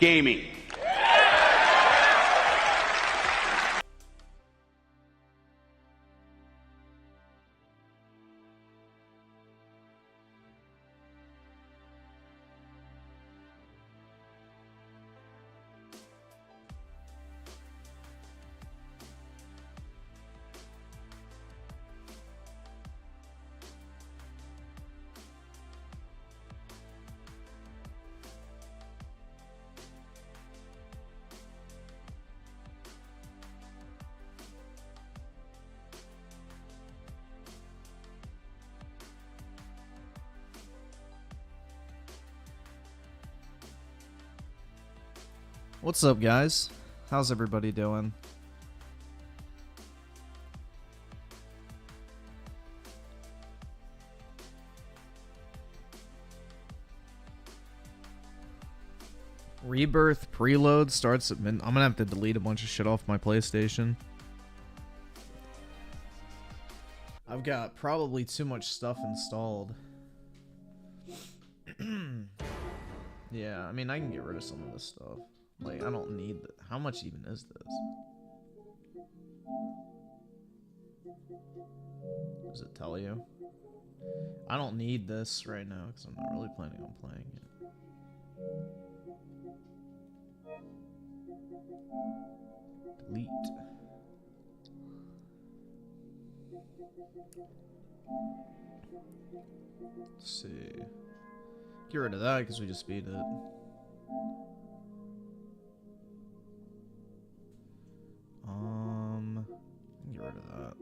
gaming. What's up, guys? How's everybody doing? Rebirth preload starts at midnight. I'm gonna have to delete a bunch of shit off my PlayStation. I've got probably too much stuff installed. Yeah, I mean, I can get rid of some of this stuff. Like, I don't need that. How much even is this? Does it tell you? I don't need this right now because I'm not really planning on playing it. Delete. Let's see. Get rid of that because we just beat it. Get rid of that.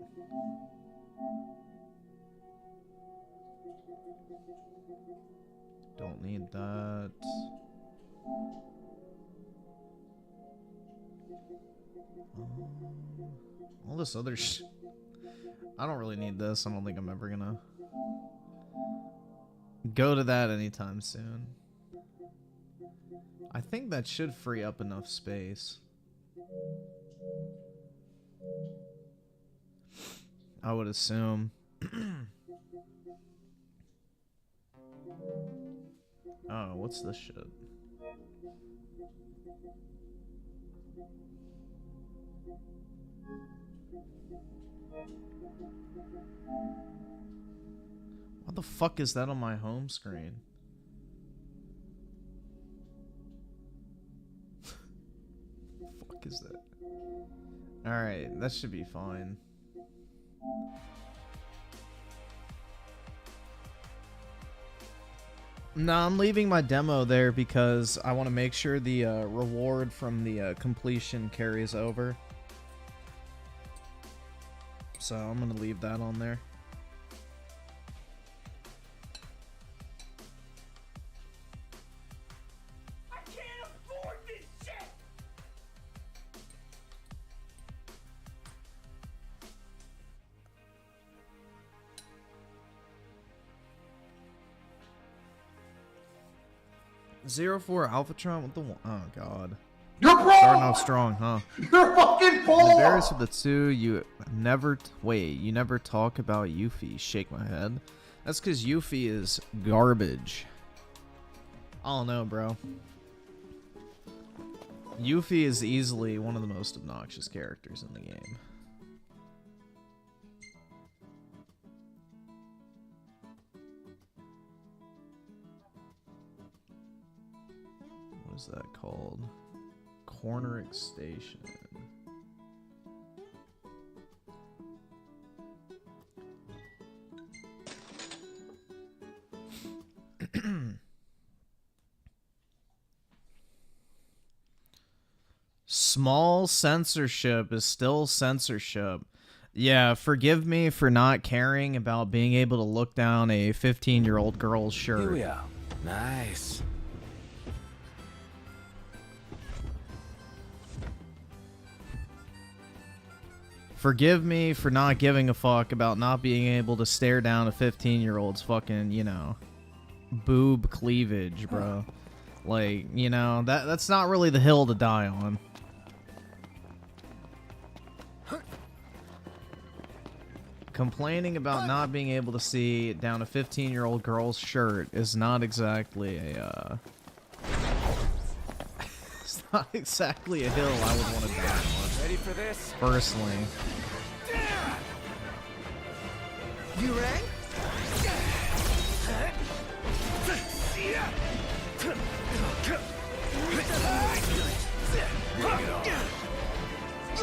Don't need that. All this other sh... I don't really need this. I don't think I'm ever gonna go to that anytime soon. I think that should free up enough space. I would assume. Oh, what's this shit? What the fuck is that on my home screen? Fuck is that? Alright, that should be fine. No, I'm leaving my demo there because I want to make sure the reward from the completion carries over. So I'm going to leave that on there. I can't afford this shit! .04 Alphatron with the one. Oh god. You're wrong! Starting off strong, huh? You're fucking The poor! various of the two, you never you never talk about Yuffie. Shake my head. That's because Yuffie is garbage. I don't know, bro. Yuffie is easily one of the most obnoxious characters in the game. What is that called? Corneric Station. Small censorship is still censorship. Yeah, forgive me for not caring about being able to look down a 15-year-old girl's shirt. Here we are. Nice. Forgive me for not giving a fuck about not being able to stare down a 15-year-old's fucking, you know, boob cleavage, bro. Like, you know, that's not really the hill to die on. Complaining about not being able to see down a 15-year-old girl's shirt is not exactly a, not exactly a hill I would want to die on. Ready for this? Personally. You rang?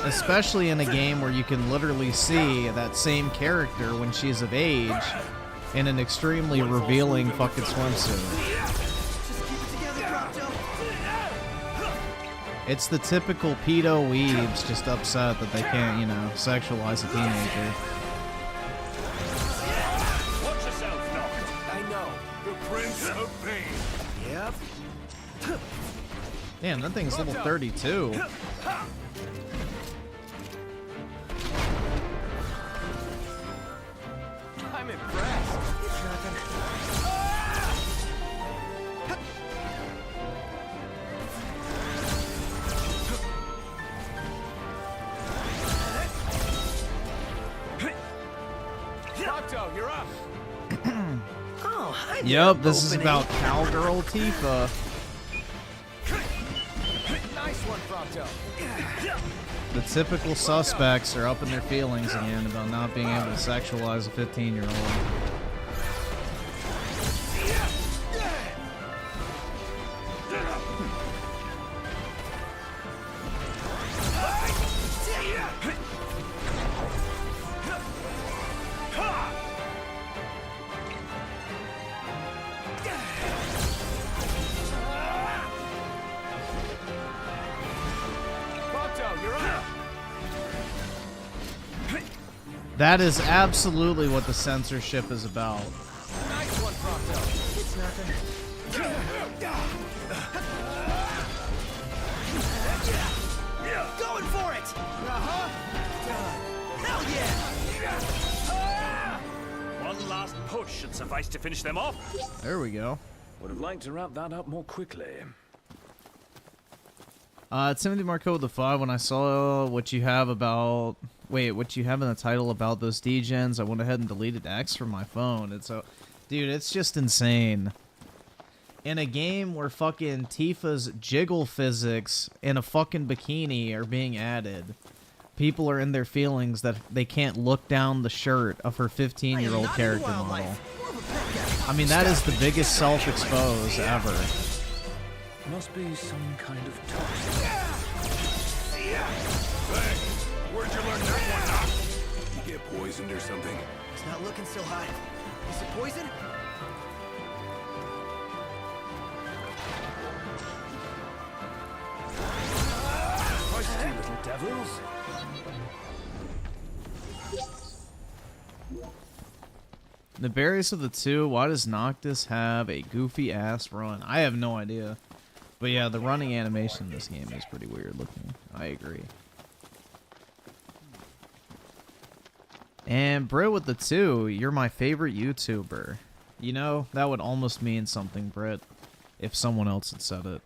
Especially in a game where you can literally see that same character when she's of age in an extremely revealing fucking swimsuit. It's the typical pedo weebs just upset that they can't, you know, sexualize a teenager. Watch yourself, Doc. I know. The Prince of Pain. Yep. Damn, that thing's level 32. I'm impressed. It's nothing. Prompto, you're up. Oh, hi there, Yep, this is opening. about cowgirl Tifa. Nice one, Prompto. The typical suspects are up in their feelings again about not being able to sexualize a 15-year-old. Prompto, you're up. That is absolutely what the censorship is about. Nice one, Prompto. It's nothing. Going for it! Hell yeah! One last push should suffice to finish them off. There we go. Would have liked to wrap that up more quickly. Timothy Marco with the 5, when I saw what you have about... Wait, what you have in the title about those degens, I went ahead and deleted X from my phone. It's so... Dude, it's just insane. In a game where fucking Tifa's jiggle physics in a fucking bikini are being added, people are in their feelings that they can't look down the shirt of her 15-year-old character model. I mean, that is the biggest self-expose ever. Must be some kind of toxic. Where'd you learn that one, Doc? You get poisoned or something? It's not looking so hot. Is it poison? Feisty little devils. The berries of the 2, why does Noctis have a goofy ass run? I have no idea. But yeah, the running animation in this game is pretty weird looking. I agree. And Brit with the 2, you're my favorite YouTuber. You know, that would almost mean something, Brit, if someone else had said it.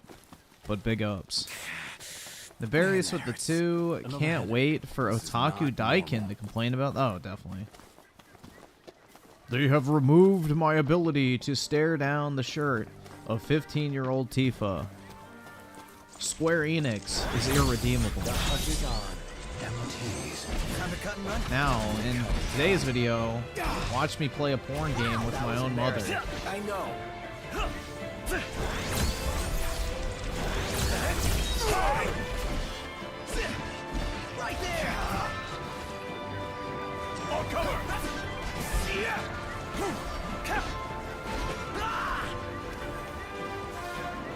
But big ups. The berries with the 2, can't wait for Otaku Daikin to complain about. Oh, definitely. They have removed my ability to stare down the shirt of 15-year-old Tifa. Square Enix is irredeemable. The hunt is on. MOTs. Time to cut and run? Now, in today's video, watch me play a porn game with my own mother. I know. Right there. I'll cover!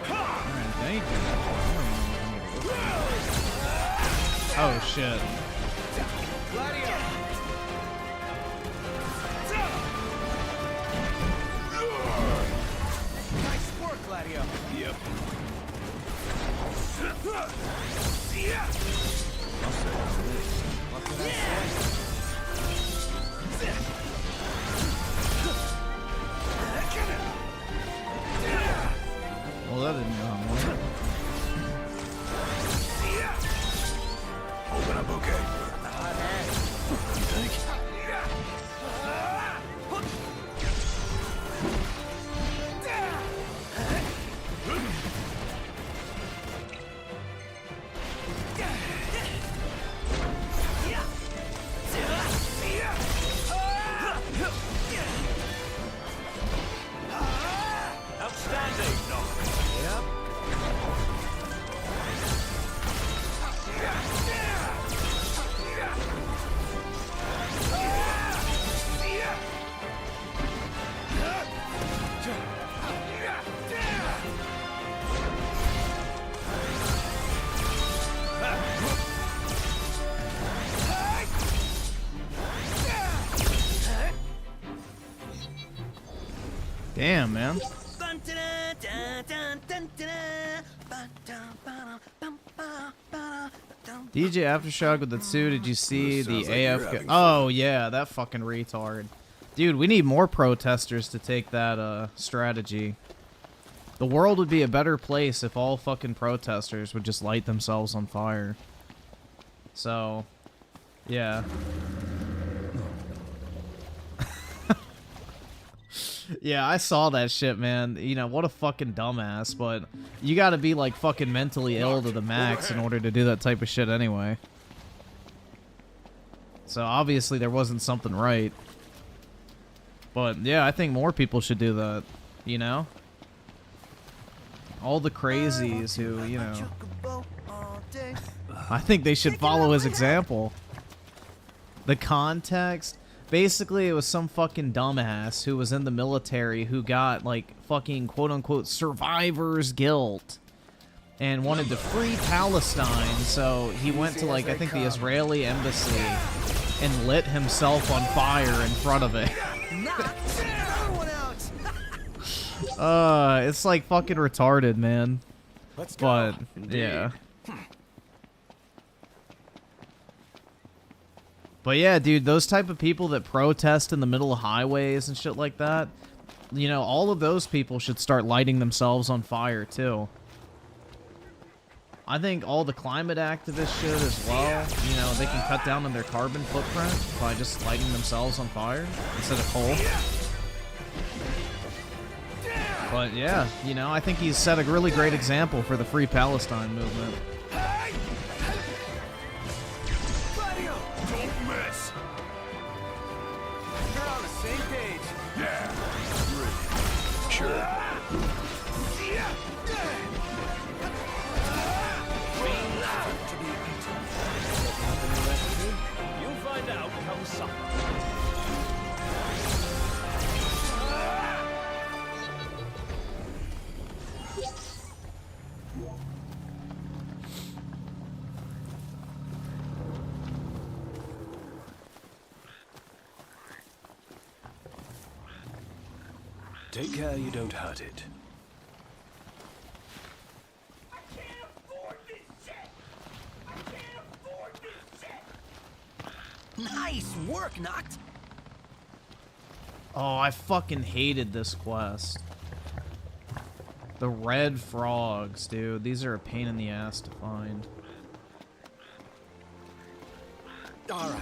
Alright, thank you. Oh shit. Gladio. Nice work, Gladio. Yep. What can I say? Well, that didn't go well. Open up, okay? Damn, man. DJ Aftershock with the 2, did you see the Sounds like you're AF? having Oh, yeah, that fucking retard. Dude, we need more protesters to take that strategy. The world would be a better place if all fucking protesters would just light themselves on fire. So, yeah. Yeah, I saw that shit, man. You know, what a fucking dumbass, but you gotta be, like, fucking mentally ill to the max in order to do that type of shit anyway. So, obviously, there wasn't something right. But, yeah, I think more people should do that, you know? All the crazies who, you know... I think they should follow his example. The context... Basically, it was some fucking dumbass who was in the military who got, like, fucking quote-unquote survivor's guilt and wanted to free Palestine, so he went to, like, I think the Israeli embassy and lit himself on fire in front of it. It's, like, fucking retarded, man. Let's go. But, yeah. But yeah, dude, those type of people that protest in the middle of highways and shit like that, you know, all of those people should start lighting themselves on fire, too. I think all the climate activists should as well. You know, they can cut down on their carbon footprint by just lighting themselves on fire instead of coal. But yeah, you know, I think he's set a really great example for the Free Palestine movement. Take care you don't hurt it. I can't afford this shit! I can't afford this shit! Nice work, Noct. Oh, I fucking hated this quest. The red frogs, dude. These are a pain in the ass to find. All right.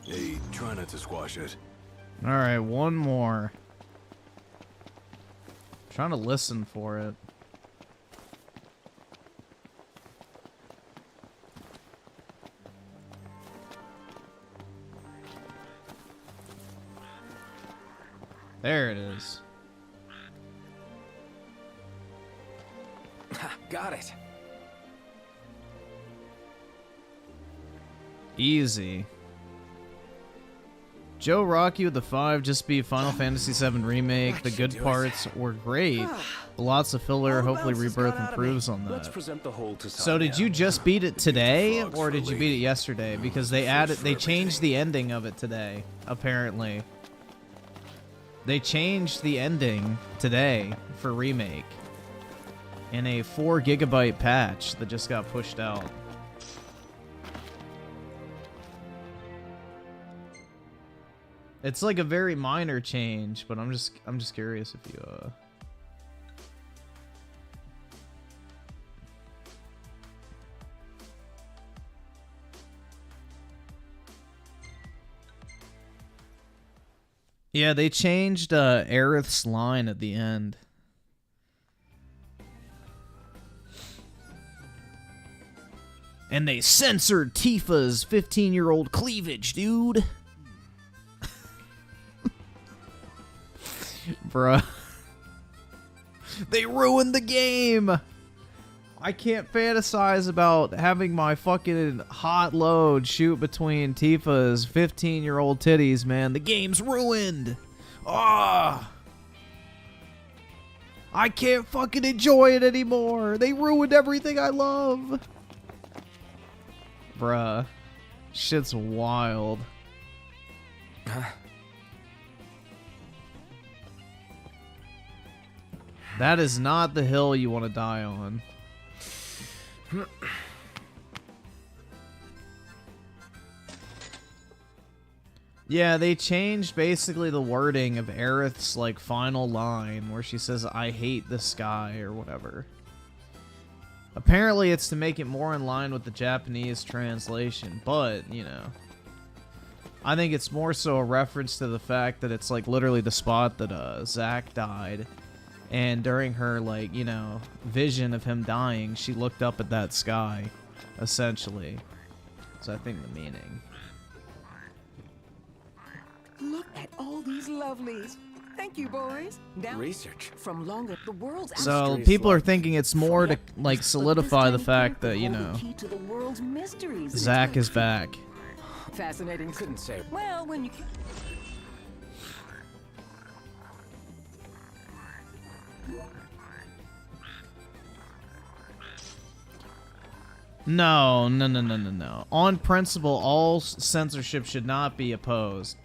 Hey, try not to squash it. Alright, one more. Trying to listen for it. There it is. Got it. Easy. Joe Rocky with the 5 just beat Final Fantasy VII Remake. The good parts were great. Lots of filler. Hopefully Rebirth improves on Let's that. present the whole to So did you just beat it today, or did you beat it yesterday? Because they changed the ending of it today, apparently. They changed the ending today for Remake in a 4 GB patch that just got pushed out. It's like a very minor change, but I'm just curious if you Yeah, they changed Aerith's line at the end. And they censored Tifa's 15-year-old cleavage, dude. Bruh. They ruined the game. I can't fantasize about having my fucking hot load shoot between Tifa's 15-year-old titties, man. The game's ruined. Ah. I can't fucking enjoy it anymore. They ruined everything I love. Bruh. Shit's wild. That is not the hill you want to die on. Yeah, they changed basically the wording of Aerith's like final line where she says, "I hate the sky," or whatever. Apparently it's to make it more in line with the Japanese translation, but, you know, I think it's more so a reference to the fact that it's like literally the spot that Zack died. And during her, like, you know, vision of him dying, she looked up at that sky, essentially. So I think the meaning. Look at all these lovelies. Thank you, boys. Down Research. from longer the world's So people are thinking it's more to, like, solidify the fact that, you know, Zack is back. Fascinating. Couldn't say. Well, when you No. On principle, all censorship should not be opposed.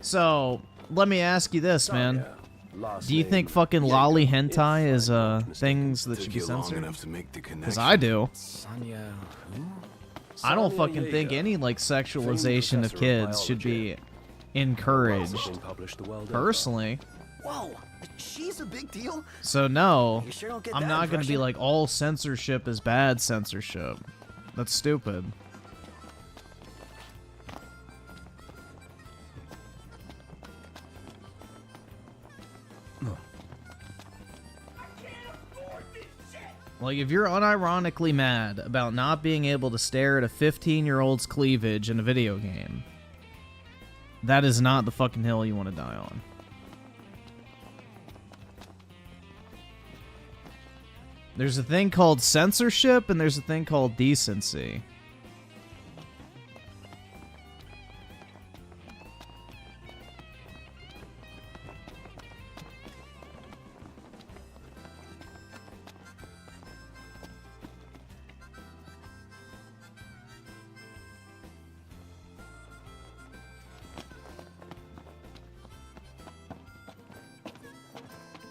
So, let me ask you this, man. Do you think fucking lolly hentai is things that should be censored? Because I do. Sonya. I don't fucking think any like sexualization of kids should be encouraged. Personally. Whoa, she's a big deal. So no, You sure don't get I'm that not gonna be impression? like all censorship is bad censorship. That's stupid. Like, if you're unironically mad about not being able to stare at a 15-year-old's cleavage in a video game, that is not the fucking hill you want to die on. There's a thing called censorship, and there's a thing called decency.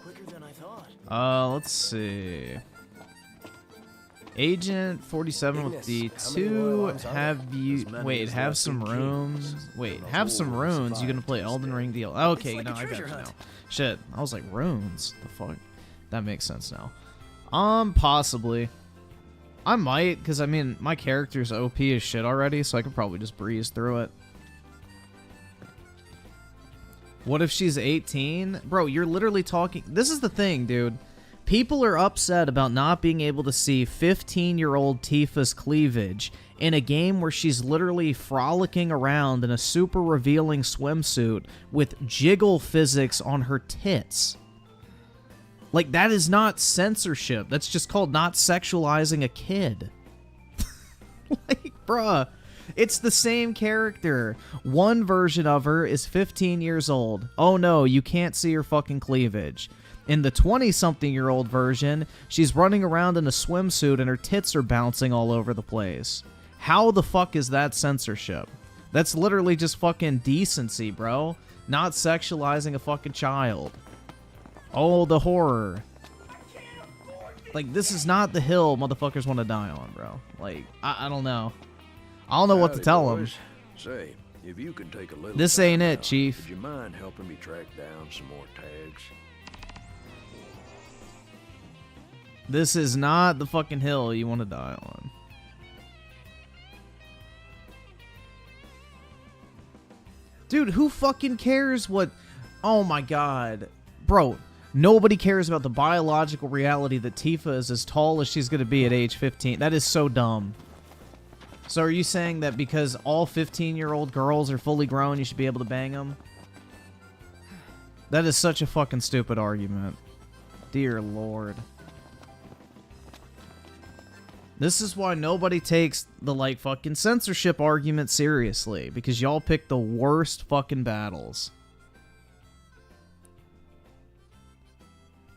Quicker than I thought. Let's see. Agent 47 with the Ignis, how many royal arms are have there? you As many wait as have left some in runes. kings. Wait, The have some whole runes. You gonna play survived Elden this Ring day. deal? Okay, It's like no, a I got treasure you hunt. now. Shit, I was like runes. The fuck? That makes sense now. Possibly. I might, because I mean my character's OP as shit already, so I could probably just breeze through it. What if she's 18? Bro, you're literally talking... This is the thing, dude. People are upset about not being able to see 15-year-old Tifa's cleavage in a game where she's literally frolicking around in a super revealing swimsuit with jiggle physics on her tits. Like, that is not censorship. That's just called not sexualizing a kid. Like, bruh. It's the same character. One version of her is 15 years old. Oh no, you can't see her fucking cleavage. In the 20-something-year-old version, she's running around in a swimsuit and her tits are bouncing all over the place. How the fuck is that censorship? That's literally just fucking decency, bro. Not sexualizing a fucking child. Oh, the horror. Like, this is not the hill motherfuckers want to die on, bro. Like, I don't know. I don't know what to Howdy, tell them. boys. Say, if you can take a little This time ain't it, now, Chief. Would you mind helping me track down some more tags? This is not the fucking hill you want to die on. Dude, who fucking cares what Oh my god. Bro, nobody cares about the biological reality that Tifa is as tall as she's going to be at age 15. That is so dumb. So are you saying that because all 15-year-old girls are fully grown, you should be able to bang them? That is such a fucking stupid argument. Dear Lord. This is why nobody takes the, like, fucking censorship argument seriously. Because y'all pick the worst fucking battles.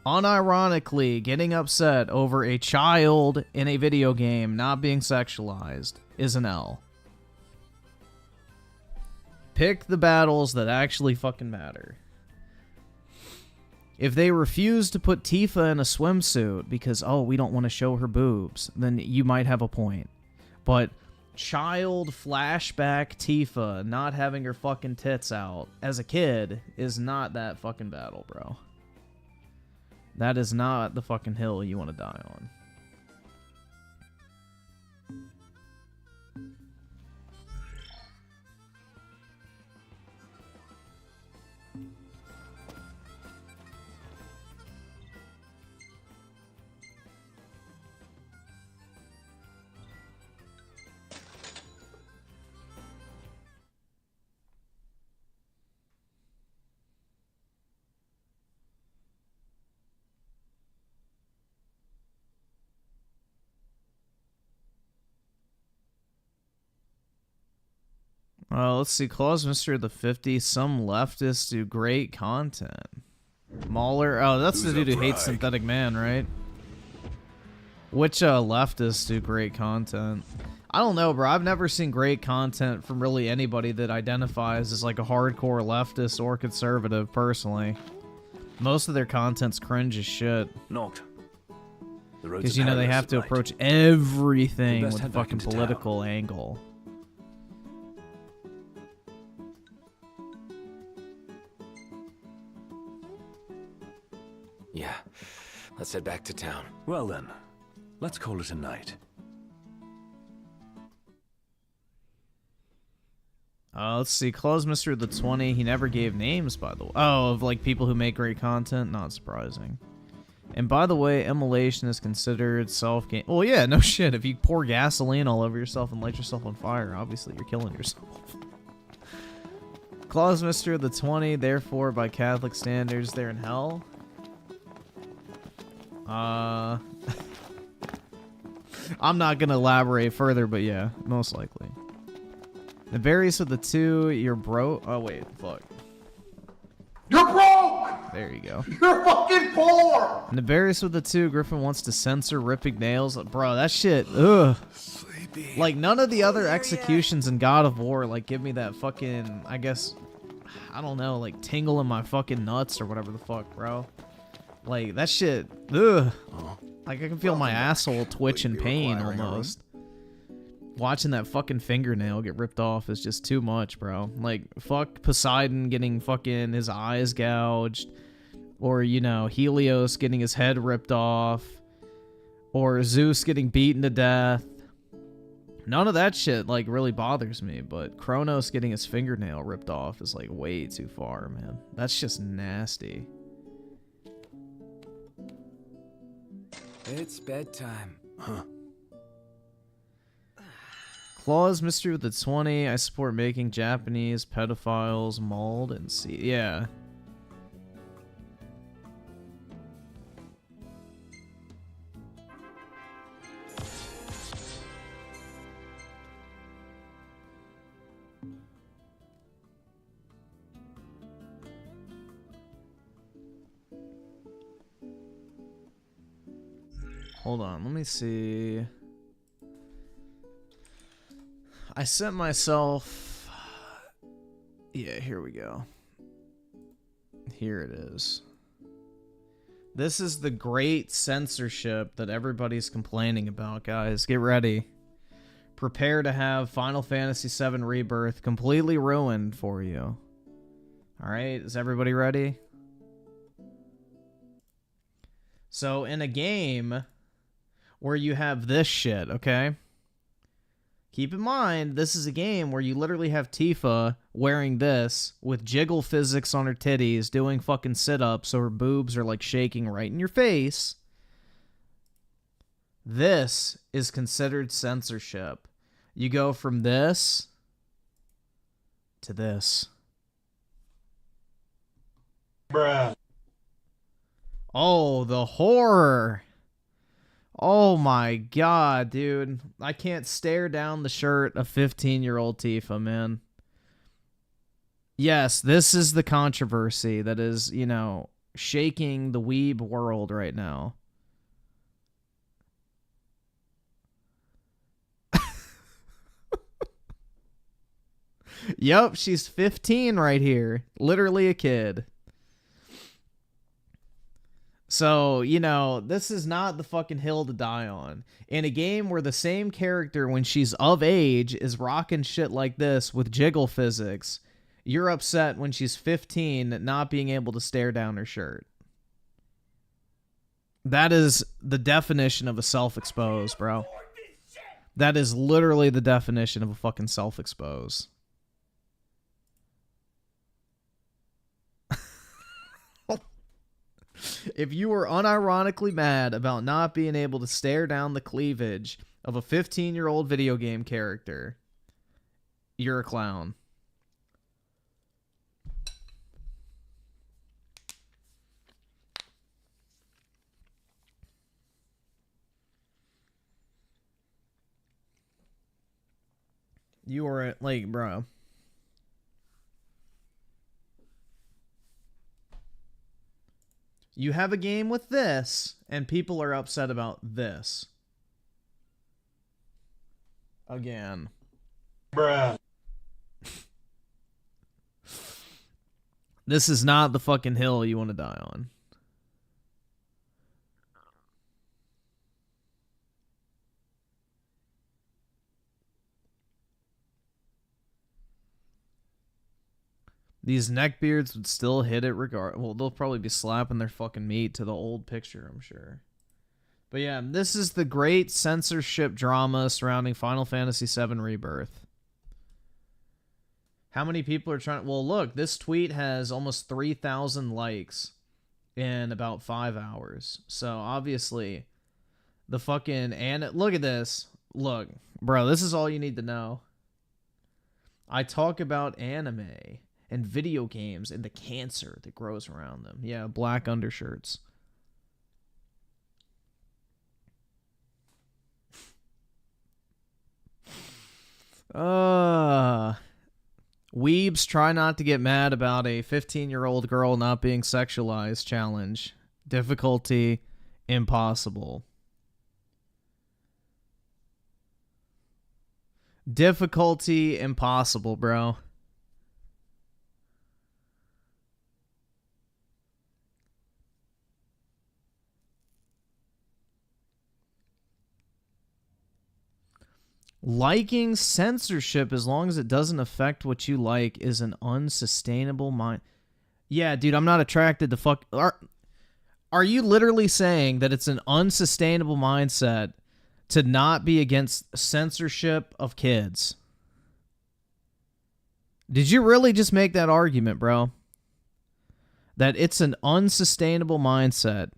Unironically, getting upset over a child in a video game not being sexualized is an L. Pick the battles that actually fucking matter. If they refuse to put Tifa in a swimsuit because, oh, we don't want to show her boobs, then you might have a point. But child flashback Tifa not having her fucking tits out as a kid is not that fucking battle, bro. That is not the fucking hill you want to die on. Let's see. Claus Mr. the 50. Some leftists do great content. Mauler. Oh, that's the dude who hates Synthetic Man, right? Which leftists do great content? I don't know, bro. I've never seen great content from really anybody that identifies as like a hardcore leftist or conservative, personally. Most of their content's cringe as shit. Knocked. Because, you know, they have to approach everything with a fucking political angle. Yeah, let's head back to town. Well then, let's call it a night. Let's see. Close Mr. the 20. He never gave names, by the way. Oh, of like people who make great content? Not surprising. And by the way, immolation is considered self-gain. Well, yeah, no shit. If you pour gasoline all over yourself and light yourself on fire, obviously you're killing yourself. Claus Mr. the 20, therefore, by Catholic standards, they're in hell. I'm not gonna elaborate further, but yeah, most likely. It varies with the 2. You're broke. Oh wait, fuck. You're broke! There you go. You're fucking poor! And it varies with the 2. Griffin wants to censor ripping nails. Bro, that shit. Ugh. Sleepy. Like none of the other executions in God of War like give me that fucking, I guess, I don't know, like tingle in my fucking nuts or whatever the fuck, bro. Like, that shit, ugh. Like, I can feel my asshole twitch in pain, almost. Watching that fucking fingernail get ripped off is just too much, bro. Like, fuck Poseidon getting fucking his eyes gouged. Or, you know, Helios getting his head ripped off. Or Zeus getting beaten to death. None of that shit, like, really bothers me. But Kronos getting his fingernail ripped off is, like, way too far, man. That's just nasty. It's bedtime. Huh. Claus Mr. with the 20. I support making Japanese pedophiles mauled and see. Yeah. Hold on, let me see. I sent myself... Yeah, here we go. Here it is. This is the great censorship that everybody's complaining about, guys. Get ready. Prepare to have Final Fantasy VII Rebirth completely ruined for you. Alright, is everybody ready? So, in a game... where you have this shit, okay? Keep in mind, this is a game where you literally have Tifa wearing this with jiggle physics on her titties, doing fucking sit-ups so her boobs are like shaking right in your face. This is considered censorship. You go from this to this. Bruh. Oh, the horror. Oh my god, dude. I can't stare down the shirt of 15-year-old Tifa, man. Yes, this is the controversy that is, you know, shaking the weeb world right now. Yep, she's 15 right here. Literally a kid. So, you know, this is not the fucking hill to die on. In a game where the same character, when she's of age, is rocking shit like this with jiggle physics, you're upset when she's 15 not being able to stare down her shirt. That is the definition of a self-expose, bro. That is literally the definition of a fucking self-expose. If you were unironically mad about not being able to stare down the cleavage of a 15-year-old video game character, you're a clown. You are like, bro. You have a game with this, and people are upset about this. Again. Bruh. This is not the fucking hill you want to die on. These neckbeards would still hit it regard. Well, they'll probably be slapping their fucking meat to the old picture, I'm sure. But yeah, this is the great censorship drama surrounding Final Fantasy VII Rebirth. How many people are trying? Well, look, this tweet has almost 3,000 likes in about 5 hours. So obviously, the fucking look at this. Look, bro, this is all you need to know. I talk about anime and video games and the cancer that grows around them. Yeah, black undershirts. Weebs try not to get mad about a 15-year-old girl not being sexualized challenge. Difficulty impossible. Difficulty impossible, bro. Liking censorship, as long as it doesn't affect what you like, is an unsustainable mind. Yeah, dude, I'm not attracted to fuck. Are you literally saying that it's an unsustainable mindset to not be against censorship of kids? Did you really just make that argument, bro? That it's an unsustainable mindset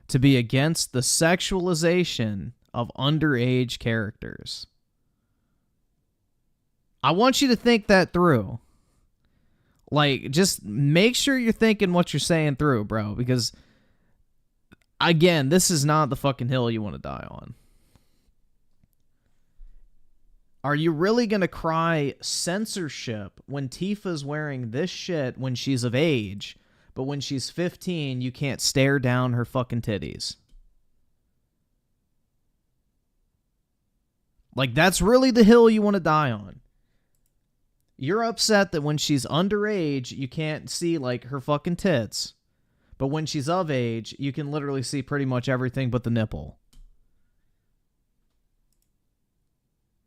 to be against the sexualization of underage characters? I want you to think that through. Like, just make sure you're thinking what you're saying through, bro. Because, again, this is not the fucking hill you want to die on. Are you really going to cry censorship when Tifa's wearing this shit when she's of age, but when she's 15, you can't stare down her fucking titties? Like, that's really the hill you want to die on. You're upset that when she's underage, you can't see, like, her fucking tits. But when she's of age, you can literally see pretty much everything but the nipple.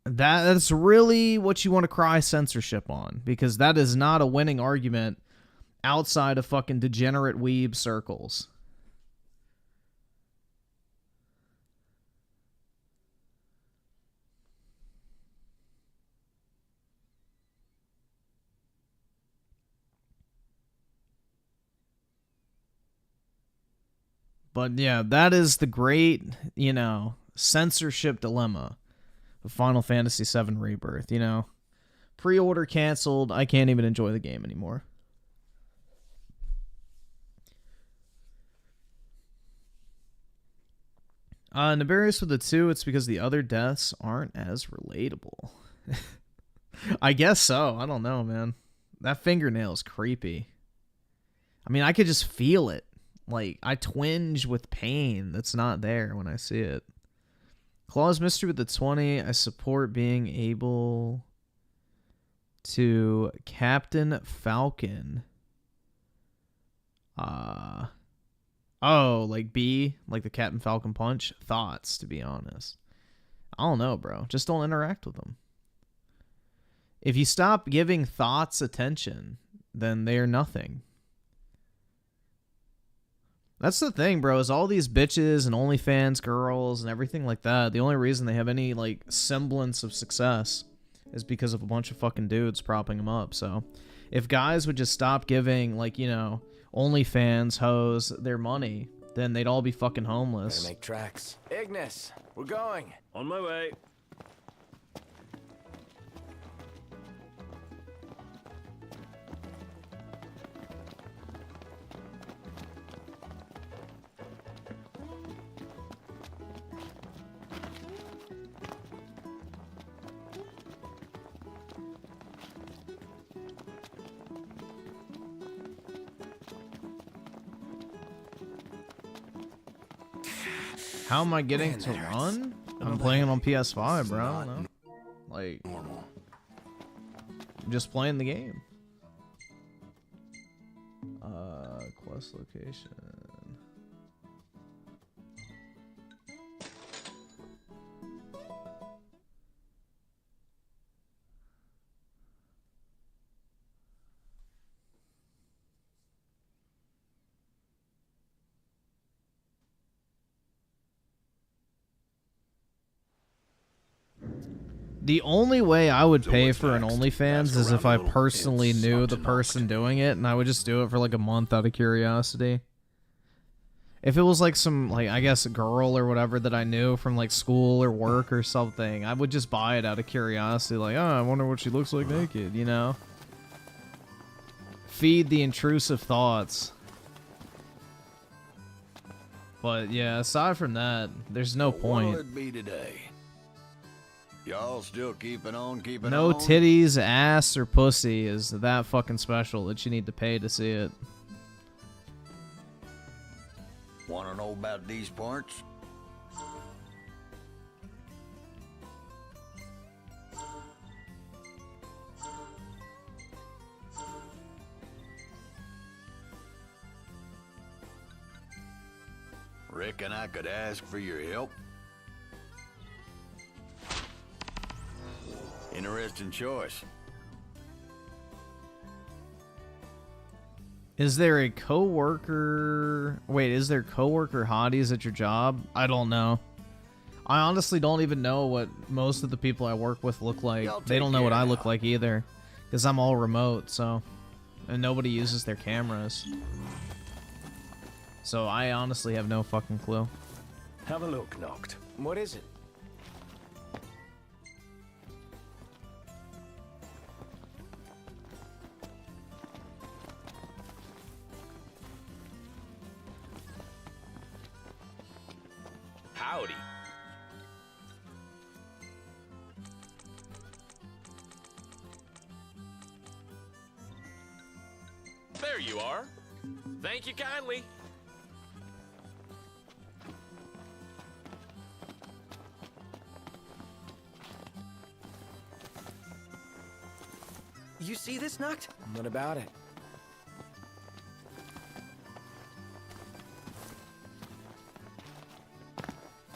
That's really what you want to cry censorship on. Because that is not a winning argument outside of fucking degenerate weeb circles. But yeah, that is the great, you know, censorship dilemma of Final Fantasy VII Rebirth, you know. Pre-order canceled. I can't even enjoy the game anymore. Nefarious with the 2, it's because the other deaths aren't as relatable. I guess so. I don't know, man. That fingernail's creepy. I mean, I could just feel it. Like, I twinge with pain that's not there when I see it. Claw's Mystery with the 20, I support being able to Captain Falcon. Oh, like B, like the Captain Falcon punch? Thoughts, to be honest. I don't know, bro. Just don't interact with them. If you stop giving thoughts attention, then they are nothing. That's the thing, bro, is all these bitches and OnlyFans girls and everything like that, the only reason they have any, like, semblance of success is because of a bunch of fucking dudes propping them up. So if guys would just stop giving, like, you know, OnlyFans hoes their money, then they'd all be fucking homeless. Better make tracks. Ignis, we're going. On my way. How am I getting Man, to that hurts. run? I'm playing it on PS5, bro. I don't know. Like, Normal. I'm just playing the game. Quest location. The only way I would pay what's for an next? OnlyFans Ask is if around I a little. personally It's knew not the to person knock. doing it, and I would just do it for like a month out of curiosity. If it was like some, like, I guess a girl or whatever that I knew from like school or work or something, I would just buy it out of curiosity, like, oh, I wonder what she looks like naked, you know? Feed the intrusive thoughts. But yeah, aside from that, there's no What'll point. it be today? Y'all still keeping on, keeping No on? titties, ass, or pussy is that fucking special that you need to pay to see it. Wanna know about these parts? Reckon I could ask for your help? Interesting choice. Is there a coworker? Wait, is there coworker hotties at your job? I don't know. I honestly don't even know what most of the people I work with look like. Y'all They take don't know what care I look now. like either, because I'm all remote, so, and nobody uses their cameras. So I honestly have no fucking clue. Have a look, Noct. What is it? Howdy. There you are. Thank you kindly. You see this, Noct? What about it?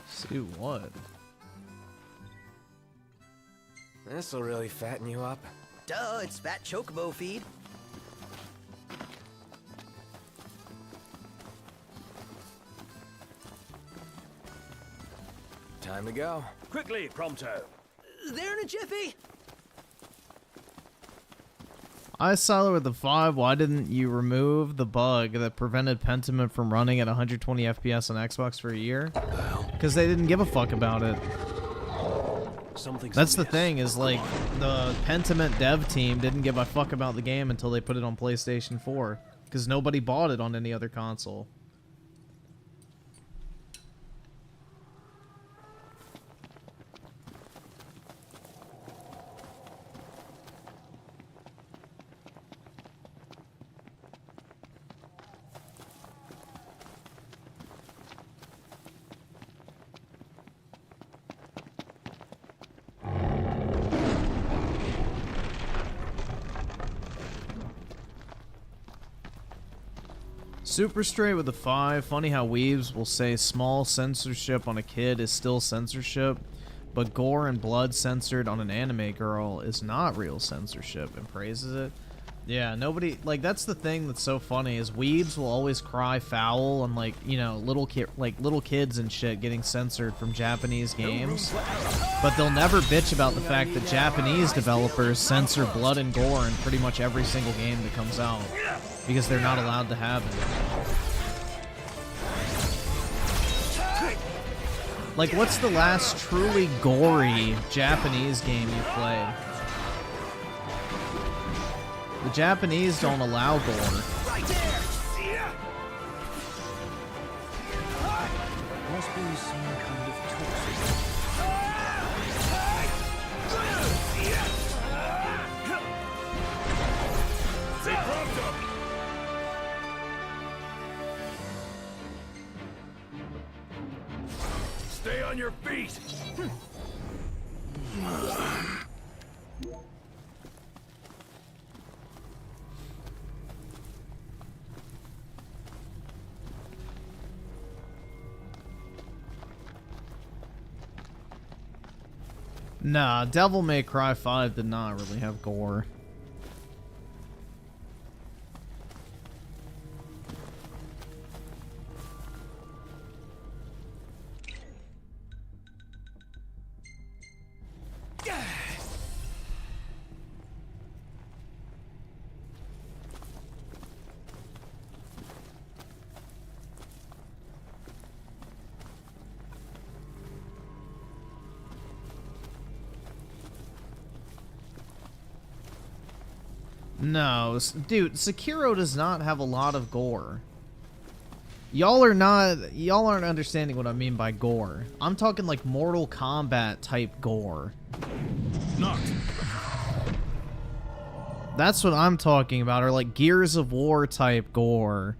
See what? This'll really fatten you up. Duh, it's Fat Chocobo feed. Time to go. Quickly, Prompto. There in a jiffy. I Silo with the 5, why didn't you remove the bug that prevented Pentiment from running at 120 FPS on Xbox for a year? Because they didn't give a fuck about it. That's the thing, is like, the Pentiment dev team didn't give a fuck about the game until they put it on PlayStation 4. Because nobody bought it on any other console. Super Straight with a 5. Funny how weebs will say small censorship on a kid is still censorship, but gore and blood censored on an anime girl is not real censorship, and praises it. Yeah, nobody, like, that's the thing that's so funny, is weebs will always cry foul on, like, you know, little kids and shit getting censored from Japanese games, but they'll never bitch about the fact that Japanese developers censor blood and gore in pretty much every single game that comes out, because they're not allowed to have it. Like, what's the last truly gory Japanese game you played? The Japanese don't allow gore. Right there! Must be some kind of toxic. Stay pronto! Stay on your feet! Nah, Devil May Cry 5 did not really have gore. No, dude, Sekiro does not have a lot of gore. Y'all aren't understanding what I mean by gore. I'm talking like Mortal Kombat type gore. Knocked. That's what I'm talking about, or like Gears of War type gore.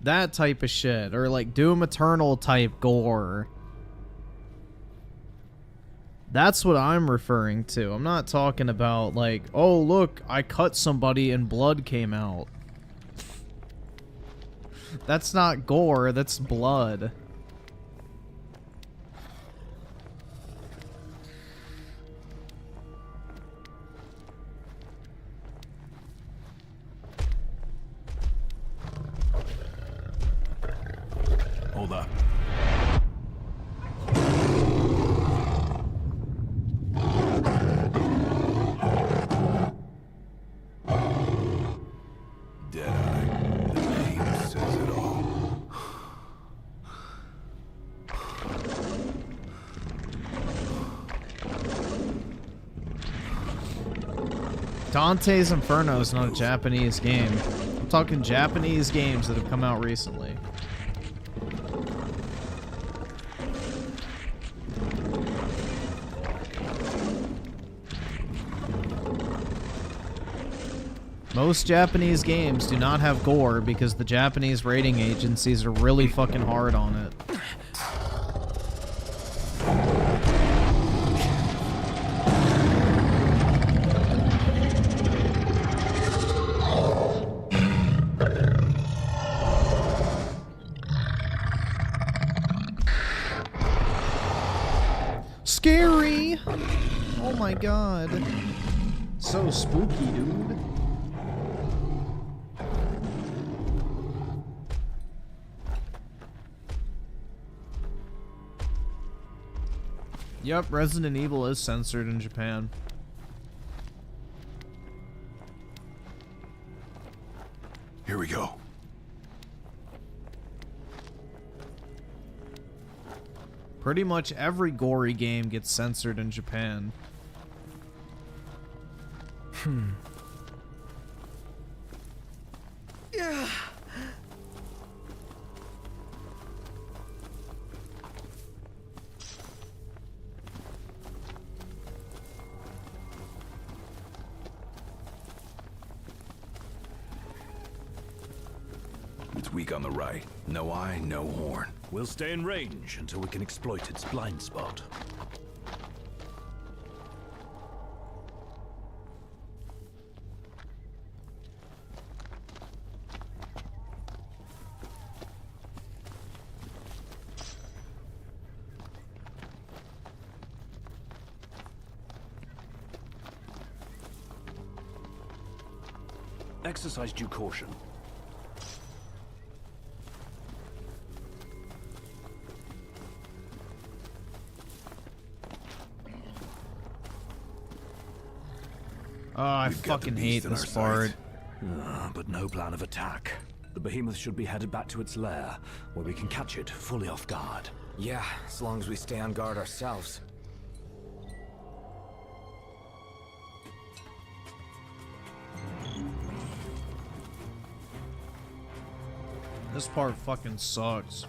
That type of shit, or like Doom Eternal type gore. That's what I'm referring to. I'm not talking about like, oh look, I cut somebody and blood came out. That's not gore, that's blood. Hold up. Deadeye. The name says it all. Dante's Inferno is not a Japanese game. I'm talking Japanese games that have come out recently. Most Japanese games do not have gore because the Japanese rating agencies are really fucking hard on it. Scary! Oh my god. So spooky, dude. Yep, Resident Evil is censored in Japan. Here we go. Pretty much every gory game gets censored in Japan. It's weak on the right. No eye, no horn. We'll stay in range until we can exploit its blind spot. Exercise due caution. Oh, I We've got the fucking beast hate in this our part. sights. But no plan of attack. The behemoth should be headed back to its lair, where we can catch it fully off guard. Yeah, as long as we stay on guard ourselves. This part fucking sucks.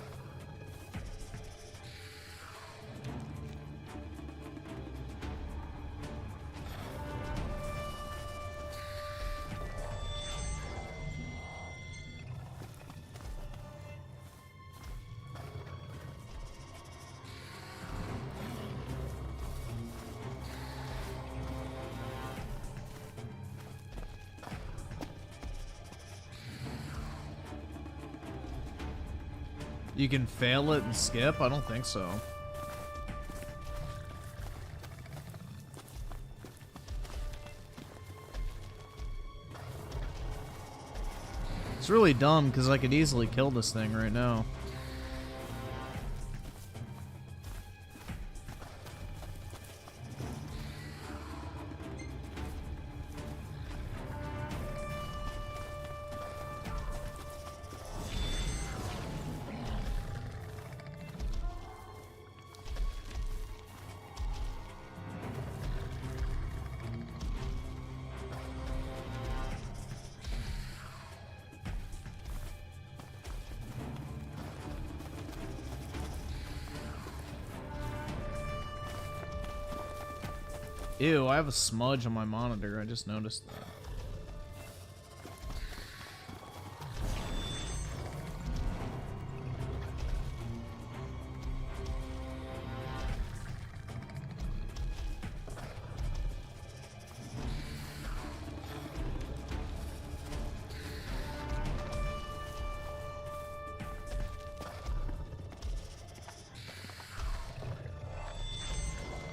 You can fail it and skip? I don't think so. It's really dumb because I could easily kill this thing right now. Ew, I have a smudge on my monitor. I just noticed that.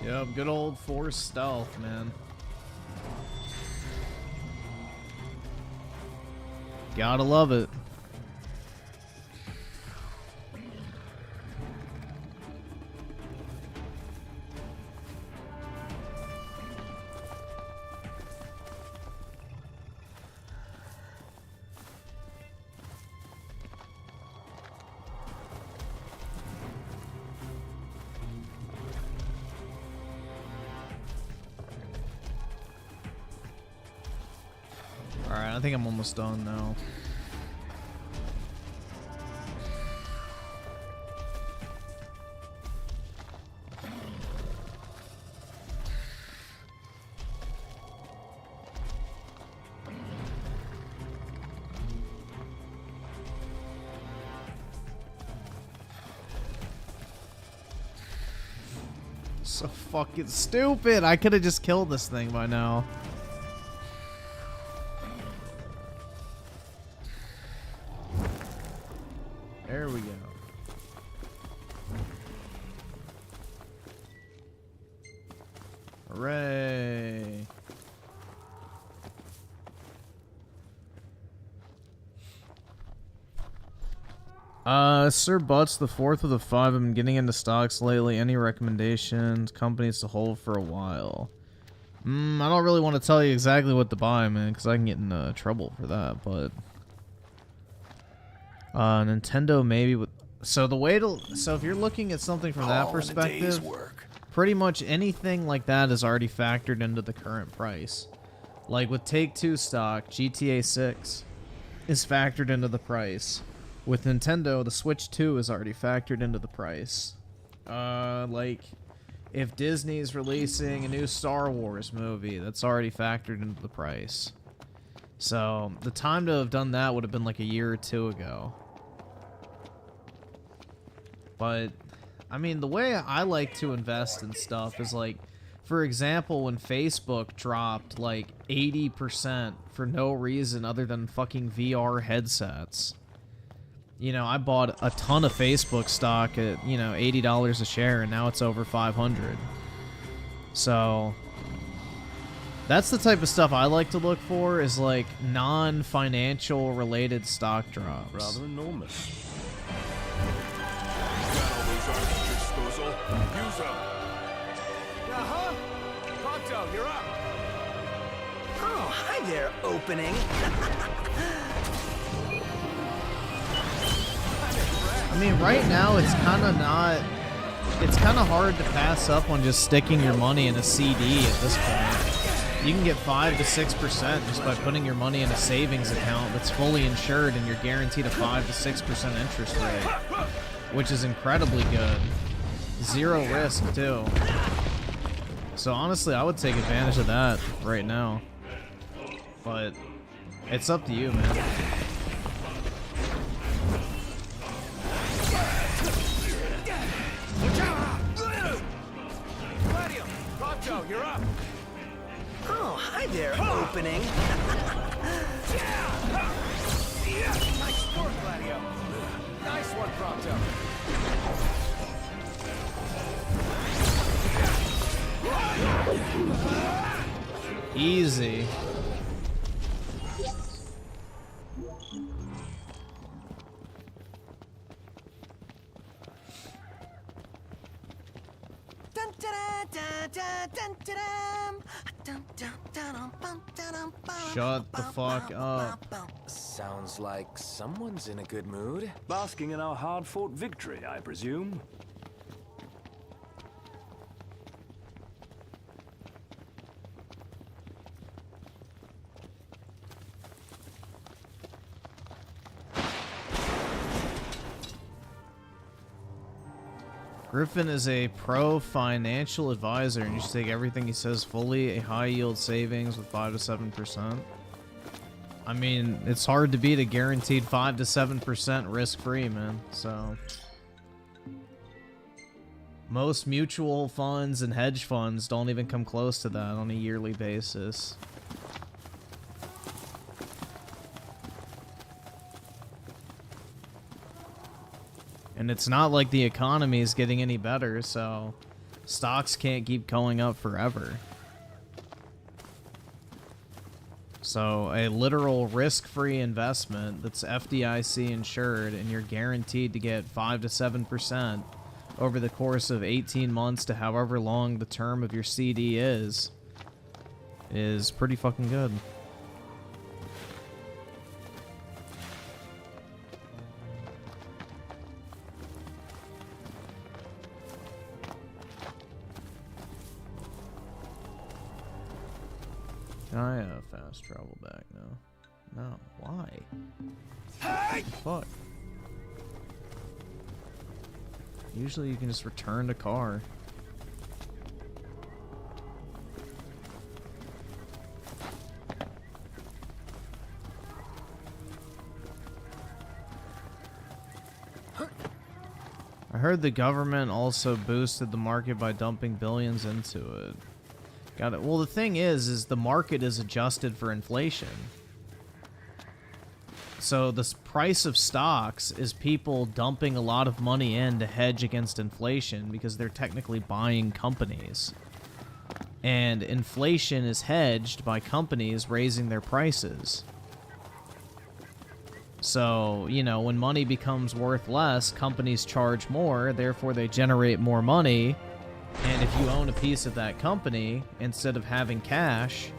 Yep, good old force stealth, man. Gotta love it. Alright, I think I'm almost done now. So fucking stupid. I could have just killed this thing by now. There we go. Hooray. Sir Butts, the fourth of the five. I've been getting into stocks lately. Any recommendations? Companies to hold for a while? I don't really want to tell you exactly what to buy, man, because I can get in trouble for that, but Nintendo maybe with. So the way to. So if you're looking at something from that All in a day's perspective, work. pretty much anything like that is already factored into the current price. Like with Take-Two stock, GTA 6 is factored into the price. With Nintendo, the Switch 2 is already factored into the price. Like, if Disney's releasing a new Star Wars movie, that's already factored into the price. So, the time to have done that would have been like a year or two ago. But, I mean, the way I like to invest in stuff is like, for example, when Facebook dropped like 80% for no reason other than fucking VR headsets. You know, I bought a ton of Facebook stock at, you know, $80 a share, and now it's over 500. So, that's the type of stuff I like to look for, is like non-financial related stock drops. Rather enormous. Got all those arms at your disposal. Use them. Uh-huh. Pronto, you're up. Oh, hi there, opening. I mean, right now it's kind of not. It's kind of hard to pass up on just sticking your money in a CD at this point. You can get 5 to 6% just by putting your money in a savings account that's fully insured, and you're guaranteed a 5 to 6% interest rate, which is incredibly good. Zero risk too. So honestly, I would take advantage of that right now. But it's up to you, man. Pronto, you're up. Oh, hi there, opening. Nice work, Gladio. Nice one, Pronto. Easy. Shut the fuck up. Sounds like someone's in a good mood. Basking in our hard-fought victory, I presume. Griffin is a pro financial advisor, and you should take everything he says fully. A high yield savings with 5 to 7%. I mean, it's hard to beat a guaranteed 5 to 7% risk-free, man. So most mutual funds and hedge funds don't even come close to that on a yearly basis. And it's not like the economy is getting any better, so stocks can't keep going up forever. So a literal risk-free investment that's FDIC insured, and you're guaranteed to get 5 to 7% over the course of 18 months to however long the term of your CD is pretty fucking good. Can I fast travel back now? No. Why? What the fuck? Usually you can just return the car. I heard the government also boosted the market by dumping billions into it. Got it. Well, the thing is the market is adjusted for inflation. So the price of stocks is people dumping a lot of money in to hedge against inflation because they're technically buying companies. And inflation is hedged by companies raising their prices. So, you know, when money becomes worth less, companies charge more, therefore they generate more money. And if you own a piece of that company, instead of having cash,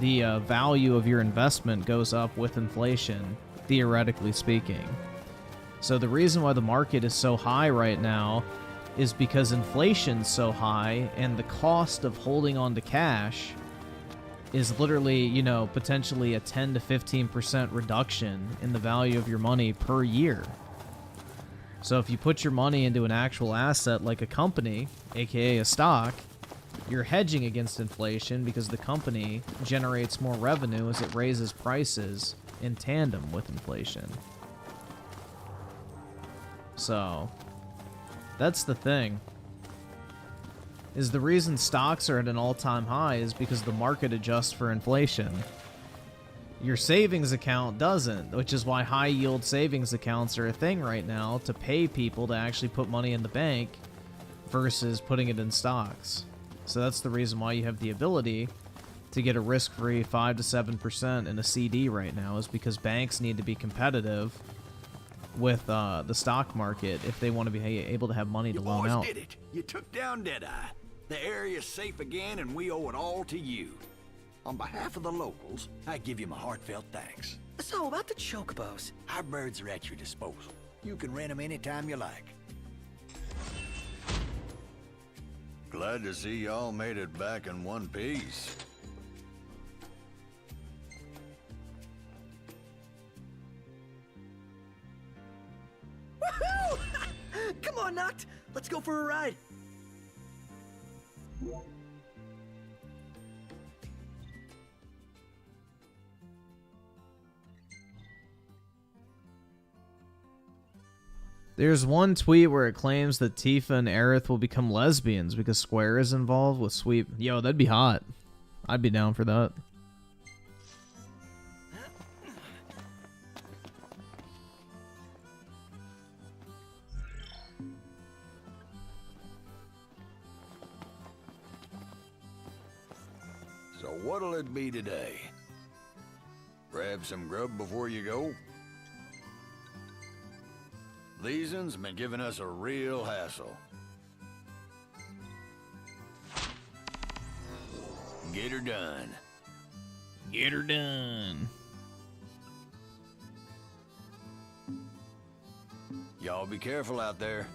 the value of your investment goes up with inflation, theoretically speaking. So the reason why the market is so high right now is because inflation's so high and the cost of holding on to cash is literally, you know, potentially a 10 to 15% reduction in the value of your money per year. So if you put your money into an actual asset like a company, aka a stock, you're hedging against inflation because the company generates more revenue as it raises prices in tandem with inflation. So that's the thing. Is the reason stocks are at an all-time high is because the market adjusts for inflation. Your savings account doesn't, which is why high-yield savings accounts are a thing right now, to pay people to actually put money in the bank versus putting it in stocks. So that's the reason why you have the ability to get a risk-free 5 to 7% in a CD right now, is because banks need to be competitive with the stock market if they want to be able to have money to loan out. You boys did it. You took down Deadeye. The area's safe again, and we owe it all to you. On behalf of the locals, I give you my heartfelt thanks. So, about the chocobos. Our birds are at your disposal. You can rent them anytime you like. Glad to see y'all made it back in one piece. Woohoo! Come on, Noct. Let's go for a ride. There's one tweet where it claims that Tifa and Aerith will become lesbians because Square is involved with Sweep. Yo, that'd be hot. I'd be down for that. So what'll it be today? Grab some grub before you go? These uns been giving us a real hassle. Get her done. Get her done. Y'all be careful out there.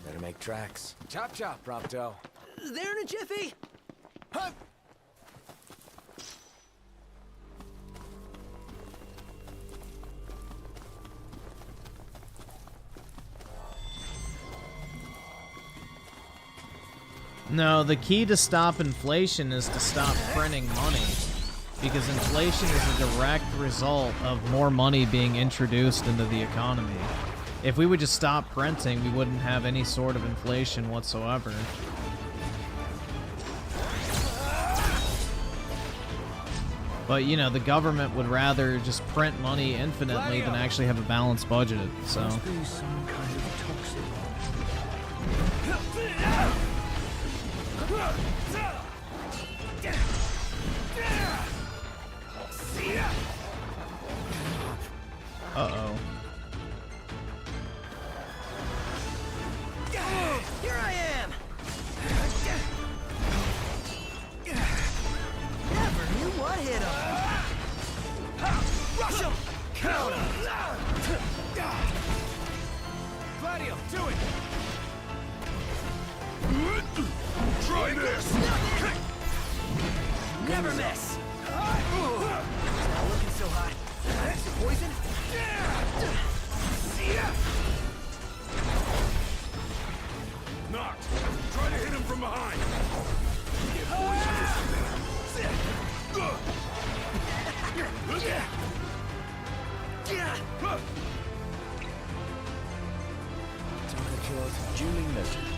Better make tracks. Chop chop, Prompto. There in a jiffy. Huh. No, the key to stop inflation is to stop printing money. Because inflation is a direct result of more money being introduced into the economy. If we would just stop printing, we wouldn't have any sort of inflation whatsoever. But, you know, the government would rather just print money infinitely than actually have a balanced budget, so... Must be some kind of toxic. Uh-oh. Here I am! Never knew what hit him! Rush him! Counter! Gladio, do it! Try this! Never miss! Not looking so hot. That's your poison? Knocked. Try to hit him from behind. Get Tonka killed, Julie measured.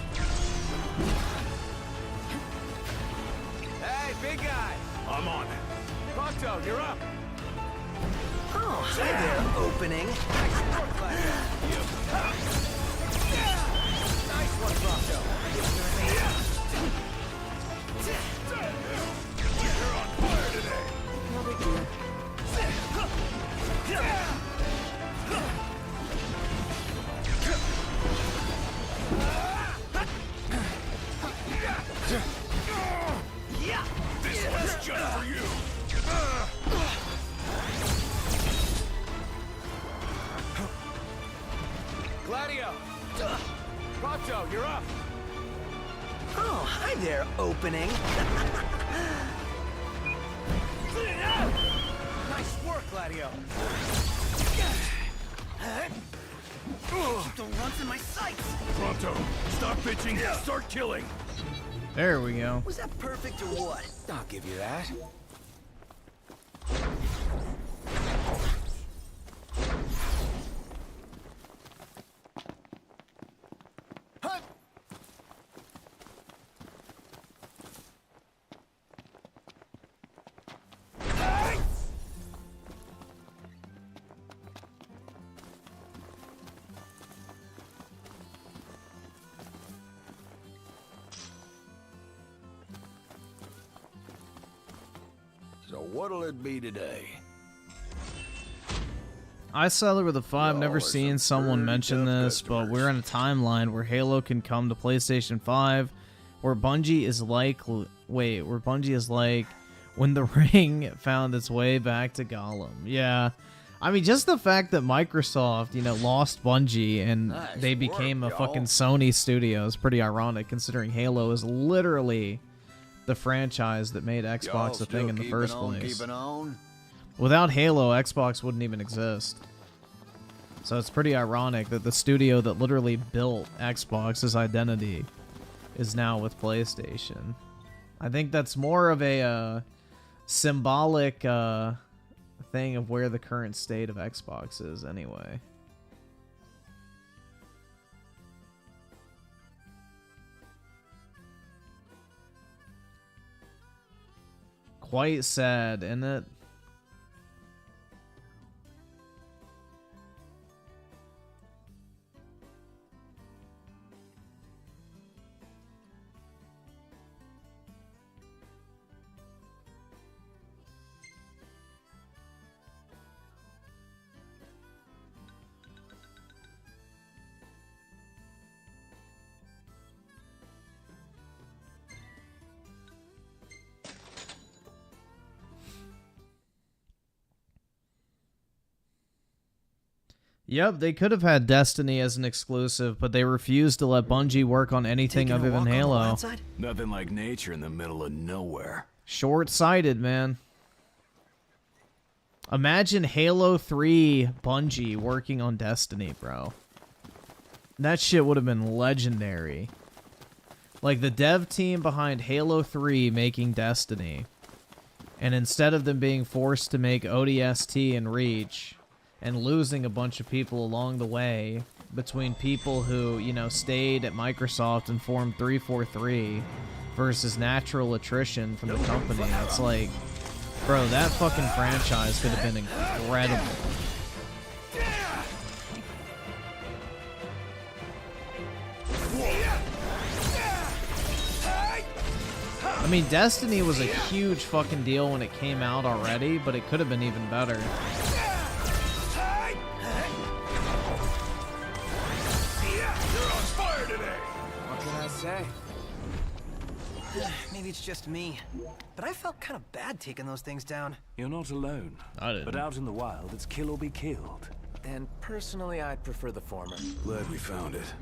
Hey, big guy! I'm on it. Prompto, you're up! Oh, hi there, opening. Nice one, Prompto. You're on fire today. No big deal. Gladio! Rapto, you're up! Oh, hi there, opening. Nice work, Gladio! Keep the runs in my sights. Pronto, stop bitching, start killing. There we go. Was that perfect or what? I'll give you that. So what'll it be today? I settled with a 5. Y'all Never are seen some someone pretty mention tough this, but customers. we're in a timeline where Halo can come to PlayStation 5, where Bungie is like, where Bungie is like when the ring found its way back to Gollum. Yeah. I mean, just the fact that Microsoft, you know, lost Bungie and Nice they became work, a fucking y'all. Sony studio is pretty ironic, considering Halo is literally the franchise that made Y'all Xbox a still thing in the keeping first on, place. Keeping on? Without Halo, Xbox wouldn't even exist. So it's pretty ironic that the studio that literally built Xbox's identity is now with PlayStation. I think that's more of a symbolic thing of where the current state of Xbox is anyway. Quite sad, isn't it? Yep, they could have had Destiny as an exclusive, but they refused to let Bungie work on anything other than Halo. Nothing like nature in the middle of nowhere. Short-sighted, man. Imagine Halo 3 Bungie working on Destiny, bro. That shit would have been legendary. Like the dev team behind Halo 3 making Destiny. And instead of them being forced to make ODST and Reach and losing a bunch of people along the way between people who, you know, stayed at Microsoft and formed 343 versus natural attrition from the company. It's like, bro, that fucking franchise could have been incredible. I mean, Destiny was a huge fucking deal when it came out already, but it could have been even better. What can I say? Maybe it's just me, but I felt kind of bad taking those things down. You're not alone. I didn't. But out in the wild, it's kill or be killed. And personally, I'd prefer the former. Glad we found it.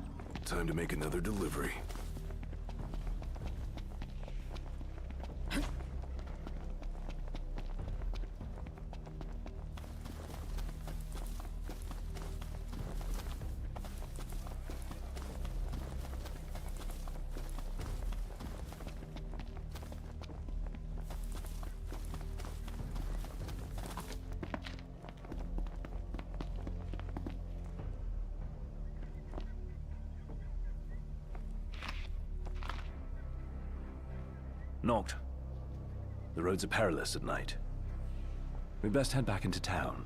Time to make another delivery. Knocked. The roads are perilous at night. We best head back into town.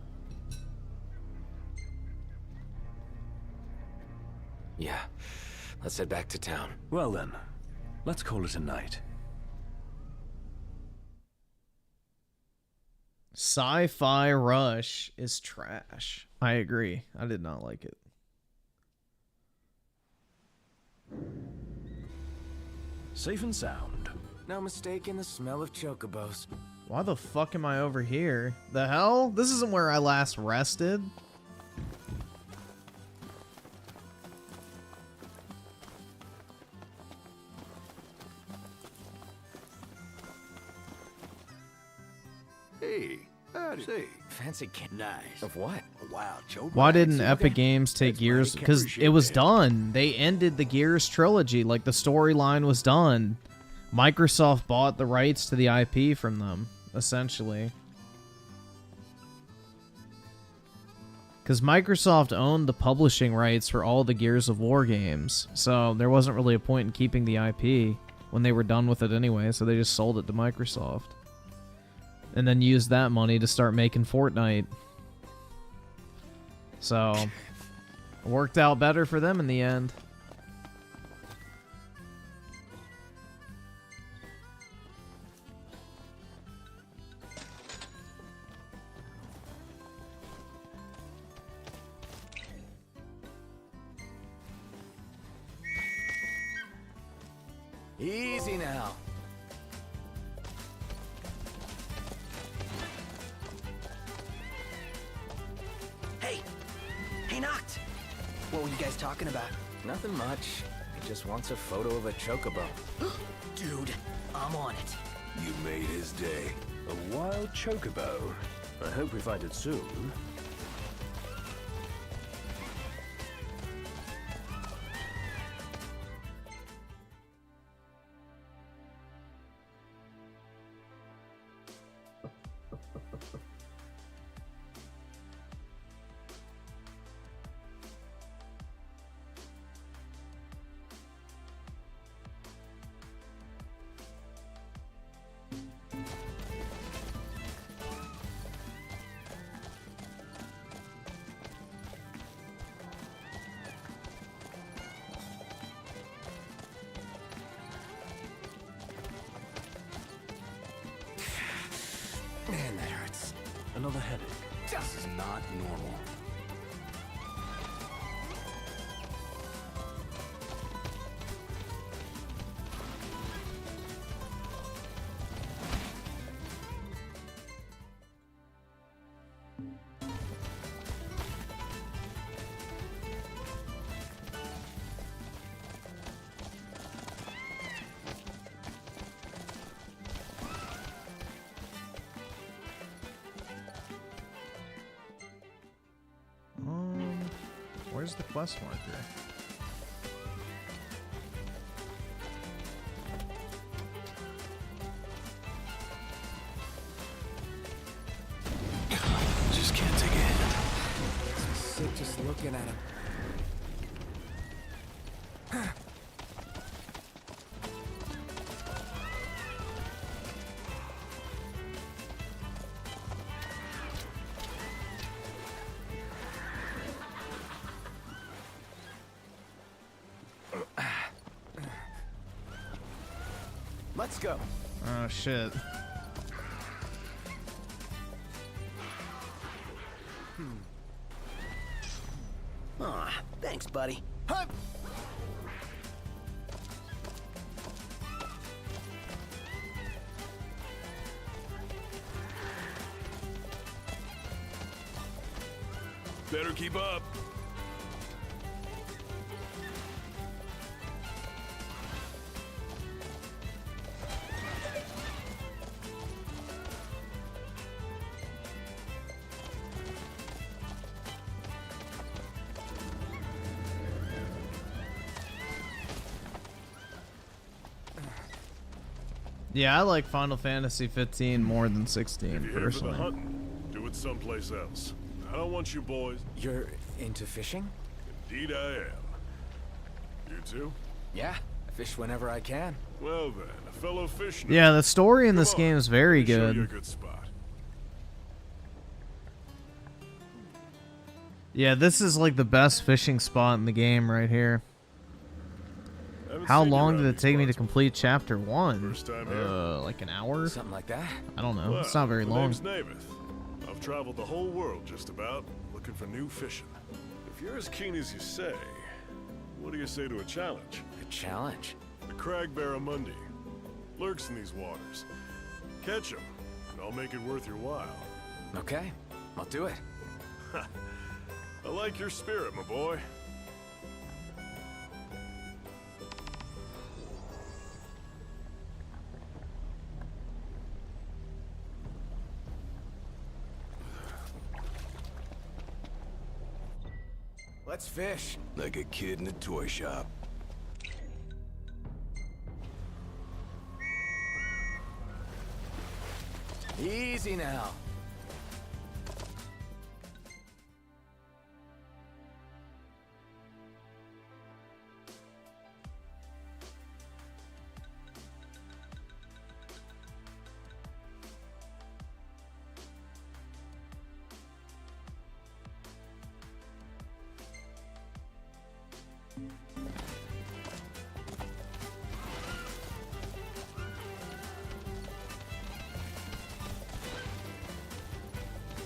Yeah, let's head back to town. Well then, let's call it a night. Sci-Fi Rush is trash. I agree. I did not like it. Safe and sound. No mistake in the smell of chocobos. Why the fuck am I over here? The hell? This isn't where I last rested. exciting. See, Fancy can nice. of what? A wild choke. Why didn't See, Epic okay. Games take That's years? mighty Because appreciate it was that. done. They ended the Gears trilogy. Like, the storyline was done. Microsoft bought the rights to the IP from them, essentially. Because Microsoft owned the publishing rights for all the Gears of War games. So there wasn't really a point in keeping the IP when they were done with it anyway. So they just sold it to Microsoft. And then used that money to start making Fortnite. So, it worked out better for them in the end. Easy now. Hey! Hey, Noct! What were you guys talking about? Nothing much. He just wants a photo of a chocobo. Dude, I'm on it. You made his day. A wild chocobo. I hope we find it soon. Man, that hurts. Another headache. This is not normal. Where's the quest marker? Just can't take it. Sick just looking at him. Let's go. Oh, shit. Aw, thanks, buddy. Huh. Better keep up. Yeah, I like Final Fantasy 15 more than If 16, you're here for the personally. hunting, do it someplace else. I don't want you boys. You're into fishing? Indeed I am. You too? Yeah, I fish whenever I can. Well then, a fellow fish. Yeah, the story in Come this on, game is very let me show you a good. good spot. Yeah, this is like the best fishing spot in the game right here. Haven't How seen you long around did it these take me to parts complete chapter 1? First time here? Like an hour? Something like that. I don't know. Well, It's not very my long. name's Namath. I've traveled the whole world just about, looking for new fishing. If you're as keen as you say, what do you say to a challenge? A challenge? The Cragbear Mundi lurks in these waters. Catch him, and I'll make it worth your while. Okay, I'll do it. I like your spirit, my boy. Let's fish. Like a kid in a toy shop. Easy now.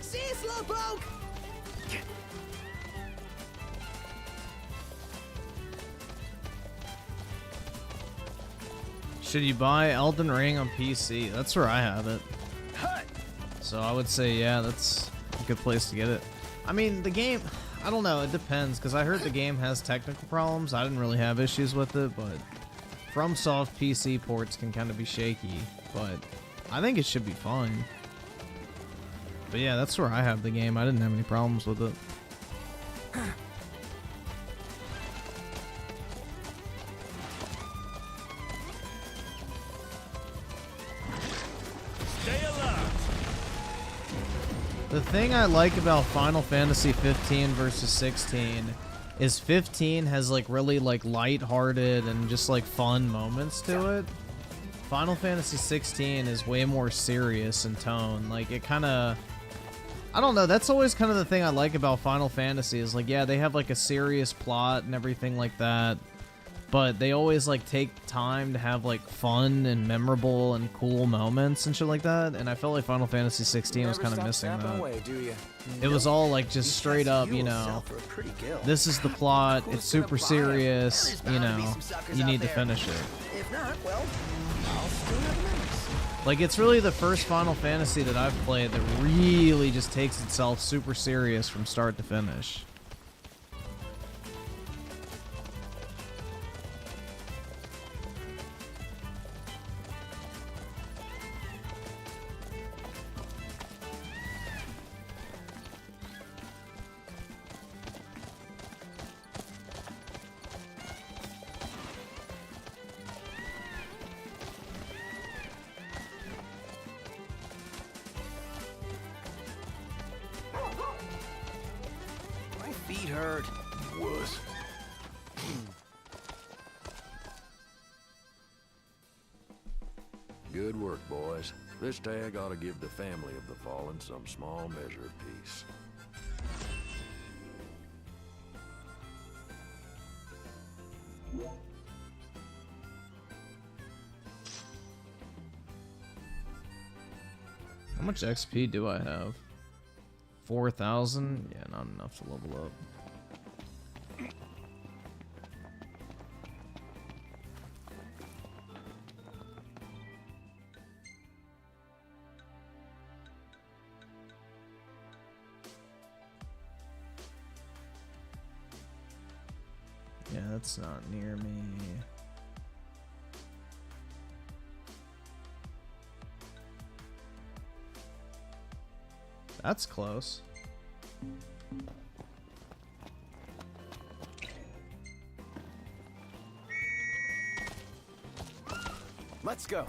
See you, Slowpoke! Should you buy Elden Ring on PC? That's where I have it. So I would say, yeah, that's a good place to get it. I mean, the game, I don't know, it depends, because I heard the game has technical problems. I didn't really have issues with it, but FromSoft PC ports can kind of be shaky, but I think it should be fine. But yeah, that's where I have the game. I didn't have any problems with it. The thing I like about Final Fantasy 15 versus 16 is 15 has like really like light-hearted and just like fun moments to it. Final Fantasy 16 is way more serious in tone. Like it kind of, I don't know, that's always kind of the thing I like about Final Fantasy is like, yeah, they have like a serious plot and everything like that, but they always like take time to have like fun and memorable and cool moments and shit like that, and I felt like Final Fantasy 16 was kind of missing that. Away, do you? It was all like just straight up, you know, this is the plot, it's super serious, you know, you need to finish it. If not, well, I'll still have memories. Like, it's really the first Final Fantasy that I've played that really just takes itself super serious from start to finish. Feet hurt. Wuss. Good work, boys. This tag ought to give the family of the fallen some small measure of peace. How much XP do I have? 4,000? Yeah, not enough to level up. Yeah, that's not near me. That's close. Let's go.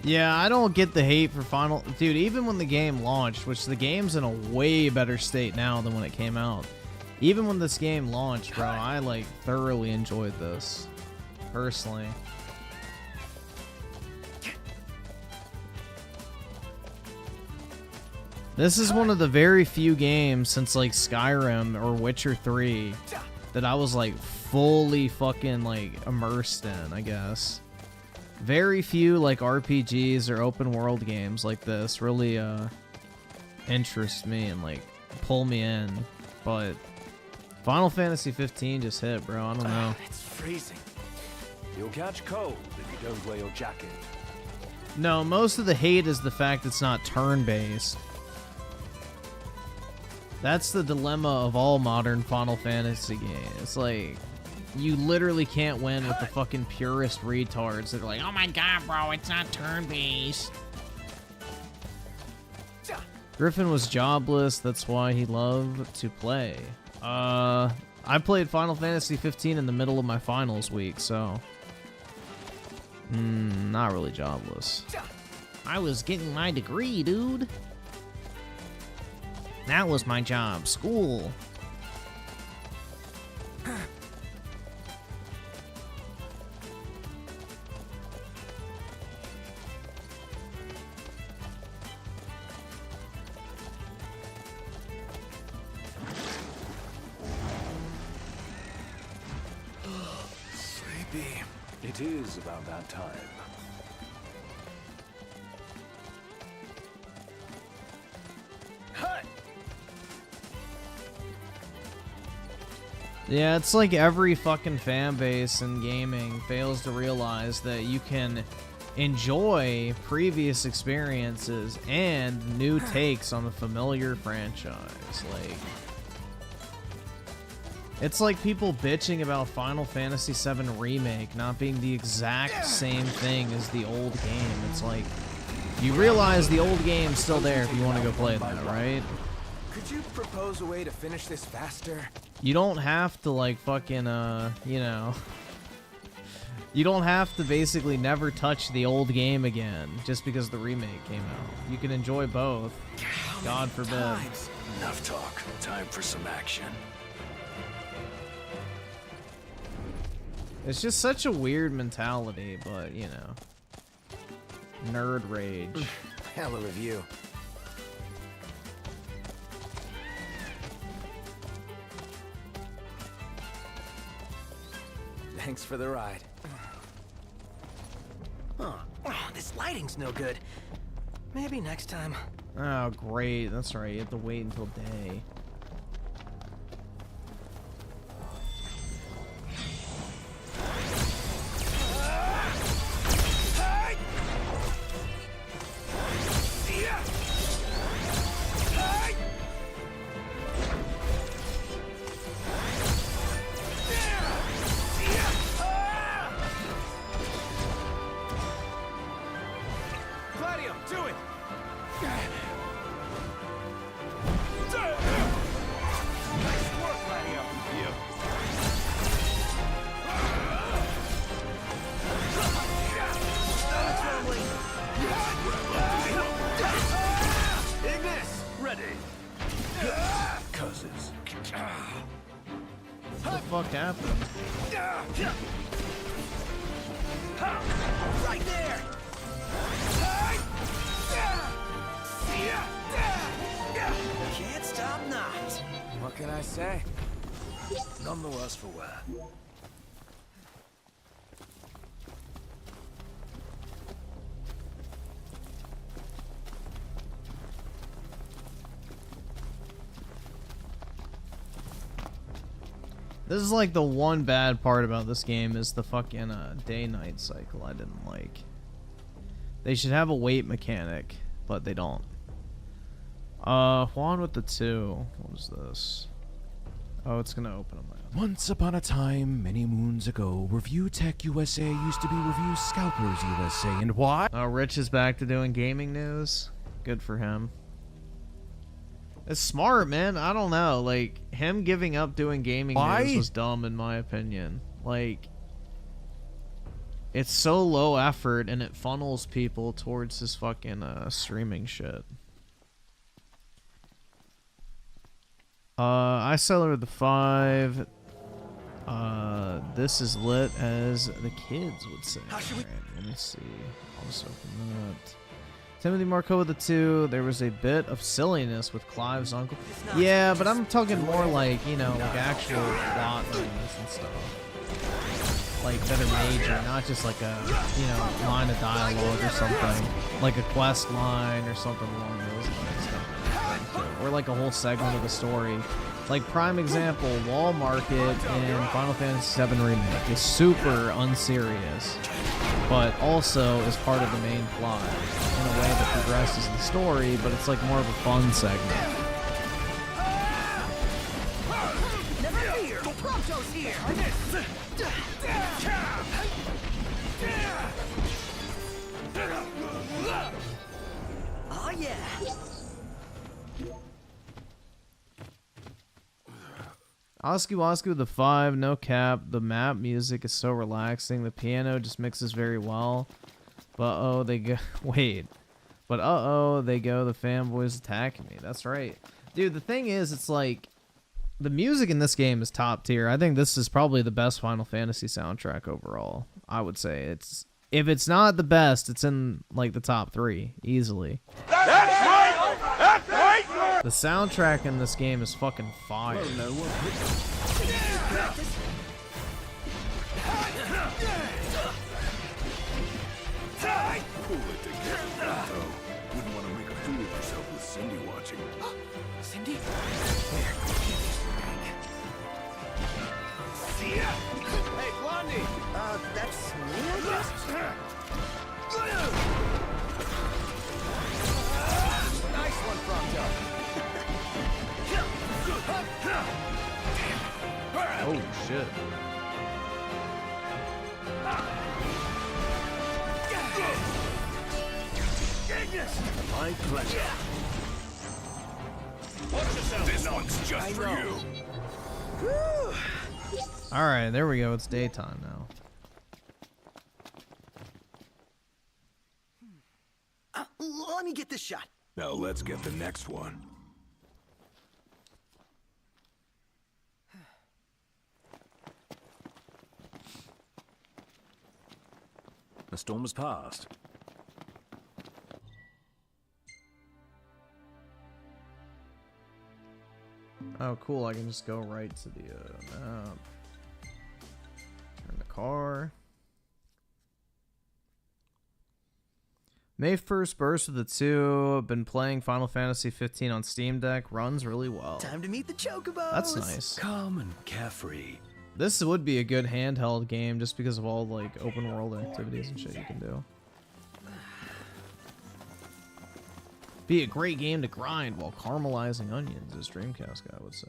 Yeah, I don't get the hate for Final... Dude, even when the game launched, which the game's in a way better state now than when it came out. Even when this game launched, bro, I, like, thoroughly enjoyed this. Personally. This is one of the very few games since, like, Skyrim or Witcher 3 that I was, like, fully fucking, like, immersed in, I guess. Very few, like, RPGs or open world games like this really, interest me and, like, pull me in. But Final Fantasy 15 just hit, bro. I don't know. It's freezing. You'll catch cold if you don't wear your jacket. No, most of the hate is the fact it's not turn-based. That's the dilemma of all modern Final Fantasy games. It's like, you literally can't win with the fucking purist retards that are like, oh my god, bro, it's not turn-based. Griffin was jobless, that's why he loved to play. I played Final Fantasy 15 in the middle of my finals week, so... not really jobless. I was getting my degree, dude. That was my job, school. Sleepy. It is about that time. Yeah, it's like every fucking fan base in gaming fails to realize that you can enjoy previous experiences and new takes on a familiar franchise. Like, it's like people bitching about Final Fantasy VII Remake not being the exact same thing as the old game. It's like, you realize the old game's still there if you want to go play that, right? Could you propose a way to finish this faster? You don't have to, like, fucking, you know... You don't have to basically never touch the old game again just because the remake came out. You can enjoy both. God forbid. Enough talk. Time for some action. It's just such a weird mentality, but, you know. Nerd rage. Hell of a review. Thanks for the ride. Oh, this lighting's no good. Maybe next time. Oh, great. That's right. You have to wait until day. What the fuck happened? Right there. Can't stop not. What can I say? None the worse for wear. This is like the one bad part about this game is the fucking day-night cycle I didn't like. They should have a wait mechanic, but they don't. Juan with the 2. What was this? Oh, it's gonna open on my own. Once upon a time, many moons ago, Review Tech USA used to be Review Scalpers USA, and why? Oh, Rich is back to doing gaming news. Good for him. It's smart, man. I don't know. Like, him giving up doing gaming news was dumb, in my opinion. Like, it's so low effort, and it funnels people towards his fucking streaming shit. I celebrate the 5. This is lit, as the kids would say. Alright, let me see. I'll just open that. Timothy Marco with the 2. There was a bit of silliness with Clive's uncle. Yeah, but I'm talking more like, you know, like actual plot lines and stuff. Like, that are major, not just like a, you know, line of dialogue or something. Like a quest line or something along those lines. Or like a whole segment of the story. Like, prime example, Wall Market in Final Fantasy VII Remake is super unserious, but also is part of the main plot in a way that progresses the story, but it's like more of a fun segment. Never fear. Prompto's here. Oh yeah. Osky Wasky with the 5, no cap. The map music is so relaxing. The piano just mixes very well. But oh, they go. Wait. But they go. The fanboys attacking me. That's right. Dude, the thing is, it's like, the music in this game is top tier. I think this is probably the best Final Fantasy soundtrack overall. I would say it's, if it's not the best, it's in like the top 3 easily. That's right! That's right! The soundtrack in this game is fucking fire. Pull it together, though. Wouldn't want to make a fool of yourself with Cindy watching. Cindy? See ya! Hey, Blondie! That's me, I guess? Nice one, Prompto. Oh shit. My pleasure. This one's just for you. Alright, there we go. It's daytime now. Let me get this shot. Now let's get the next one. The storm has passed. Oh, cool. I can just go right to the map. Turn the car. May 1st burst of the 2. Been playing Final Fantasy 15 on Steam Deck. Runs really well. Time to meet the Chocobos. That's nice. Calm and carefree. This would be a good handheld game just because of all like open world activities and shit you can do. Be a great game to grind while caramelizing onions, as Dreamcast guy would say.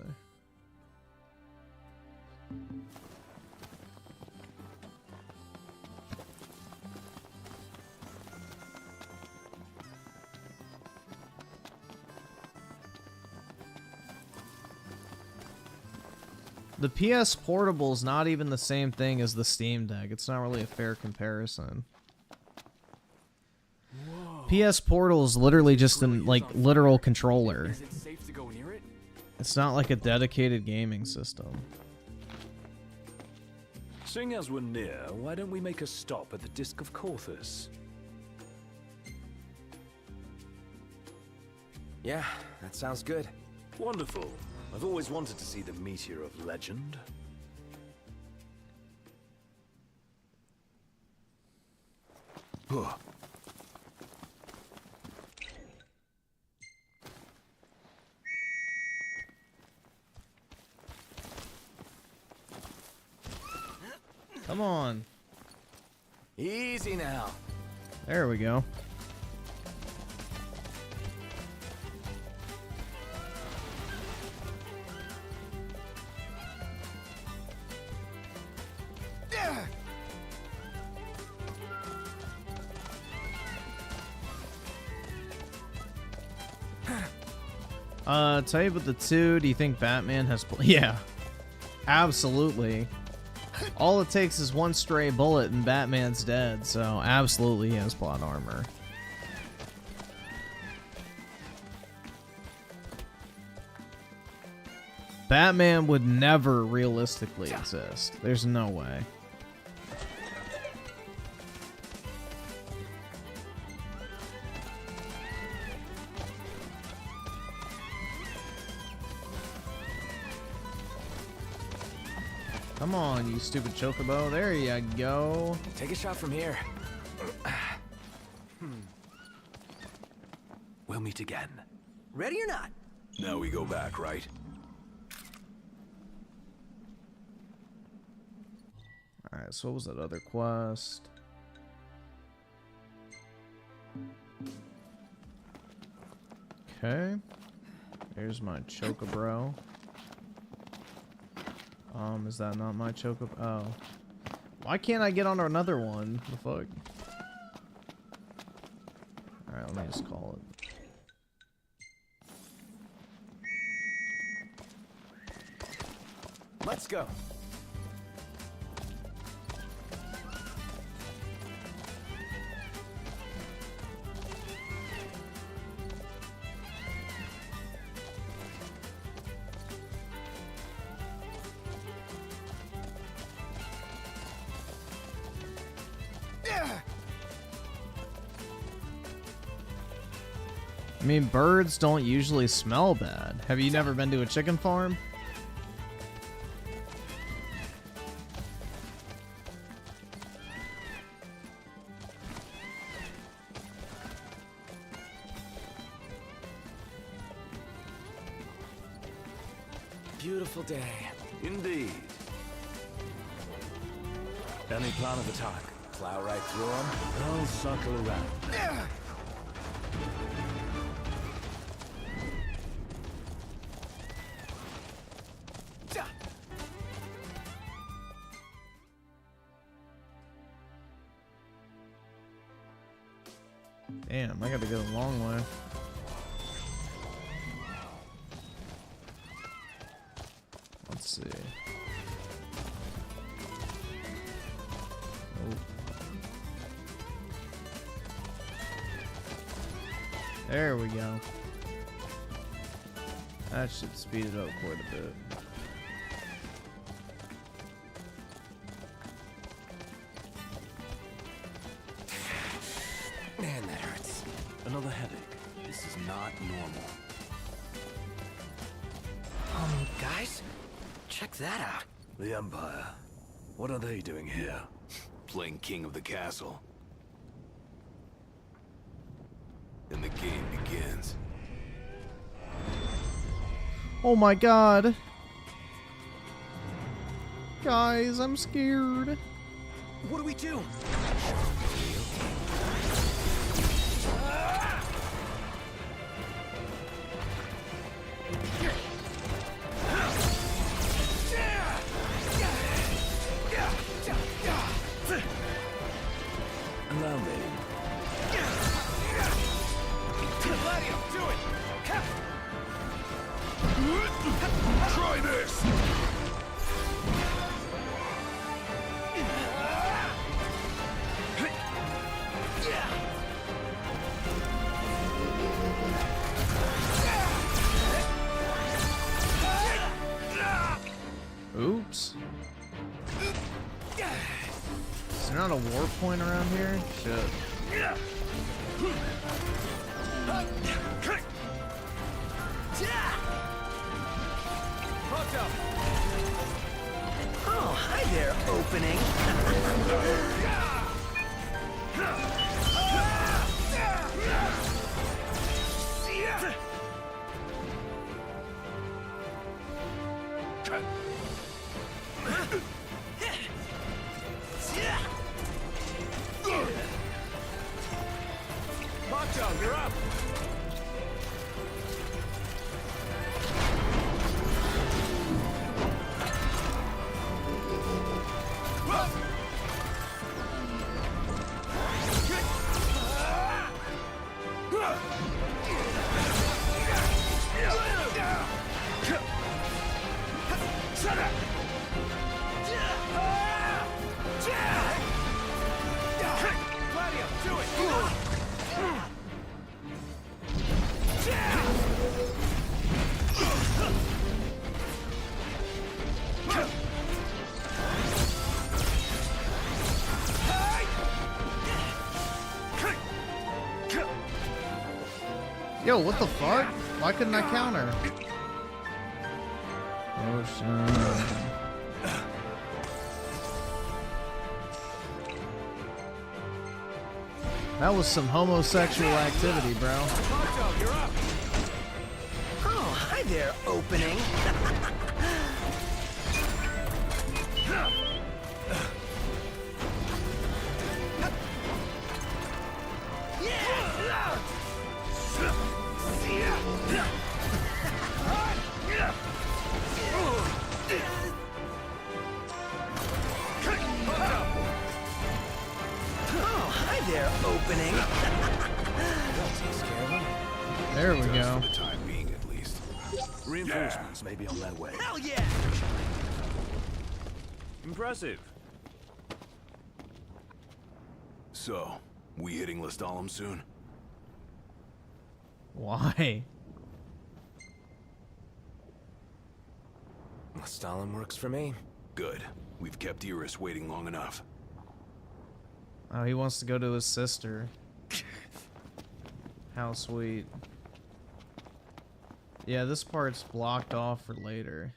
The PS Portable is not even the same thing as the Steam Deck. It's not really a fair comparison. PS Portal is literally just an like literal controller. Is it safe to go near it? It's not like a dedicated gaming system. Seeing as we're near, why don't we make a stop at the Disc of Corthus? Yeah, that sounds good. Wonderful. I've always wanted to see the Meteor of Legend. Come on. Easy now. There we go. Tell you about the 2. Do you think Batman has... Yeah. Absolutely. All it takes is one stray bullet and Batman's dead, so absolutely he has plot armor. Batman would never realistically exist. There's no way. Come on, you stupid chocobo. There you go. Take a shot from here. We'll meet again. Ready or not? Now we go back, right? Alright, so what was that other quest? Okay. Here's my chocobro. Is that not my chocobo? Oh. Why can't I get on another one? The fuck? Alright, let me just call it. Let's go. I mean, birds don't usually smell bad. Have you never been to a chicken farm? Beautiful day. Indeed. Any plan of attack? Plow right through them. I'll circle around. Damn, I gotta go a long way. Let's see. Oh. There we go. That should speed it up quite a bit. Man, that hurts. Another headache. This is not normal. Guys, check that out. The Empire. What are they doing here? Playing king of the castle. And the game begins. Oh my god. Guys, I'm scared. What do we do? Allow me. Try this! Oops. Is there not a war point around here? Shit. Oh, hi there, opening. Macho, you're up. Yo, what the fuck? Why couldn't I counter? Oh shit. That was some homosexual activity, bro. Macho, you're up. Oh, hi there, opening. Oh, hi there, opening. There we go. For the time being, at least. Reinforcements may be on their way. Hell yeah! Impressive. So, we hitting Lestalem soon? Why? Stalin works for me. Good. We've kept Iris waiting long enough. Oh, he wants to go to his sister. How sweet. Yeah, this part's blocked off for later.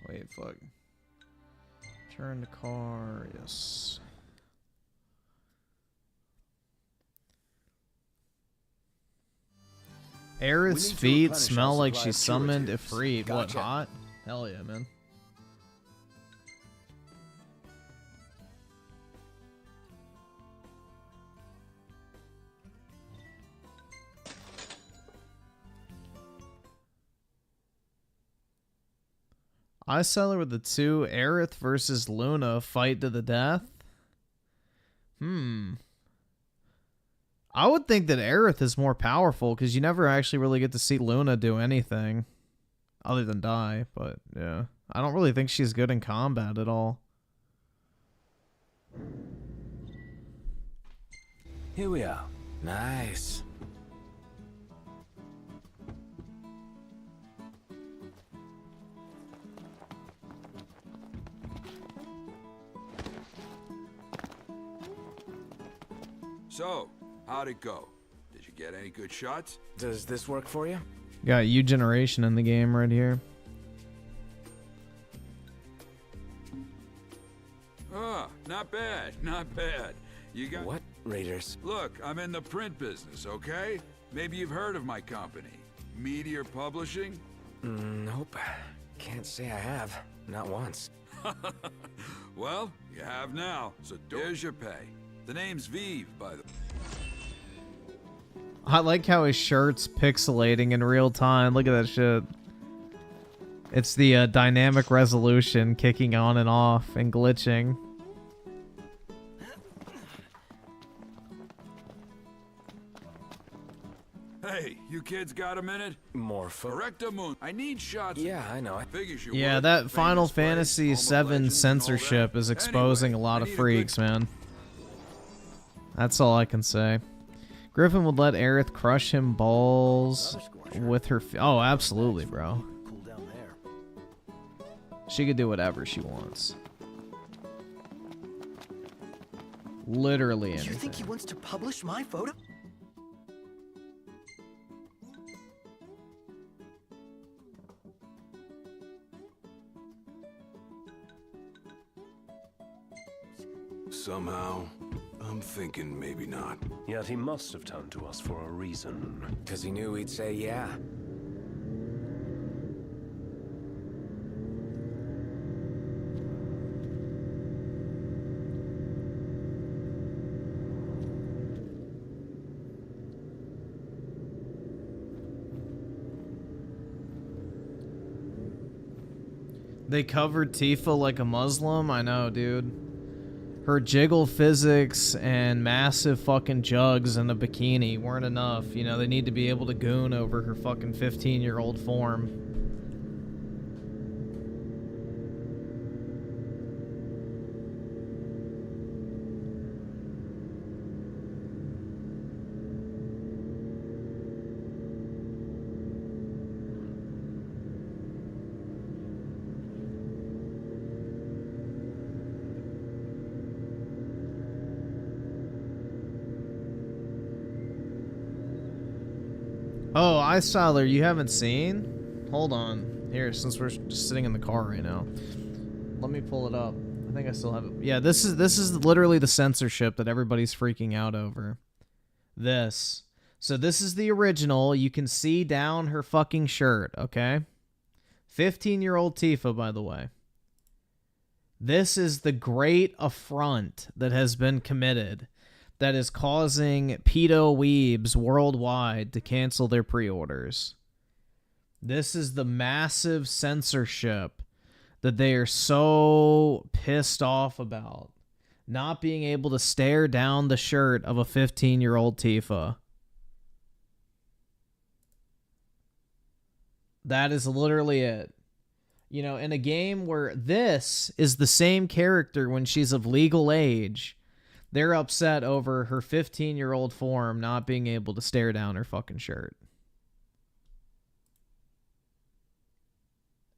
Wait, fuck. Turn the car, yes. Aerith's feet smell like she summoned Ifrit. What, hot? Hell yeah, man. I sell her with the 2. Aerith versus Luna. Fight to the death. I would think that Aerith is more powerful because you never actually really get to see Luna do anything other than die. But yeah, I don't really think she's good in combat at all. Here we are. Nice. So, how'd it go? Did you get any good shots? Does this work for you? Got U-Generation in the game right here. Ah, not bad, not bad. You got... What raiders? Look, I'm in the print business, okay? Maybe you've heard of my company. Meteor Publishing? Nope. Can't say I have. Not once. Well, you have now, so here's your pay. The name's Vive, by the way. I like how his shirt's pixelating in real time. Look at that shit. It's the dynamic resolution kicking on and off and glitching. Hey, you kids got a minute? More Correctamundo. I need shots. Yeah, I know. Figures you Yeah, would. that Final Famous Fantasy place, home of VII legends and all censorship that. is exposing Anyway, a lot I of need a freaks, good... man. That's all I can say. Griffin would let Aerith crush him balls with her... Oh, absolutely, bro. She could do whatever she wants. Literally anything. You think he wants to publish my photo? Somehow, I'm thinking maybe not. Yet he must have turned to us for a reason. Because he knew we'd say yeah. They covered Tifa like a Muslim? I know, dude. Her jiggle physics and massive fucking jugs in a bikini weren't enough. You know, they need to be able to goon over her fucking 15-year-old form. Oh, Ice Tyler, you haven't seen? Hold on. Here, since we're just sitting in the car right now. Let me pull it up. I think I still have it. Yeah, this is literally the censorship that everybody's freaking out over. This. So this is the original. You can see down her fucking shirt, okay? 15-year-old Tifa, by the way. This is the great affront that has been committed that is causing pedo weebs worldwide to cancel their pre-orders. This is the massive censorship that they are so pissed off about. Not being able to stare down the shirt of a 15-year-old Tifa. That is literally it. You know, in a game where this is the same character when she's of legal age, they're upset over her 15-year-old form not being able to stare down her fucking shirt.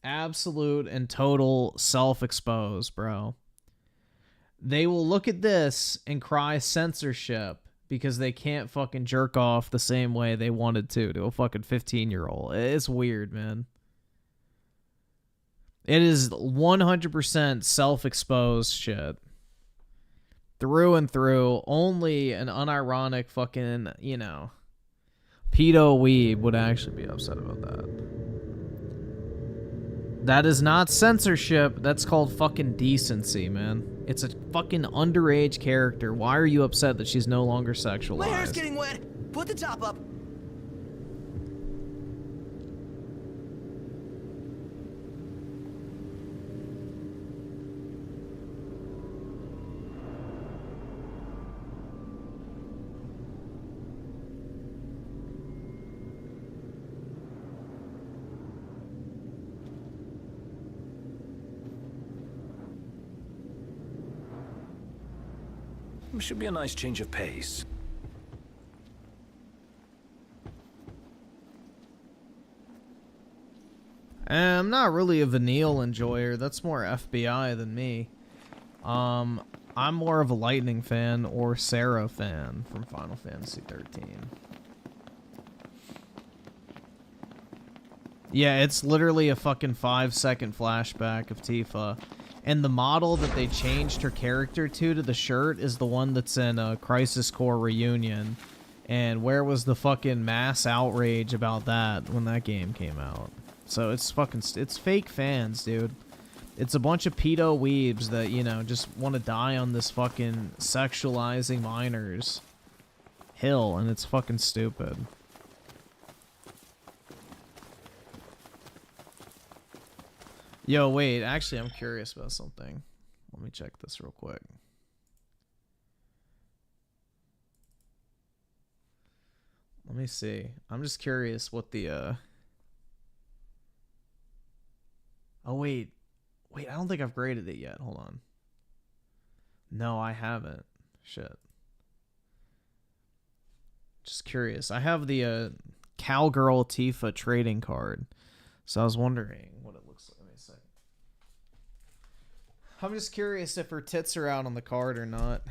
Absolute and total self-expose, bro. They will look at this and cry censorship because they can't fucking jerk off the same way they wanted to a fucking 15-year-old. It's weird, man. It is 100% self-exposed shit. Through and through. Only an unironic fucking, you know, pedo weeb would actually be upset about that. That is not censorship. That's called fucking decency, man. It's a fucking underage character. Why are you upset that she's no longer sexualized? My hair's getting wet. Put the top up. Should be a nice change of pace. I'm not really a vanille enjoyer. That's more FBI than me. I'm more of a Lightning fan or Sarah fan from Final Fantasy 13. Yeah, it's literally a fucking 5-second flashback of Tifa. And the model that they changed her character to the shirt is the one that's in Crisis Core Reunion. And where was the fucking mass outrage about that when that game came out? So it's fucking, it's fake fans, dude. It's a bunch of pedo weebs that, you know, just want to die on this fucking sexualizing minors hill, and it's fucking stupid. Yo, wait, actually, I'm curious about something. Let me check this real quick. Let me see. I'm just curious what the, Oh, wait. Wait, I don't think I've graded it yet. Hold on. No, I haven't. Shit. Just curious. I have the, Cowgirl Tifa trading card. So I was wondering what it looks like. Let me see. I'm just curious if her tits are out on the card or not.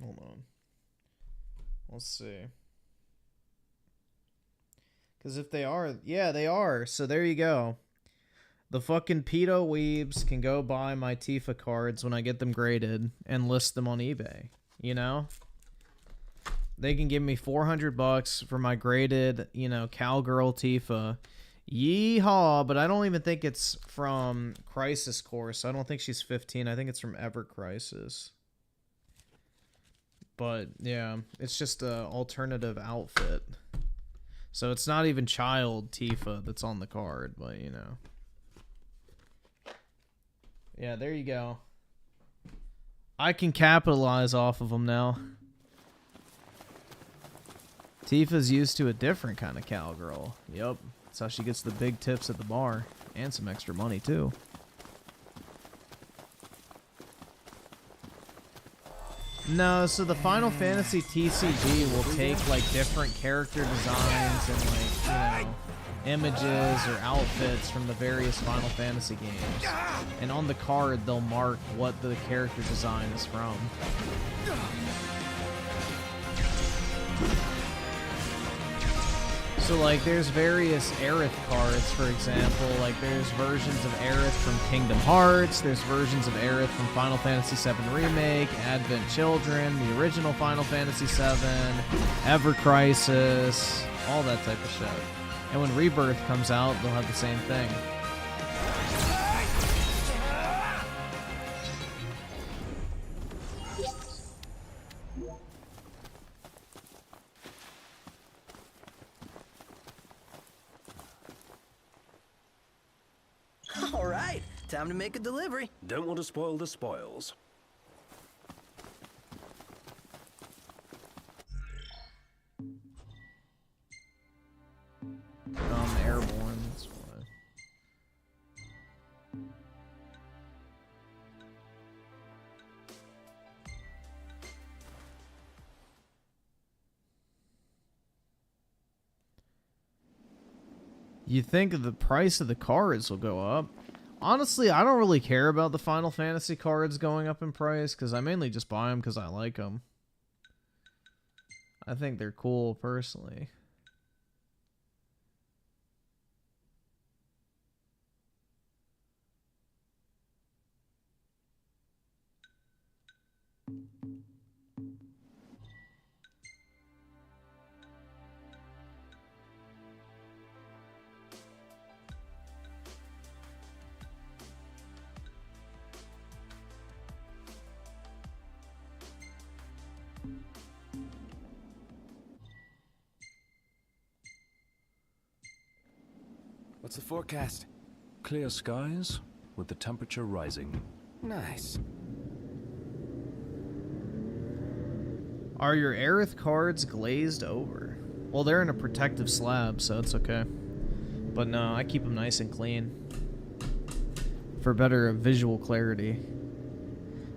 Hold on. Let's see. Because if they are, yeah, they are. So there you go. The fucking pedo weebs can go buy my Tifa cards when I get them graded and list them on eBay. You know? They can give me $400 for my graded, you know, Cowgirl Tifa. Yeehaw, but I don't even think it's from Crisis Core, so I don't think she's 15. I think it's from Ever Crisis. But, yeah, it's just an alternative outfit. So it's not even child Tifa that's on the card, but, you know. Yeah, there you go. I can capitalize off of them now. Tifa's used to a different kind of cowgirl. Yup. That's how she gets the big tips at the bar. And some extra money, too. No, so the Final Fantasy TCG will take, like, different character designs and, like, you know, images or outfits from the various Final Fantasy games. And on the card, they'll mark what the character design is from. So, like, there's various Aerith cards, for example. Like, there's versions of Aerith from Kingdom Hearts. There's versions of Aerith from Final Fantasy VII Remake, Advent Children, the original Final Fantasy VII, Ever Crisis, all that type of shit. And when Rebirth comes out, they'll have the same thing. All right, time to make a delivery. Don't want to spoil the spoils. Airborne, that's why. You think the price of the cards will go up? Honestly, I don't really care about the Final Fantasy cards going up in price because I mainly just buy them because I like them. I think they're cool personally. What's the forecast? Clear skies, with the temperature rising. Nice. Are your Aerith cards glazed over? Well, they're in a protective slab, so it's okay. But no, I keep them nice and clean. For better visual clarity.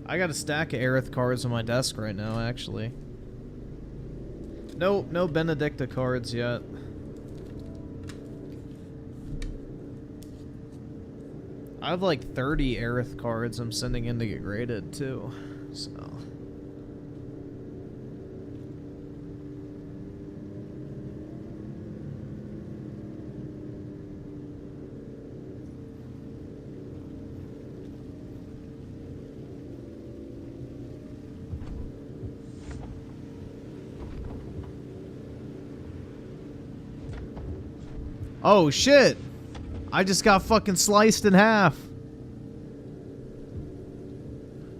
I got a stack of Aerith cards on my desk right now, actually. No Benedicta cards yet. I have like 30 Aerith cards I'm sending in to get graded too, so. Oh shit! I just got fucking sliced in half.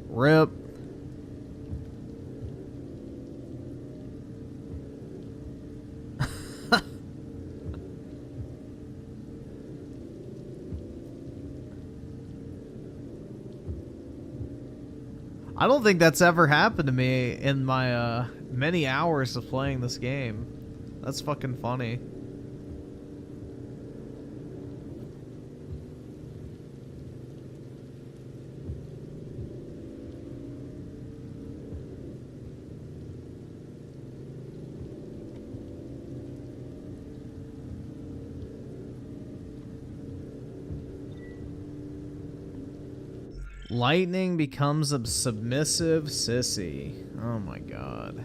Rip. I don't think that's ever happened to me in my many hours of playing this game. That's fucking funny. Lightning becomes a submissive sissy. Oh my god.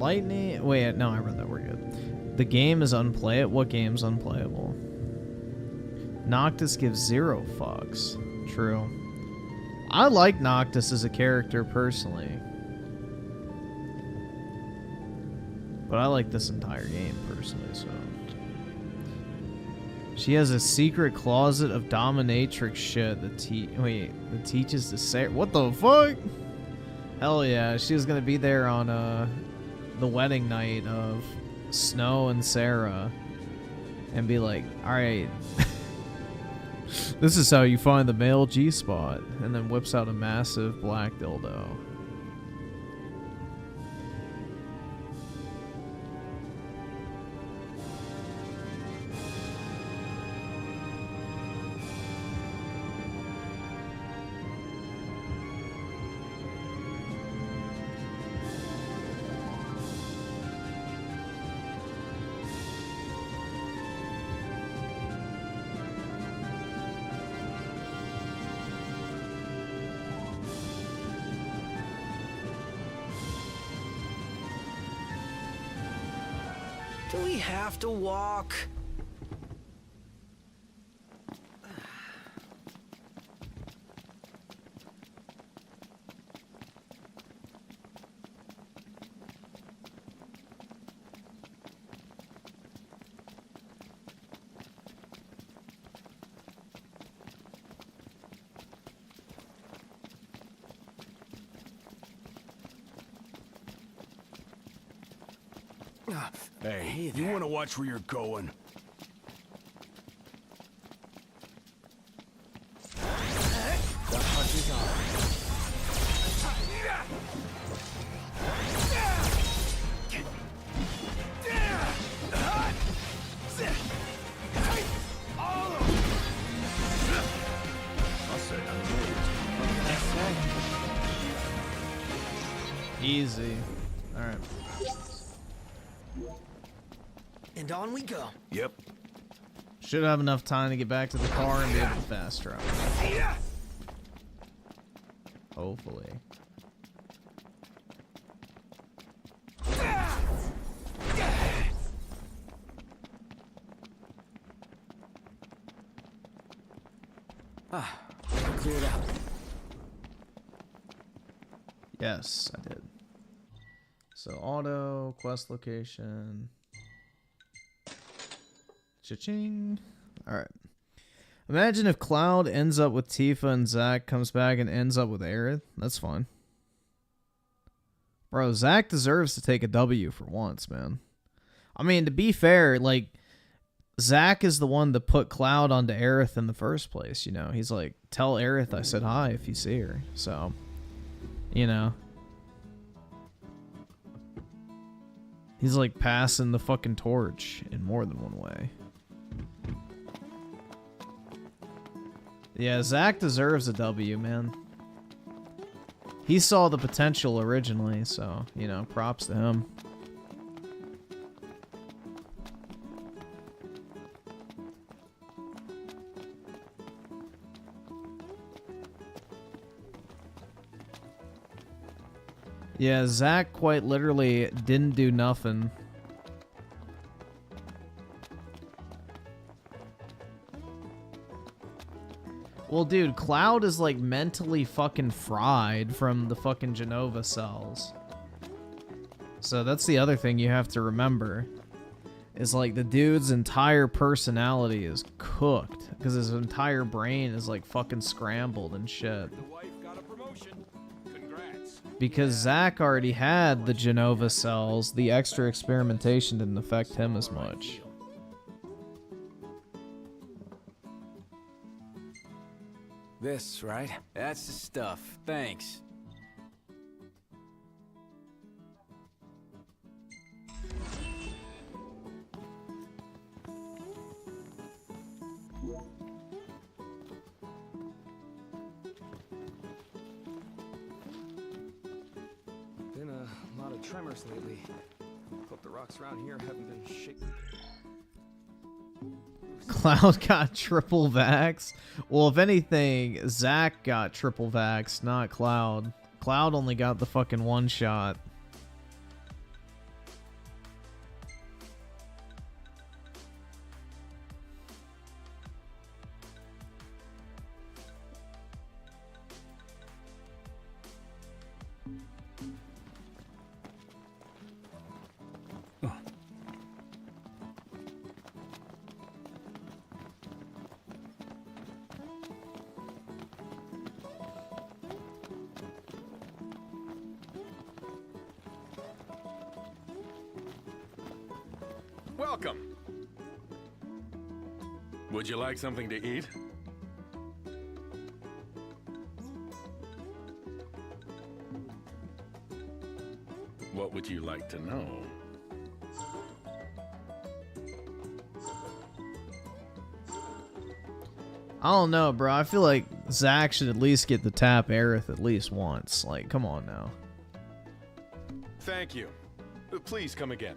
Lightning. Wait, no, I read that. We're good. The game is unplayable. What game's unplayable? Noctis gives 0 fucks. True. I like Noctis as a character personally, but I like this entire game personally. So she has a secret closet of dominatrix shit that teaches to say. What the fuck? Hell yeah, she was gonna be there on the wedding night of Snow and Sarah and be like, alright, this is how you find the male G-spot, and then whips out a massive black dildo. Do we have to walk? Hey, you want to watch where you're going? The hunt is on. I'll say I'm amazed. Easy. All right. And on we go. Yep. Should have enough time to get back to the car and be able to fast travel. Hopefully. Cleared out. Yes, I did. So auto, quest location. Cha-ching. Alright. Imagine if Cloud ends up with Tifa and Zack comes back and ends up with Aerith. That's fine. Bro, Zack deserves to take a W for once, man. I mean, to be fair, like, Zack is the one that put Cloud onto Aerith in the first place, you know? He's like, tell Aerith I said hi if you see her. So, you know. He's like passing the fucking torch in more than one way. Yeah, Zack deserves a W, man. He saw the potential originally, so, you know, props to him. Yeah, Zack quite literally didn't do nothing. Well, dude, Cloud is like mentally fucking fried from the fucking Genova cells. So that's the other thing you have to remember. Is like the dude's entire personality is cooked. Because his entire brain is like fucking scrambled and shit. Because Zack already had the Genova cells, the extra experimentation didn't affect him as much. This, right? That's the stuff. Thanks. Been a lot of tremors lately. Hope the rocks around here haven't been shaken. Cloud got triple vax. Well, if anything, Zack got triple vax, not Cloud. Cloud only got the fucking one shot. Welcome. Would you like something to eat? What would you like to know? I don't know, bro. I feel like Zack should at least get the tap Aerith at least once. Like, come on now. Thank you. Please come again.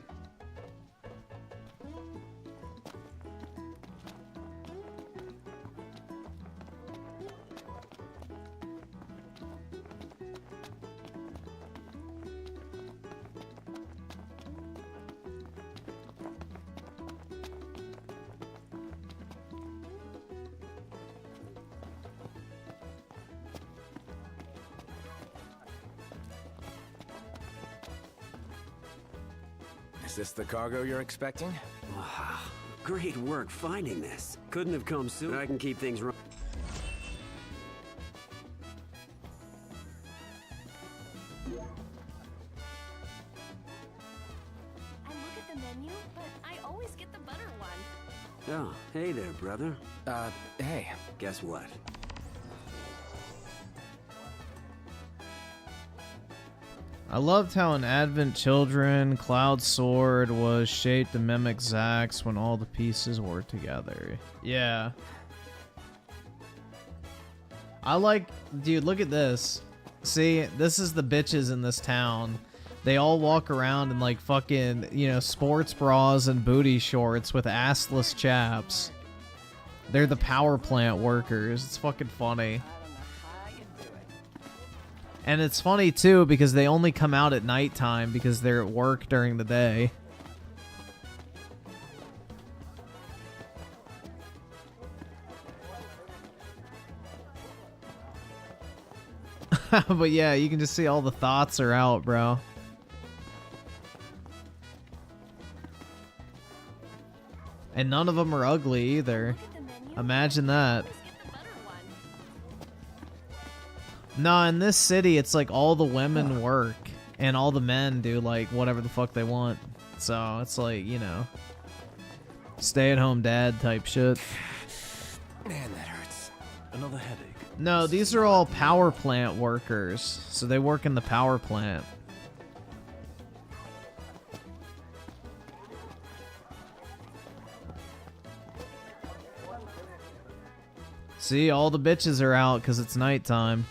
Is this the cargo you're expecting? Wow. Great work finding this. Couldn't have come soon. I can keep things running. I look at the menu, but I always get the butter one. Oh, hey there, brother. Hey. Guess what? I loved how in Advent Children, Cloud's sword was shaped to mimic Zack's when all the pieces were together. Yeah. I like, dude, look at this. See, this is the bitches in this town. They all walk around in like fucking, you know, sports bras and booty shorts with assless chaps. They're the power plant workers. It's fucking funny. And it's funny too because they only come out at nighttime because they're at work during the day. But yeah, you can just see all the thoughts are out, bro. And none of them are ugly either. Imagine that. No, in this city, it's like all the women work and all the men do like whatever the fuck they want. So it's like, you know, stay-at-home dad type shit. Man, that hurts. Another headache. No, these are all power plant workers. So they work in the power plant. See, all the bitches are out because it's nighttime.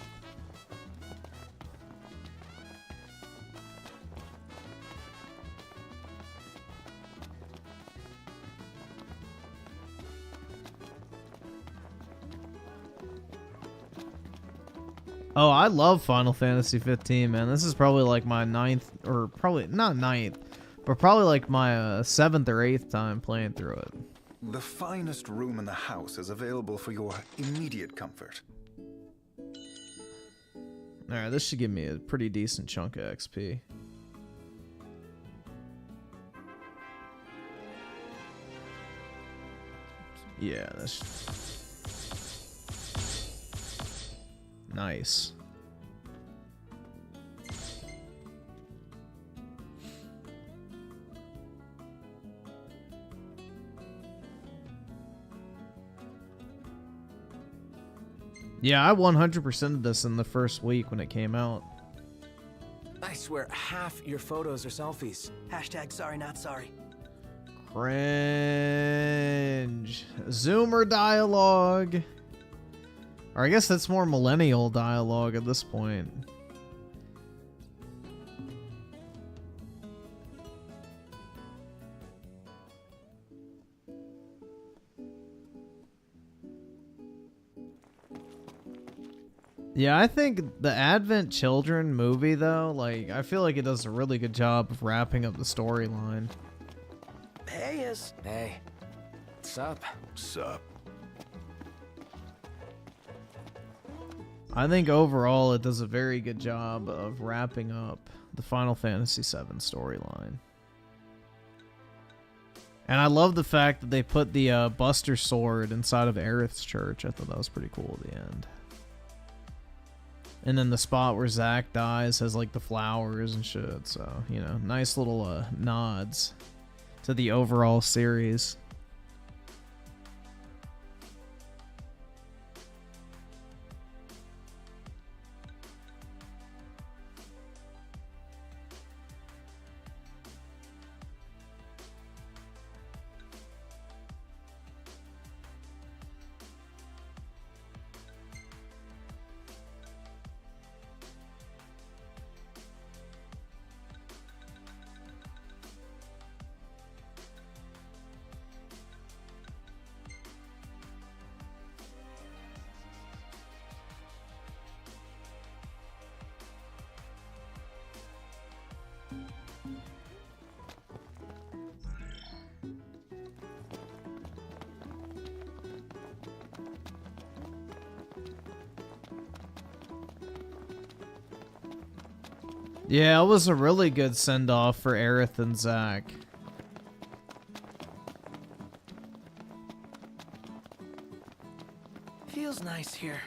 Oh, I love Final Fantasy 15, man. This is probably like my ninth, or probably not ninth, but probably like my 7th or 8th time playing through it. The finest room in the house is available for your immediate comfort. Alright, this should give me a pretty decent chunk of XP. Yeah, that's nice. Yeah, I 100%ed this in the first week when it came out. I swear, half your photos are selfies. Hashtag sorry not sorry. Cringe. Zoomer dialogue. Or I guess that's more millennial dialogue at this point. Yeah, I think the Advent Children movie, though, like, I feel like it does a really good job of wrapping up the storyline. Hey, Hey. Sup? Sup? I think overall it does a very good job of wrapping up the Final Fantasy VII storyline. And I love the fact that they put the Buster Sword inside of Aerith's church. I thought that was pretty cool at the end. And then the spot where Zack dies has like the flowers and shit. So, you know, nice little nods to the overall series. Yeah, it was a really good send-off for Aerith and Zack. Feels nice here.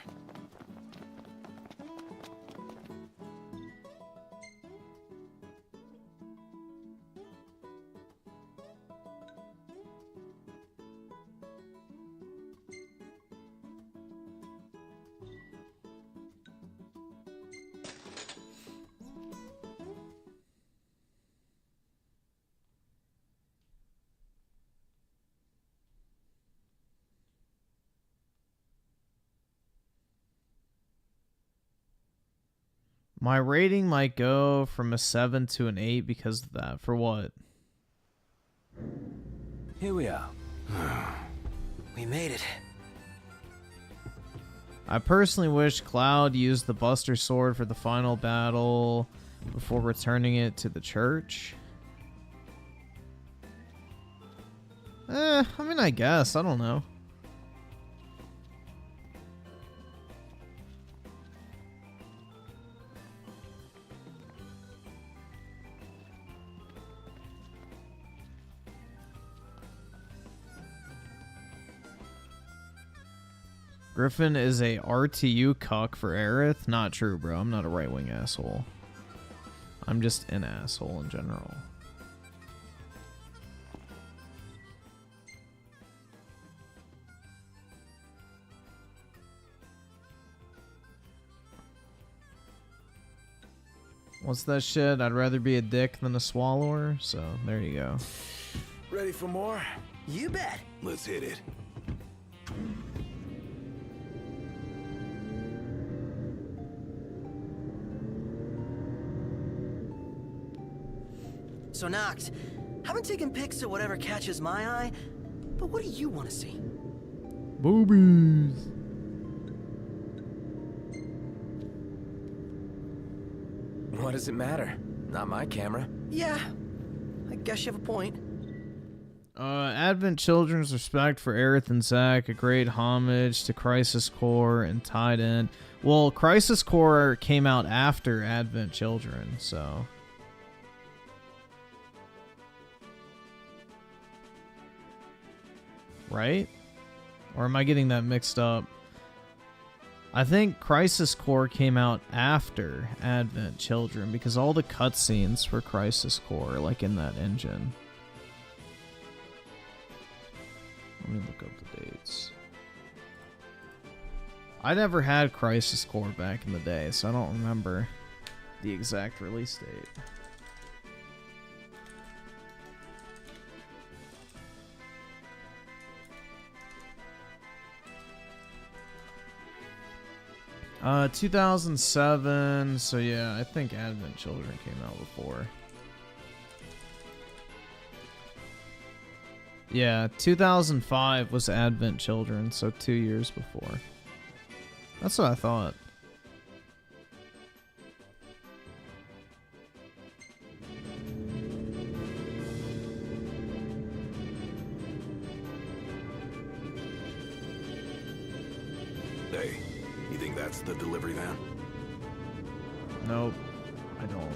My rating might go from a 7 to an 8 because of that. For what? Here we are. We made it. I personally wish Cloud used the Buster Sword for the final battle before returning it to the church. I mean, I guess. I don't know. Griffin is a RTU cuck for Aerith? Not true, bro. I'm not a right-wing asshole. I'm just an asshole in general. What's that shit? I'd rather be a dick than a swallower. So, there you go. Ready for more? You bet. Let's hit it. So Nox, I've been taking pics of whatever catches my eye, but what do you want to see? Boobies. What does it matter? Not my camera. Yeah, I guess you have a point. Advent Children's respect for Aerith and Zack, a great homage to Crisis Core and tied in. Well, Crisis Core came out after Advent Children, so... Right? Or am I getting that mixed up? I think Crisis Core came out after Advent Children because all the cutscenes for Crisis Core are like in that engine. Let me look up the dates. I never had Crisis Core back in the day, so I don't remember the exact release date. Uh, 2007, so yeah, I think Advent Children came out before. Yeah, 2005 was Advent Children, so 2 years before. That's what I thought. Hey, you think that's the delivery van? Nope, I don't.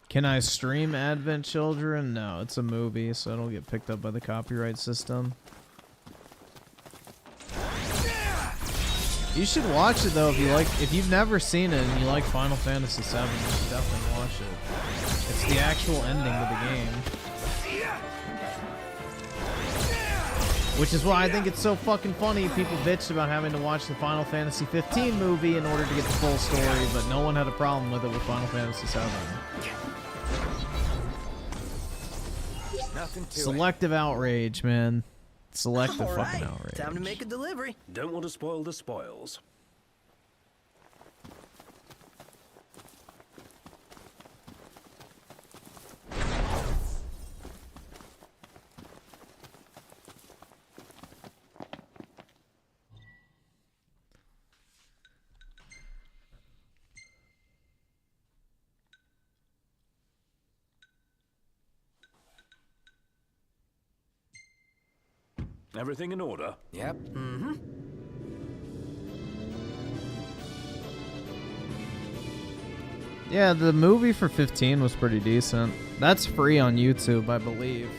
Can I stream Advent Children? No, it's a movie, so it'll get picked up by the copyright system. You should watch it though if you've never seen it and you like Final Fantasy VII, you should definitely watch it. It's the actual ending of the game. Which is why I think it's so fucking funny people bitched about having to watch the Final Fantasy 15 movie in order to get the full story, but no one had a problem with it with Final Fantasy VII. Nothing to Selective outrage, man. Selective All fucking right, outrage. time to make a delivery. Don't want to spoil the spoils. Everything in order? Yep. Mm-hmm. Yeah, the movie for 15 was pretty decent. That's free on YouTube, I believe.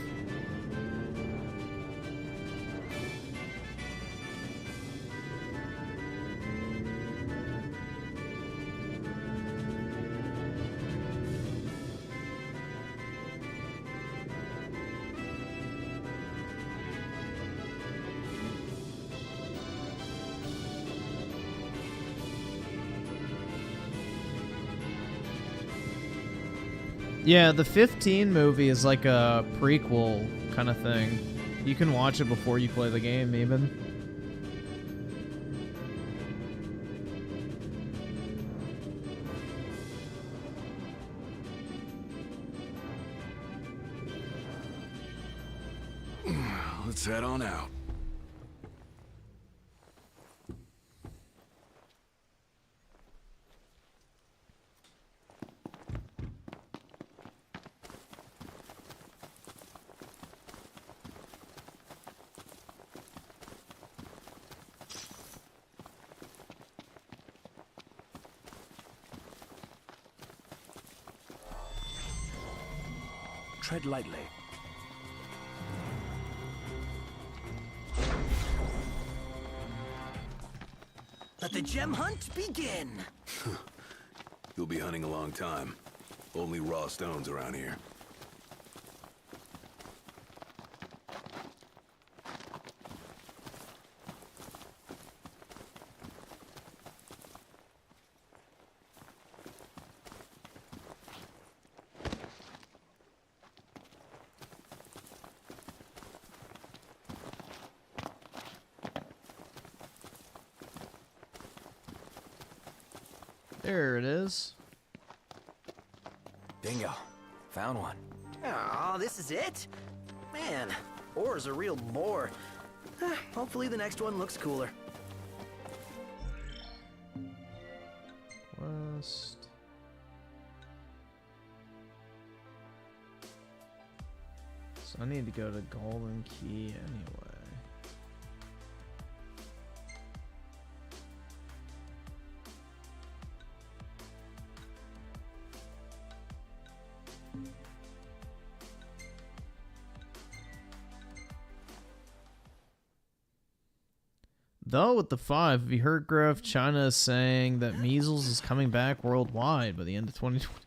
Yeah, the 15 movie is like a prequel kind of thing. You can watch it before you play the game, even. Let's head on out. Tread lightly. Let the gem hunt begin. You'll be hunting a long time. Only raw stones around here. There it is. Bingo. Found one. Aw, this is it? Man, ore's a real bore. Hopefully the next one looks cooler. West. So I need to go to Golden Key anyway. Though with the 5, have you heard, Griff? China is saying that measles is coming back worldwide by the end of 2020.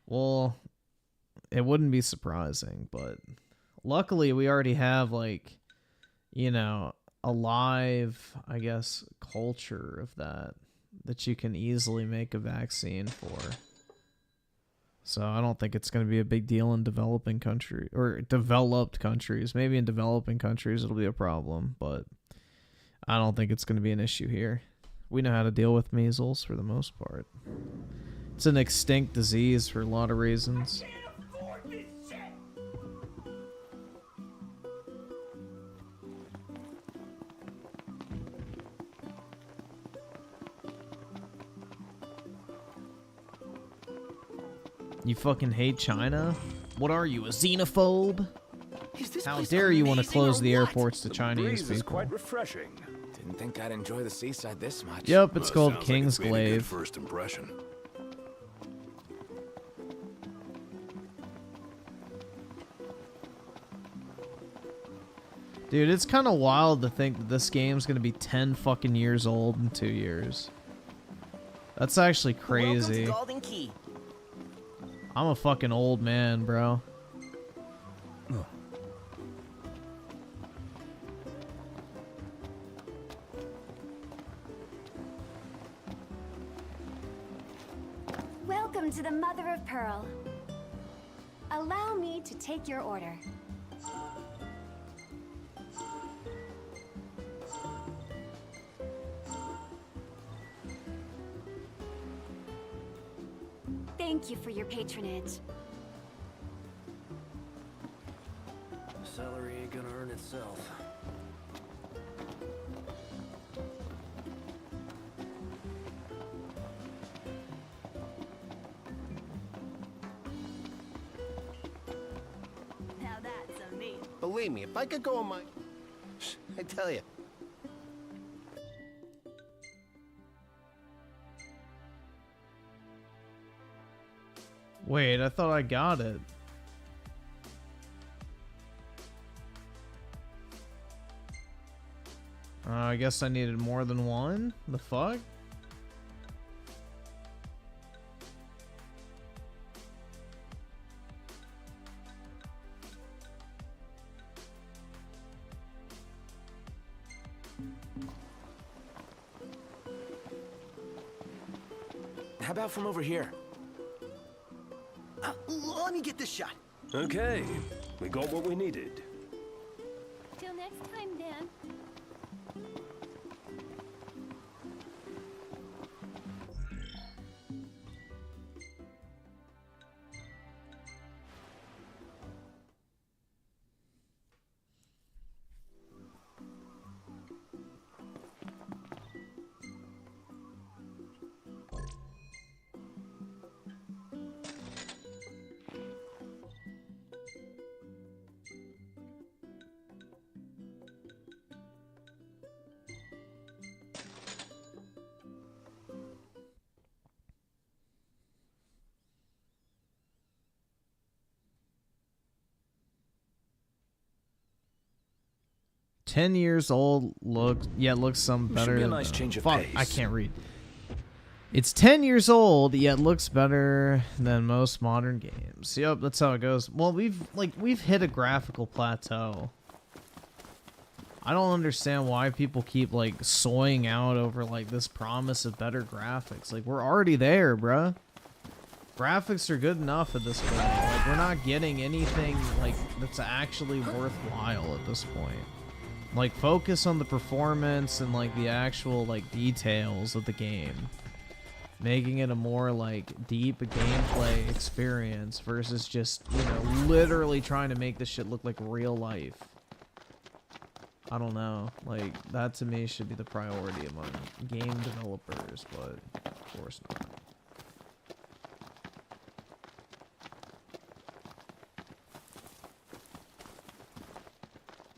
Well, it wouldn't be surprising, but luckily we already have, like, you know, a live, I guess, culture of that you can easily make a vaccine for. So I don't think it's going to be a big deal in developing country or developed countries. Maybe in developing countries it'll be a problem, but I don't think it's going to be an issue here. We know how to deal with measles for the most part. It's an extinct disease for a lot of reasons. You fucking hate China? What are you, a xenophobe? How dare you want to close the airports to Chinese Breeze is people? quite refreshing. Didn't think I'd enjoy the seaside this much. Yep, it's called Sounds like it's been a good Kingsglaive. first impression. Dude, it's kind of wild to think that this game's gonna be 10 fucking years old in 2 years. That's actually crazy. Welcome to Golden Key. I'm a fucking old man, bro. Welcome to the Mother of Pearl. Allow me to take your order. Thank you for your patronage. Salary ain't gonna earn itself. Now that's a me. Believe me, if I could go on my... I tell you. Wait, I thought I got it. I guess I needed more than one? The fuck? How about from over here? Let me get this shot. Okay, we got what we needed. Till next time, Dan. Years old, looks some better. Should be a nice change of fuck, pace. I can't read. It's 10 years old, yet looks better than most modern games. Yep, that's how it goes. Well, we've hit a graphical plateau. I don't understand why people keep like soying out over like this promise of better graphics. Like, we're already there, bruh. Graphics are good enough at this point. Like, we're not getting anything like that's actually worthwhile at this point. Like, focus on the performance and like the actual like details of the game, making it a more like deep gameplay experience versus just, you know, literally trying to make this shit look like real life. I don't know, like that to me should be the priority among game developers, but of course not.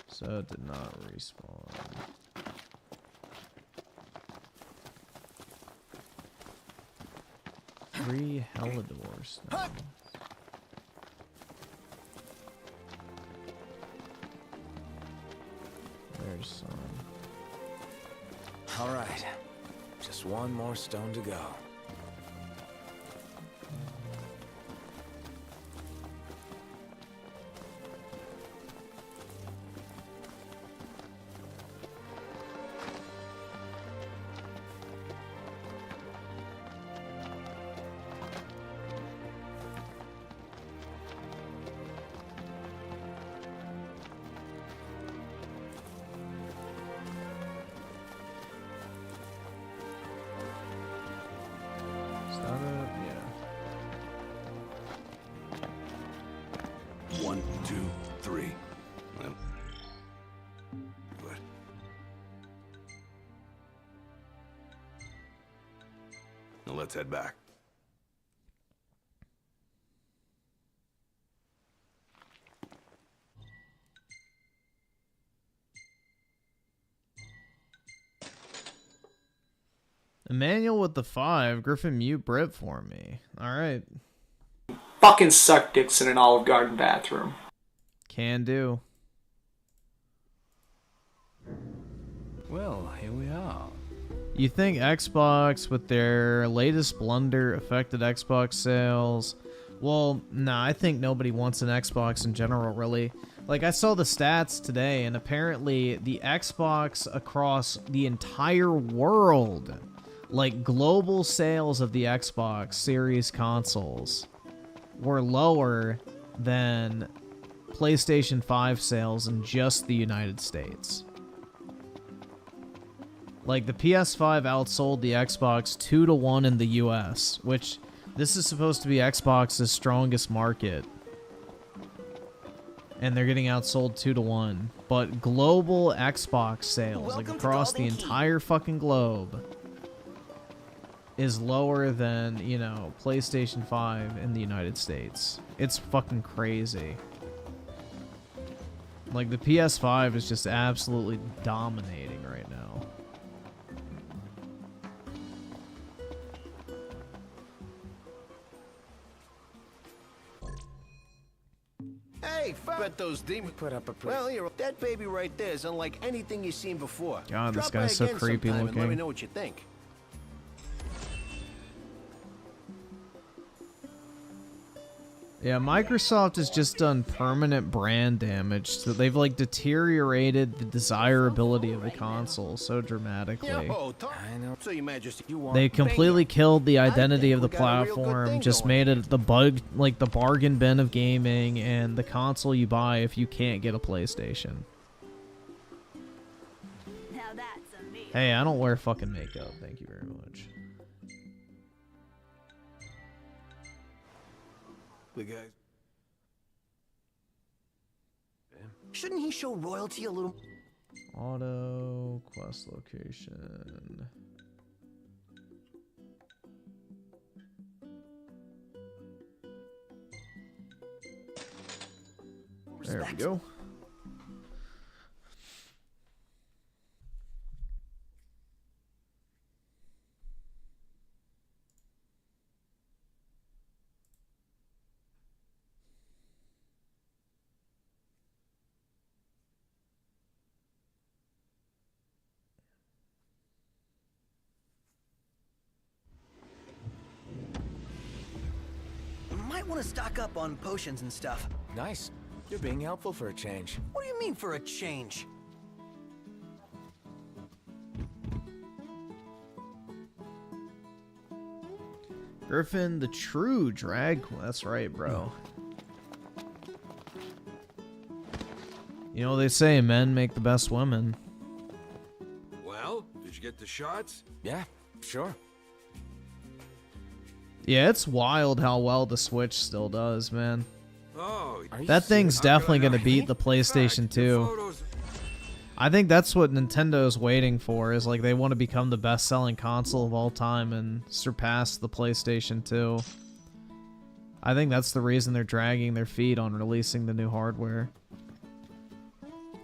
So it did not respawn. Three Helidors now. There's some. All right, just one more stone to go. Let's head back. Emmanuel with the 5. Griffin, mute Brit for me. Alright. Fucking suck dicks in an Olive Garden bathroom. Can do. Well, here we are. You think Xbox, with their latest blunder, affected Xbox sales? Well, nah, I think nobody wants an Xbox in general, really. Like, I saw the stats today, and apparently the Xbox across the entire world, like global sales of the Xbox Series consoles, were lower than PlayStation 5 sales in just the United States. Like, the PS5 outsold the Xbox 2-1 in the US, which this is supposed to be Xbox's strongest market. And they're getting outsold 2-1. But global Xbox sales, like across the entire fucking globe, is lower than, you know, PlayStation 5 in the United States. It's fucking crazy. Like, the PS5 is just absolutely dominating right now. Hey, bet those demons put up a pretty... Well, that baby right there is unlike anything you've seen before. God, this Drop by guy's so again creepy sometime and let me looking. know what you think. Yeah, Microsoft has just done permanent brand damage. So they've like deteriorated the desirability of the console so dramatically. I know. So, Your Majesty, you want They completely killed the identity of the platform, just made it the bargain bin of gaming and the console you buy if you can't get a PlayStation. Now that's amazing. Hey, I don't wear fucking makeup. Thank you very much. The guys. Shouldn't he show royalty a little? Auto quest location. There we go. Might want to stock up on potions and stuff. Nice. You're being helpful for a change. What do you mean for a change? Griffin, the true drag queen. That's right, bro. You know, they say men make the best women. Well, did you get the shots? Yeah, sure. Yeah, it's wild how well the Switch still does, man. Oh, That thing's definitely going to beat the PlayStation 2. I think that's what Nintendo's waiting for, is like they want to become the best-selling console of all time and surpass the PlayStation 2. I think that's the reason they're dragging their feet on releasing the new hardware.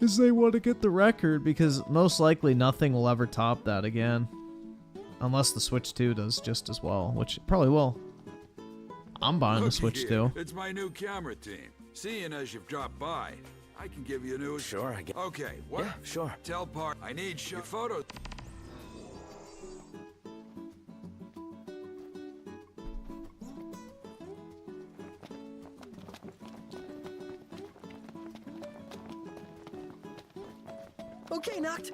Is they want to get the record, because most likely nothing will ever top that again. Unless the Switch 2 does just as well, which it probably will. I'm buying the Switch 2. It's my new camera team. Seeing as you've dropped by, I can give you a new... Sure, I get... Okay, what? Yeah, sure. Tell Park I need your photos. Okay, Noct.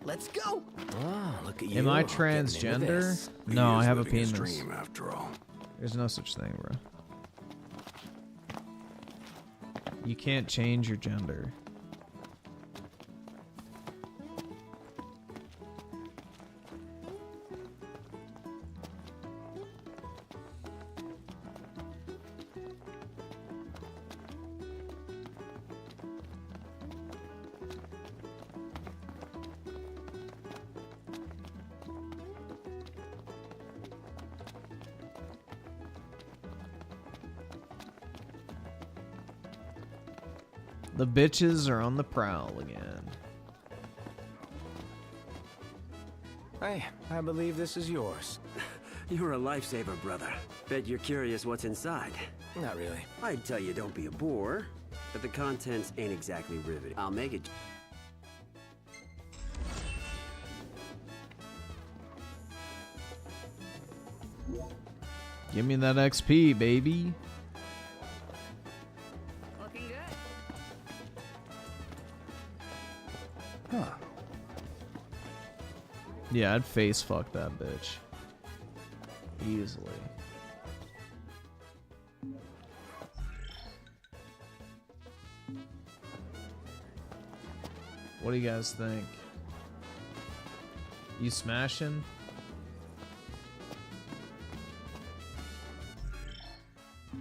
Let's go. Oh, look at you. Am I getting into transgender? this. No, I have a living his penis. dream, after all. There's no such thing, bro. You can't change your gender. The bitches are on the prowl again. Hey, I believe this is yours. You're a lifesaver, brother. Bet you're curious what's inside. Not really. I'd tell you don't be a bore, but the contents ain't exactly riveting. I'll make it. Give me that XP, baby. Looking good. Huh. Yeah, I'd face fuck that bitch. Easily. What do you guys think? You smashing?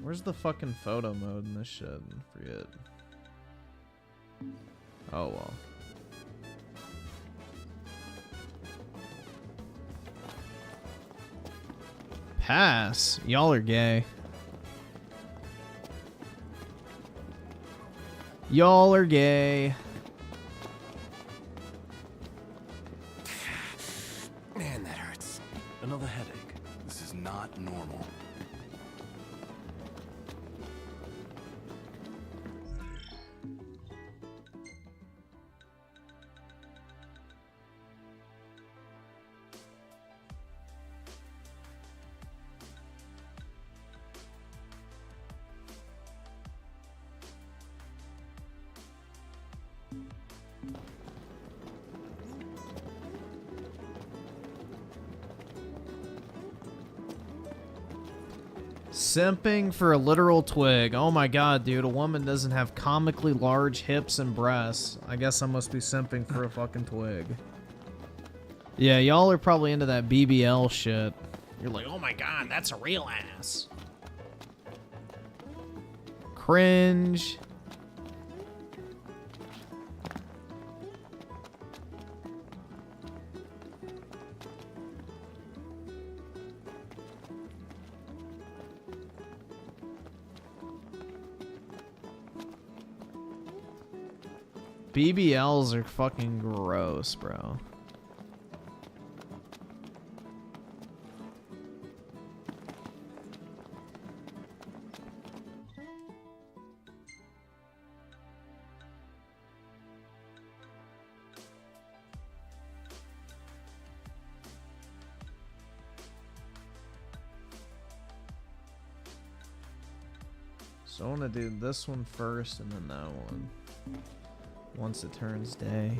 Where's the fucking photo mode in this shit? Forget. Oh well. Pass. Y'all are gay. Y'all are gay. Man, that hurts. Another headache. This is not normal. Simping for a literal twig. Oh my god, dude. A woman doesn't have comically large hips and breasts. I guess I must be simping for a fucking twig. Yeah, y'all are probably into that BBL shit. You're like, oh my god, that's a real ass. Cringe. BBLs are fucking gross, bro. So I want to do this one first and then that one. Once it turns day.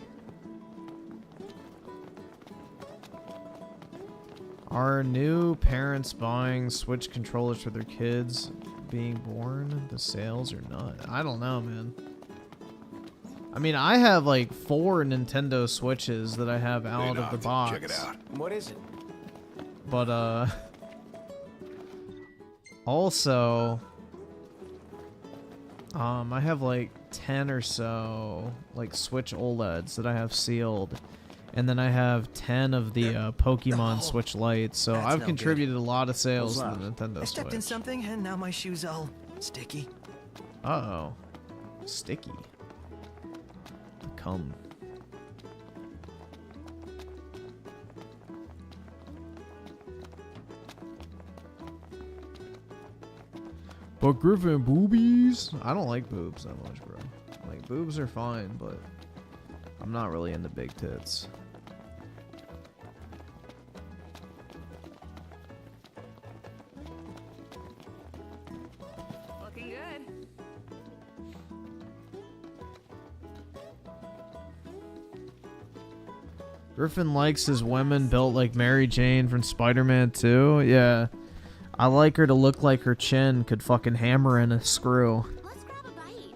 Are new parents buying Switch controllers for their kids being born? The sales or not? I don't know, man. I mean, I have like 4 Nintendo Switches that I have out of the box. Check it out. What is it? But, also, I have like 10 or so like Switch OLEDs that I have sealed, and then I have 10 of the Pokemon Switch Lights. So I've contributed a lot of sales to the Nintendo I stepped in Switch. something and now my shoe's all sticky. Uh-oh. Sticky. Come. But Griffin, boobies? I don't like boobs that much, bro. Like, boobs are fine, but I'm not really into big tits. Looking good. Griffin likes his women built like Mary Jane from Spider-Man 2. Yeah. I like her to look like her chin could fucking hammer in a screw. Let's grab a bite.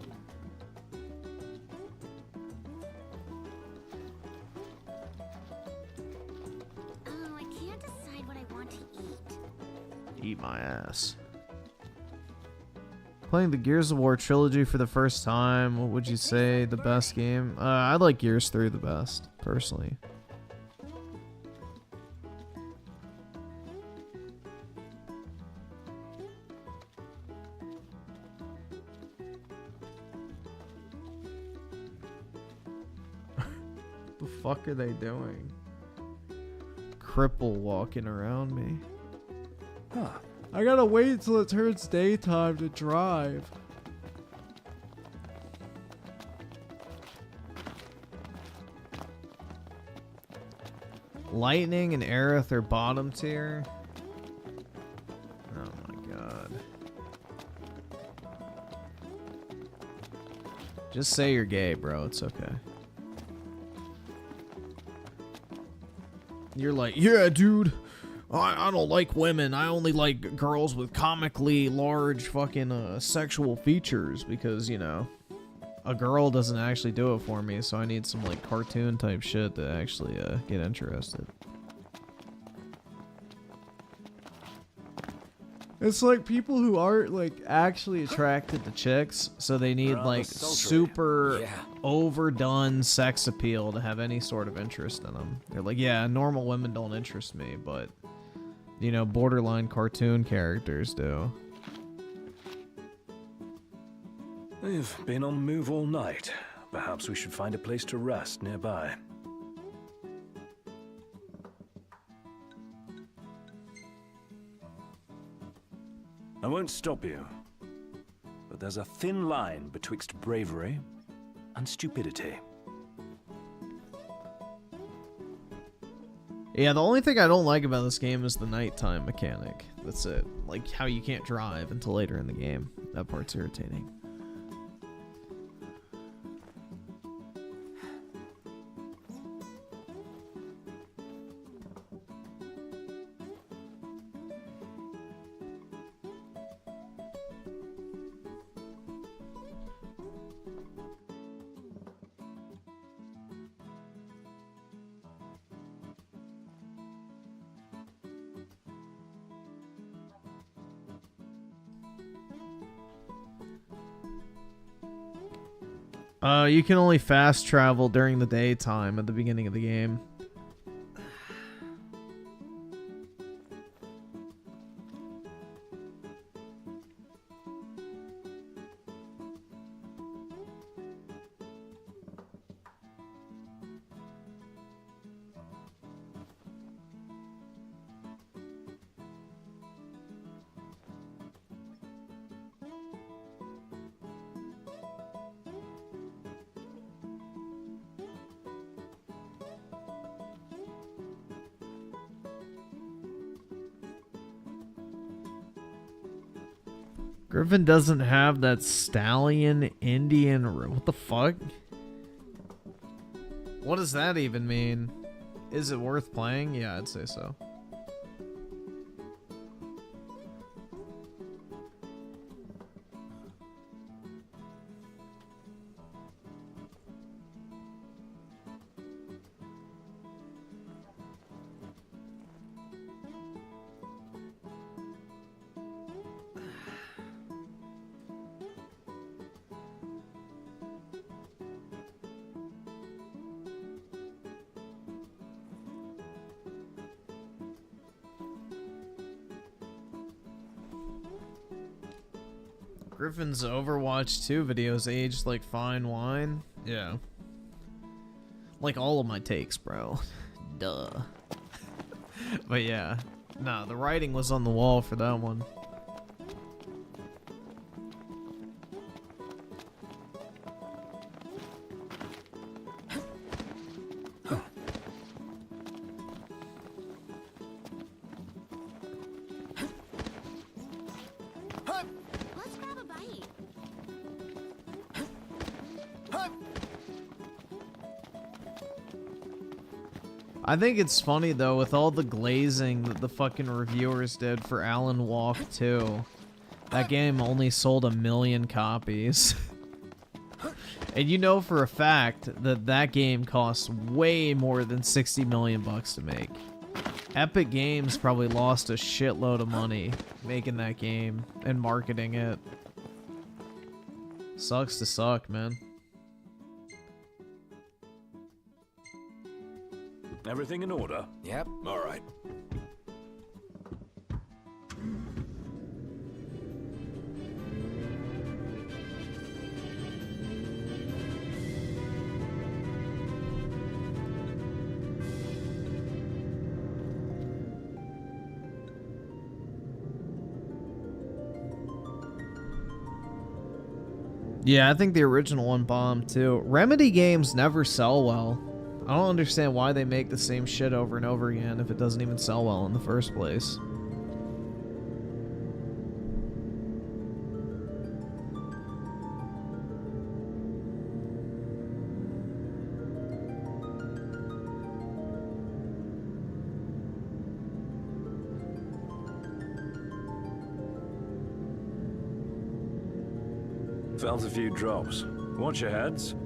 Oh, I can't decide what I want to eat. Eat my ass. Playing the Gears of War trilogy for the first time, what would you say the best game? I like Gears 3 the best, personally. The fuck are they doing? Cripple walking around me. Huh. I gotta wait till it turns daytime to drive. Lightning and Aerith are bottom tier. Oh my god. Just say you're gay, bro. It's okay. You're like, yeah, dude. I don't like women. I only like girls with comically large fucking sexual features because, you know, a girl doesn't actually do it for me, so I need some like cartoon type shit to actually get interested. It's like people who aren't like actually attracted to chicks, so they need like super overdone sex appeal to have any sort of interest in them. They're like, yeah, normal women don't interest me, but you know, borderline cartoon characters do. We've been on the move all night. Perhaps we should find a place to rest nearby. I won't stop you, but there's a thin line betwixt bravery and stupidity. Yeah, the only thing I don't like about this game is the nighttime mechanic. That's it. Like how you can't drive until later in the game. That part's irritating. You can only fast travel during the daytime at the beginning of the game. Griffin doesn't have that stallion Indian. What the fuck? What does that even mean? Is it worth playing? Yeah, I'd say so. Griffin's Overwatch 2 videos aged like fine wine. Yeah. Like all of my takes, bro. Duh. But yeah. Nah, the writing was on the wall for that one. I think it's funny though with all the glazing that the fucking reviewers did for Alan Walk 2. That game only sold 1 million copies. And you know for a fact that that game costs way more than 60 million bucks to make. Epic Games probably lost a shitload of money making that game and marketing it. Sucks to suck, man. Everything in order? Yep. All right. Yeah, I think the original one bombed too. Remedy games never sell well. I don't understand why they make the same shit over and over again if it doesn't even sell well in the first place. Felt a few drops. Watch your heads.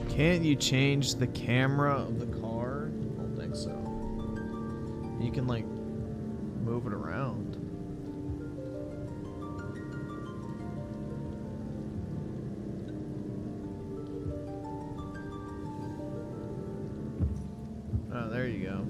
Can't you change the camera of the car? I don't think so. You can like move it around. Oh, there you go.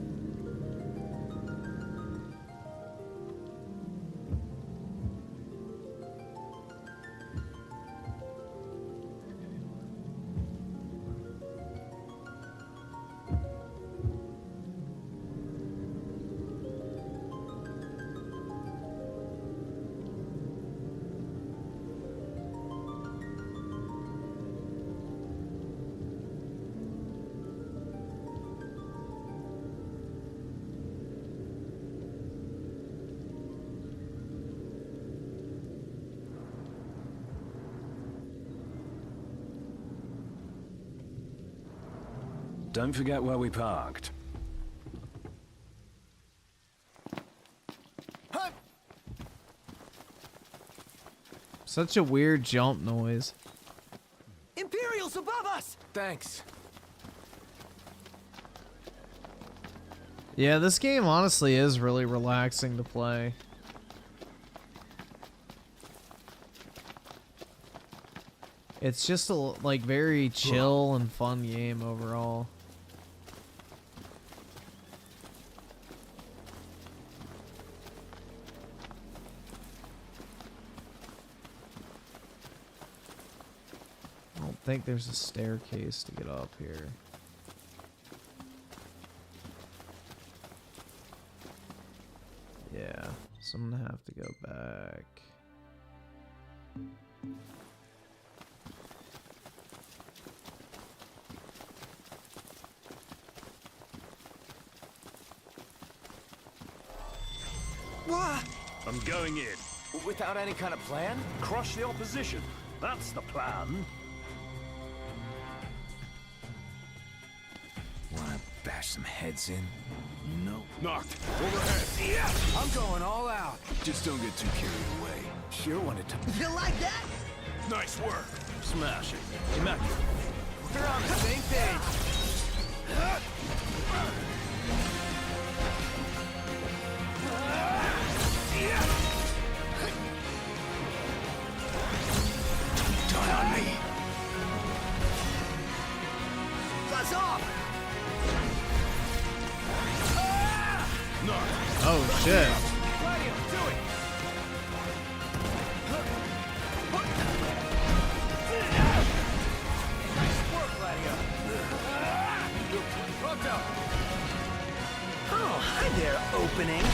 Don't forget where we parked. Such a weird jump noise. Imperials above us! Thanks. Yeah, this game honestly is really relaxing to play. It's just a like very chill and fun game overall. I don't think there's a staircase to get up here. Yeah, so I'm gonna have to go back. I'm going in. Without any kind of plan? Crush the opposition. That's the plan. Wanna bash some heads in? No. Knocked. Overhead. Yeah! I'm going all out. Just don't get too carried away. Sure wanted to. You like that? Nice work. Smash it. Immaculate. We're on the same page. Turn on me. Buzz off! Oh shit. Gladio, do it! Nice work, Gladio. Roto. Oh, hi there, opening.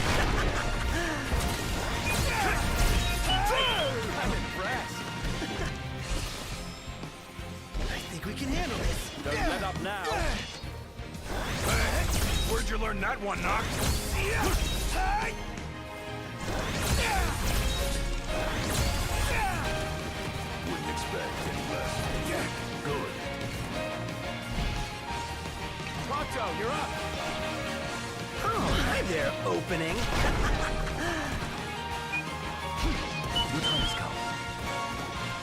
I'm impressed. I think we can handle this. Don't let up now. Where'd you learn that one, Knock? Wouldn't expect any less. Good. Roto, you're up. Oh, hi there, opening. Which one is coming?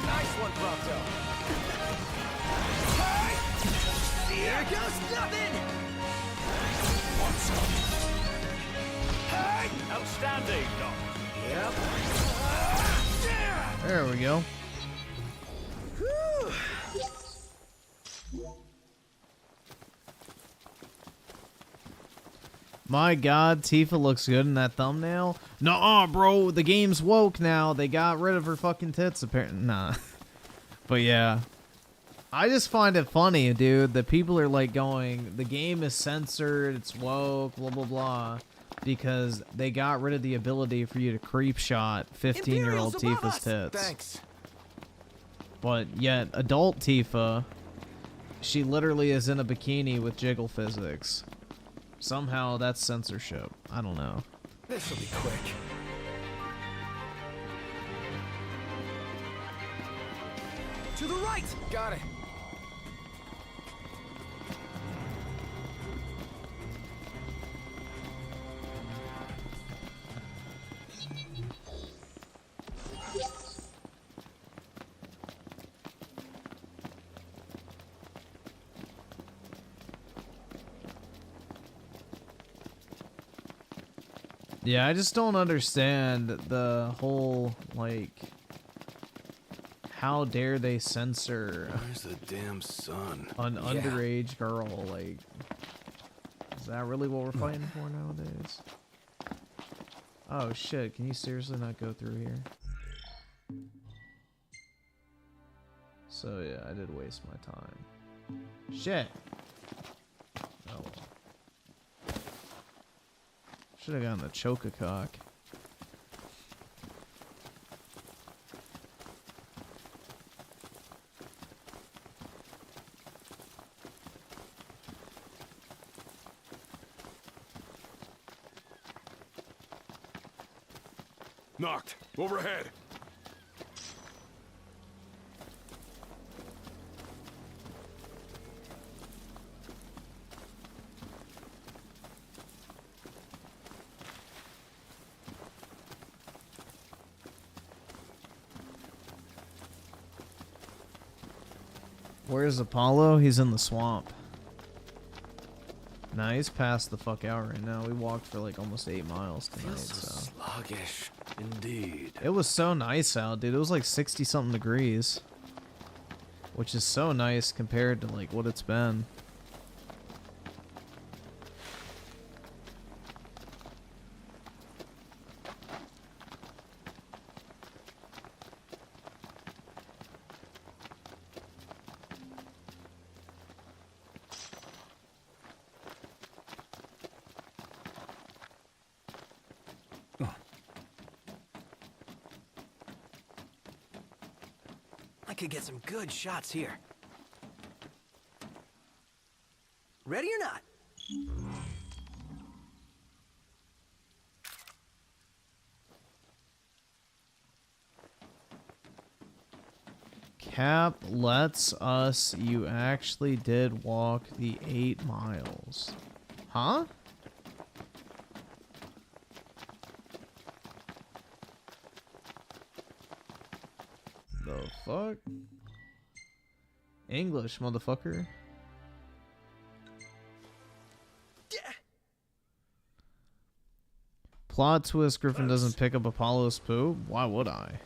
Nice one, Prompto. Here goes nothing! Want some? Outstanding, Doc. Yep. There we go. Whew. My god, Tifa looks good in that thumbnail. Nuh-uh, bro. The game's woke now. They got rid of her fucking tits, apparently. Nah. But yeah. I just find it funny, dude, that people are like going, the game is censored, it's woke, blah, blah, blah. Because they got rid of the ability for you to creep shot 15-year-old Tifa's tits. Thanks. But yet, adult Tifa, she literally is in a bikini with jiggle physics. Somehow that's censorship. I don't know. This'll be quick. To the right! Got it. Yeah, I just don't understand the whole, like, how dare they censor Where's the damn sun? an underage girl? Like, is that really what we're fighting for nowadays? Oh shit, can you seriously not go through here? So yeah, I did waste my time. Shit! Oh well. Should have gotten the choke-a-cock. Knocked. Overhead. Where's Apollo? He's in the swamp. Nah, he's past the fuck out right now. We walked for like almost 8 miles tonight, Feels so so. sluggish. Indeed. It was so nice out, dude. It was like 60-something degrees. Which is so nice compared to like what it's been. I could get some good shots here. Ready or not? Cap lets us. You actually did walk the 8 miles. Huh? The fuck? English, motherfucker. Plot twist, Griffin doesn't pick up Apollo's poop? Why would I?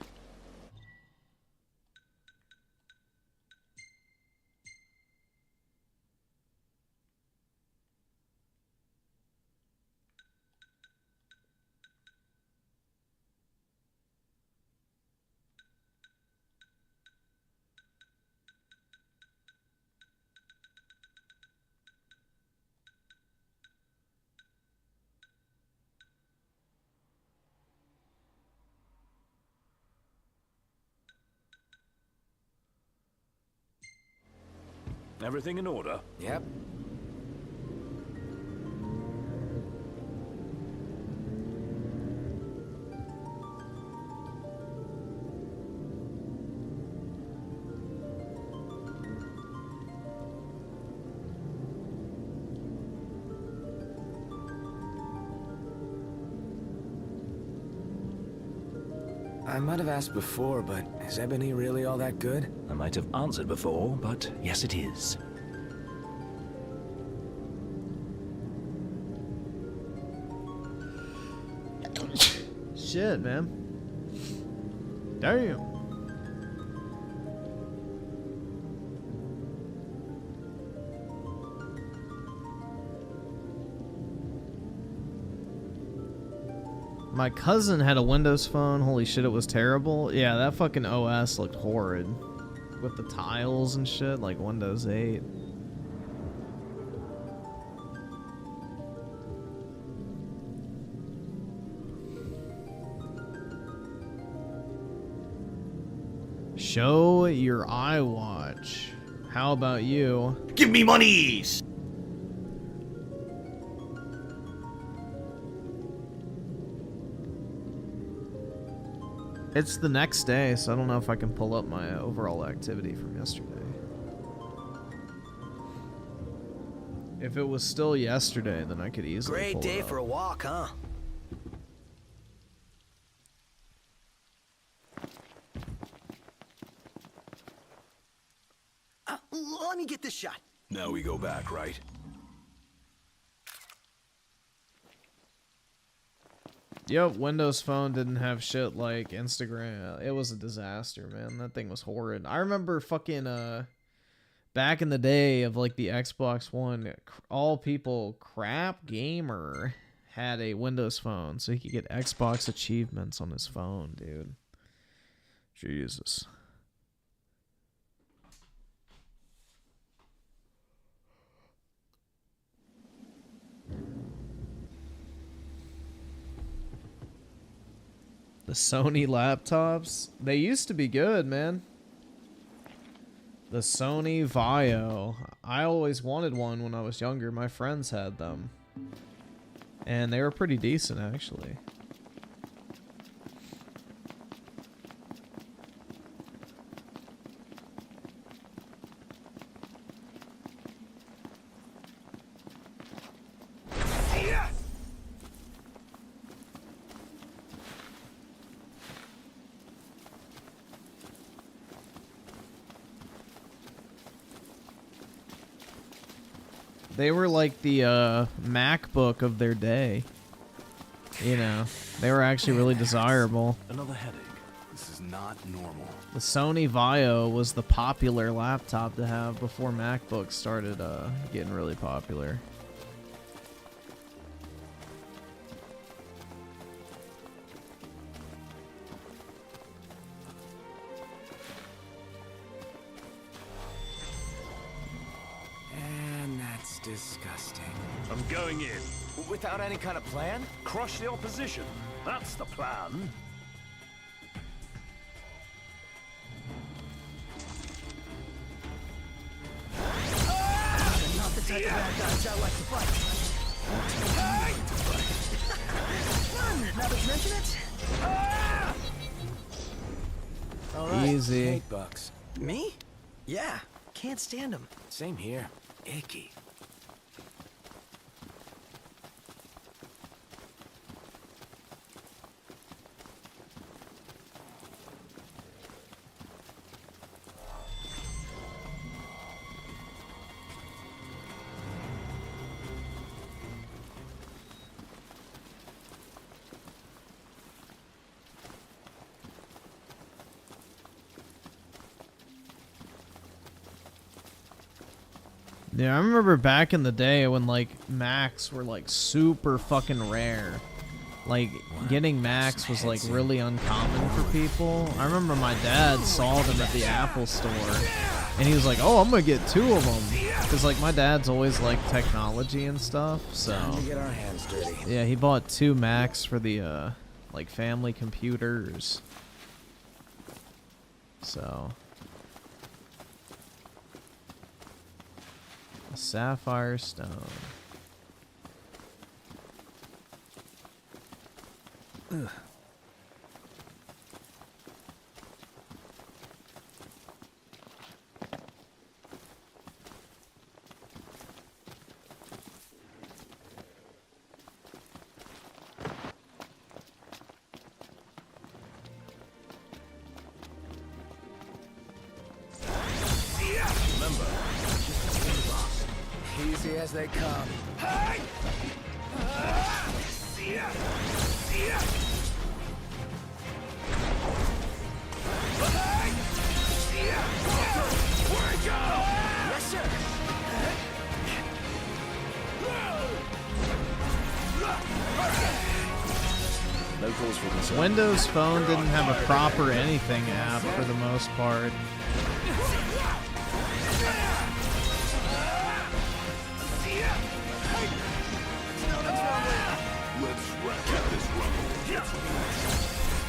Everything in order? Yep. I might have asked before, but is ebony really all that good? I might have answered before, but yes, it is. Shit, man. Damn. My cousin had a Windows phone. Holy shit, it was terrible. Yeah, that fucking OS looked horrid. With the tiles and shit, like Windows 8. Show your iWatch. How about you? Give me monies! It's the next day, so I don't know if I can pull up my overall activity from yesterday. If it was still yesterday, then I could easily Great pull day it up. for a walk, huh? Let me get this shot. Now we go back, right? Yep, Windows Phone didn't have shit like Instagram. It was a disaster, man. That thing was horrid. I remember fucking, back in the day of like the Xbox One, all people, Crapgamer had a Windows Phone, so he could get Xbox achievements on his phone, dude. Jesus. The Sony laptops, they used to be good, man. The Sony Vaio. I always wanted one when I was younger. My friends had them. And they were pretty decent, actually. They were like the MacBook of their day. You know, they were actually really desirable. Another headache. This is not normal. The Sony Vaio was the popular laptop to have before MacBooks started getting really popular. And that's disgusting. I'm going in. Without any kind of plan? Crush the opposition. That's the plan. Not the type of bad guys I like to fight. Now that you mention it. All right. Easy. Hate bugs. Me? Yeah. Can't stand them. Same here. Icky. Yeah, I remember back in the day when like Macs were like super fucking rare. Like getting Macs was like really uncommon for people. I remember my dad saw them at the Apple store and he was like, "Oh, I'm gonna get 2 of them," because like my dad's always liked technology and stuff. So Time to get our hands dirty. yeah, he bought 2 Macs for the like family computers. So a sapphire stone. Ugh. Remember, easy as they come. Yes, sir. No cause for concern. Windows Phone didn't have a proper anything app for the most part. Let's wreck out this rumble.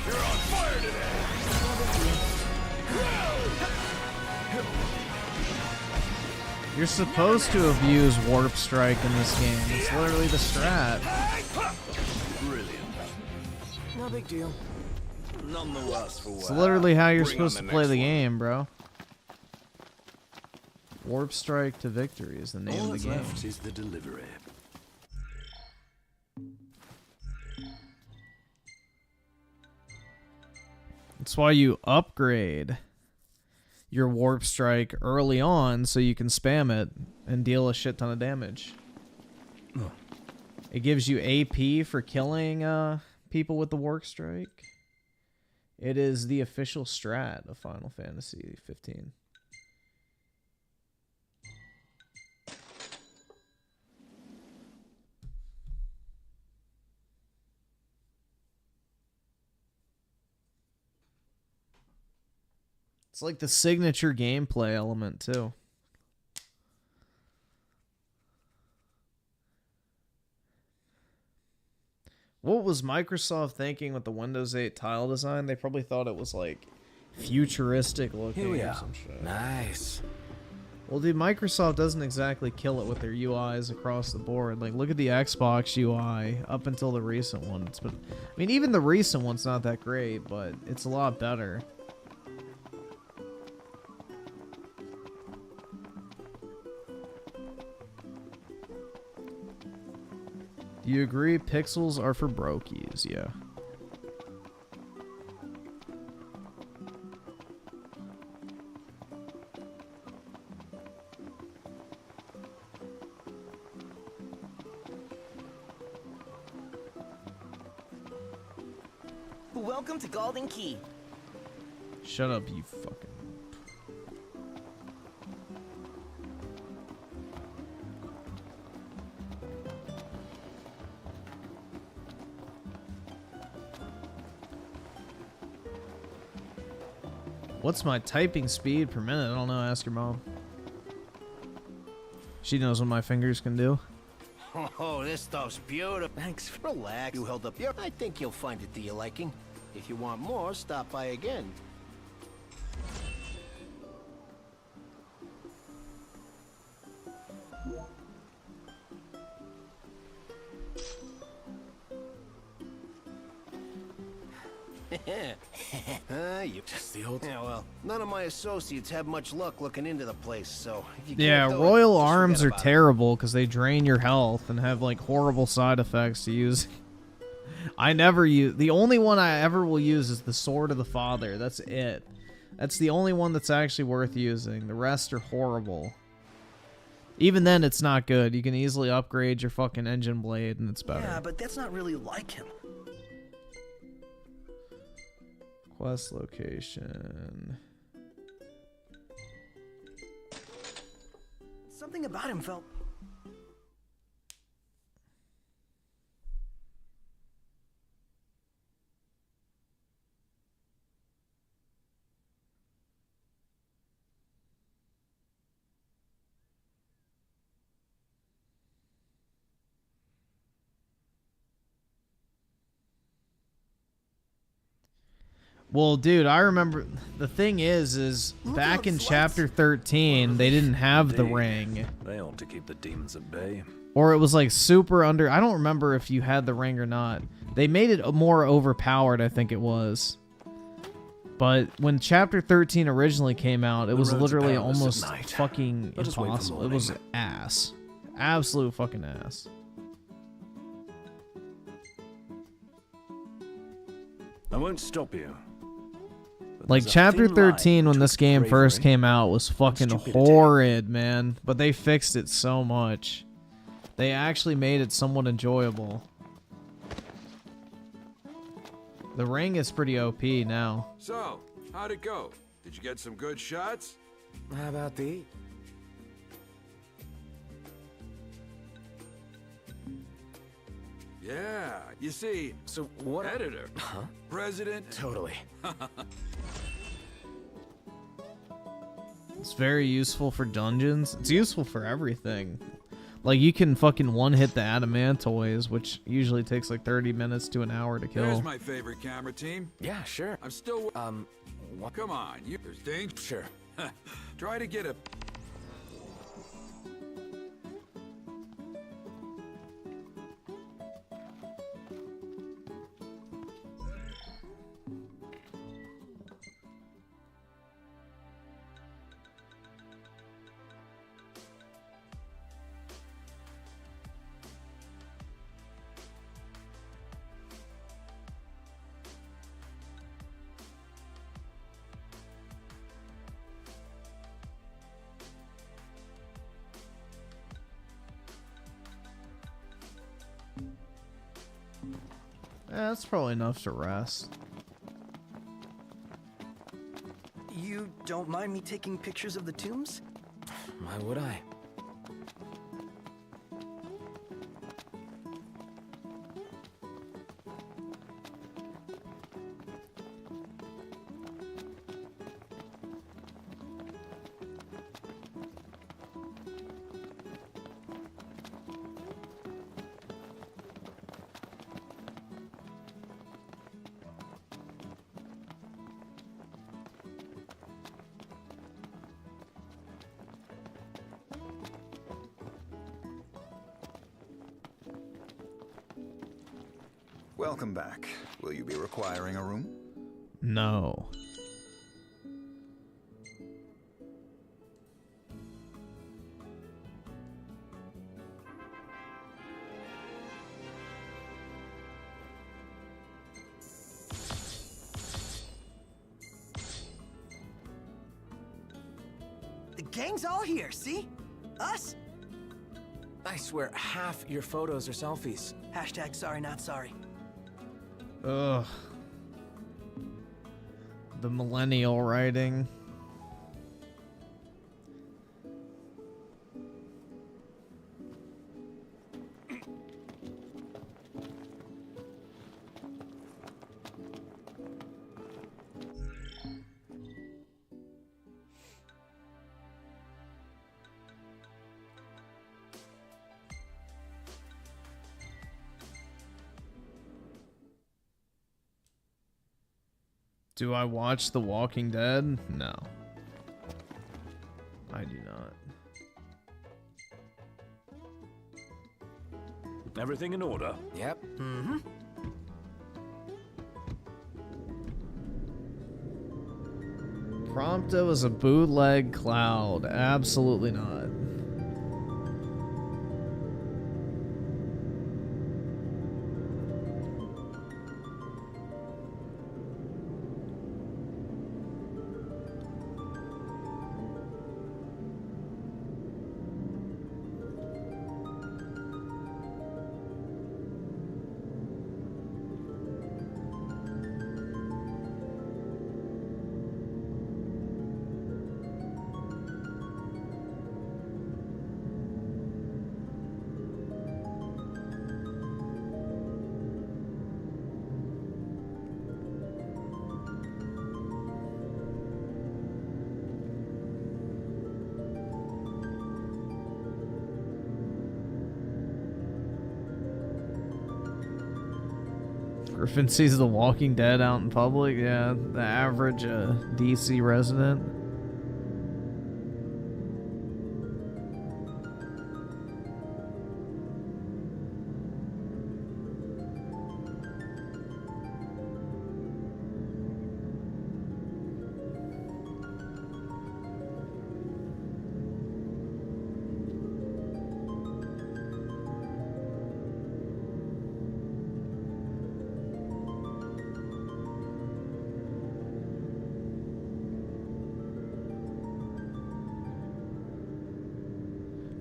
You're on fire today. You're supposed to have used Warp Strike in this game. It's literally the strat. Brilliant. No big deal. None the worse for It's literally how you're Bring on supposed to the play next the one. game, bro. Warp Strike to victory is the name All of the that's game. left is the delivery. That's why you upgrade your Warp Strike early on so you can spam it and deal a shit ton of damage. Oh. It gives you AP for killing people with the Warp Strike. It is the official strat of Final Fantasy 15. It's like the signature gameplay element, too. What was Microsoft thinking with the Windows 8 tile design? They probably thought it was, like, futuristic looking Here we or are. some shit. Nice. Well, dude, Microsoft doesn't exactly kill it with their UIs across the board. Like, look at the Xbox UI up until the recent ones. But, I mean, even the recent one's not that great, but it's a lot better. Do you agree pixels are for brokies? Yeah. Welcome to Golden Key. Shut up, you fucking. What's my typing speed per minute? I don't know. Ask your mom. She knows what my fingers can do. Oh, this stuff's beautiful. Thanks. Relax. You held up your... I think you'll find it to your liking. If you want more, stop by again. You just the old... Yeah, well, none of my associates have much luck looking into the place, so... If you Yeah, can't do royal it, just arms forget are about it. terrible because they drain your health and have like horrible side effects to use. I never use... The only one I ever will use is the Sword of the Father. That's it. That's the only one that's actually worth using. The rest are horrible. Even then, it's not good. You can easily upgrade your fucking engine blade and it's better. Yeah, but that's not really like him. Quest location. Something about him felt... Well, dude, I remember the thing is back in chapter 13, they didn't have the ring. They ought to keep the demons at bay. Or it was like super under... I don't remember if you had the ring or not. They made it more overpowered, I think it was. But when chapter 13 originally came out, it was literally almost fucking impossible. It was ass. Absolute fucking ass. I won't stop you. Like, chapter 13, when this game first came out, was fucking horrid, man. But they fixed it so much. They actually made it somewhat enjoyable. The ring is pretty OP now. So, how'd it go? Did you get some good shots? How about the... Yeah, you see... So, what... Editor. Huh? President. Totally. It's very useful for dungeons. It's useful for everything. Like, you can fucking one-hit the adamantoids, which usually takes like 30 minutes to an hour to kill. There's my favorite camera team. Yeah, sure. I'm still... what? Come on, there's danger. Sure. Try to get a... Yeah, that's probably enough to rest. You don't mind me taking pictures of the tombs? Why would I? Welcome back. Will you be requiring a room? No. The gang's all here, see? Us? I swear, half your photos are selfies. Hashtag sorry, not sorry. Ugh. The millennial writing. Do I watch The Walking Dead? No. I do not. Everything in order? Yep. Mm-hmm. Prompto is a bootleg cloud. Absolutely not. Griffin sees The Walking Dead out in public. Yeah, the average DC resident.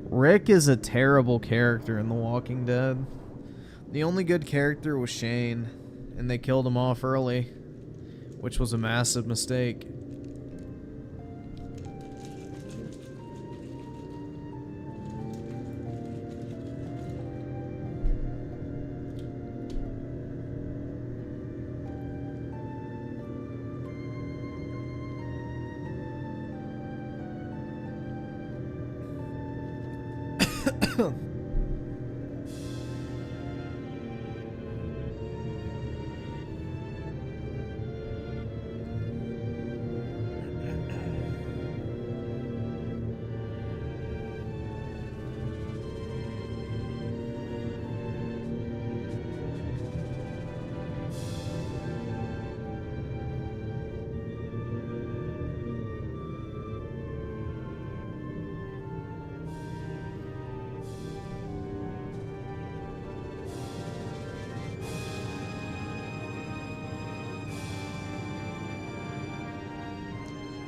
Rick is a terrible character in The Walking Dead. The only good character was Shane, and they killed him off early, which was a massive mistake.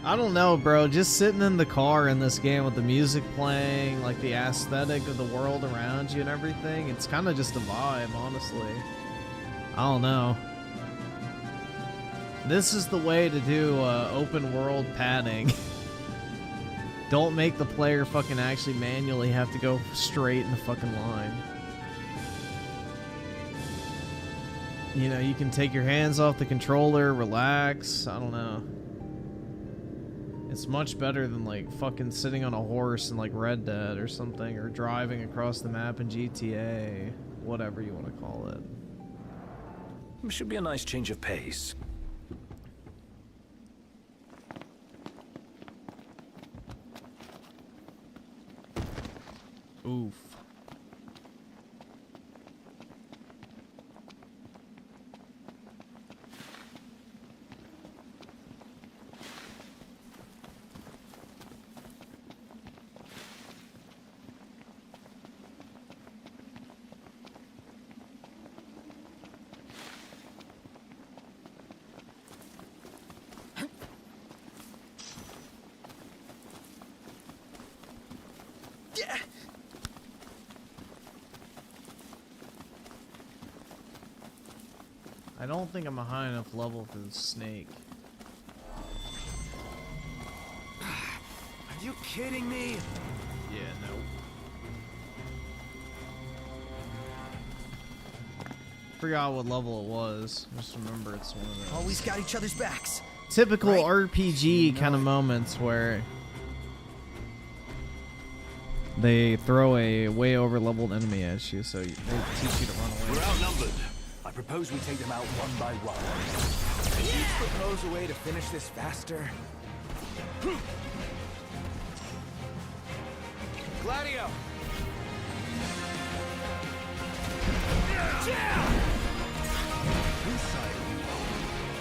I don't know, bro. Just sitting in the car in this game with the music playing, like the aesthetic of the world around you and everything, it's kind of just a vibe, honestly. I don't know. This is the way to do open world padding. Don't make the player fucking actually manually have to go straight in the fucking line. You know, you can take your hands off the controller, relax. I don't know. It's much better than like fucking sitting on a horse in like Red Dead or something, or driving across the map in GTA, whatever you want to call it. Should be a nice change of pace. Oof. I don't think I'm a high enough level for the snake. you kidding me? Yeah, no. Forgot what level it was. Just remember it's one of those. Always got each other's backs. Typical Right? RPG kind of moments where they throw a way over leveled enemy at you, so they teach you to run away. We're outnumbered. I propose we take them out one by one. Can you propose a way to finish this faster? Gladio!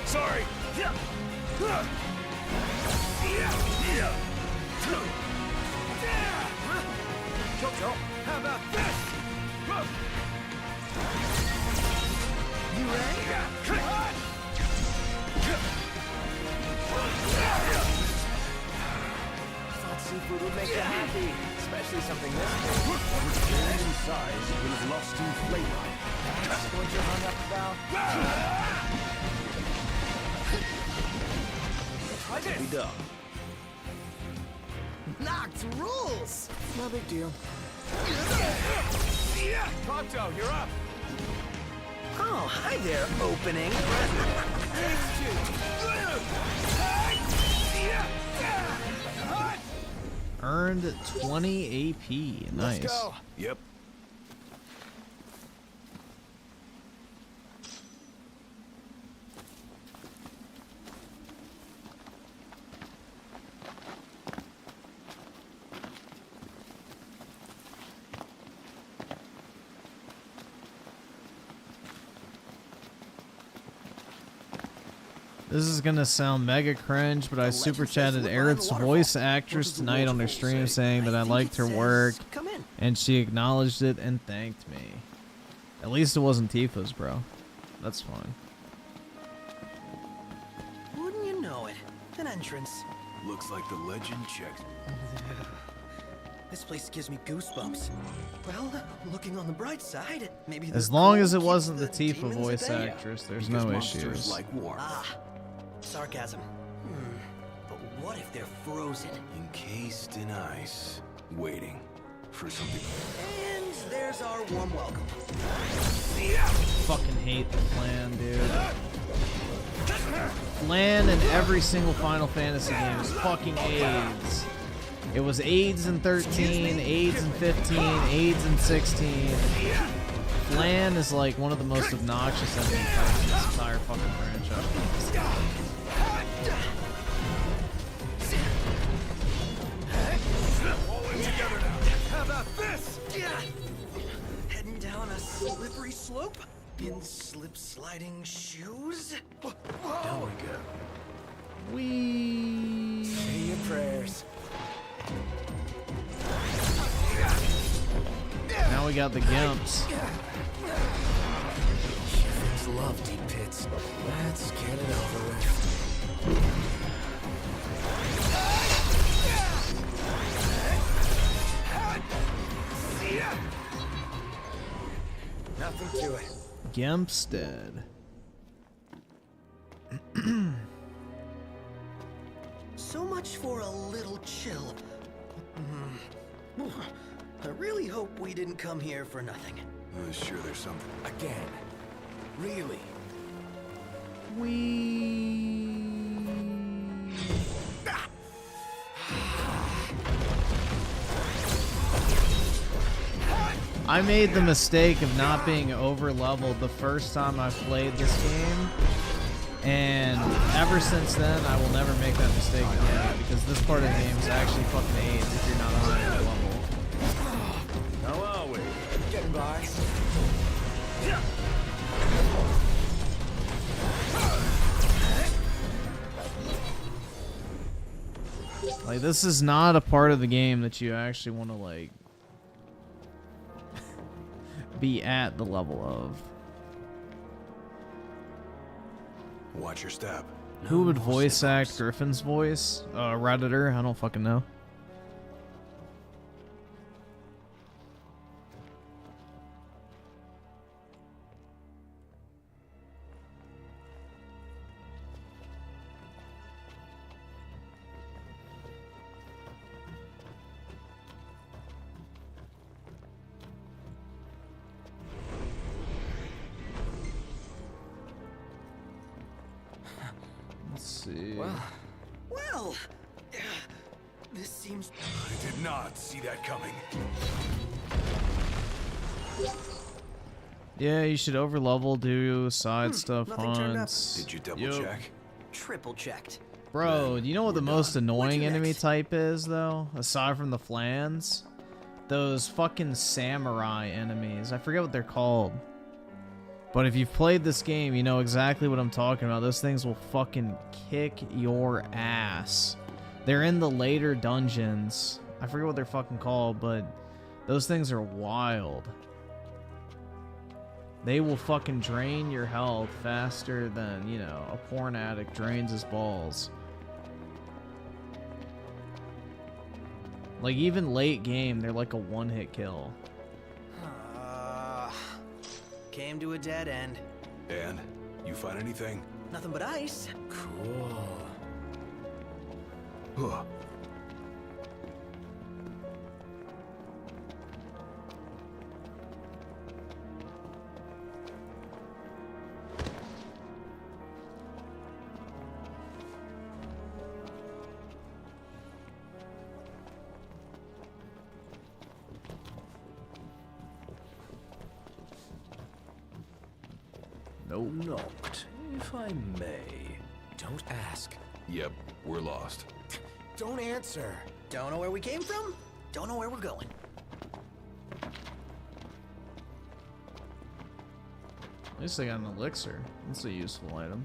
Sorry. Jojo, how about this? You ready? Thought seafood would make you happy, especially something this big. Gained in size, it will have lost in flavor. That's what you're hung up about. Try this. Be done. Knocked rules. No big deal. Pronto, you're up. Oh, hi there, opening. Takes two. Earned 20 AP. Nice. Let's go. Yep. This is gonna sound mega cringe, but I super chatted Aerith's voice actress tonight on her stream saying that I liked her work, and she acknowledged it and thanked me. At least it wasn't Tifa's, bro. That's fine. Wouldn't you know it? An entrance. Looks like the legend checks. This place gives me goosebumps. Well, looking on the bright side, maybe As long as it wasn't the Tifa voice actress, there's no issues. Sarcasm. But what if they're frozen? Encased in ice. Waiting for something. And there's our warm welcome. Fucking hate the plan, dude. Plan in every single Final Fantasy game is fucking AIDS. It was AIDS in 13, AIDS in 15, AIDS in 16. Flan is like one of the most obnoxious enemy types in this entire fucking franchise. How about this? Heading down a slippery slope in slip-sliding shoes. Down we go. Wee. Say your prayers. Now we got the Gimps. Humans love deep pits. Let's get it over with. Nothing to it. Gimp's dead. So much for a little chill. I really hope we didn't come here for nothing. Sure there's something. Again. Really? I made the mistake of not being over leveled the first time I played this game, and ever since then I will never make that mistake again, because this part of the game is actually fucking AIDS if you're not on that level. How are we? Getting by. Like, this is not a part of the game that you actually want to, like, be at the level of. Watch your step. Who would voice act Griffin's voice? Redditor? I don't fucking know. see. Well, this seems... I did not see that coming. Yeah, you should overlevel, do side stuff, nothing turned up. hunts. Did you double check? Triple checked. Bro, do you know what the most annoying enemy type is, though? Aside from the flans? Those fucking samurai enemies. I forget what they're called. But if you've played this game, you know exactly what I'm talking about. Those things will fucking kick your ass. They're in the later dungeons. I forget what they're fucking called, but those things are wild. They will fucking drain your health faster than, you know, a porn addict drains his balls. Like, even late game, they're like a one-hit kill. Came to a dead end. And? You find anything? Nothing but ice. Cool. Nope. Locked, if I may. Don't ask. Yep, we're lost. Don't answer. Don't know where we came from. Don't know where we're going. At least I got an elixir. That's a useful item.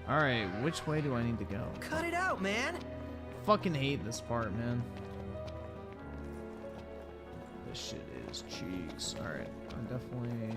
Alright, which way do I need to go? Cut it out, man. Fucking hate this part, man. This shit is cheeks. Alright, I'm definitely...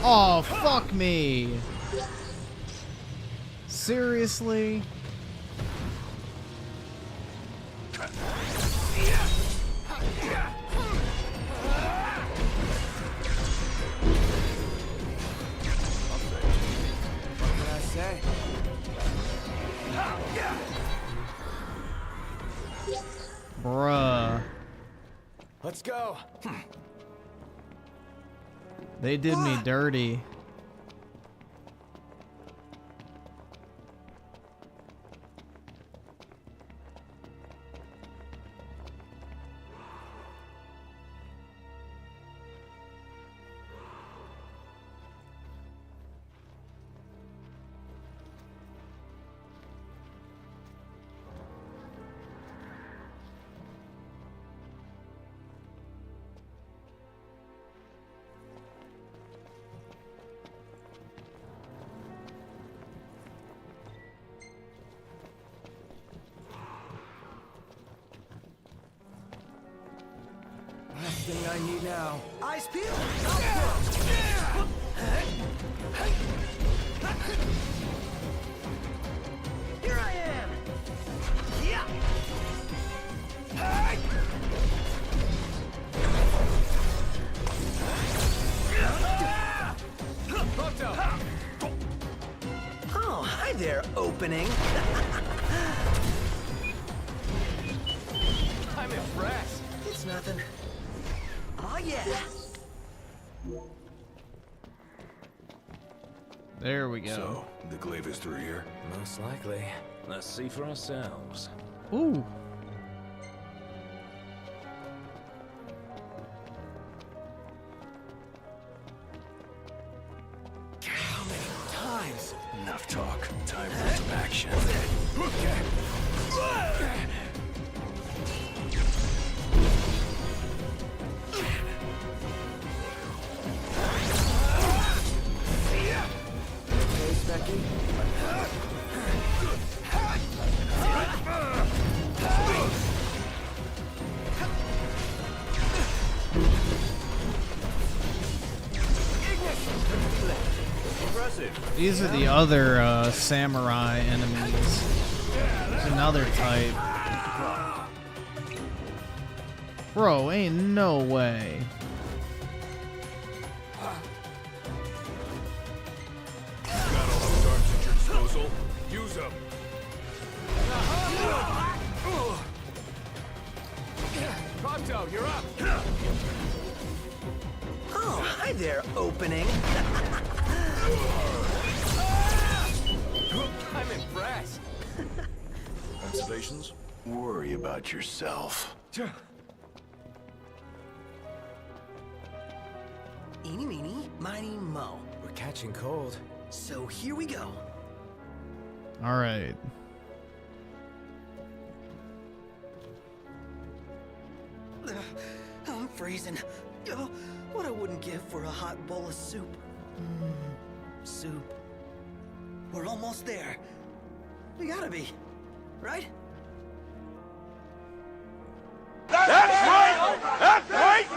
Oh, fuck me. Seriously? What can I say? Bruh. Let's go. They did me dirty. Last thing I need now. Eyes peeled. Here I am. Yeah. Oh, hi there, opening. I'm impressed. It's nothing. Oh, yeah. There we go. So, the glaive is through here? Most likely. Let's see for ourselves. Ooh. How many times? Enough talk. Time for some action. These are the other samurai enemies. There's another type. Bro, ain't no way. Got all those arms at your disposal. Use them. Pronto, you're up. Oh, hi there, opening. I'm impressed. Observations? Worry about yourself. Eeny, meeny, miny, mo. We're catching cold. So here we go. All right. I'm freezing. Oh, what I wouldn't give for a hot bowl of soup. Soup. We're almost there. We gotta be, right? That's right! That's right!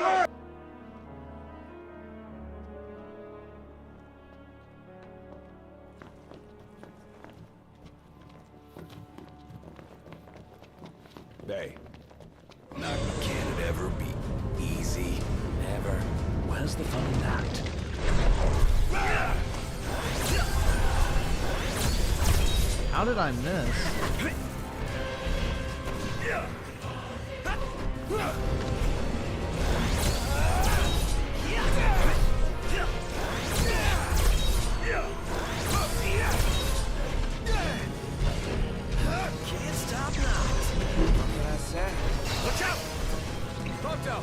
Hey. Not can it ever be easy? Never. Where's the fun in that? How did I miss? Can't stop now. Watch out! Pronto!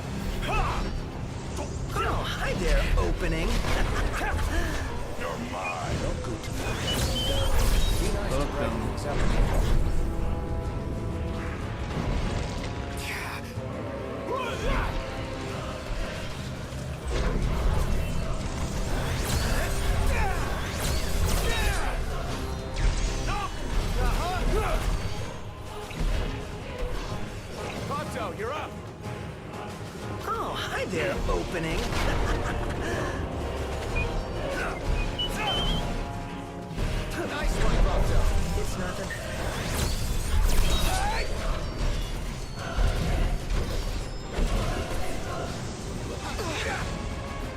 Oh, hi there, opening. You're mine. Don't go too far. Be nice to brighten things up. Pronto, you're up. Oh, hi there, opening. Nice one, Pronto. It's nothing.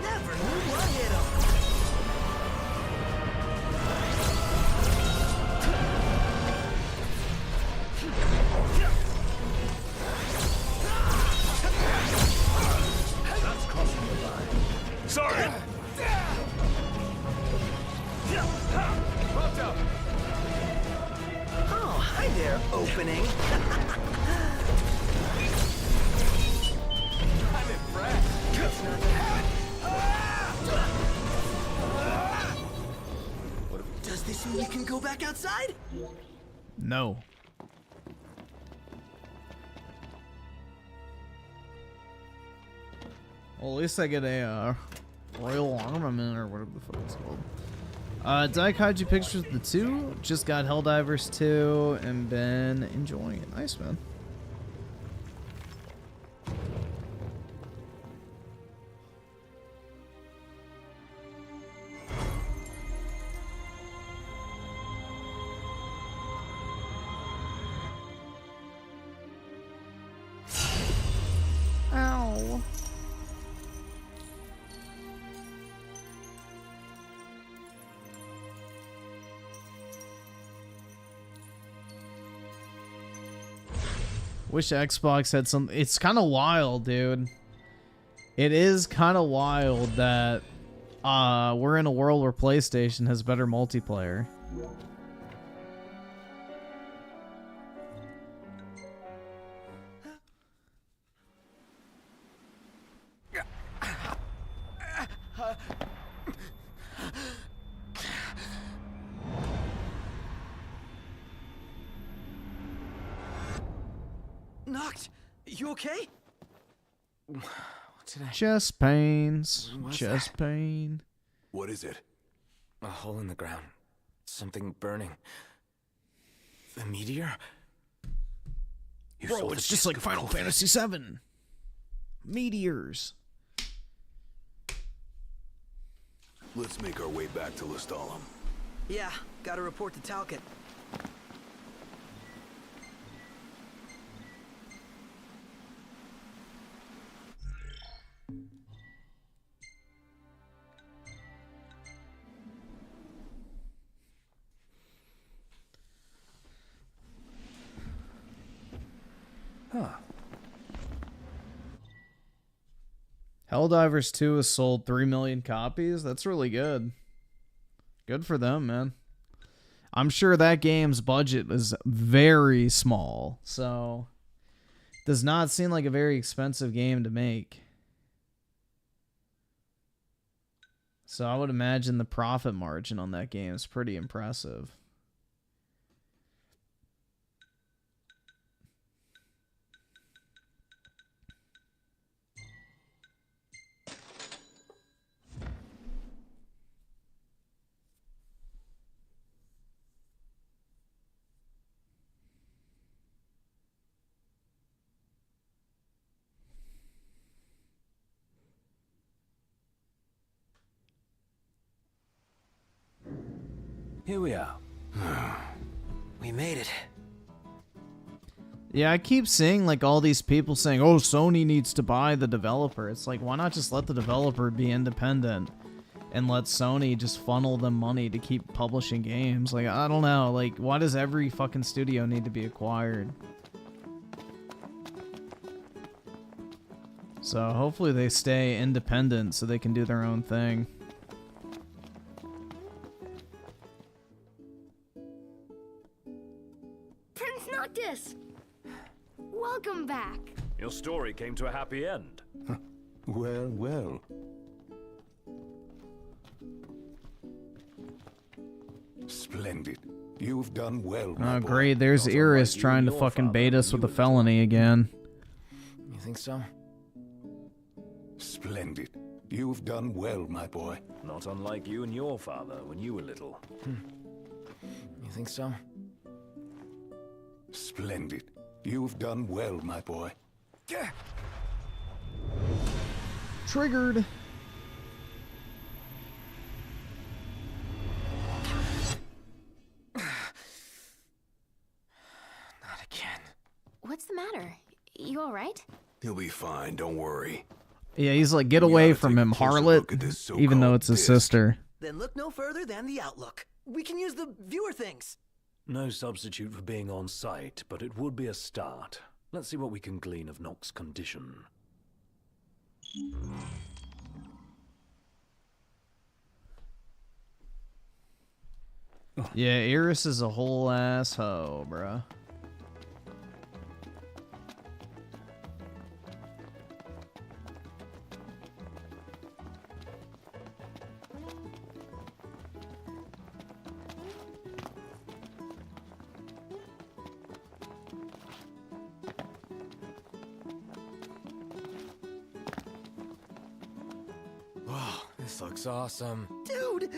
Never knew what hit him. That's crossing the line. Sorry! Pronto! Oh, hi there, opening. I'm impressed. It's nothing. Does this mean you can go back outside? No. Well, at least I get a royal armament or whatever the fuck it's called. Daikaiju Pictures the 2. Just got Helldivers 2 and been enjoying it. Nice, man. Ow. Wish Xbox had some. It's kind of wild, dude. It is kind of wild that we're in a world where PlayStation has better multiplayer. knocked. You okay? Chest pains. What's Chest pain. What is it? A hole in the ground. Something burning. The meteor? Bro, it's just like Final Fantasy VII. Meteors. Let's make our way back to Lestalem. Yeah, gotta report to Talcott. Huh. Helldivers 2 has sold 3 million copies. That's really good. Good for them, man. I'm sure that game's budget is very small, so does not seem like a very expensive game to make. So I would imagine the profit margin on that game is pretty impressive. Here we are. We made it. Yeah, I keep seeing like all these people saying, oh, Sony needs to buy the developer. It's like, why not just let the developer be independent and let Sony just funnel them money to keep publishing games? Like, I don't know. Like, why does every fucking studio need to be acquired? So hopefully they stay independent so they can do their own thing. Prince Noctis! Welcome back. Your story came to a happy end. Well, well. Splendid. You've done well, my Oh, boy. great. There's Iris trying to fucking bait us with a felony again. You think so? Splendid. You've done well, my boy. Not unlike you and your father when you were little. You think so? Splendid. You've done well, my boy. Triggered. Not again. What's the matter? You alright? He'll be fine, don't worry. Yeah, he's like, get away from him, harlot. Even though it's his sister. Then look no further than the Outlook. We can use the viewer things. No substitute for being on site, but it would be a start. Let's see what we can glean of Nox's condition. Yeah, Iris is a whole ass hoe, bruh. Wow, this looks awesome. Dude,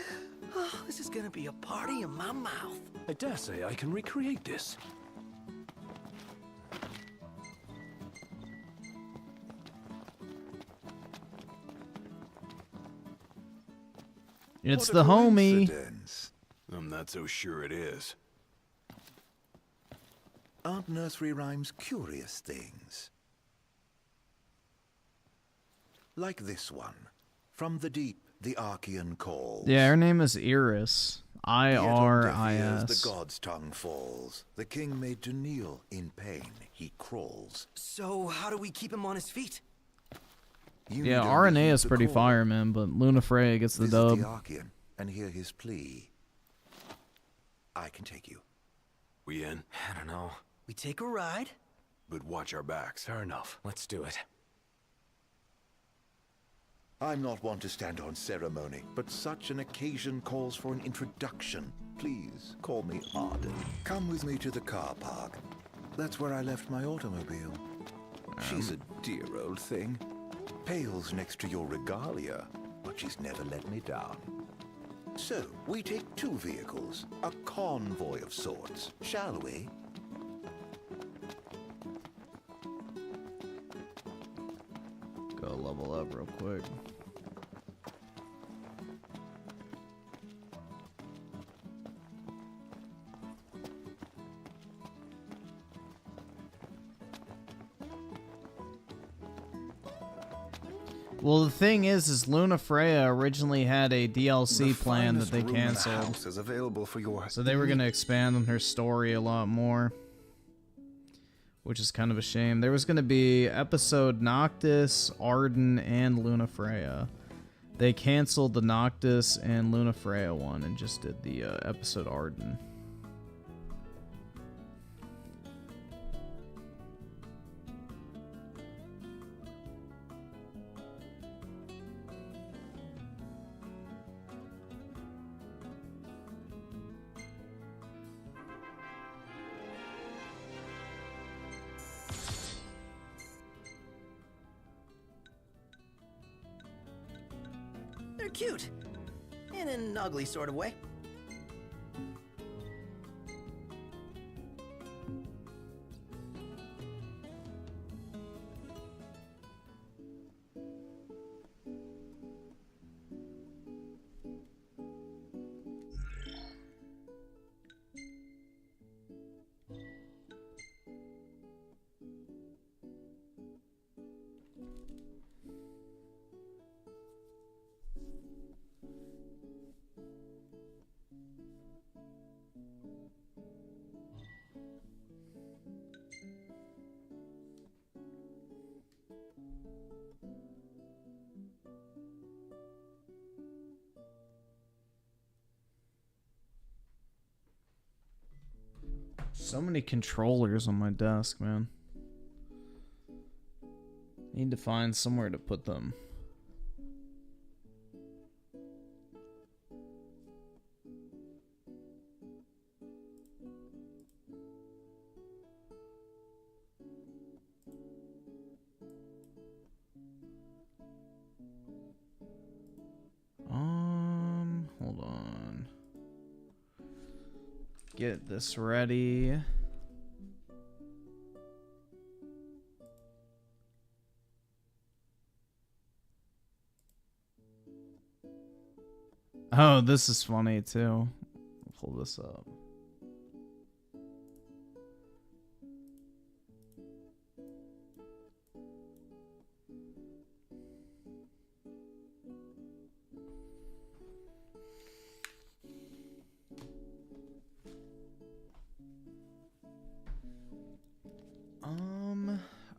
oh, this is gonna be a party in my mouth. I dare say I can recreate this. It's What a the homie. coincidence. I'm not so sure it is. Aren't nursery rhymes curious things? Like this one. From the deep, the Archean calls. Yeah, her name is Iris. I-R-I-S. The god's tongue falls. The king made to kneel in pain. He crawls. So how do we keep him on his feet? Yeah, RNA is pretty fire, man, but Luna Freya gets the Visit dub. the Archean and hear his plea. I can take you. We in? I don't know. We take a ride? But watch our backs. Fair enough. Let's do it. I'm not one to stand on ceremony, but such an occasion calls for an introduction. Please, call me Arden. Come with me to the car park. That's where I left my automobile. She's a dear old thing. Pales next to your regalia, but she's never let me down. So, we take 2 vehicles, a convoy of sorts, shall we? Go level up real quick. Well, the thing is Luna Freya originally had a DLC plan that they canceled. Is available for your So they were going to expand on her story a lot more, which is kind of a shame. There was going to be episode Noctis, Arden, and Luna Freya. They canceled the Noctis and Luna Freya one and just did the episode Arden. They're cute. In an ugly sort of way. So many controllers on my desk, man. Need to find somewhere to put them. Hold on. Get this ready. Oh, this is funny too. Pull this up.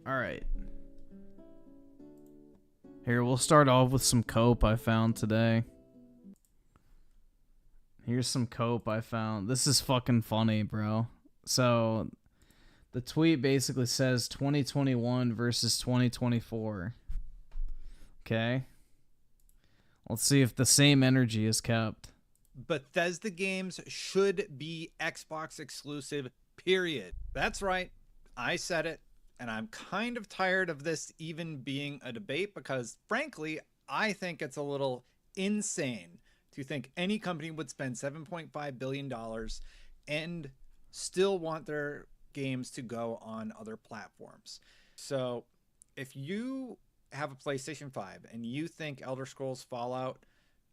All right. Here, we'll start off with some cope I found today. Here's some cope I found. This is fucking funny, bro. So, the tweet basically says 2021 versus 2024. Okay? Let's see if the same energy is kept. Bethesda games should be Xbox exclusive, period. That's right. I said it. And I'm kind of tired of this even being a debate because, frankly, I think it's a little insane to think any company would spend $7.5 billion and still want their games to go on other platforms. So if you have a PlayStation 5 and you think Elder Scrolls, Fallout,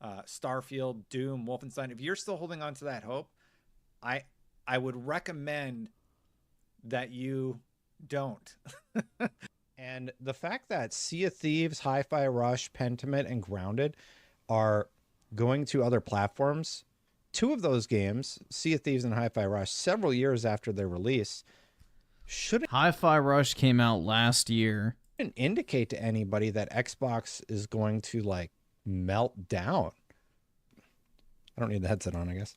Starfield, Doom, Wolfenstein, if you're still holding on to that hope, I would recommend that you don't. And the fact that Sea of Thieves, Hi-Fi Rush, Pentiment, and Grounded are going to other platforms, 2 of those games, Sea of Thieves and Hi-Fi Rush, several years after their release, shouldn't Hi-Fi Rush came out last year. Indicate to anybody that Xbox is going to like melt down. I don't need the headset on, I guess.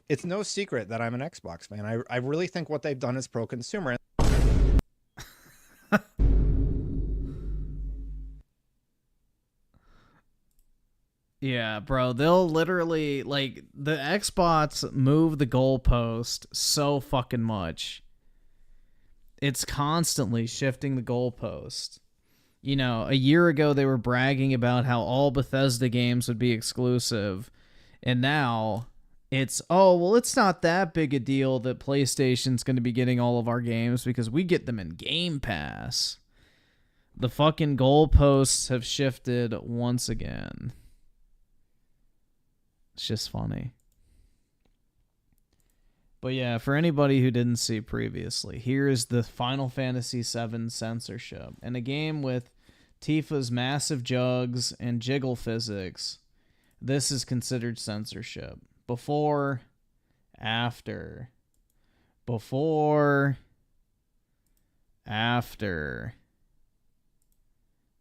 It's no secret that I'm an Xbox fan. I really think what they've done is pro-consumer. Yeah, bro, they'll literally, like, the Xbox move the goalpost so fucking much. It's constantly shifting the goalpost. You know, a year ago they were bragging about how all Bethesda games would be exclusive, and now it's, oh, well, it's not that big a deal that PlayStation's going to be getting all of our games because we get them in Game Pass. The fucking goalposts have shifted once again. It's just funny. But yeah, for anybody who didn't see previously, here is the Final Fantasy VII censorship. In a game with Tifa's massive jugs and jiggle physics, this is considered censorship. Before, after. Before, after.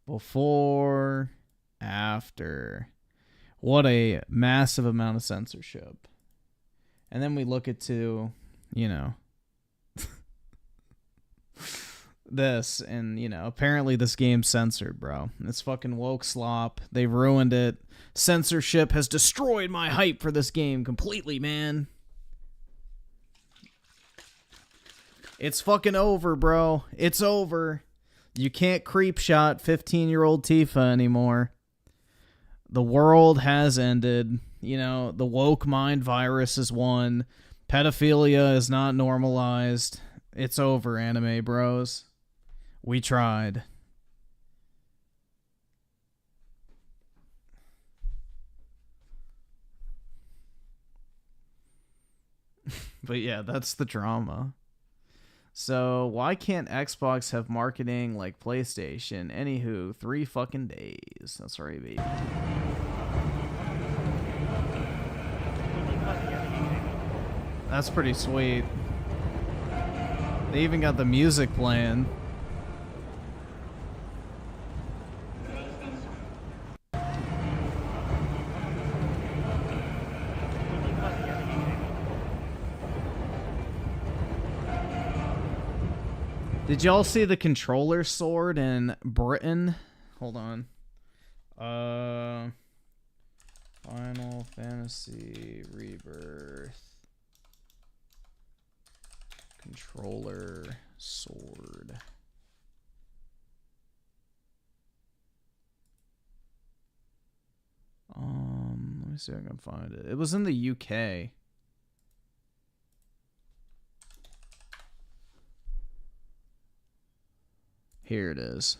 Before, after. What a massive amount of censorship. And then we look at you know, this, and, you know, apparently this game's censored, bro. It's fucking woke slop. They've ruined it. Censorship has destroyed my hype for this game completely, man. It's fucking over, bro. It's over. You can't creep shot 15-year-old Tifa anymore. The world has ended. You know, the woke mind virus is won. Pedophilia is not normalized. It's over, anime bros. We tried. But yeah, that's the drama. So why can't Xbox have marketing like PlayStation? Anywho, 3 fucking days. That's right, baby. That's pretty sweet. They even got the music playing. Did y'all see the controller sword in Britain? Hold on. Final Fantasy Rebirth. Controller sword. Let me see if I can find it. It was in the UK. Here it is.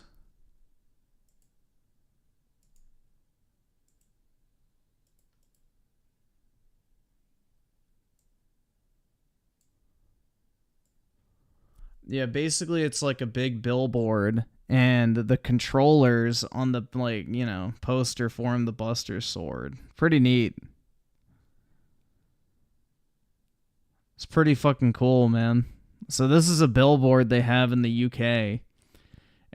Yeah, basically it's like a big billboard, and the controllers on the, like, you know, poster form the Buster Sword. Pretty neat. It's pretty fucking cool, man. So this is a billboard they have in the UK,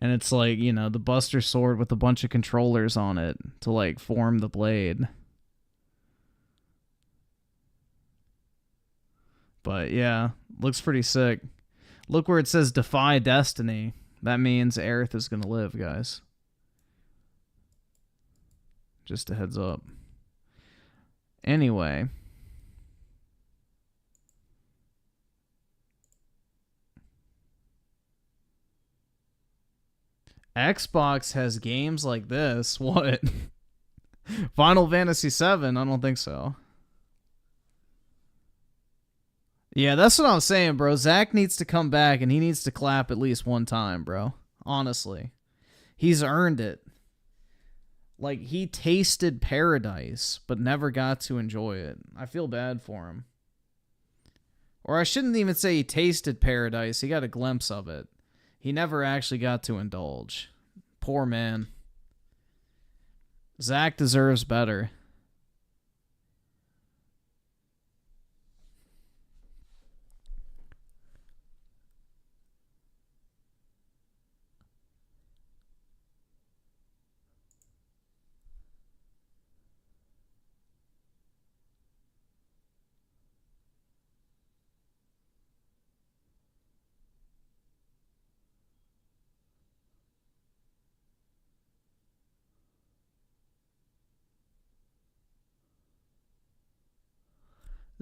and it's like, you know, the Buster Sword with a bunch of controllers on it to, like, form the blade. But yeah, looks pretty sick. Look where it says Defy Destiny. That means Aerith is going to live, guys. Just a heads up. Anyway. Xbox has games like this. What? Final Fantasy VII? I don't think so. Yeah, that's what I'm saying, bro. Zach needs to come back, and he needs to clap at least one time, bro. Honestly. He's earned it. Like, he tasted paradise, but never got to enjoy it. I feel bad for him. Or I shouldn't even say he tasted paradise. He got a glimpse of it. He never actually got to indulge. Poor man. Zach deserves better.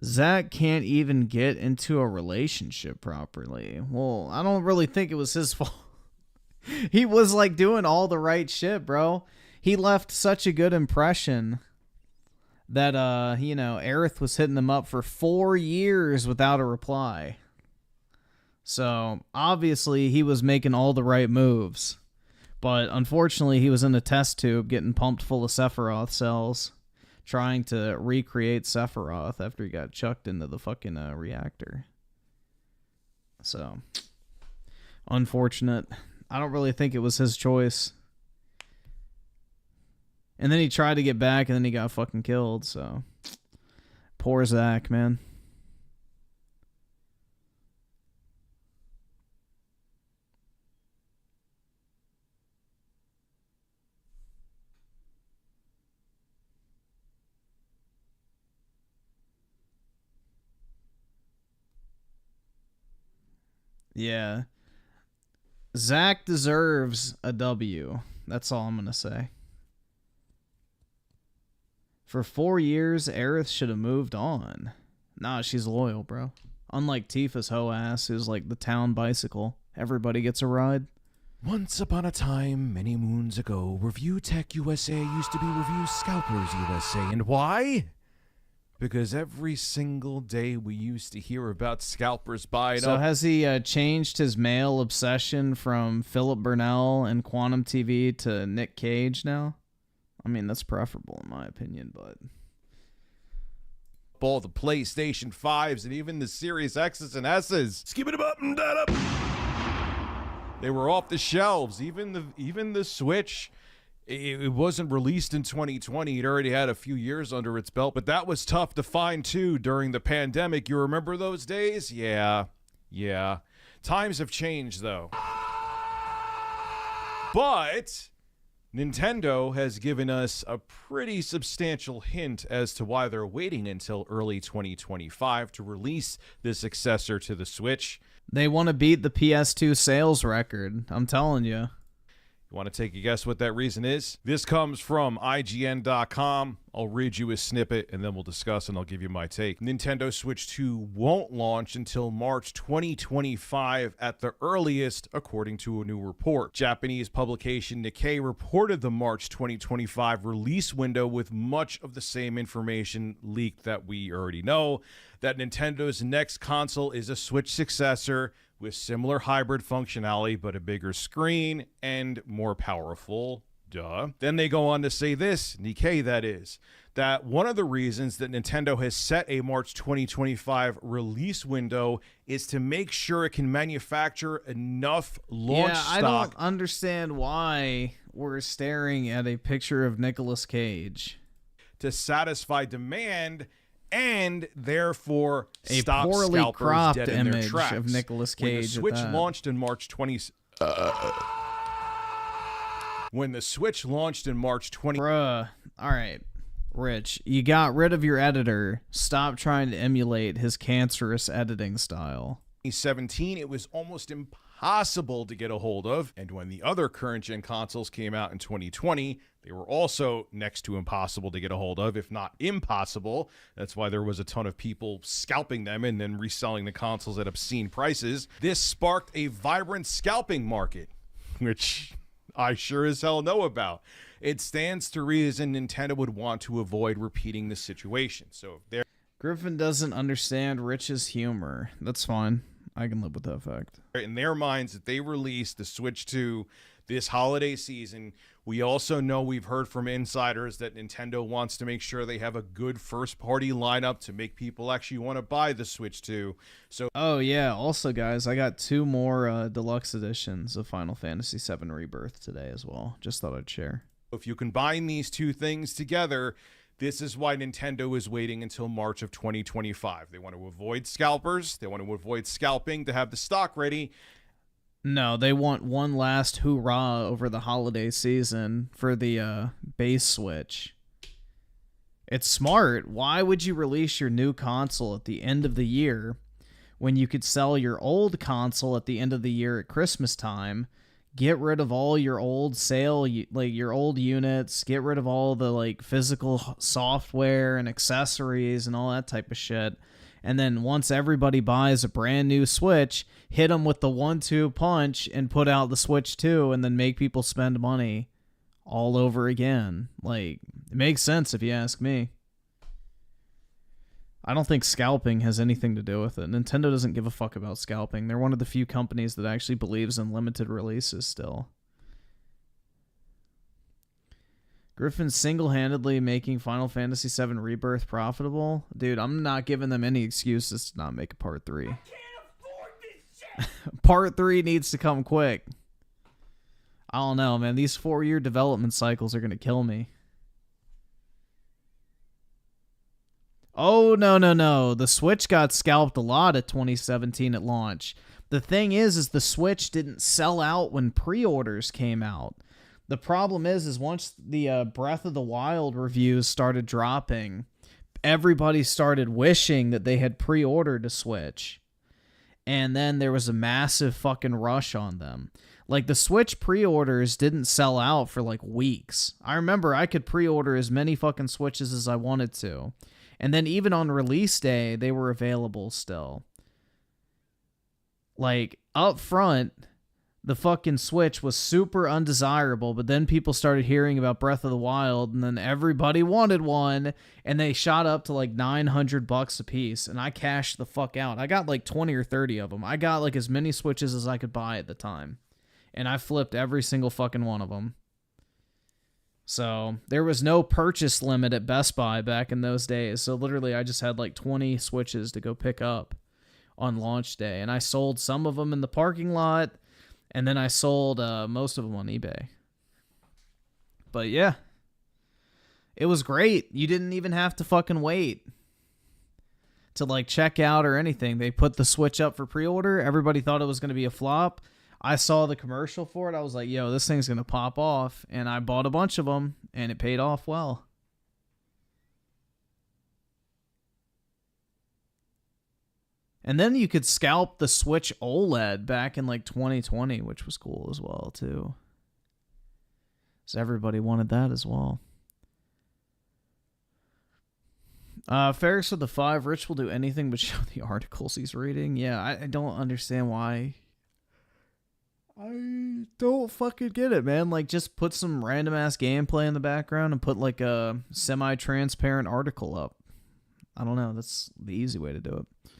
Zach can't even get into a relationship properly. Well, I don't really think it was his fault. He was like doing all the right shit, bro. He left such a good impression that, Aerith was hitting him up for 4 years without a reply. So, obviously, he was making all the right moves. But, unfortunately, he was in a test tube getting pumped full of Sephiroth cells, trying to recreate Sephiroth after he got chucked into the fucking reactor. So, unfortunate. I don't really think it was his choice. And then he tried to get back, and then he got fucking killed, so. Poor Zach, man. Yeah. Zach deserves a W. That's all I'm going to say. For 4 years, Aerith should have moved on. Nah, she's loyal, bro. Unlike Tifa's hoe ass, who's like the town bicycle. Everybody gets a ride. Once upon a time, many moons ago, Review Tech USA used to be Review Scalpers USA. And why? Because every single day we used to hear about scalpers buying So up. has he changed his male obsession from Philip Burnell and Quantum TV to Nick Cage now? I mean, that's preferable in my opinion, but... all the PlayStation 5s and even the Series X's and S's. Skip it up and that up. They were off the shelves. Even the Switch, it wasn't released in 2020. It already had a few years under its belt, but that was tough to find too during the pandemic. You remember those days? Yeah. Times have changed though. But Nintendo has given us a pretty substantial hint as to why they're waiting until early 2025 to release the successor to the Switch. They want to beat the PS2 sales record. I'm telling you. You want to take a guess what that reason is? This comes from IGN.com. I'll read you a snippet and then we'll discuss and I'll give you my take. Nintendo Switch 2 won't launch until March 2025 at the earliest, according to a new report. Japanese publication Nikkei reported the March 2025 release window with much of the same information leaked that we already know, that Nintendo's next console is a Switch successor with similar hybrid functionality but a bigger screen and more powerful. Duh. Then they go on to say this, Nikkei that is, that one of the reasons that Nintendo has set a March 2025 release window is to make sure it can manufacture enough launch stock. I don't understand why we're staring at a picture of Nicolas Cage. To satisfy demand and therefore a stop poorly scalpers cropped dead in their image tracks. of Nicolas Cage. When the Switch at that. launched in March 20. When the Switch launched in March 20. Bruh. All right, Rich, you got rid of your editor. Stop trying to emulate his cancerous editing style. 2017, it was almost impossible to get a hold of, and when the other current-gen consoles came out in 2020, they were also next to impossible to get a hold of, if not impossible. That's why there was a ton of people scalping them and then reselling the consoles at obscene prices. This sparked a vibrant scalping market, which I sure as hell know about. It stands to reason Nintendo would want to avoid repeating this situation. So if they're Griffin doesn't understand Rich's humor. That's fine. I can live with that fact. in their minds that they released the Switch 2 this holiday season. We also know, we've heard from insiders, that Nintendo wants to make sure they have a good first-party lineup to make people actually want to buy the Switch 2. So, oh yeah, also guys, I got 2 more deluxe editions of Final Fantasy VII Rebirth today as well. Just thought I'd share. if you combine these two things together, this is why Nintendo is waiting until March of 2025. They want to avoid scalpers. They want to avoid scalping to have the stock ready. No, they want one last hoorah over the holiday season for the base Switch. It's smart. Why would you release your new console at the end of the year when you could sell your old console at the end of the year at Christmas time, Get rid of all your old like your old units. Get rid of all the like physical software and accessories and all that type of shit. And then once everybody buys a brand new Switch, hit them with the 1-2 punch and put out the Switch 2 and then make people spend money all over again. Like, it makes sense if you ask me. I don't think scalping has anything to do with it. Nintendo doesn't give a fuck about scalping. They're one of the few companies that actually believes in limited releases still. Griffin single-handedly making Final Fantasy VII Rebirth profitable. Dude, I'm not giving them any excuses to not make a part 3. I can't afford this shit. Part 3 needs to come quick. I don't know, man. These 4-year development cycles are going to kill me. Oh, no. The Switch got scalped a lot at 2017 at launch. The thing is the Switch didn't sell out when pre-orders came out. The problem is once the Breath of the Wild reviews started dropping, everybody started wishing that they had pre-ordered a Switch. And then there was a massive fucking rush on them. Like, the Switch pre-orders didn't sell out for, like, weeks. I remember I could pre-order as many fucking Switches as I wanted to. And then even on release day, they were available still. Like, up front, the fucking Switch was super undesirable, but then people started hearing about Breath of the Wild, and then everybody wanted one, and they shot up to like $900 a piece, and I cashed the fuck out. I got like 20 or 30 of them. I got like as many Switches as I could buy at the time, and I flipped every single fucking one of them. So there was no purchase limit at Best Buy back in those days, so literally I just had like 20 Switches to go pick up on launch day, and I sold some of them in the parking lot, and then I sold most of them on eBay. But yeah, it was great. You didn't even have to fucking wait to like check out or anything. They put the Switch up for pre-order. Everybody thought it was going to be a flop. I saw the commercial for it. I was like, yo, this thing's going to pop off. And I bought a bunch of them, and it paid off well. And then you could scalp the Switch OLED back in like 2020, which was cool as well, too. So everybody wanted that as well. Ferris with the 5. Rich will do anything but show the articles he's reading. Yeah, I don't understand why. I don't fucking get it, man. Like, just put some random ass gameplay in the background and put like a semi-transparent article up. I don't know. That's the easy way to do it.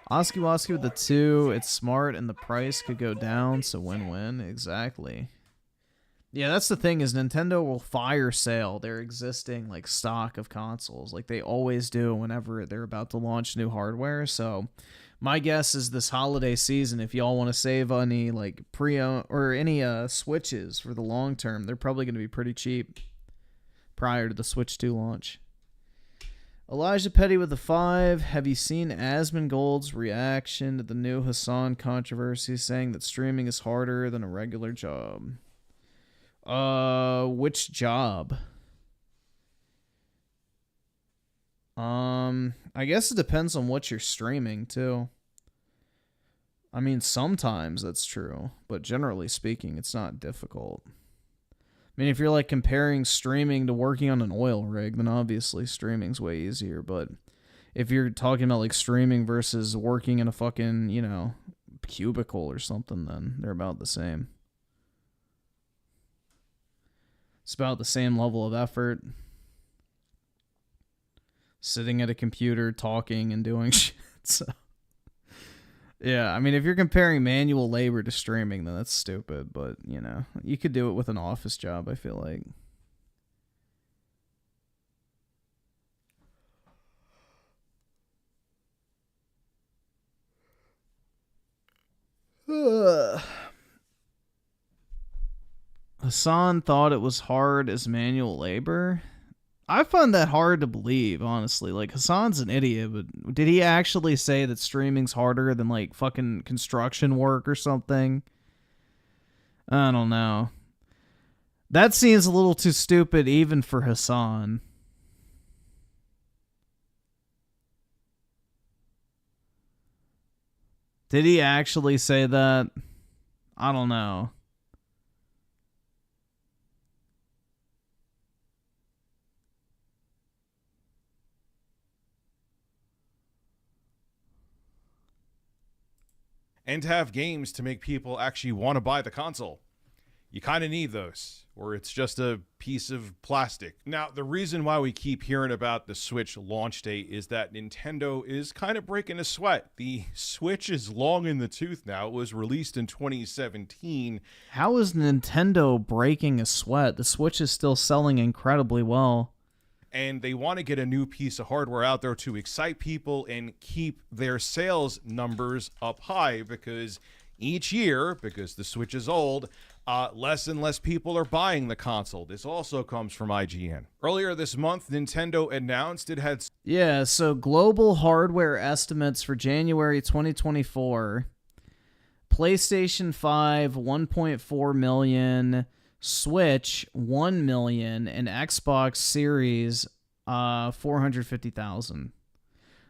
Oski Woski with the 2. It's smart and the price could go down, so win-win. Exactly. Yeah, that's the thing is Nintendo will fire sale their existing like stock of consoles like they always do whenever they're about to launch new hardware. So my guess is this holiday season, if y'all want to save any like pre-owned or any Switches for the long term, they're probably going to be pretty cheap prior to the Switch 2 launch. Elijah Petty with the 5. Have you seen Asmongold's reaction to the new Hasan controversy, saying that streaming is harder than a regular job? Which job? I guess it depends on what you're streaming too. I mean, sometimes that's true, but generally speaking, it's not difficult. I mean, if you're like comparing streaming to working on an oil rig, then obviously streaming's way easier. But if you're talking about like streaming versus working in a fucking, you know, cubicle or something, then they're about the same. It's about the same level of effort. Sitting at a computer, talking and doing shit. So, yeah, I mean, if you're comparing manual labor to streaming, then that's stupid. But, you know, you could do it with an office job, I feel like. Hasan thought it was hard as manual labor. I find that hard to believe, honestly. Like, Hasan's an idiot, but did he actually say that streaming's harder than, like, fucking construction work or something? I don't know. That seems a little too stupid even for Hasan. Did he actually say that? I don't know. and to have games to make people actually want to buy the console. You kind of need those, or it's just a piece of plastic. Now, the reason why we keep hearing about the Switch launch date is that Nintendo is kind of breaking a sweat. The Switch is long in the tooth now. It was released in 2017. How is Nintendo breaking a sweat? The Switch is still selling incredibly well. And they want to get a new piece of hardware out there to excite people and keep their sales numbers up high, because each year, because the Switch is old, less and less people are buying the console. This also comes from IGN. Earlier this month, Nintendo announced it had... Yeah, so global hardware estimates for January 2024. PlayStation 5, 1.4 million. Switch, 1 million. And Xbox Series, 450,000.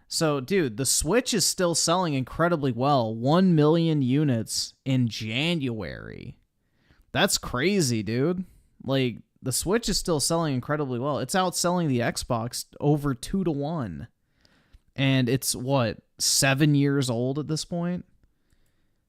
So, dude, the Switch is still selling incredibly well. 1 million units in January. That's crazy, dude. Like, the Switch is still selling incredibly well. It's outselling the Xbox over 2-1. And it's, what, 7 years old at this point?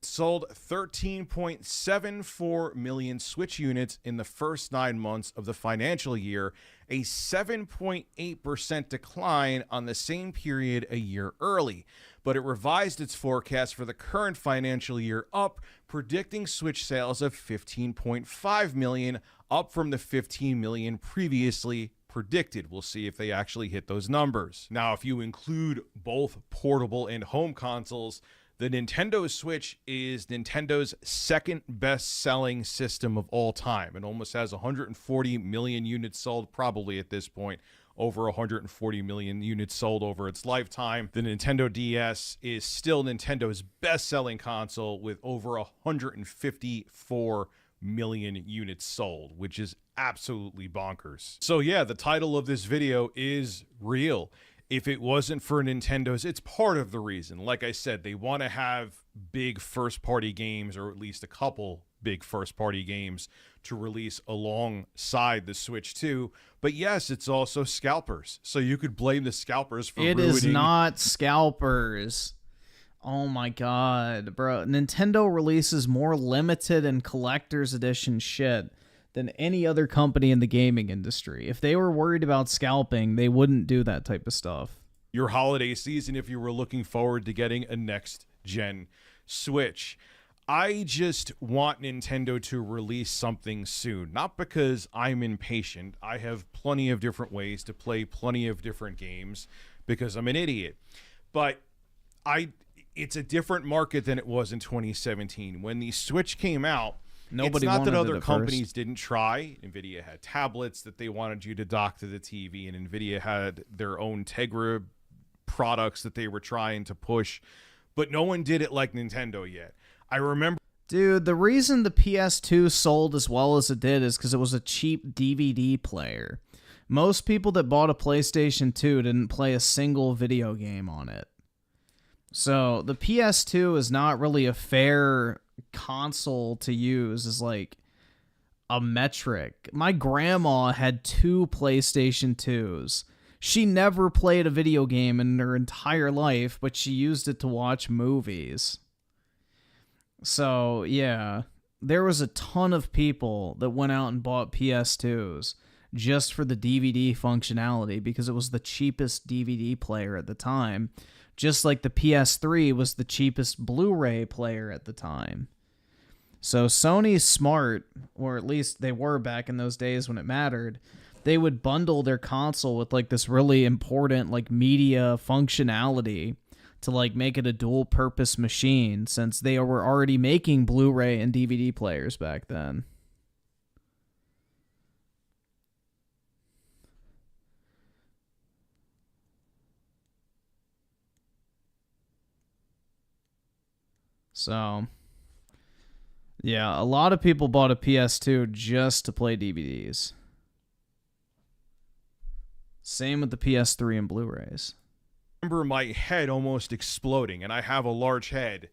Sold 13.74 million Switch units in the first 9 months of the financial year, a 7.8% decline on the same period a year early. But it revised its forecast for the current financial year up, predicting Switch sales of 15.5 million, up from the 15 million previously predicted. We'll see if they actually hit those numbers. Now, if you include both portable and home consoles, the Nintendo Switch is Nintendo's second best-selling system of all time. It almost has 140 million units sold, probably at this point, over 140 million units sold over its lifetime. The Nintendo DS is still Nintendo's best-selling console with over 154 million units sold, which is absolutely bonkers. So yeah, the title of this video is real. If it wasn't for Nintendo's, it's part of the reason. Like I said, they want to have big first-party games, or at least a couple big first-party games to release alongside the Switch 2. But yes, it's also scalpers. So you could blame the scalpers for ruining... It is not scalpers. Oh my god, bro. Nintendo releases more limited and collector's edition shit than any other company in the gaming industry. If they were worried about scalping, they wouldn't do that type of stuff. Your holiday season, if you were looking forward to getting a next-gen Switch. I just want Nintendo to release something soon. Not because I'm impatient. I have plenty of different ways to play plenty of different games because I'm an idiot. But it's a different market than it was in 2017. When the Switch came out, Nobody it's not wanted that other it at companies first. didn't try. NVIDIA had tablets that they wanted you to dock to the TV, and NVIDIA had their own Tegra products that they were trying to push, but no one did it like Nintendo yet. I remember... Dude, the reason the PS2 sold as well as it did is because it was a cheap DVD player. Most people that bought a PlayStation 2 didn't play a single video game on it. So the PS2 is not really a fair console to use as like a metric. My grandma had 2 PlayStation 2s. She never played a video game in her entire life, but she used it to watch movies. So, yeah, there was a ton of people that went out and bought PS2s just for the DVD functionality because it was the cheapest DVD player at the time. Just like the PS3 was the cheapest Blu-ray player at the time. So Sony's smart, or at least they were back in those days when it mattered. They would bundle their console with like this really important like media functionality to like make it a dual-purpose machine, since they were already making Blu-ray and DVD players back then. So, yeah, a lot of people bought a PS2 just to play DVDs. Same with the PS3 and Blu-rays. I remember my head almost exploding, and I have a large head,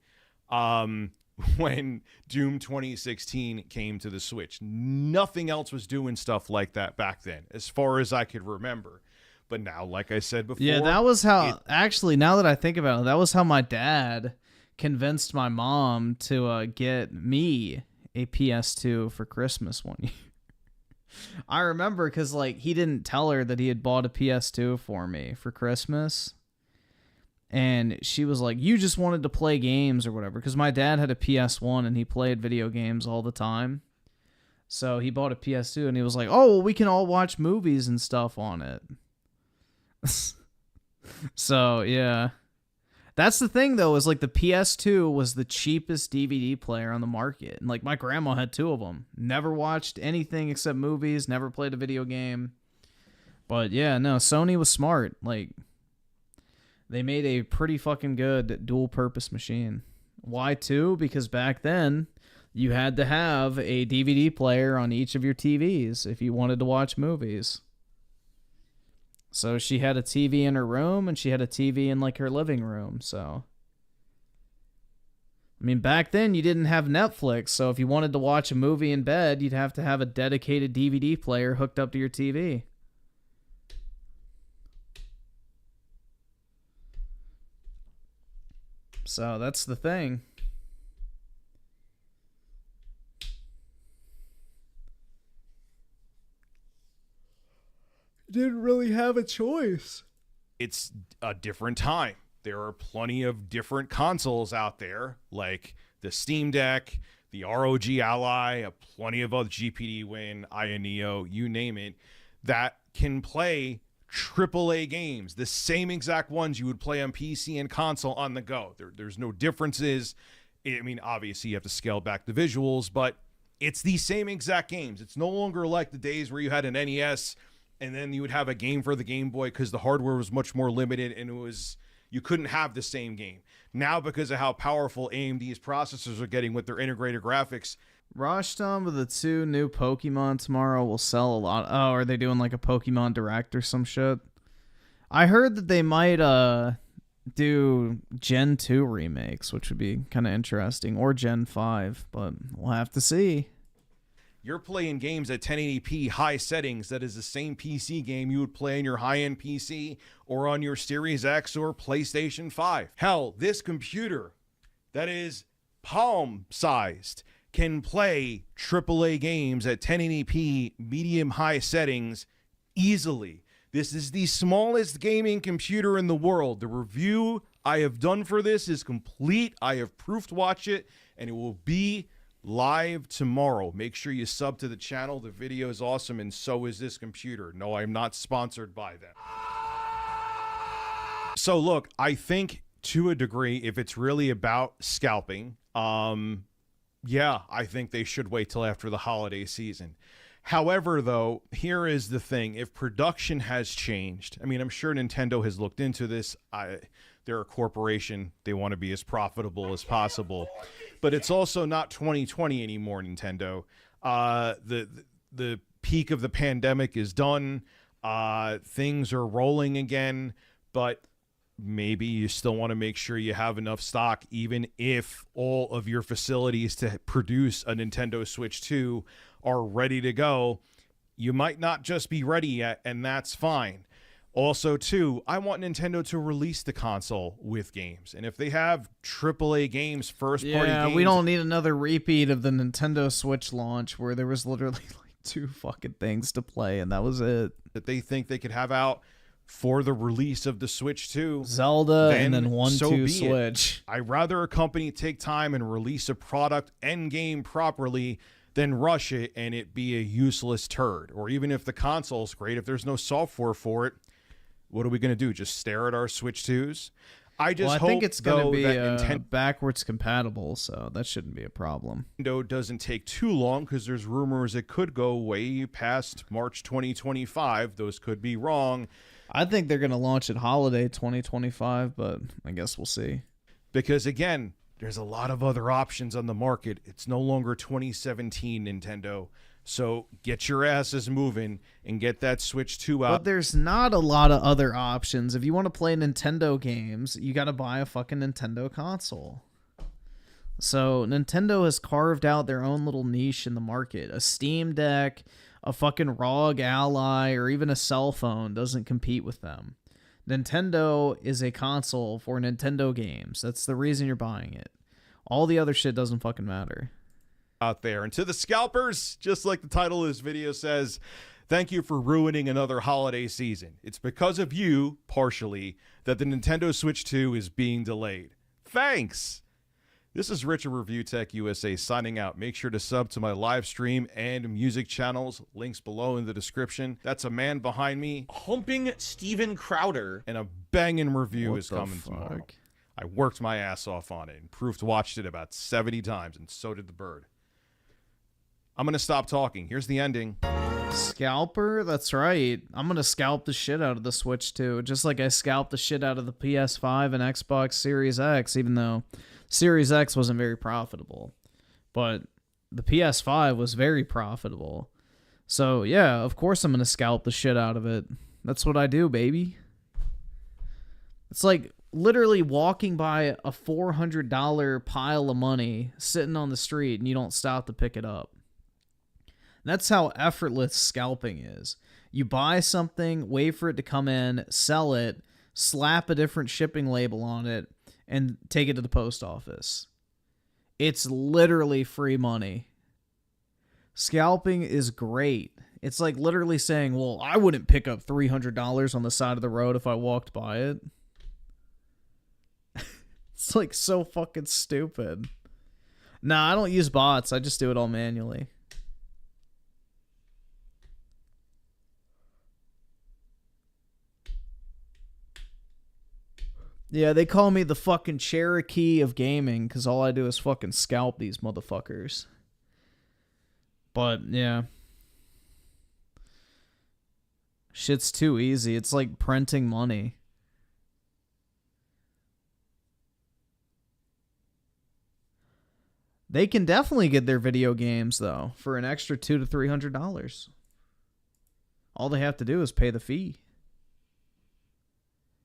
when Doom 2016 came to the Switch. Nothing else was doing stuff like that back then, as far as I could remember. But now, like I said before... Yeah, that was how... Actually, now that I think about it, that was how my dad convinced my mom to get me a PS2 for Christmas one year. I remember because, like, he didn't tell her that he had bought a PS2 for me for Christmas. And she was like, you just wanted to play games or whatever. Because my dad had a PS1 and he played video games all the time. So he bought a PS2 and he was like, oh, well, we can all watch movies and stuff on it. So, yeah. That's the thing, though, is like the PS2 was the cheapest DVD player on the market. And like my grandma had 2 of them. Never watched anything except movies, never played a video game. But yeah, no, Sony was smart. Like, they made a pretty fucking good dual purpose machine. Why 2? Because back then, you had to have a DVD player on each of your TVs if you wanted to watch movies. So she had a TV in her room and she had a TV in like her living room. So, I mean, back then you didn't have Netflix. So if you wanted to watch a movie in bed, you'd have to have a dedicated DVD player hooked up to your TV. So that's the thing. Didn't really have a choice. It's a different time. There are plenty of different consoles out there, like the Steam Deck, the ROG Ally, plenty of other GPD Win, Aya Neo, you name it, that can play AAA games, the same exact ones you would play on PC and console on the go. There's no differences. I mean, obviously you have to scale back the visuals, but it's the same exact games. It's no longer like the days where you had an NES and then you would have a game for the Game Boy because the hardware was much more limited and you couldn't have the same game. Now, because of how powerful AMD's processors are getting with their integrated graphics, Rashton with the 2 new Pokemon tomorrow will sell a lot. Oh, are they doing like a Pokemon Direct or some shit? I heard that they might do Gen 2 remakes, which would be kind of interesting, or Gen 5, but we'll have to see. You're playing games at 1080p high settings. That is the same PC game you would play on your high-end PC or on your Series X or PlayStation 5. Hell, this computer that is palm-sized can play AAA games at 1080p medium-high settings easily. This is the smallest gaming computer in the world. The review I have done for this is complete. I have proof to watch it, and it will be live tomorrow. Make sure you sub to the channel. The video is awesome, and so is this computer. No, I'm not sponsored by them. So look, I think to a degree, if it's really about scalping, yeah, I think they should wait till after the holiday season. However, though, here is the thing. If production has changed, I mean, I'm sure Nintendo has looked into this. They're a corporation. They want to be as profitable as possible. But it's also not 2020 anymore, Nintendo. The peak of the pandemic is done. Things are rolling again. But maybe you still want to make sure you have enough stock, even if all of your facilities to produce a Nintendo Switch 2 are ready to go. You might not just be ready yet, and that's fine. Also, too, I want Nintendo to release the console with games. And if they have AAA games, first-party games... we don't need another repeat of the Nintendo Switch launch where there was literally like 2 fucking things to play, and that was it. That they think they could have out for the release of the Switch 2. Zelda and then 1-2 Switch. I'd rather a company take time and release a product and game properly than rush it and it be a useless turd. Or even if the console's great, if there's no software for it, what are we going to do? Just stare at our Switch 2s? I think it's going to be backwards compatible, so that shouldn't be a problem. Nintendo doesn't take too long because there's rumors it could go way past March 2025. Those could be wrong. I think they're going to launch at holiday 2025, but I guess we'll see. Because, again, there's a lot of other options on the market. It's no longer 2017 Nintendo. So get your asses moving and get that Switch 2 out. But there's not a lot of other options. If you want to play Nintendo games, you got to buy a fucking Nintendo console. So Nintendo has carved out their own little niche in the market. A Steam Deck, a fucking ROG Ally, or even a cell phone doesn't compete with them. Nintendo is a console for Nintendo games. That's the reason you're buying it. All the other shit doesn't fucking matter. Out there. And to the scalpers, just like the title of this video says, thank you for ruining another holiday season. It's because of you, partially, that the Nintendo Switch 2 is being delayed. Thanks! This is Richard Review Tech USA signing out. Make sure to sub to my live stream and music channels. Links below in the description. That's a man behind me, humping Steven Crowder. And a banging review What is the coming fuck? tomorrow. I worked my ass off on it and Proof watched it about 70 times, and so did the bird. I'm going to stop talking. Here's the ending. Scalper? That's right. I'm going to scalp the shit out of the Switch 2, just like I scalped the shit out of the PS5 and Xbox Series X, even though Series X wasn't very profitable. But the PS5 was very profitable. So, yeah, of course I'm going to scalp the shit out of it. That's what I do, baby. It's like literally walking by a $400 pile of money sitting on the street and you don't stop to pick it up. That's how effortless scalping is. You buy something, wait for it to come in, sell it, slap a different shipping label on it, and take it to the post office. It's literally free money. Scalping is great. It's like literally saying, well, I wouldn't pick up $300 on the side of the road if I walked by it. It's like so fucking stupid. Nah, I don't use bots. I just do it all manually. Yeah, they call me the fucking Cherokee of gaming because all I do is fucking scalp these motherfuckers. But, yeah. Shit's too easy. It's like printing money. They can definitely get their video games, though, for an extra $200 to $300. All they have to do is pay the fee.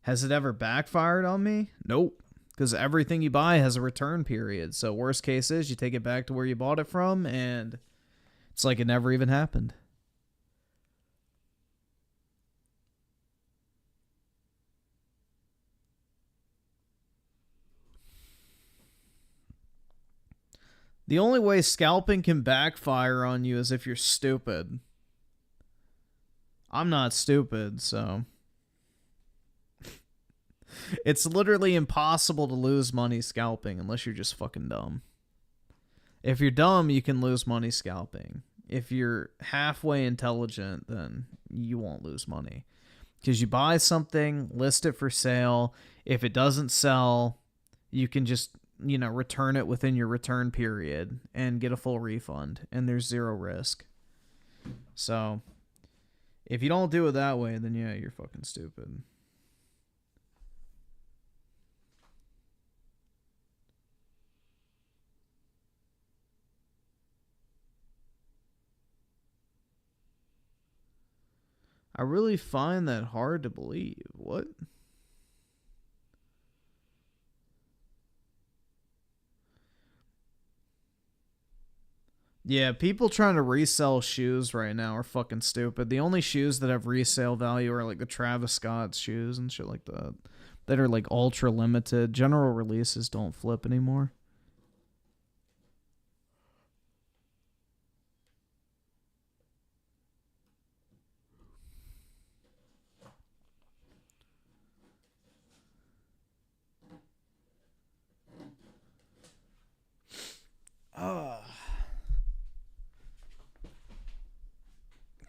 Has it ever backfired on me? Nope. Because everything you buy has a return period. So worst case is you take it back to where you bought it from and it's like it never even happened. The only way scalping can backfire on you is if you're stupid. I'm not stupid, so... It's literally impossible to lose money scalping unless you're just fucking dumb. If you're dumb, you can lose money scalping. If you're halfway intelligent, then you won't lose money. Because you buy something, list it for sale. If it doesn't sell, you can just, you know, return it within your return period and get a full refund. And there's zero risk. So, if you don't do it that way, then yeah, you're fucking stupid. I really find that hard to believe. What? Yeah, people trying to resell shoes right now are fucking stupid. The only shoes that have resale value are like the Travis Scott shoes and shit like that. That are like ultra limited. General releases don't flip anymore.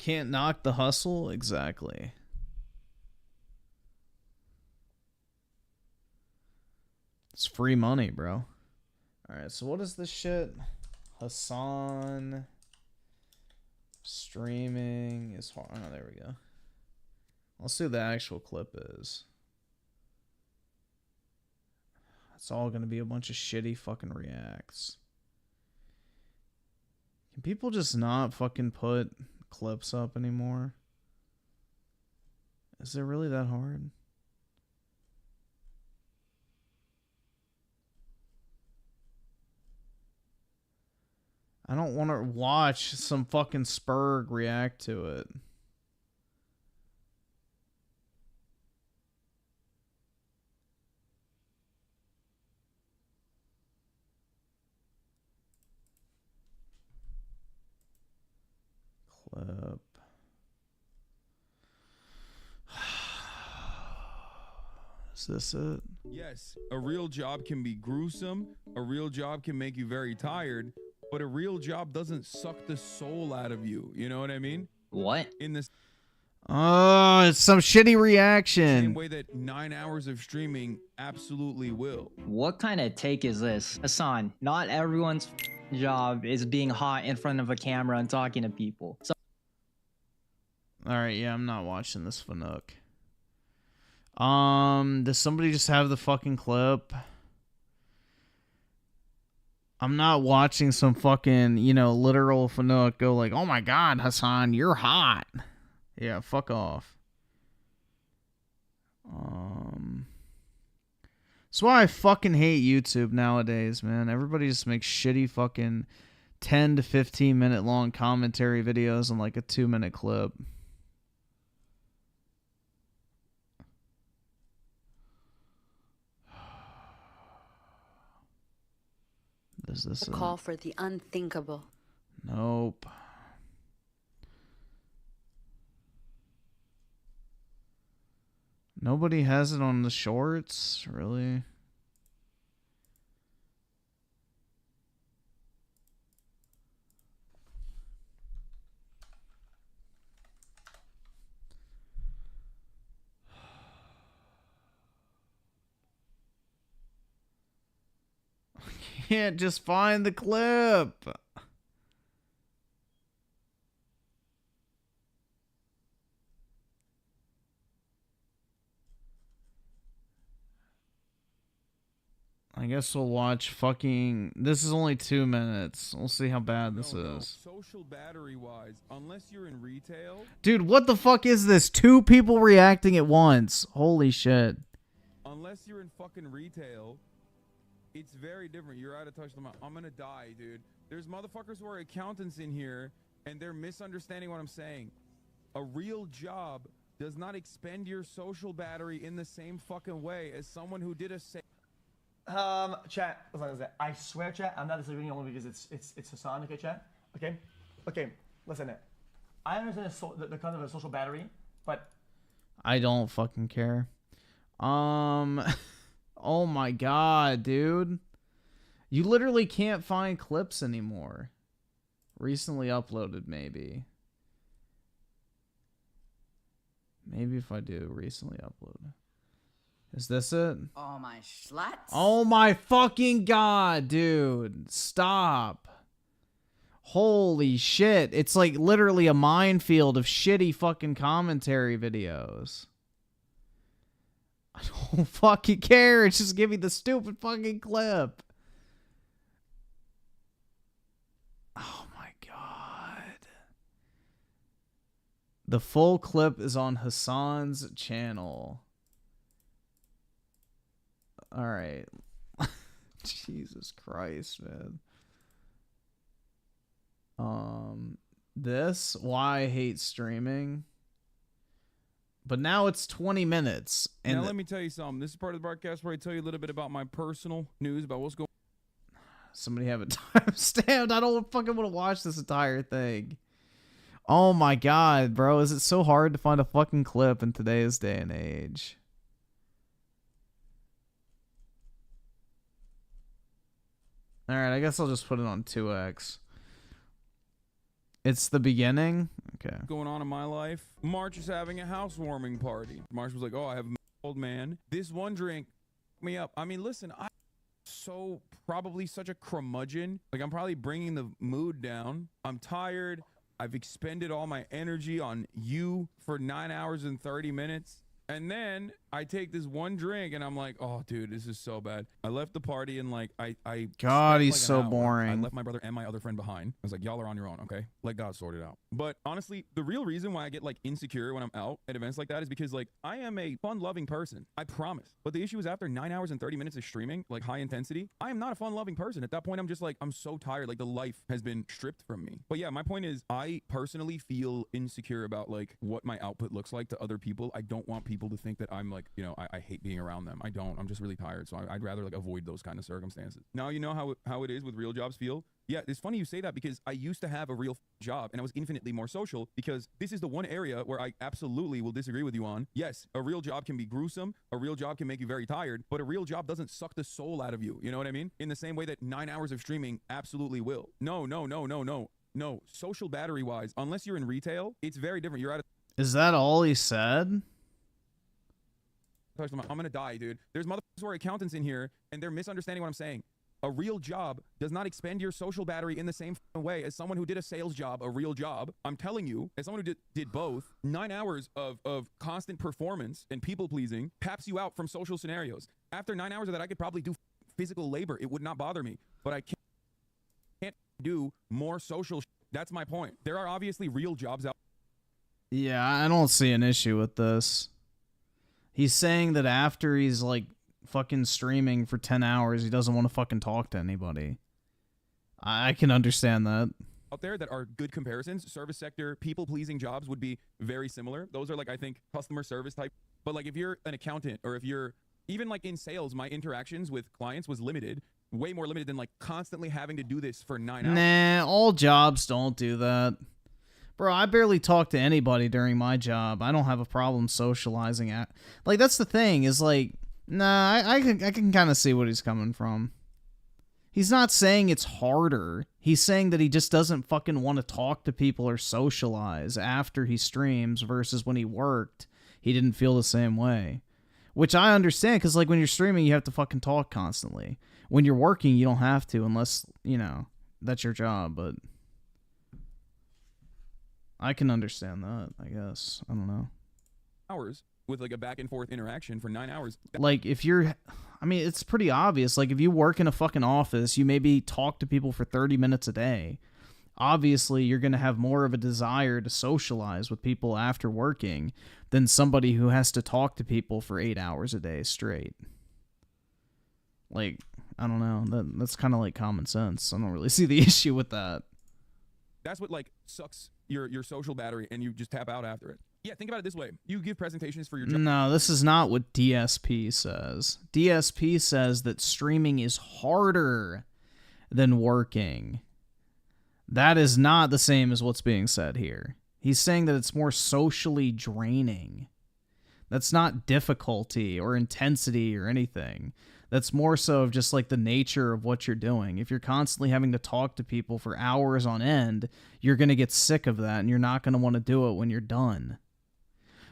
Can't knock the hustle? Exactly. It's free money, bro. Alright, so what is this shit? Hasan streaming is hard. Oh, there we go. Let's see what the actual clip is. It's all gonna be a bunch of shitty fucking reacts. Can people just not fucking put clips up anymore? Is it really that hard? I don't want to watch some fucking Spurg react to it. Is this it? Yes, a real job can be gruesome. A real job can make you very tired, but a real job doesn't suck the soul out of you. You know what I mean? What? In this Oh, it's some shitty reaction. same way that 9 hours of streaming absolutely will. What kind of take is this? Hasan, not everyone's job is being hot in front of a camera and talking to people. So All right, yeah, I'm not watching this Fanook. Does somebody just have the fucking clip? I'm not watching some fucking, you know, literal Fanook go like, "Oh my god, Hasan, you're hot." Yeah, fuck off. That's why I fucking hate YouTube nowadays, man. Everybody just makes shitty fucking 10 to 15 minute long commentary videos on like a 2-minute clip. Is this A call for the unthinkable. Nope. Nobody has it on the shorts, really? I can't just find the clip. I guess we'll watch fucking... This is only 2 minutes. We'll see how bad this is. Social battery wise, unless you're in retail. Dude, what the fuck is this? 2 people reacting at once. Holy shit. Unless you're in fucking retail, it's very different. You're out of touch with them. I'm gonna die, dude. There's motherfuckers who are accountants in here, and they're misunderstanding what I'm saying. A real job does not expend your social battery in the same fucking way as someone who did a... Chat, listen, I swear, chat, I'm not disagreeing only because it's Hasan, okay, chat? Okay, listen, I understand the concept of a social battery, but... I don't fucking care. Oh my god, dude. You literally can't find clips anymore. Recently uploaded, maybe. Maybe if I do recently upload. Is this it? Oh my sluts. Oh my fucking god, dude. Stop. Holy shit. It's like literally a minefield of shitty fucking commentary videos. I don't fucking care. It's just give me the stupid fucking clip. Oh my god. The full clip is on Hasan's channel. All right. Jesus Christ, man. This, why I hate streaming. But now it's 20 minutes. And now let me tell you something. This is part of the broadcast where I tell you a little bit about my personal news about what's going on. Somebody have a timestamp. I don't fucking want to watch this entire thing. Oh my god, bro. Is it so hard to find a fucking clip in today's day and age? Alright, I guess I'll just put it on 2x. It's the beginning? Okay. Going on in my life. March is having a housewarming party. March was like, oh, I have an old man. This one drink me up. I mean, listen, I'm probably such a curmudgeon. Like, I'm probably bringing the mood down. I'm tired. I've expended all my energy on you for 9 hours and 30 minutes. And then I take this one drink and I'm like, oh, dude, this is so bad. I left the party and like, I God, he's like so boring. I left my brother and my other friend behind. I was like, y'all are on your own, okay? Let God sort it out. But honestly, the real reason why I get like insecure when I'm out at events like that is because like I am a fun-loving person. I promise. But the issue is after 9 hours and 30 minutes of streaming, like high intensity, I am not a fun-loving person. At that point, I'm just like, I'm so tired. Like the life has been stripped from me. But yeah, my point is I personally feel insecure about like what my output looks like to other people. I don't want people people to think that I'm like, you know, I hate being around them. I don't. I'm just really tired. So I'd rather like avoid those kind of circumstances. Now you know how it is with real jobs feel. Yeah, it's funny you say that because I used to have a real job and I was infinitely more social because this is the one area where I absolutely will disagree with you on. Yes, a real job can be gruesome. A real job can make you very tired, but a real job doesn't suck the soul out of you. You know what I mean? In the same way that 9 hours of streaming absolutely will. No, social battery wise, unless you're in retail, it's very different. You're at a Is that all he said? I'm gonna die, dude. There's motherfuckers who are accountants in here and they're misunderstanding what I'm saying. A real job does not expend your social battery in the same way as someone who did a sales job, a real job. I'm telling you, as someone who did both, 9 hours of constant performance and people pleasing taps you out from social scenarios. After 9 hours of that, I could probably do physical labor. It would not bother me, but I can't do more social. That's my point. There are obviously real jobs out. Yeah, I don't see an issue with this. He's saying that after he's like fucking streaming for 10 hours, he doesn't want to fucking talk to anybody. I can understand that. Out there that are good comparisons. Service sector, people-pleasing jobs would be very similar. Those are like, I think, customer service type. But like if you're an accountant or if you're even like in sales, my interactions with clients was limited, way more limited than like constantly having to do this for 9 hours. Nah, all jobs don't do that. Bro, I barely talk to anybody during my job. I don't have a problem socializing at. Like, that's the thing, is like, nah, I can kind of see what he's coming from. He's not saying it's harder. He's saying that he just doesn't fucking want to talk to people or socialize after he streams versus when he worked. He didn't feel the same way. Which I understand, because like when you're streaming, you have to fucking talk constantly. When you're working, you don't have to unless, you know, that's your job, but I can understand that, I guess. I don't know. Hours with like a back and forth interaction for 9 hours. Like if you're, I mean, it's pretty obvious. Like if you work in a fucking office, you maybe talk to people for 30 minutes a day. Obviously, you're going to have more of a desire to socialize with people after working than somebody who has to talk to people for 8 hours a day straight. Like, I don't know. That's kind of like common sense. I don't really see the issue with that. That's what like sucks your social battery and you just tap out after it. Yeah, think about it this way. You give presentations for your job. No, this is not what DSP says. DSP says that streaming is harder than working. That is not the same as what's being said here. He's saying that it's more socially draining. That's not difficulty or intensity or anything. That's more so of just like the nature of what you're doing. If you're constantly having to talk to people for hours on end, you're going to get sick of that and you're not going to want to do it when you're done.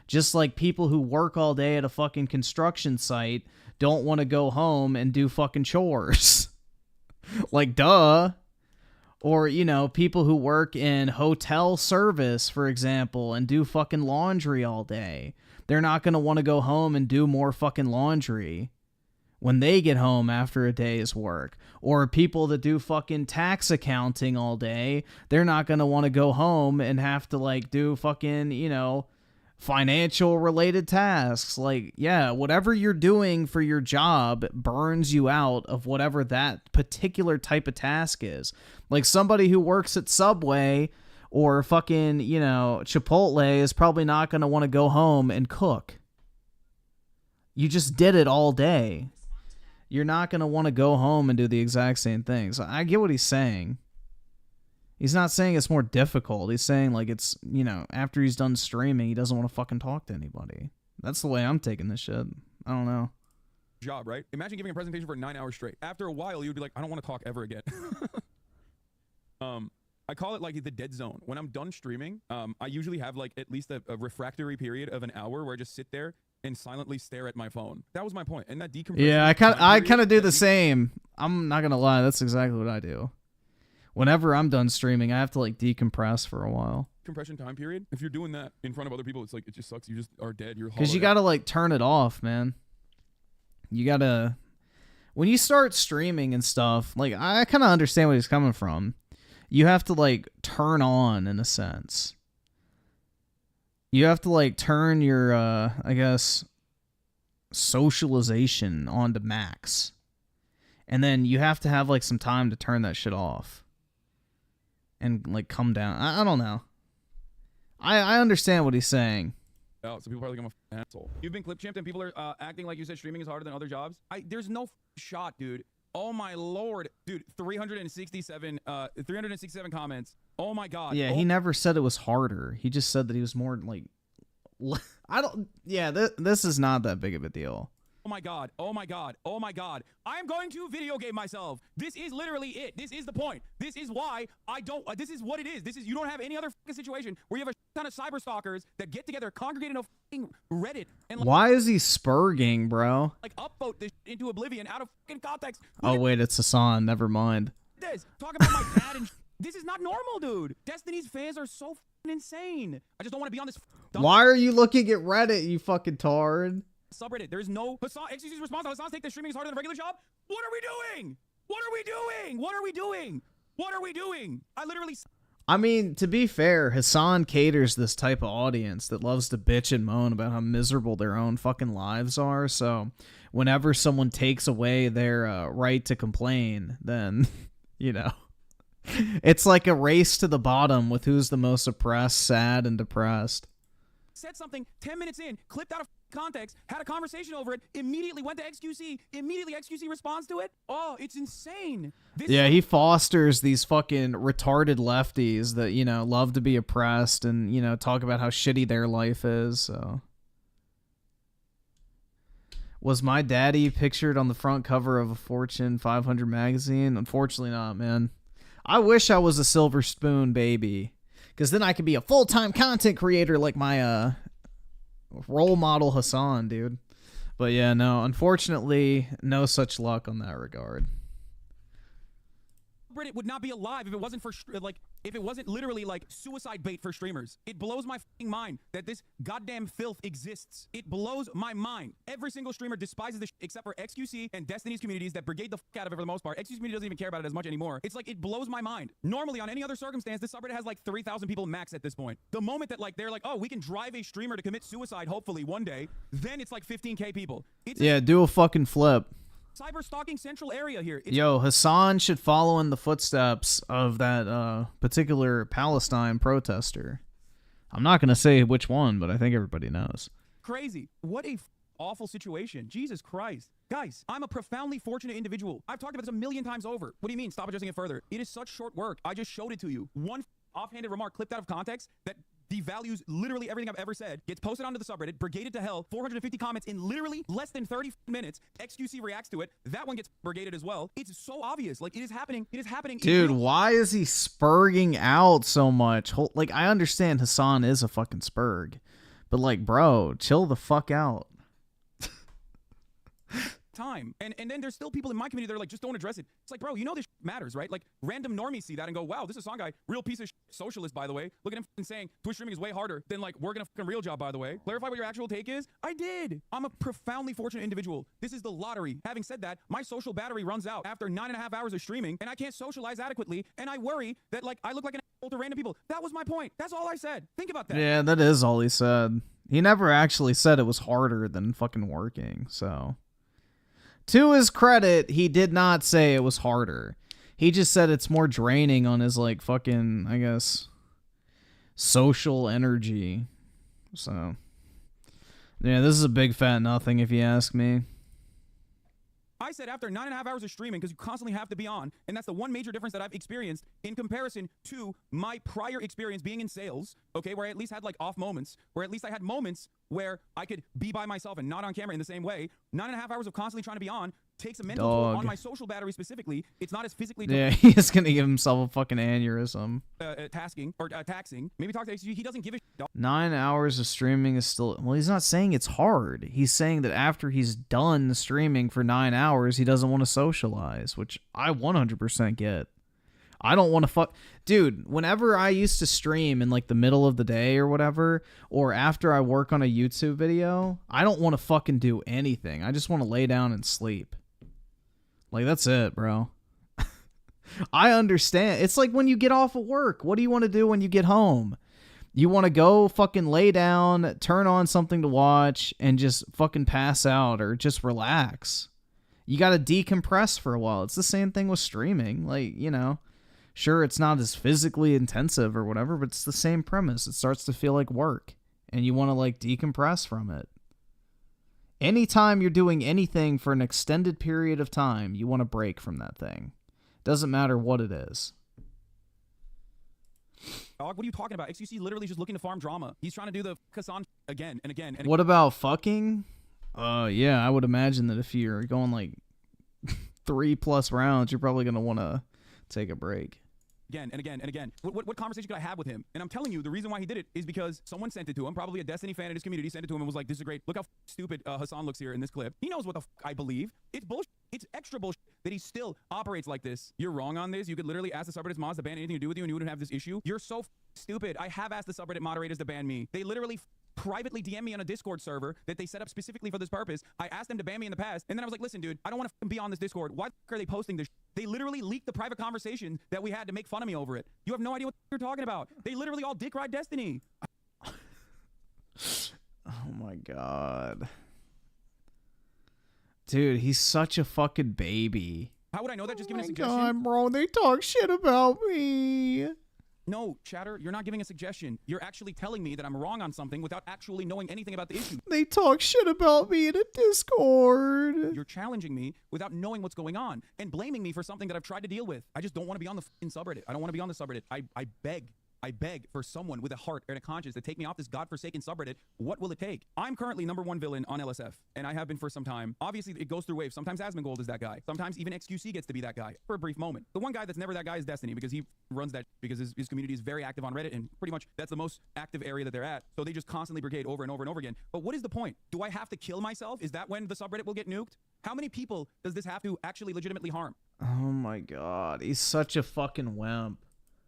Just like people who work all day at a fucking construction site don't want to go home and do fucking chores. Like, duh. Or, you know, people who work in hotel service, for example, and do fucking laundry all day. They're not going to want to go home and do more fucking laundry when they get home after a day's work. Or people that do fucking tax accounting all day, they're not going to want to go home and have to, like, do fucking, you know, financial related tasks. Like, yeah, whatever you're doing for your job burns you out of whatever that particular type of task is. Like somebody who works at Subway or fucking, you know, Chipotle is probably not going to want to go home and cook. You just did it all day. You're not going to want to go home and do the exact same thing. So I get what he's saying. He's not saying it's more difficult. He's saying, like, it's, you know, after he's done streaming, he doesn't want to fucking talk to anybody. That's the way I'm taking this shit. I don't know. Job, right? Imagine giving a presentation for 9 hours straight. After a while, you'd be like, I don't want to talk ever again. I call it, like, the dead zone. When I'm done streaming, I usually have, like, at least a refractory period of an hour where I just sit there and silently stare at my phone. That was my point. And that decompression... Yeah, I kind of do the same. I'm not going to lie. That's exactly what I do. Whenever I'm done streaming, I have to like decompress for a while. Compression time period. If you're doing that in front of other people, it's like it just sucks. You just are dead. You're because you gotta like turn it off, man. You gotta when you start streaming and stuff. Like I kind of understand where he's coming from. You have to like turn on in a sense. You have to like turn your I guess socialization on to max, and then you have to have like some time to turn that shit off. And, like, come down. I don't know. I understand what he's saying. out, so people probably think I'm a asshole. You've been clip champed and people are acting like you said streaming is harder than other jobs. There's no shot, dude. Oh my lord, dude. 367 comments. Oh my god. Yeah, he never said it was harder. He just said that he was more like, I don't. Yeah, this is not that big of a deal. Oh my god. Oh my god. Oh my god. I am going to video game myself. This is literally it. This is the point. This is why I don't. This is what it is. This is, you don't have any other fucking situation where you have a ton of cyber stalkers that get together, congregate in a fucking Reddit, and like, Why is he spurging, bro? like upvote this into oblivion out of fucking context. Oh wait, it's Hasan. Never mind. This talk about my dad and this is not normal, dude. Destiny's fans are so fucking insane. I just don't want to be on this. Why are you looking at Reddit, you fucking tard? Subreddit. There's no Hasan. XQC's response. Hasan's take the streaming is harder than a regular job. What are we doing? What are we doing? What are we doing? What are we doing? I literally. I mean, to be fair, Hasan caters this type of audience that loves to bitch and moan about how miserable their own fucking lives are. So, whenever someone takes away their right to complain, then you know, it's like a race to the bottom with who's the most oppressed, sad, and depressed. Said something 10 minutes in, clipped out of context, had a conversation over it, immediately went to XQC, immediately XQC responds to it. Oh, it's insane. Yeah, he fosters these fucking retarded lefties that, you know, love to be oppressed and, you know, talk about how shitty their life is, so. Was my daddy pictured on the front cover of a Fortune 500 magazine? Unfortunately not, man. I wish I was a silver spoon baby. Because then I could be a full-time content creator like my role model Hasan, dude. But yeah, no, unfortunately, no such luck on that regard. Reddit would not be alive if it wasn't for if it wasn't literally like suicide bait for streamers. It blows my fucking mind that this goddamn filth exists. It blows my mind. Every single streamer despises this except for XQC and Destiny's communities that brigade the fuck out of it for the most part. XQC community doesn't even care about it as much anymore. It's like it blows my mind. Normally on any other circumstance, this subreddit has like 3,000 people max at this point. The moment that like they're like, oh, we can drive a streamer to commit suicide hopefully one day, then it's like 15k people. It's Yeah, do a fucking flip. cyber stalking central area here. Yo, Hasan should follow in the footsteps of that particular Palestine protester. I'm not going to say which one, but I think everybody knows. Crazy. What a awful situation. Jesus Christ. Guys, I'm a profoundly fortunate individual. I've talked about this a million times over. What do you mean? Stop adjusting it further. It is such short work. I just showed it to you. One offhanded remark clipped out of context that devalues literally everything I've ever said, gets posted onto the subreddit, brigaded to hell, 450 comments in literally less than 30 minutes. XQC reacts to it. That one gets brigaded as well. It's so obvious. Like, it is happening. It is happening. Dude, why is he spurging out so much? Like, I understand Hasan is a fucking spurg, but like, bro, chill the fuck out. Time. And then there's still people in my community that are like, just don't address it. It's like, bro, you know this matters, right? Like, random normies see that and go, wow, this is a song guy, real piece of socialist, by the way. Look at him saying Twitch streaming is way harder than like working a fucking real job, by the way. Clarify what your actual take is. I did. I'm a profoundly fortunate individual. This is the lottery. Having said that, my social battery runs out after 9.5 hours of streaming, and I can't socialize adequately, and I worry that like I look like an asshole to random people. That was my point. That's all I said. Think about that. Yeah, that is all he said. He never actually said it was harder than fucking working, so. To his credit, he did not say it was harder. He just said it's more draining on his, like, fucking, I guess, social energy. So, yeah, this is a big fat nothing if you ask me. I said after 9.5 hours of streaming, because you constantly have to be on, and that's the one major difference that I've experienced in comparison to my prior experience being in sales, okay, where I at least had like off moments, where at least I had moments where I could be by myself and not on camera in the same way. 9.5 hours of constantly trying to be on takes a mental toll on my social battery specifically. It's not as physically... Yeah, he's gonna give himself a fucking aneurysm. Taxing. Maybe talk to XG. He doesn't give a shit. 9 hours of streaming is still... Well, he's not saying it's hard. He's saying that after he's done streaming for 9 hours, he doesn't want to socialize, which I 100% get. I don't want to Dude, whenever I used to stream in like the middle of the day or whatever, or after I work on a YouTube video, I don't want to fucking do anything. I just want to lay down and sleep. Like, that's it, bro. I understand. It's like when you get off of work. What do you want to do when you get home? You want to go fucking lay down, turn on something to watch, and just fucking pass out or just relax. You got to decompress for a while. It's the same thing with streaming. Like, you know, sure, it's not as physically intensive or whatever, but it's the same premise. It starts to feel like work. and you want to like decompress from it. Anytime you're doing anything for an extended period of time, you want to break from that thing. Doesn't matter what it is. Dog, what are you talking about? XQC literally just looking to farm drama. He's trying to do the Hasan again and again. What about fucking? Yeah, I would imagine that if you're going like 3+ rounds, you're probably going to want to take a break. Again and again and again. What conversation could I have with him? And I'm telling you, the reason why he did it is because someone sent it to him. Probably a Destiny fan in his community sent it to him and was like, this is great. Look how stupid Hasan looks here in this clip. He knows what the I believe. It's bullshit. It's extra bullshit that he still operates like this. You're wrong on this. You could literally ask the subreddit's mods to ban anything to do with you and you wouldn't have this issue. You're so stupid. I have asked the subreddit moderators to ban me. They literally privately DM me on a Discord server that they set up specifically for this purpose. I asked them to ban me in the past, and then I was like, listen, dude, I don't want to be on this Discord. Why are they posting this? They literally leaked the private conversation that we had to make fun of me over it. You have no idea what you're talking about. They literally all dick ride Destiny. Oh my god. Dude, he's such a fucking baby. How would I know that? Just giving a suggestion? God, bro, they talk shit about me. No, Chatter, you're not giving a suggestion. You're actually telling me that I'm wrong on something without actually knowing anything about the issue. They talk shit about me in a Discord. You're challenging me without knowing what's going on and blaming me for something that I've tried to deal with. I just don't want to be on the f***ing subreddit. I don't want to be on the subreddit. I beg for someone with a heart and a conscience to take me off this godforsaken subreddit. What will it take? I'm currently #1 villain on LSF, and I have been for some time. Obviously, it goes through waves. Sometimes Asmongold is that guy. Sometimes even XQC gets to be that guy for a brief moment. The one guy that's never that guy is Destiny, because he runs that, because his community is very active on Reddit, and pretty much that's the most active area that they're at. So they just constantly brigade over and over and over again. But what is the point? Do I have to kill myself? Is that when the subreddit will get nuked? How many people does this have to actually legitimately harm? Oh my god, he's such a fucking wimp.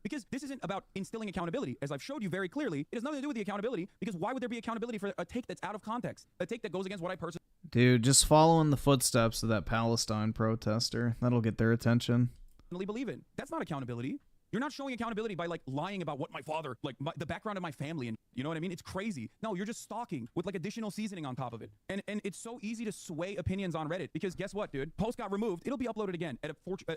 Because this isn't about instilling accountability. As I've showed you very clearly, it has nothing to do with the accountability, because why would there be accountability for a take that's out of context? A take that goes against what I personally Dude, just follow in the footsteps of that Palestine protester. That'll get their attention. believe in. That's not accountability. You're not showing accountability by like lying about what my father, like the background of my family, and you know what I mean? It's crazy. No, you're just stalking with like additional seasoning on top of it. And it's so easy to sway opinions on Reddit, because guess what, dude? Post got removed. It'll be uploaded again at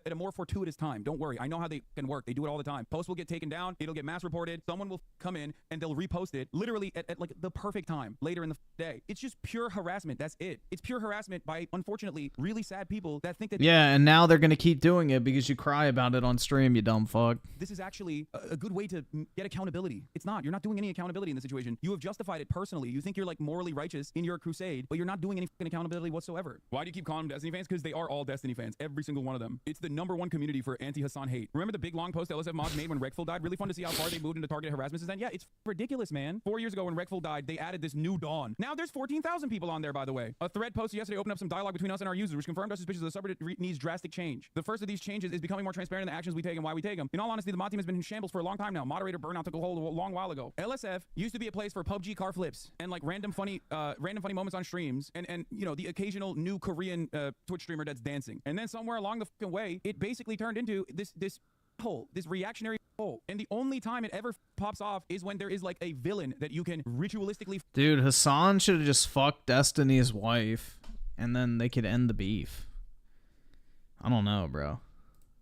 a more fortuitous time. Don't worry. I know how they can work. They do it all the time. Post will get taken down. It'll get mass reported. Someone will come in and they'll repost it literally at like the perfect time later in the day. It's just pure harassment. That's it. It's pure harassment by, unfortunately, really sad people that think that. Yeah, and now they're going to keep doing it because you cry about it on stream, you dumb fuck. This is actually a good way to get accountability. It's not. You're not doing any accountability in this situation. You have justified it personally. You think you're like morally righteous in your crusade, but you're not doing any fucking accountability whatsoever. Why do you keep calling them Destiny fans? Because they are all Destiny fans. Every single one of them. It's the #1 community for anti-Hasan hate. Remember the big long post LSF mods made when Rekful died? Really fun to see how far they moved into targeted harassment since then. Yeah, it's ridiculous, man. 4 years ago when Rekful died, they added this new dawn. Now there's 14,000 people on there, by the way. A thread posted yesterday opened up some dialogue between us and our users, which confirmed our suspicions the subreddit needs drastic change. The first of these changes is becoming more transparent in the actions we take and why we take them. In all honesty, the mod team has been in shambles for a long time now. Moderator burnout took a hold a long while ago. LSF used to be a place for PUBG car flips and like random funny moments on streams and you know, the occasional new Korean Twitch streamer that's dancing. And then somewhere along the fucking way, it basically turned into this hole, this reactionary hole. And the only time it ever pops off is when there is like a villain that you can ritualistically. Dude, Hasan should have just fucked Destiny's wife, and then they could end the beef. I don't know, bro.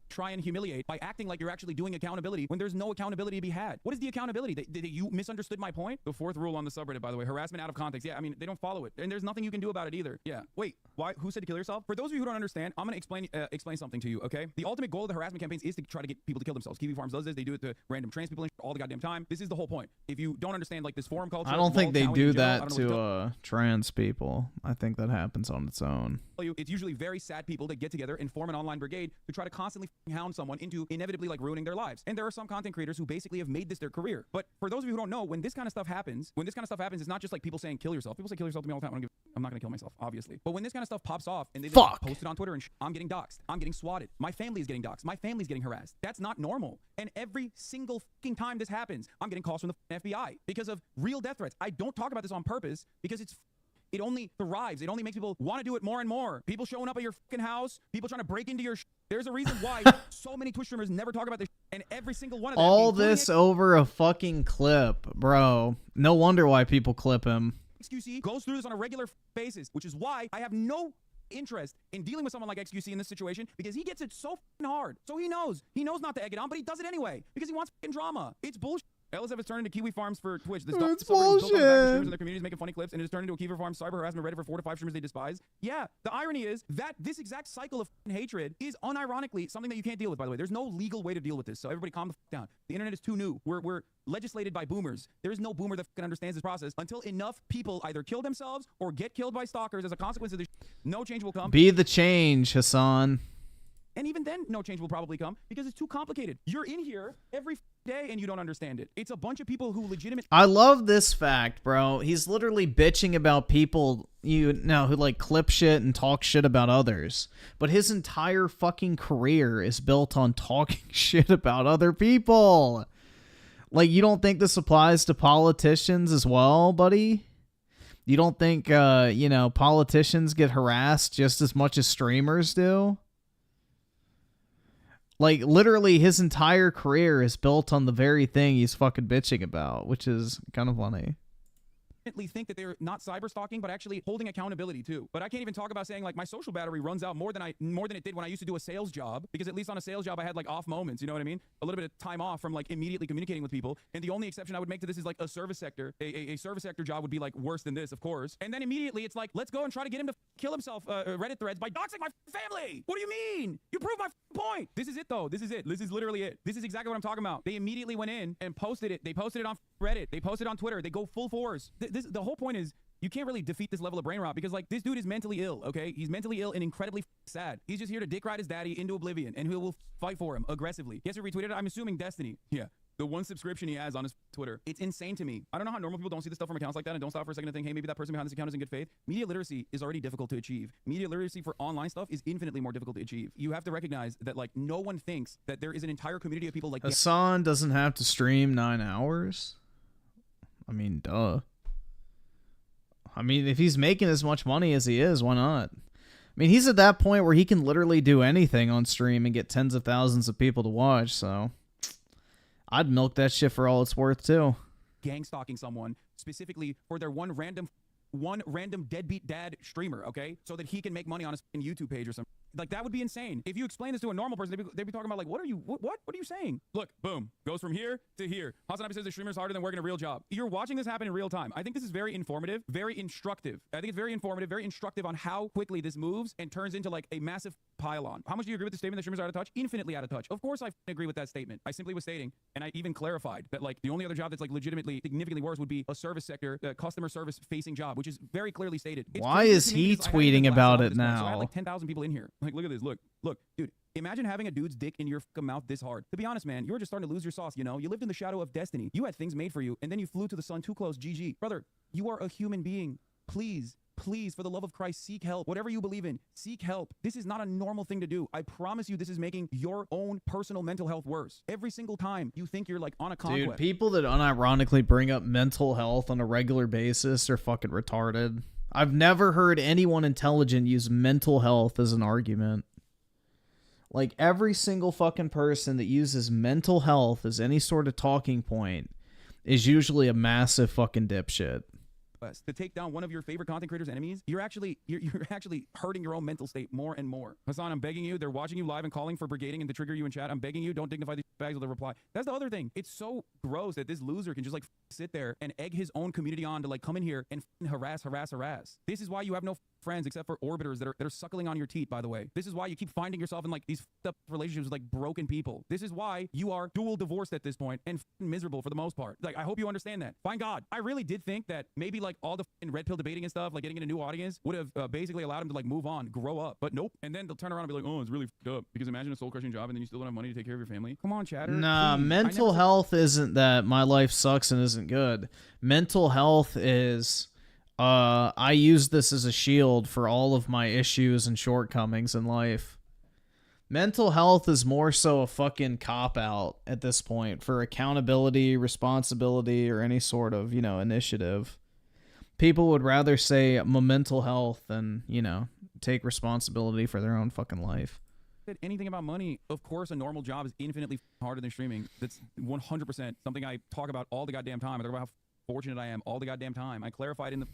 Try and humiliate by acting like you're actually doing accountability when there's no accountability to be had. What is the accountability? You misunderstood my point? The 4th rule on the subreddit, by the way, harassment out of context. Yeah, I mean, they don't follow it. And there's nothing you can do about it either. Yeah. Wait, why? Who said to kill yourself? For those of you who don't understand, I'm going to explain something to you, okay? The ultimate goal of the harassment campaigns is to try to get people to kill themselves. Kiwi Farms does this. They do it to random trans people all the goddamn time. This is the whole point. If you don't understand like this forum culture. I don't think they do that to trans people. I think that happens on its own. It's usually very sad people that get together and form an online brigade to try to constantly hound someone into inevitably like ruining their lives. And there are some content creators who basically have made this their career. But for those of you who don't know, when this kind of stuff happens, it's not just like people saying kill yourself. People say kill yourself to me all the time. I'm not gonna kill myself, obviously. But when this kind of stuff pops off and they post it on Twitter and I'm getting doxxed, I'm getting swatted, my family is getting doxxed, my family's getting harassed. That's not normal. And every single fucking time this happens, I'm getting calls from the FBI because of real death threats. I don't talk about this on purpose because it only thrives. It only makes people want to do it more and more. People showing up at your fucking house, people trying to break into your There's a reason why so many Twitch streamers never talk about this and every single one of them. All this over a fucking clip, bro. No wonder why people clip him. XQC goes through this on a regular basis, which is why I have no interest in dealing with someone like XQC in this situation, because he gets it so fucking hard. So he knows not to egg it on, but he does it anyway because he wants fucking drama. It's bullshit. LSF has turned into Kiwi Farms for Twitch. This It's bullshit. bullshit. And their communities making funny clips, and it has turned into a Kiwi Farms cyber harassment Reddit for 4 to 5 streamers they despise. Yeah, the irony is that this exact cycle of hatred is unironically something that you can't deal with, by the way. There's no legal way to deal with this, so everybody calm the down. The internet is too new. We're legislated by boomers. There is no boomer that understands this process until enough people either kill themselves or get killed by stalkers as a consequence of this. No change will come. Be the change, Hasan. And even then, no change will probably come because it's too complicated. You're in here every day and you don't understand it. It's a bunch of people who legitimately... I love this fact, bro. He's literally bitching about people, who like clip shit and talk shit about others. But his entire fucking career is built on talking shit about other people. Like, you don't think this applies to politicians as well, buddy? You don't think, politicians get harassed just as much as streamers do? Like, literally, his entire career is built on the very thing he's fucking bitching about, which is kind of funny. Think that they're not cyber stalking, but actually holding accountability too. But I can't even talk about saying like my social battery runs out more than it did when I used to do a sales job, because at least on a sales job I had like off moments, you know what I mean? A little bit of time off from like immediately communicating with people. And the only exception I would make to this is like a service sector. A service sector job would be like worse than this, of course. And then immediately it's like, let's go and try to get him to kill himself, Reddit threads by doxing my family. What do you mean? You proved my point. This is it though. This is it. This is literally it. This is exactly what I'm talking about. They immediately went in and posted it. They posted it on Reddit. They posted it on Twitter. They go full force. The whole point is, you can't really defeat this level of brain rot because, like, this dude is mentally ill, okay? He's mentally ill and incredibly sad. He's just here to dick ride his daddy into oblivion, and who will fight for him aggressively. Guess who retweeted it? I'm assuming Destiny. Yeah. The one subscription he has on his Twitter. It's insane to me. I don't know how normal people don't see this stuff from accounts like that and don't stop for a second to think, hey, maybe that person behind this account is in good faith. Media literacy is already difficult to achieve. Media literacy for online stuff is infinitely more difficult to achieve. You have to recognize that, like, no one thinks that there is an entire community of people like Hasan doesn't have to stream 9 hours. I mean, duh. I mean, if he's making as much money as he is, why not? I mean, he's at that point where he can literally do anything on stream and get tens of thousands of people to watch, so I'd milk that shit for all it's worth, too. Gang stalking someone specifically for their one random deadbeat dad streamer, okay? So that he can make money on his YouTube page or something. Like, that would be insane. If you explain this to a normal person, they'd be talking about, like, what are you saying? Look, boom, goes from here to here. Hasan says the streamer's harder than working a real job. You're watching this happen in real time. I think this is very informative, very instructive. I think it's very informative, very instructive on how quickly this moves and turns into, like, a massive pile-on. How much do you agree with the statement that streamers are out of touch? Infinitely out of touch. Of course I agree with that statement. I simply was stating, and I even clarified, that, like, the only other job that's, like, legitimately significantly worse would be a service sector, customer service-facing job, which is very clearly stated. Why is he tweeting about it now? So I had like 10,000 people in here. Like, look at this. Look, dude. Imagine having a dude's dick in your fucking mouth this hard. To be honest, man, you were just starting to lose your sauce, you know? You lived in the shadow of destiny. You had things made for you, and then you flew to the sun too close. GG. Brother, you are a human being. Please, for the love of Christ, seek help. Whatever you believe in, seek help. This is not a normal thing to do. I promise you this is making your own personal mental health worse. Every single time you think you're, like, on a conquest. Dude, people that unironically bring up mental health on a regular basis are fucking retarded. I've never heard anyone intelligent use mental health as an argument. Like, every single fucking person that uses mental health as any sort of talking point is usually a massive fucking dipshit. To take down one of your favorite content creators' enemies, you're actually hurting your own mental state more and more. Hasan, I'm begging you. They're watching you live and calling for brigading and to trigger you in chat. I'm begging you, don't dignify these bags with a reply. That's the other thing. It's so gross that this loser can just like sit there and egg his own community on to like come in here and harass. This is why you have no friends except for orbiters that are suckling on your teat, by the way. This is why you keep finding yourself in like these up relationships with like broken people. This is why you are dual divorced at this point and miserable for the most part. Like, I hope you understand that. Fine God. I really did think that maybe like all the red pill debating and stuff, like getting in a new audience would have basically allowed him to like move on, grow up. But nope. And then they'll turn around and be like, oh, it's really f***ed up. Because imagine a soul-crushing job and then you still don't have money to take care of your family. Come on, chatter. Nah, please. mental health isn't that my life sucks and isn't good. Mental health is... I use this as a shield for all of my issues and shortcomings in life. Mental health is more so a fucking cop-out at this point for accountability, responsibility, or any sort of, initiative. People would rather say my mental health than, take responsibility for their own fucking life. Anything about money, of course, a normal job is infinitely harder than streaming. That's 100% something I talk about all the goddamn time. I talk about how fortunate I am all the goddamn time. I clarified in the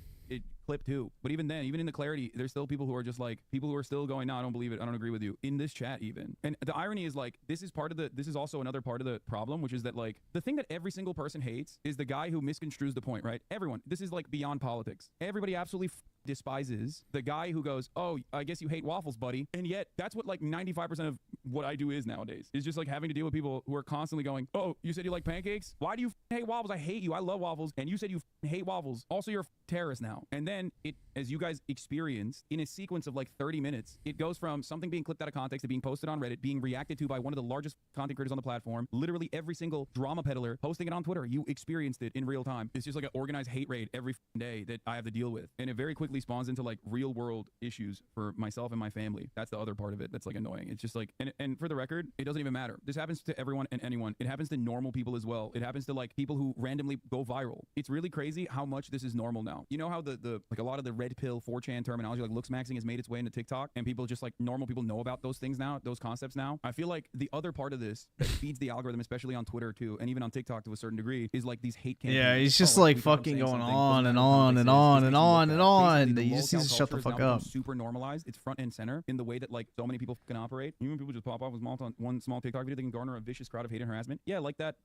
clip too. But even then, even in the clarity, there's still people who are just like, people who are still going, no, I don't believe it. I don't agree with you in this chat even. And the irony is like, this is also another part of the problem, which is that like, the thing that every single person hates is the guy who misconstrues the point, right? Everyone, this is like beyond politics. Everybody absolutely despises the guy who goes, oh, I guess you hate waffles, buddy. And yet that's what like 95% of what I do is nowadays. Is just like having to deal with people who are constantly going, oh, you said you like pancakes? Why do you hate waffles? I hate you. I love waffles. And you said you hate waffles. Also, you're a terrorist now. And then it, as you guys experienced in a sequence of like 30 minutes, it goes from something being clipped out of context to being posted on Reddit, being reacted to by one of the largest content creators on the platform. Literally every single drama peddler posting it on Twitter. You experienced it in real time. It's just like an organized hate raid every day that I have to deal with. And it very quickly spawns into like real world issues for myself and my family. That's the other part of it that's like annoying. It's just like, and for the record, it doesn't even matter. This happens to everyone and anyone. It happens to normal people as well. It happens to like people who randomly go viral. It's really crazy how much this is normal now. You know how the like a lot of the red pill 4chan terminology like looks maxing has made its way into TikTok, and people just like normal people know about those things now, those concepts now. I feel like the other part of this that feeds the algorithm, especially on Twitter too, and even on TikTok to a certain degree, is like these hate campaigns. Yeah, he's just like fucking going on and on and on and on and on. You just need to shut the fuck up. Super normalized. It's front and center in the way that like so many people can operate. Even people just pop off with one small TikTok video, they can garner a vicious crowd of hate and harassment. Yeah, like that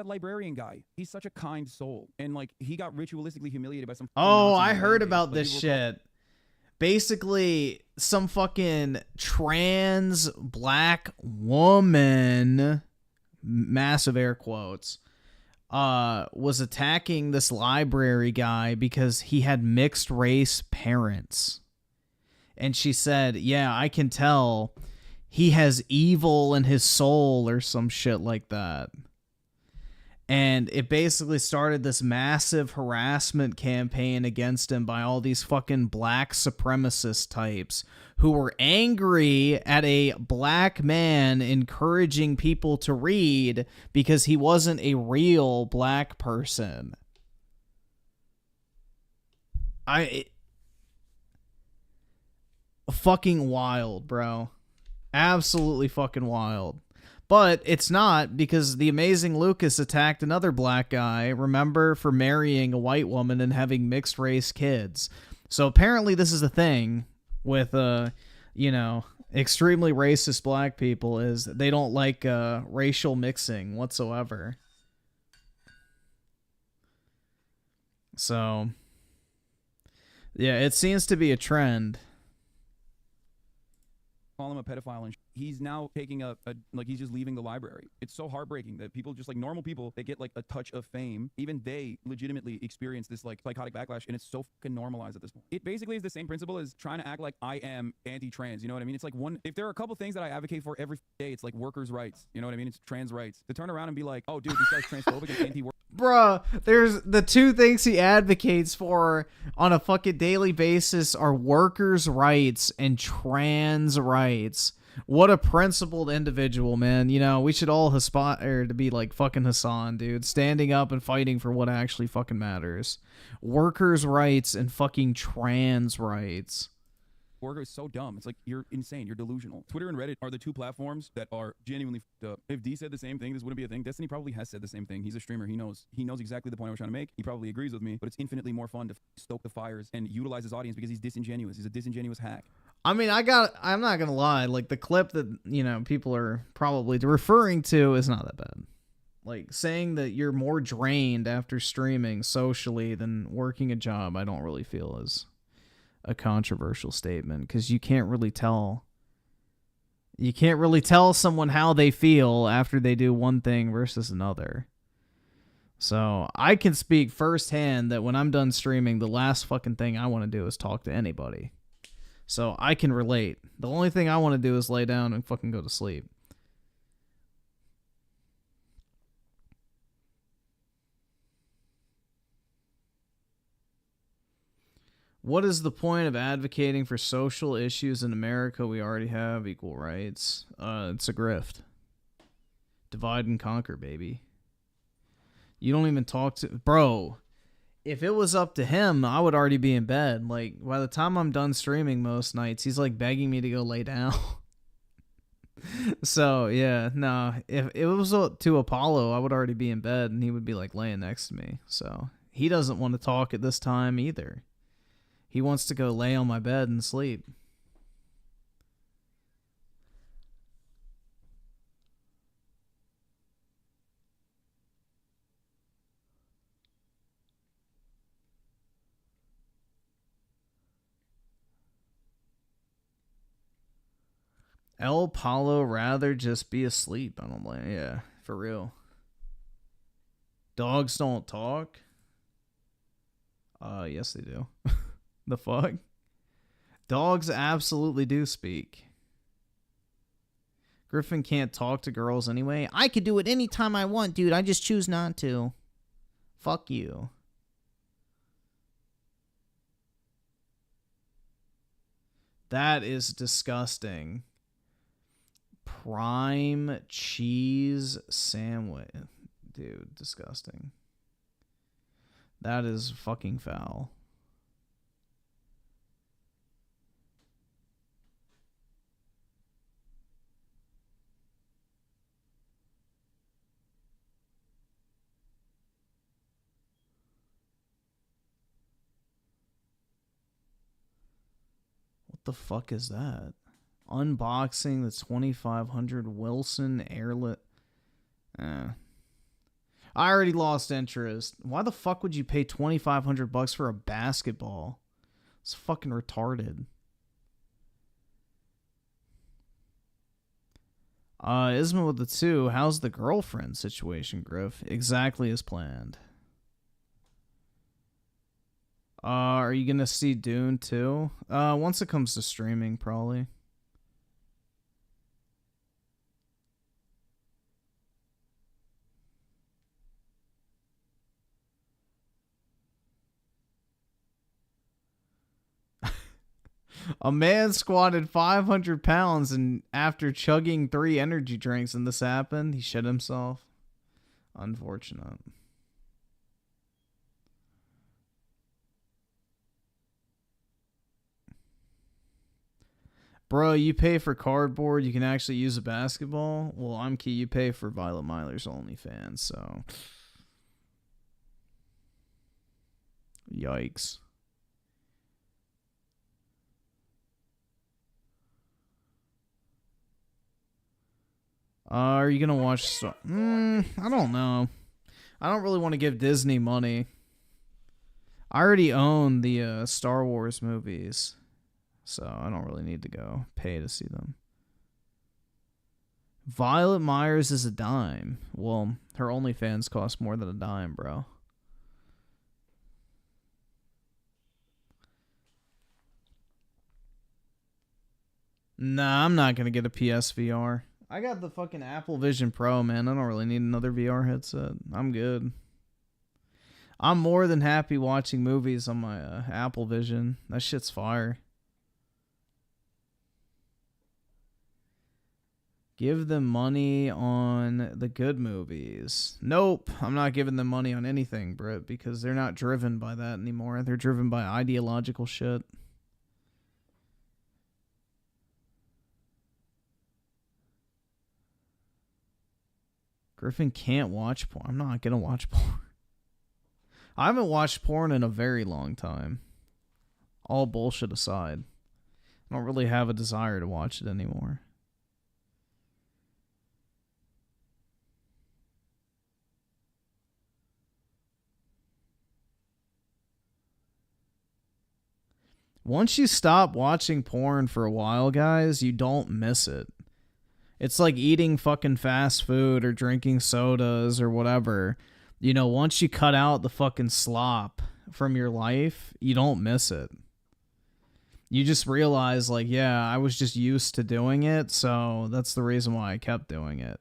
librarian guy. He's such a kind soul, and like he got ritualistically humiliated by some. Oh, I heard about this shit. Basically, some fucking trans black woman, massive air quotes, was attacking this library guy because he had mixed race parents. And she said, yeah, I can tell he has evil in his soul or some shit like that. And it basically started this massive harassment campaign against him by all these fucking black supremacist types who were angry at a black man encouraging people to read because he wasn't a real black person. Fucking wild, bro. Absolutely fucking wild. But it's not, because the amazing Lucas attacked another black guy, remember, for marrying a white woman and having mixed race kids. So apparently this is a thing with, extremely racist black people, is they don't like racial mixing whatsoever. So, yeah, it seems to be a trend. Call him a pedophile, and he's now taking he's just leaving the library. It's so heartbreaking that people, just like normal people, they get like a touch of fame, even they legitimately experience this like psychotic backlash, and it's so fucking normalized at this point. It basically is the same principle as trying to act like I am anti-trans, you know what I mean? It's like if there are a couple things that I advocate for every day, it's like workers' rights, you know what I mean? It's trans rights. To turn around and be like, oh dude, this guy's transphobic and anti-work. Bruh, there's the two things he advocates for on a fucking daily basis are workers' rights and trans rights. What a principled individual, man. You know, we should all aspire to be like fucking Hasan, dude. Standing up and fighting for what actually fucking matters. Workers' rights and fucking trans rights. Worker is so dumb. It's like, you're insane. You're delusional. Twitter and Reddit are the two platforms that are genuinely fucked up. If D said the same thing, this wouldn't be a thing. Destiny probably has said the same thing. He's a streamer. He knows exactly the point I was trying to make. He probably agrees with me, but it's infinitely more fun to stoke the fires and utilize his audience because he's disingenuous. He's a disingenuous hack. I mean, I'm not gonna lie, like the clip that, people are probably referring to is not that bad. Like saying that you're more drained after streaming socially than working a job, I don't really feel is a controversial statement, because you can't really tell someone how they feel after they do one thing versus another. So I can speak firsthand that when I'm done streaming, the last fucking thing I want to do is talk to anybody. So I can relate. The only thing I want to do is lay down and fucking go to sleep. What is the point of advocating for social issues in America? We already have equal rights. It's a grift. Divide and conquer, baby. You don't even talk to... Bro, if it was up to him, I would already be in bed. Like, by the time I'm done streaming most nights, he's like begging me to go lay down. So, yeah, no. If it was to Apollo, I would already be in bed, and he would be like laying next to me. So, he doesn't want to talk at this time either. He wants to go lay on my bed and sleep. El Paulo rather just be asleep. I don't blame. Yeah, for real. Dogs don't talk. Yes they do. The fuck? Dogs absolutely do speak. Griffin can't talk to girls anyway. I could do it anytime I want, dude. I just choose not to. Fuck you. That is disgusting. Prime cheese sandwich. Dude, disgusting. That is fucking foul. What the fuck is that? Unboxing the 2500 Wilson Airlet. I already lost interest. Why the fuck would you pay $2,500 for a basketball? It's fucking retarded. Isma with the 2. How's the girlfriend situation, Griff? Exactly as planned. Are you gonna see Dune too? Once it comes to streaming, probably. A man squatted 500 pounds and after chugging 3 energy drinks and this happened, he shit himself. Unfortunate. Bro, you pay for cardboard, you can actually use a basketball? Well, I'm key, you pay for Violet Myler's OnlyFans, so... Yikes. Are you gonna watch... I don't know. I don't really want to give Disney money. I already own the Star Wars movies. So I don't really need to go pay to see them. Violet Myers is a dime. Well, her OnlyFans cost more than a dime, bro. Nah, I'm not going to get a PSVR. I got the fucking Apple Vision Pro, man. I don't really need another VR headset. I'm good. I'm more than happy watching movies on my Apple Vision. That shit's fire. Give them money on the good movies. Nope, I'm not giving them money on anything, Britt, because they're not driven by that anymore. They're driven by ideological shit. Griffin can't watch porn. I'm not going to watch porn. I haven't watched porn in a very long time. All bullshit aside. I don't really have a desire to watch it anymore. Once you stop watching porn for a while, guys, you don't miss it. It's like eating fucking fast food or drinking sodas or whatever. You know, once you cut out the fucking slop from your life, you don't miss it. You just realize, like, yeah, I was just used to doing it, so that's the reason why I kept doing it.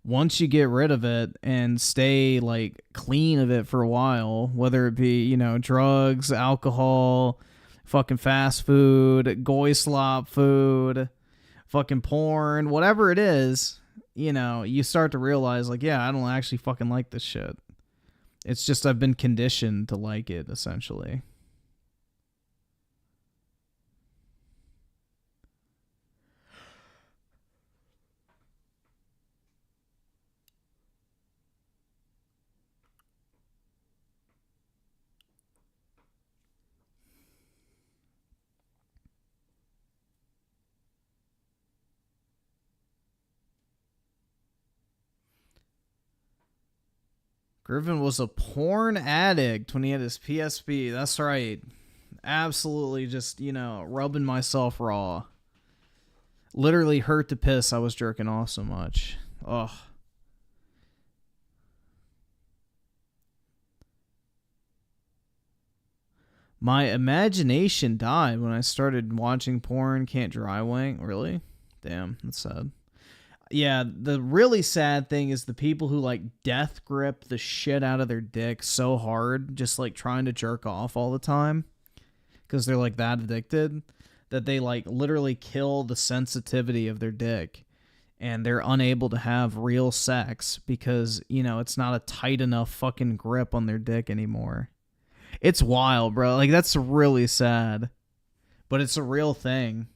Once you get rid of it and stay, like, clean of it for a while, whether it be, you know, drugs, alcohol, fucking fast food, goy slop food, fucking porn, whatever it is, you know, you start to realize, like, yeah, I don't actually fucking like this shit. It's just I've been conditioned to like it, essentially. Griffin was a porn addict when he had his PSP. That's right. Absolutely just, you know, rubbing myself raw. Literally hurt to piss I was jerking off so much. Ugh. My imagination died when I started watching porn. Can't dry wink. Really? Damn, that's sad. Yeah, the really sad thing is the people who like death grip the shit out of their dick so hard, just like trying to jerk off all the time because they're like that addicted that they like literally kill the sensitivity of their dick and they're unable to have real sex because, you know, it's not a tight enough fucking grip on their dick anymore. It's wild, bro. Like, that's really sad. But it's a real thing.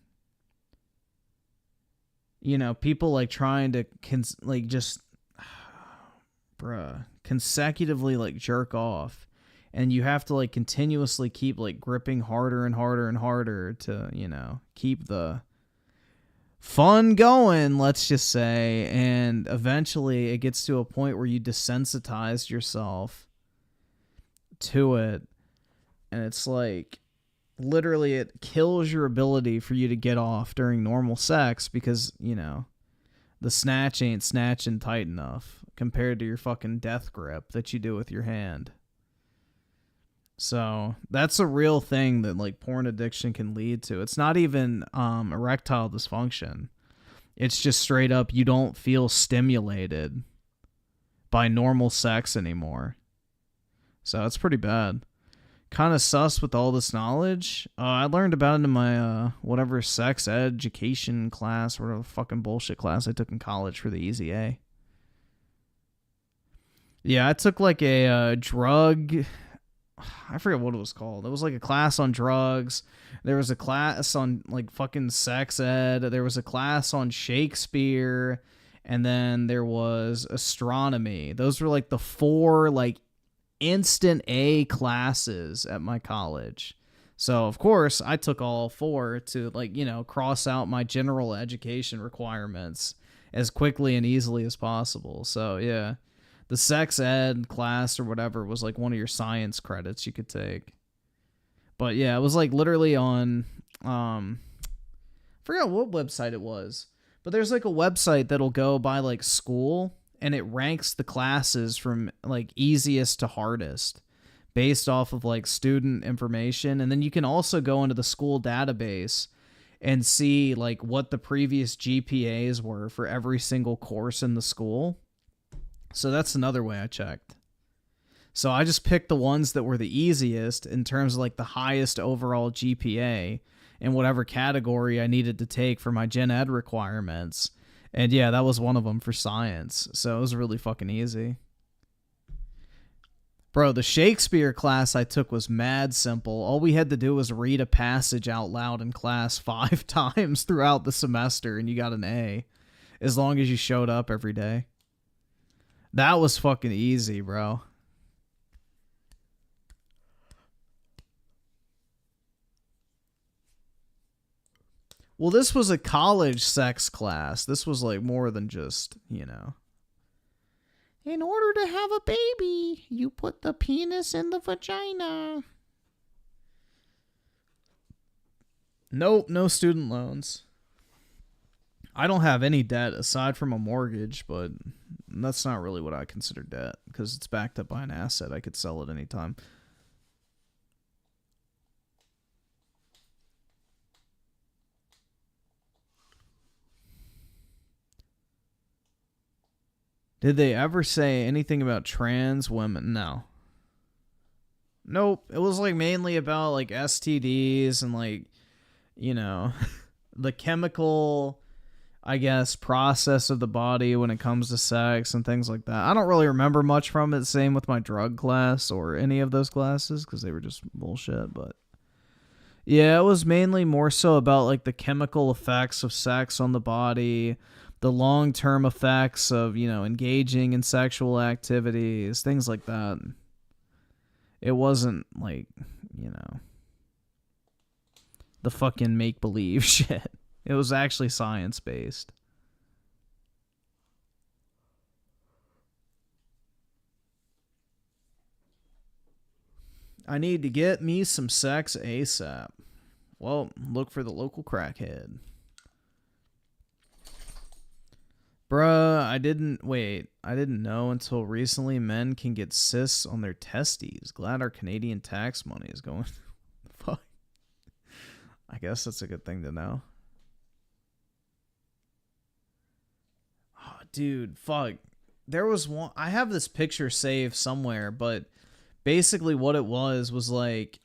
You know, people like trying to consecutively like jerk off, and you have to like continuously keep like gripping harder and harder and harder to, you know, keep the fun going, let's just say. And eventually it gets to a point where you desensitize yourself to it, and it's like literally it kills your ability for you to get off during normal sex because, you know, the snatch ain't snatching tight enough compared to your fucking death grip that you do with your hand. So that's a real thing that like porn addiction can lead to. It's not even erectile dysfunction. It's just straight up you don't feel stimulated by normal sex anymore. So it's pretty bad. Kind of sus with all this knowledge. I learned about it in my whatever sex education class, whatever fucking bullshit class I took in college for the Easy A. Yeah, I took like a drug. I forget what it was called. It was like a class on drugs. There was a class on like fucking sex ed. There was a class on Shakespeare, and then there was astronomy. Those were like the 4 like instant A classes at my college. So of course I took all 4 to like, you know, cross out my general education requirements as quickly and easily as possible. So yeah, the sex ed class or whatever was like one of your science credits you could take. But yeah, it was like literally on I forgot what website it was, but there's like a website that'll go by like school, and it ranks the classes from like easiest to hardest based off of like student information. And then you can also go into the school database and see like what the previous GPAs were for every single course in the school. So that's another way I checked. So I just picked the ones that were the easiest in terms of like the highest overall GPA in whatever category I needed to take for my gen ed requirements. And yeah, that was one of them for science. So it was really fucking easy. Bro, the Shakespeare class I took was mad simple. All we had to do was read a passage out loud in class 5 times throughout the semester, and you got an A. As long as you showed up every day. That was fucking easy, bro. Well, this was a college sex class. This was like more than just, you know. In order to have a baby, you put the penis in the vagina. Nope, no student loans. I don't have any debt aside from a mortgage, but that's not really what I consider debt because it's backed up by an asset. I could sell it anytime. Did they ever say anything about trans women? No. Nope. It was like mainly about like STDs and like, you know, the chemical, I guess, process of the body when it comes to sex and things like that. I don't really remember much from it. Same with my drug class or any of those classes because they were just bullshit. But yeah, it was mainly more so about like the chemical effects of sex on the body, the long-term effects of, you know, engaging in sexual activities, things like that. It wasn't like, you know, the fucking make-believe shit. It was actually science-based. I need to get me some sex ASAP. Well, look for the local crackhead. Bruh, I didn't know until recently men can get cysts on their testes. Glad our Canadian tax money is going. Fuck. I guess that's a good thing to know. Oh, dude, fuck. There was one. I have this picture saved somewhere, but basically what it was like,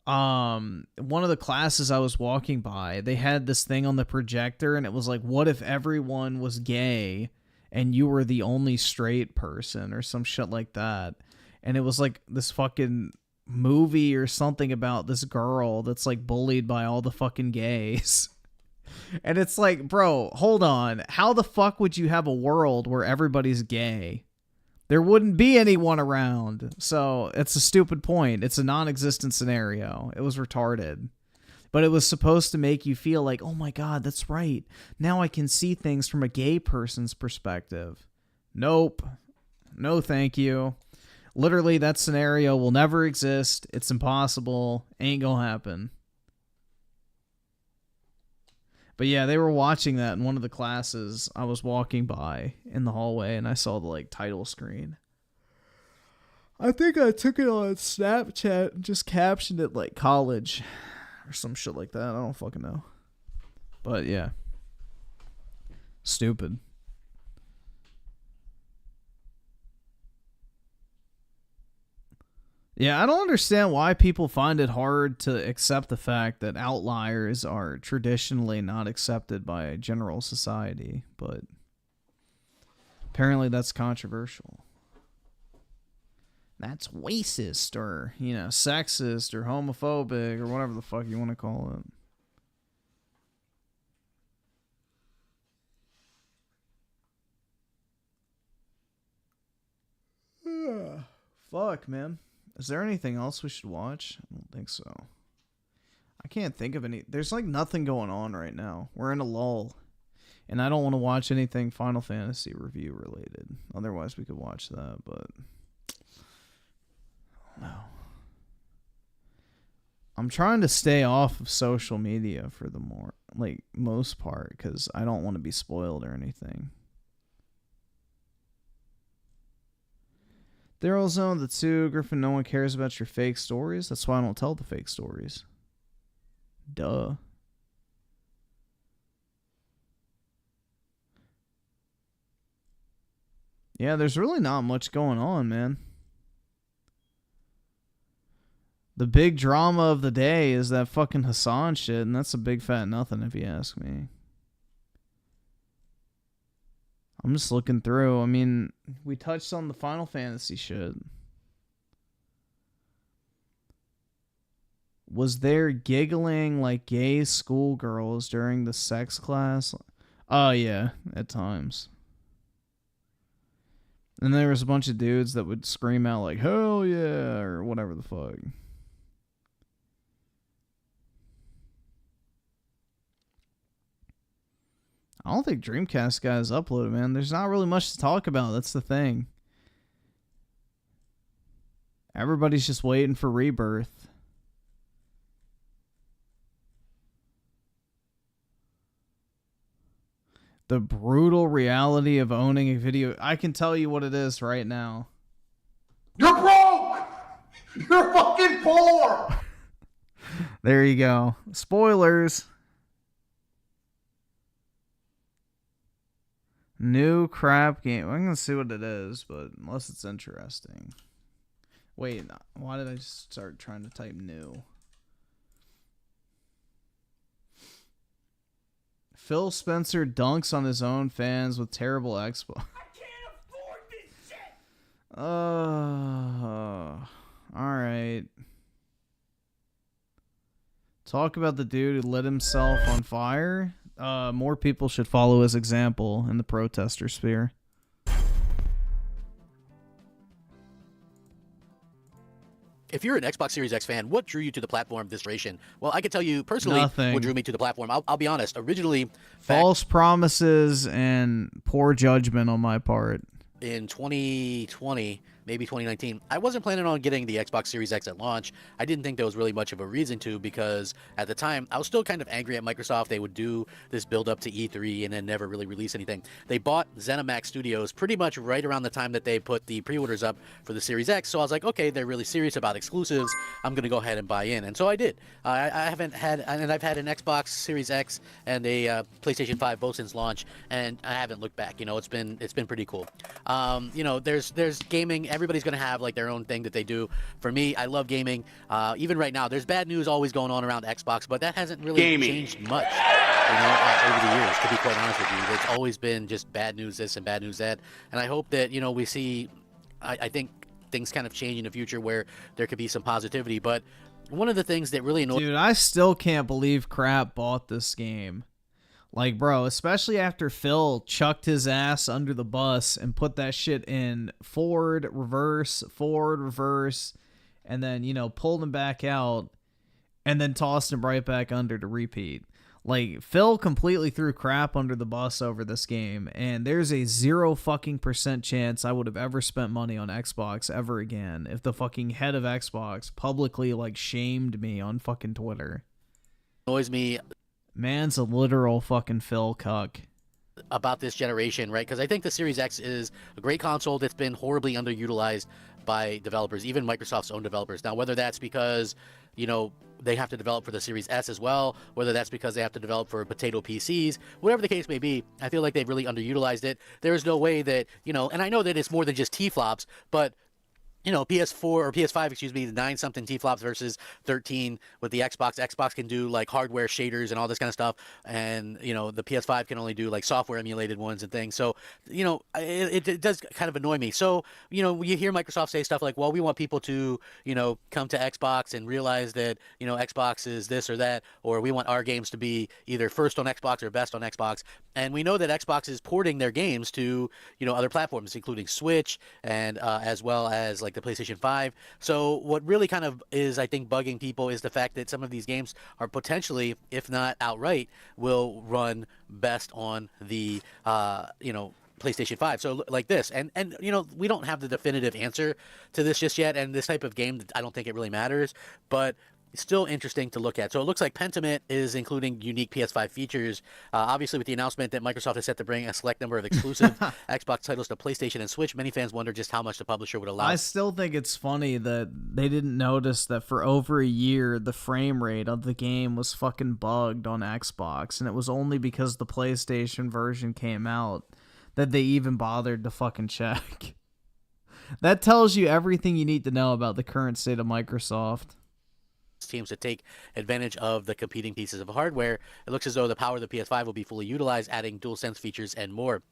one of the classes I was walking by, they had this thing on the projector, and it was like, what if everyone was gay and you were the only straight person or some shit like that? And it was like this fucking movie or something about this girl that's like bullied by all the fucking gays. And it's like, bro, hold on. How the fuck would you have a world where everybody's gay? There wouldn't be anyone around. So it's a stupid point. It's a non-existent scenario. It was retarded. But it was supposed to make you feel like, oh my God, that's right. Now I can see things from a gay person's perspective. Nope. No, thank you. Literally, that scenario will never exist. It's impossible. Ain't gonna happen. But yeah, they were watching that in one of the classes. I was walking by in the hallway and I saw the like title screen. I think I took it on Snapchat and just captioned it like college or some shit like that. I don't fucking know. But yeah. Stupid. Yeah, I don't understand why people find it hard to accept the fact that outliers are traditionally not accepted by general society, but apparently that's controversial. That's racist or, you know, sexist or homophobic or whatever the fuck you want to call it. Fuck, man. Is there anything else we should watch? I don't think so. I can't think of any. There's like nothing going on right now. We're in a lull. And I don't want to watch anything Final Fantasy review related. Otherwise we could watch that, but no. I'm trying to stay off of social media for the most part, because I don't want to be spoiled or anything. Daryl Zone, the 2, Griffin, no one cares about your fake stories. That's why I don't tell the fake stories. Duh. Yeah, there's really not much going on, man. The big drama of the day is that fucking Hasan shit, and that's a big fat nothing if you ask me. I'm just looking through. I mean, we touched on the Final Fantasy shit. Was there giggling like gay schoolgirls during the sex class? Oh, yeah, at times. And there was a bunch of dudes that would scream out like, hell yeah, or whatever the fuck. I don't think Dreamcast guys uploaded, man. There's not really much to talk about. That's the thing. Everybody's just waiting for Rebirth. The brutal reality of owning a video. I can tell you what it is right now. You're broke! You're fucking poor! There you go. Spoilers. New crap game. I'm going to see what it is, but unless it's interesting. Wait, why did I just start trying to type new? Phil Spencer dunks on his own fans with terrible expo. I can't afford this shit! Alright. Talk about the dude who lit himself on fire. More people should follow his example in the protester sphere. If you're an Xbox Series X fan, what drew you to the platform this iteration? Well, I can tell you personally Nothing. what drew me to the platform. I'll be honest. Originally, False promises and poor judgment on my part. in 2020, maybe 2019. I wasn't planning on getting the Xbox Series X at launch. I didn't think there was really much of a reason to, because at the time I was still kind of angry at Microsoft. They would do this build up to E3 and then never really release anything. They bought ZeniMax Studios pretty much right around the time that they put the pre-orders up for the Series X. So I was like, okay, they're really serious about exclusives. I'm gonna go ahead and buy in, and so I did. I've had an Xbox Series X and a PlayStation 5 both since launch, and I haven't looked back. You know, it's been pretty cool. You know, there's gaming. Everybody's gonna have like their own thing that they do. For me, I love gaming. Even right now, there's bad news always going on around Xbox, but that hasn't really changed much. You know, over the years, to be quite honest with you, it's always been just bad news this and bad news that. And I hope that, you know, we see. I think things kind of change in the future where there could be some positivity. But one of the things that really annoys, dude, I still can't believe Crap bought this game. Like, bro, especially after Phil chucked his ass under the bus and put that shit in forward, reverse, and then, you know, pulled him back out and then tossed him right back under to repeat. Like, Phil completely threw Crap under the bus over this game, and there's a 0% chance I would have ever spent money on Xbox ever again if the fucking head of Xbox publicly, like, shamed me on fucking Twitter. Annoys me. Man's a literal fucking Phil cuck. About this generation, right? Because I think the Series X is a great console that's been horribly underutilized by developers, even Microsoft's own developers. Now, whether that's because, you know, they have to develop for the Series S as well, whether that's because they have to develop for potato PCs, whatever the case may be, I feel like they've really underutilized it. There's no way that, you know, and I know that it's more than just T-flops, but, you know, PS4 or PS5, excuse me, the 9-something T-flops versus 13 with the Xbox. Xbox can do like hardware shaders and all this kind of stuff, and, you know, the PS5 can only do like software emulated ones and things. So, you know, it does kind of annoy me. So, you know, you hear Microsoft say stuff like, well, we want people to, you know, come to Xbox and realize that, you know, Xbox is this or that, or we want our games to be either first on Xbox or best on Xbox. And we know that Xbox is porting their games to, you know, other platforms, including Switch and as well as like the PlayStation 5. So what really kind of is, I think, bugging people is the fact that some of these games are potentially, if not outright, will run best on the, you know, PlayStation 5. So like this, and you know, we don't have the definitive answer to this just yet, and this type of game, I don't think it really matters, but it's still interesting to look at. So it looks like Pentiment is including unique PS5 features. Obviously, with the announcement that Microsoft is set to bring a select number of exclusive Xbox titles to PlayStation and Switch, many fans wonder just how much the publisher would allow. I still think it's funny that they didn't notice that for over a year, the frame rate of the game was fucking bugged on Xbox, and it was only because the PlayStation version came out that they even bothered to fucking check. That tells you everything you need to know about the current state of Microsoft. Teams to take advantage of the competing pieces of hardware. It looks as though the power of the PS5 will be fully utilized, adding DualSense features and more.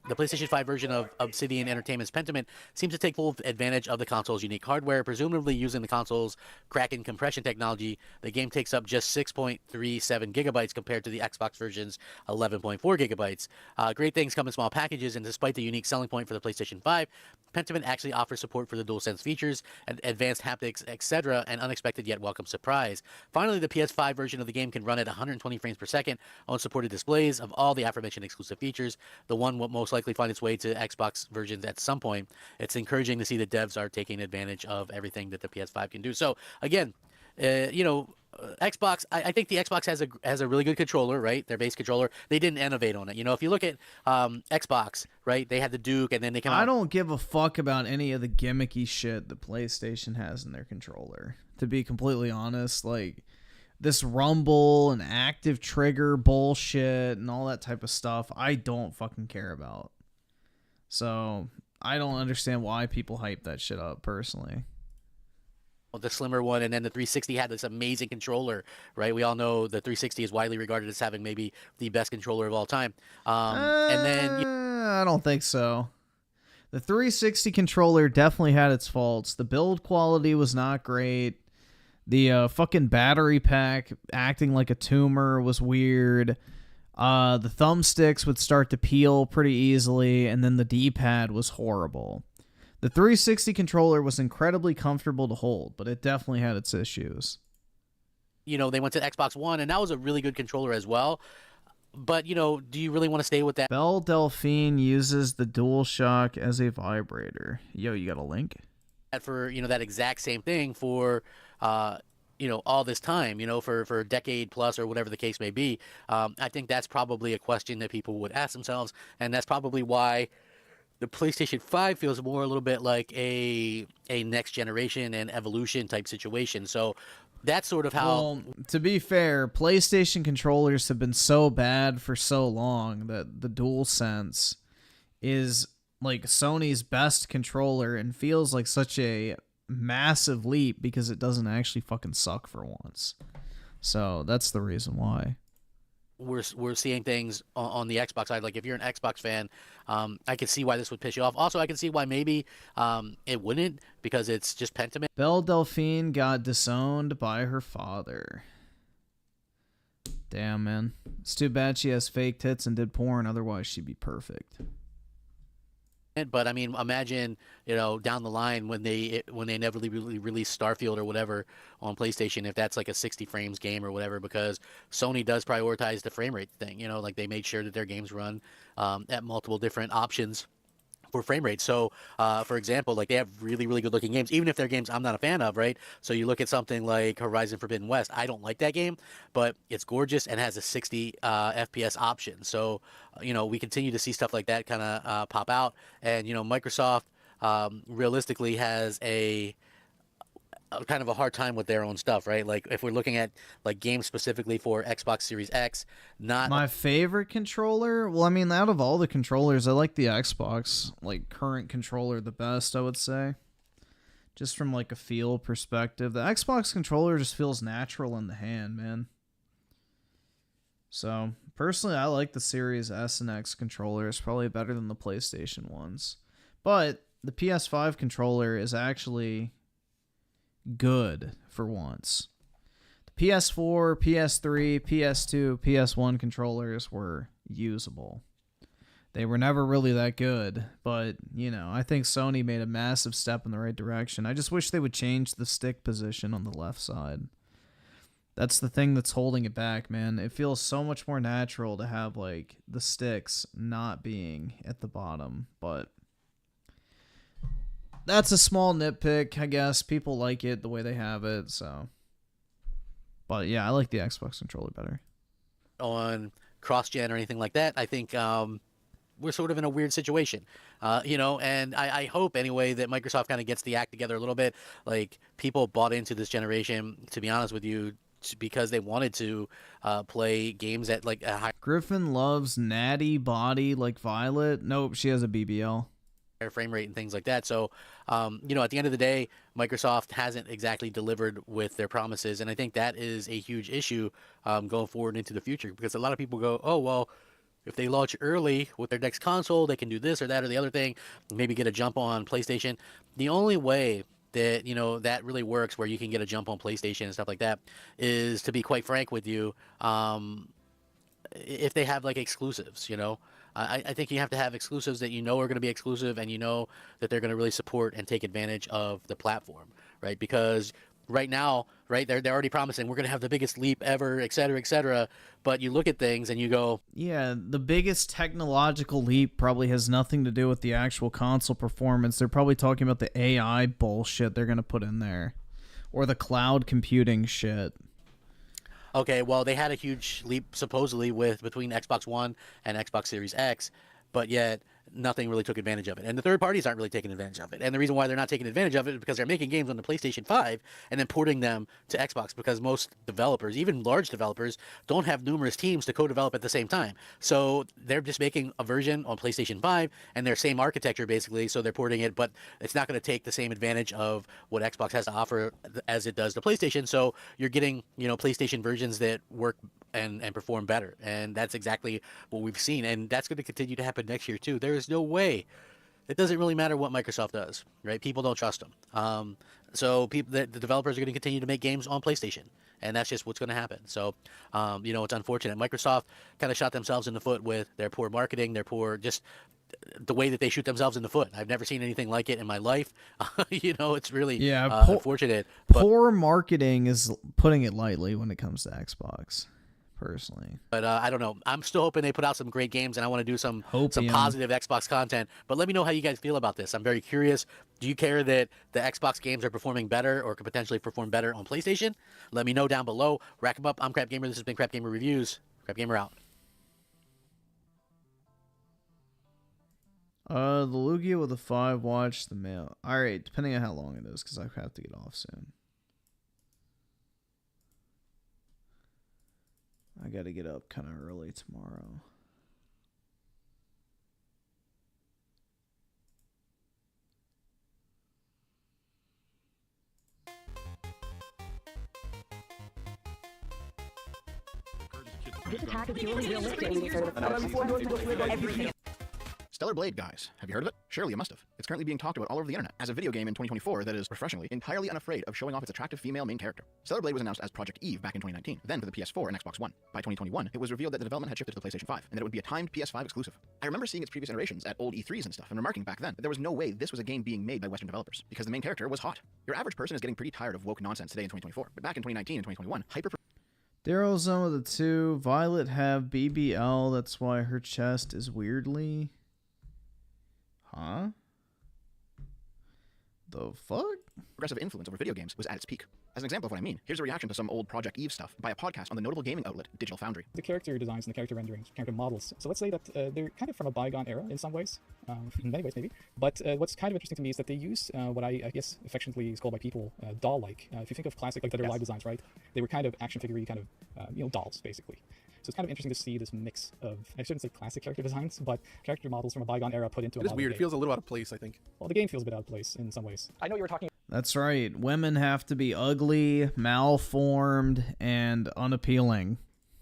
The PlayStation 5 version of Obsidian Entertainment's Pentiment seems to take full advantage of the console's unique hardware, presumably using the console's Kraken compression technology. The game takes up just 6.37 gigabytes compared to the Xbox version's 11.4 gigabytes. Great things come in small packages, and despite the unique selling point for the PlayStation 5, Pentiment actually offers support for the DualSense features, and advanced haptics, etc., an unexpected yet welcome surprise. Finally, the PS5 version of the game can run at 120 frames per second on supported displays of all the aforementioned exclusive features. The one will most likely find its way to Xbox versions at some point. It's encouraging to see that devs are taking advantage of everything that the PS5 can do. So again, you know, Xbox, I think the Xbox has a really good controller, right? Their base controller. They didn't innovate on it. You know, if you look at Xbox, right? They had the Duke, and then they come out. I don't give a fuck about any of the gimmicky shit that PlayStation has in their controller. To be completely honest, like this rumble and active trigger bullshit and all that type of stuff, I don't fucking care about. So I don't understand why people hype that shit up personally. The slimmer one, and then the 360 had this amazing controller, right? We all know the 360 is widely regarded as having maybe the best controller of all time. And then I don't think so. The 360 controller definitely had its faults. The build quality was not great. The fucking battery pack acting like a tumor was weird. The thumbsticks would start to peel pretty easily, and then the D-pad was horrible. The 360 controller was incredibly comfortable to hold, but it definitely had its issues. You know, they went to Xbox One, and that was a really good controller as well. But, do you really want to stay with that? Belle Delphine uses the DualShock as a vibrator. Yo, you got a link? For, that exact same thing for, all this time, for a decade plus or whatever the case may be. I think that's probably a question that people would ask themselves, and that's probably why the PlayStation 5 feels more a little bit like a next generation and evolution type situation. So that's sort of how... Well, to be fair, PlayStation controllers have been so bad for so long that the DualSense is like Sony's best controller and feels like such a massive leap because it doesn't actually fucking suck for once. So that's the reason why. We're seeing things on the Xbox side. Like if you're an Xbox fan, I can see why this would piss you off. Also, I can see why maybe it wouldn't, because it's just Pentiment. Belle Delphine got disowned by her father. Damn, man. It's too bad she has fake tits and did porn, otherwise she'd be perfect. But I mean, imagine, down the line when they inevitably release Starfield or whatever on PlayStation, if that's like a 60 frames game or whatever, because Sony does prioritize the frame rate thing. Like they made sure that their games run at multiple different options for frame rate. So, for example, like they have really, really good looking games, even if they're games I'm not a fan of, right? So you look at something like Horizon Forbidden West. I don't like that game, but it's gorgeous and has a 60 FPS option. So, we continue to see stuff like that kind of pop out. And, Microsoft realistically has a kind of a hard time with their own stuff, right? Like if we're looking at like games specifically for Xbox Series X, not my favorite controller. Well, I mean, out of all the controllers, I like the Xbox like current controller the best, I would say. Just from like a feel perspective, the Xbox controller just feels natural in the hand, man. So personally, I like the Series S and X controllers probably better than the PlayStation ones, but the PS5 controller is actually good for once. The PS4, PS3, PS2, PS1 controllers were usable. They were never really that good, but, I think Sony made a massive step in the right direction. I just wish they would change the stick position on the left side. That's the thing that's holding it back, man. It feels so much more natural to have, like, the sticks not being at the bottom, but that's a small nitpick, I guess. People like it the way they have it, so. But yeah, I like the Xbox controller better. On cross-gen or anything like that, I think we're sort of in a weird situation, and I hope anyway that Microsoft kind of gets the act together a little bit. Like, people bought into this generation, to be honest with you, because they wanted to play games at like a high. Griffin loves natty body like Violet. Nope, she has a BBL. Frame rate and things like that. So, at the end of the day, Microsoft hasn't exactly delivered with their promises, and I think that is a huge issue going forward into the future, because a lot of people go, oh, well, if they launch early with their next console, they can do this or that or the other thing, maybe get a jump on PlayStation. The only way that, that really works where you can get a jump on PlayStation and stuff like that is, to be quite frank with you, if they have like exclusives, I think you have to have exclusives that are going to be exclusive, and that they're going to really support and take advantage of the platform, right? Because right now, right, they're already promising we're going to have the biggest leap ever, et cetera, but you look at things and you go... Yeah, the biggest technological leap probably has nothing to do with the actual console performance. They're probably talking about the AI bullshit they're going to put in there, or the cloud computing shit. Okay, well, they had a huge leap supposedly between Xbox One and Xbox Series X, but yet nothing really took advantage of it. And the third parties aren't really taking advantage of it. And the reason why they're not taking advantage of it is because they're making games on the PlayStation 5 and then porting them to Xbox, because most developers, even large developers, don't have numerous teams to co-develop at the same time. So they're just making a version on PlayStation 5 and their same architecture, basically, so they're porting it, but it's not going to take the same advantage of what Xbox has to offer as it does the PlayStation. So you're getting, PlayStation versions that work and perform better. And that's exactly what we've seen. And that's going to continue to happen next year, too. There is no way. It doesn't really matter what Microsoft does, right? People don't trust them. So the developers are going to continue to make games on PlayStation. And that's just what's going to happen. So, it's unfortunate. Microsoft kind of shot themselves in the foot with their poor marketing, just the way that they shoot themselves in the foot. I've never seen anything like it in my life. It's really unfortunate. Poor marketing is putting it lightly when it comes to Xbox. personally. But I don't know. I'm still hoping they put out some great games, and I want to do some Hopium. positive Xbox content. But let me know how you guys feel about this. I'm very curious. Do you care that the Xbox games are performing better or could potentially perform better on PlayStation? Let me know down below. Rack them up. I'm Crapgamer. This has been Crapgamer Reviews. Crapgamer out. The Lugia with a 5 watch the mail. Alright, depending on how long it is, because I have to get off soon. I gotta get up kind of early tomorrow. This attack is purely realistic. Stellar Blade, guys. Have you heard of it? Surely you must have. It's currently being talked about all over the internet as a video game in 2024 that is, refreshingly, entirely unafraid of showing off its attractive female main character. Stellar Blade was announced as Project Eve back in 2019, then for the PS4 and Xbox One. By 2021, it was revealed that the development had shifted to the PlayStation 5, and that it would be a timed PS5 exclusive. I remember seeing its previous iterations at old E3s and stuff, and remarking back then that there was no way this was a game being made by Western developers, because the main character was hot. Your average person is getting pretty tired of woke nonsense today in 2024, but back in 2019 and 2021, Daryl's some of the 2. Violet have BBL, that's why her chest is weirdly... Huh? The fuck? Progressive influence over video games was at its peak. As an example of what I mean, here's a reaction to some old Project Eve stuff by a podcast on the notable gaming outlet Digital Foundry. The character designs and the character renderings, character models. So let's say that they're kind of from a bygone era in some ways, in many ways maybe. But what's kind of interesting to me is that they use what I guess affectionately is called by people doll-like. If you think of classic like Dead or Alive designs, right? They were kind of action figure-y kind of dolls basically. So it's kind of interesting to see this mix of, I shouldn't say classic character designs, but character models from a bygone era put into a It is weird. game. It feels a little out of place, I think. Well, the game feels a bit out of place in some ways. I know you were talking. That's right. Women have to be ugly, malformed, and unappealing.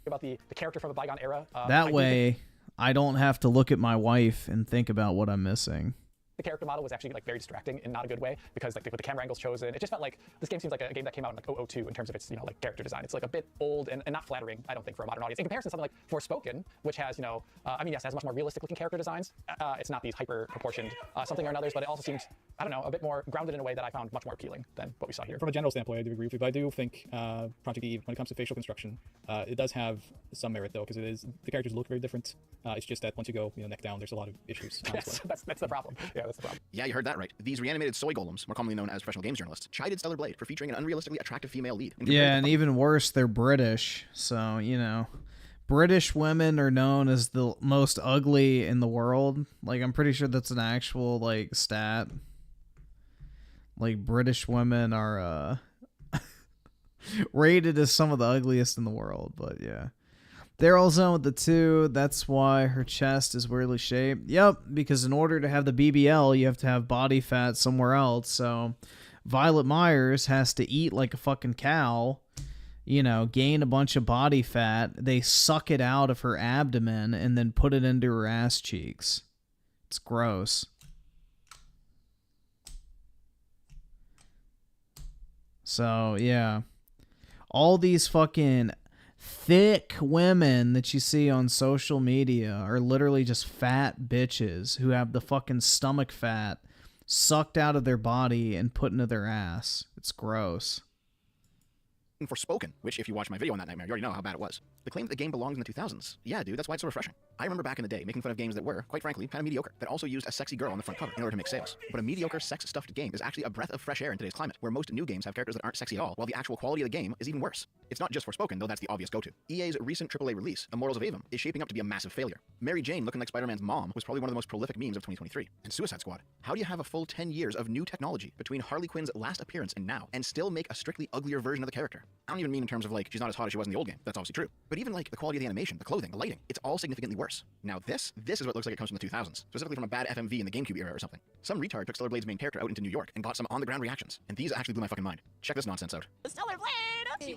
About the character from a bygone era. That way, I don't have to look at my wife and think about what I'm missing. The character model was actually like very distracting in not a good way because like with the camera angles chosen, it just felt like this game seems like a game that came out in like 002 in terms of its like character design. It's like a bit old and not flattering, I don't think, for a modern audience. In comparison to something like Forspoken, which has I mean yes, it has much more realistic looking character designs. It's not these hyper proportioned something or another's, but it also seems I don't know a bit more grounded in a way that I found much more appealing than what we saw here. From a general standpoint, I do agree with you, but I do think Project Eve, when it comes to facial construction, it does have some merit though because the characters look very different. It's just that once you go neck down, there's a lot of issues. Yes, that's the problem. Yeah, that's the problem. Yeah, you heard that right. These reanimated soy golems, more commonly known as professional games journalists, chided Stellar Blade for featuring an unrealistically attractive female lead. Yeah, and even worse, they're British. So, British women are known as the most ugly in the world. Like, I'm pretty sure that's an actual, stat. Like, British women are rated as some of the ugliest in the world, but yeah. They're also with the 2, that's why her chest is weirdly shaped. Yep, because in order to have the BBL, you have to have body fat somewhere else, so Violet Myers has to eat like a fucking cow, gain a bunch of body fat, they suck it out of her abdomen, and then put it into her ass cheeks. It's gross. So, yeah. All these fucking thick women that you see on social media are literally just fat bitches who have the fucking stomach fat sucked out of their body and put into their ass. It's gross. Forspoken, which if you watch my video on that nightmare, you already know how bad it was. The claim that the game belongs in the 2000s. Yeah, dude, that's why it's so refreshing. I remember back in the day making fun of games that were, quite frankly, kind of mediocre, that also used a sexy girl on the front cover in order to make sales. But a mediocre, sex-stuffed game is actually a breath of fresh air in today's climate, where most new games have characters that aren't sexy at all, while the actual quality of the game is even worse. It's not just Forspoken, though that's the obvious go-to. EA's recent AAA release, Immortals of Avum, is shaping up to be a massive failure. Mary Jane looking like Spider-Man's mom was probably one of the most prolific memes of 2023. And Suicide Squad. How do you have a full 10 years of new technology between Harley Quinn's last appearance and now, and still make a strictly uglier version of the character? I don't even mean in terms of she's not as hot as she was in the old game. That's obviously true. But even the quality of the animation, the clothing, the lighting, it's all significantly worse. Now this is what looks like it comes from the 2000s, specifically from a bad FMV in the GameCube era or something. Some retard took Stellar Blade's main character out into New York and got some on-the-ground reactions, and these actually blew my fucking mind. Check this nonsense out. Stellar Blade!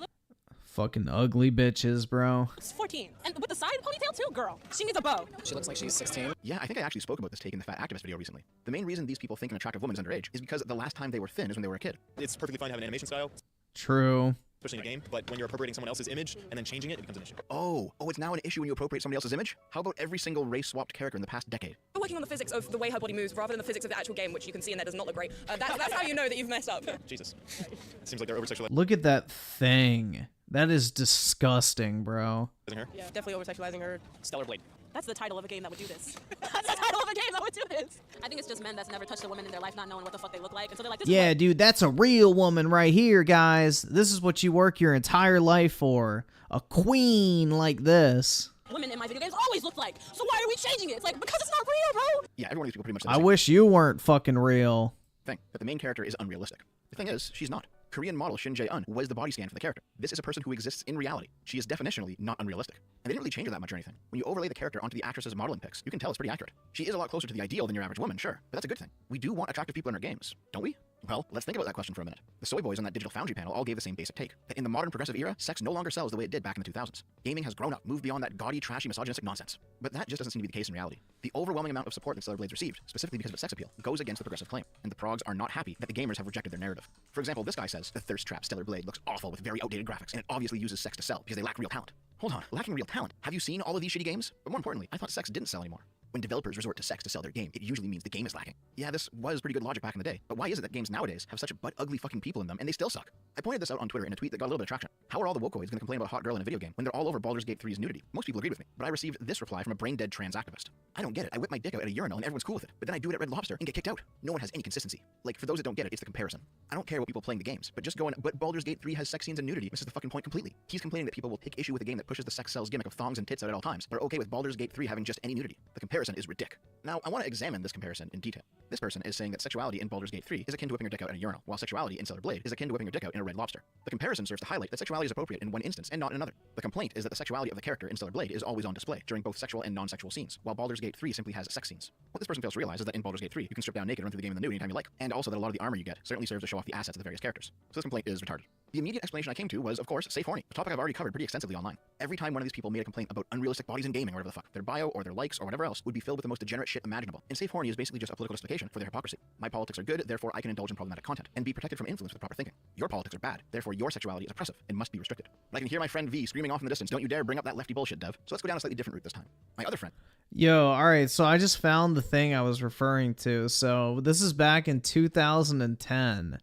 Fucking ugly bitches, bro. She's 14. And with the side ponytail too, girl. She needs a bow. She looks like she's 16. Yeah, I think I actually spoke about this take in the Fat Activist video recently. The main reason these people think an attractive woman is underage is because the last time they were thin is when they were a kid. It's perfectly fine to have an animation style. True. Especially in a game, but when you're appropriating someone else's image and then changing it, it becomes an issue. Oh, it's now an issue when you appropriate somebody else's image? How about every single race-swapped character in the past decade? We're working on the physics of the way her body moves rather than the physics of the actual game, which you can see in there does not look great. That's how you know that you've messed up. Jesus. It seems like they're over-sexualized. Look at that thing. That is disgusting, bro. Yeah, definitely over-sexualizing her. Stellar Blade. That's the title of a game that would do this. That's the title of a game that would do this. I think it's just men that's never touched a woman in their life not knowing what the fuck they look like. And so they're like, this Yeah, dude, that's a real woman right here, guys. This is what you work your entire life for. A queen like this. women in my video games always look like. So why are we changing it? It's like, because it's not real, bro. Yeah, every one of these people pretty much. I wish you weren't fucking real. Thing that the main character is unrealistic. The thing is, she's not. Korean model Shin Jae-eun was the body scan for the character. This is a person who exists in reality. She is definitionally not unrealistic. And they didn't really change her that much or anything. When you overlay the character onto the actress's modeling pics, you can tell it's pretty accurate. She is a lot closer to the ideal than your average woman, sure, but that's a good thing. We do want attractive people in our games, don't we? Well, let's think about that question for a minute. The soy boys on that Digital Foundry panel all gave the same basic take, that in the modern progressive era, sex no longer sells the way it did back in the 2000s. Gaming has grown up, moved beyond that gaudy, trashy, misogynistic nonsense. But that just doesn't seem to be the case in reality. The overwhelming amount of support that Stellar Blades received, specifically because of its sex appeal, goes against the progressive claim, and the progs are not happy that the gamers have rejected their narrative. For example, this guy says, the thirst trap Stellar Blade looks awful with very outdated graphics, and it obviously uses sex to sell because they lack real talent. Hold on, lacking real talent? Have you seen all of these shitty games? But more importantly, I thought sex didn't sell anymore. When developers resort to sex to sell their game, it usually means the game is lacking. Yeah, this was pretty good logic back in the day, but why is it that games nowadays have such butt-ugly fucking people in them and they still suck? I pointed this out on Twitter in a tweet that got a little bit of traction. How are all the wokoids going to complain about a hot girl in a video game when they're all over Baldur's Gate 3's nudity? Most people agreed with me, but I received this reply from a brain-dead trans activist. I don't get it. I whip my dick out at a urinal and everyone's cool with it, but then I do it at Red Lobster and get kicked out. No one has any consistency. Like, for those that don't get it, it's the comparison. I don't care about people playing the games, but just going, but Baldur's Gate 3 has sex scenes and nudity. Misses the fucking point completely. He's complaining that people will take issue with a game that pushes the sex sells gimmick of thongs and tits out at all times, but are okay with Baldur's Gate 3 having just any nudity. The comparison is ridiculous. Now, I want to examine this comparison in detail. This person is saying that sexuality in Baldur's Gate 3 is akin to whipping your dick out in a urinal, while sexuality in Stellar Blade is akin to whipping your dick out in a Red Lobster. The comparison serves to highlight that sexuality is appropriate in one instance and not in another. The complaint is that the sexuality of the character in Stellar Blade is always on display during both sexual and non-sexual scenes, while Baldur's Gate 3 simply has sex scenes. What this person fails to realize is that in Baldur's Gate 3, you can strip down naked and run through the game in the nude anytime you like, and also that a lot of the armor you get certainly serves to show off the assets of the various characters. So this complaint is retarded. The immediate explanation I came to was, of course, safe horny, a topic I've already covered pretty extensively online. Every time one of these people made a complaint about unrealistic bodies in gaming or whatever the fuck, their bio or their likes or whatever else would be filled with the most degenerate shit imaginable. And safe horny is basically just a political justification for their hypocrisy. My politics are good, therefore I can indulge in problematic content and be protected from influence with proper thinking. Your politics are bad, therefore your sexuality is oppressive and must be restricted. But I can hear my friend V screaming off in the distance, don't you dare bring up that lefty bullshit, Dev. So let's go down a slightly different route this time. My other friend. Yo, alright, so I just found the thing I was referring to. So this is back in 2010.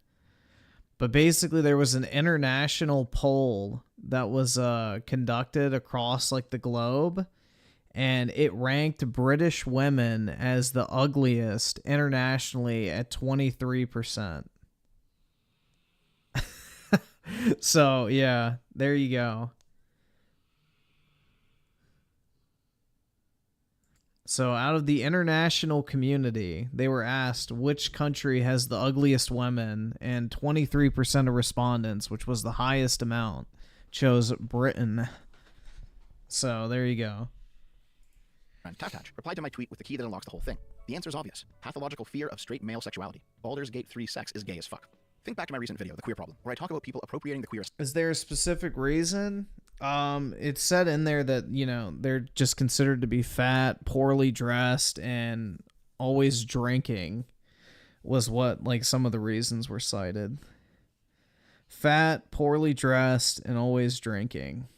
But basically there was an international poll that was conducted across like the globe, and it ranked British women as the ugliest internationally at 23%. So, yeah, there you go. So out of the international community, they were asked which country has the ugliest women, and 23% of respondents, which was the highest amount, chose Britain. So there you go. Tatach replied to my tweet with the key that unlocks the whole thing. The answer is obvious. Pathological fear of straight male sexuality. Baldur's Gate 3 sex is gay as fuck. Think back to my recent video, The Queer Problem, where I talk about people appropriating the queer. Is there a specific reason? It said in there that, you know, they're just considered to be fat, poorly dressed, and always drinking was what, like, some of the reasons were cited. Fat, poorly dressed, and always drinking.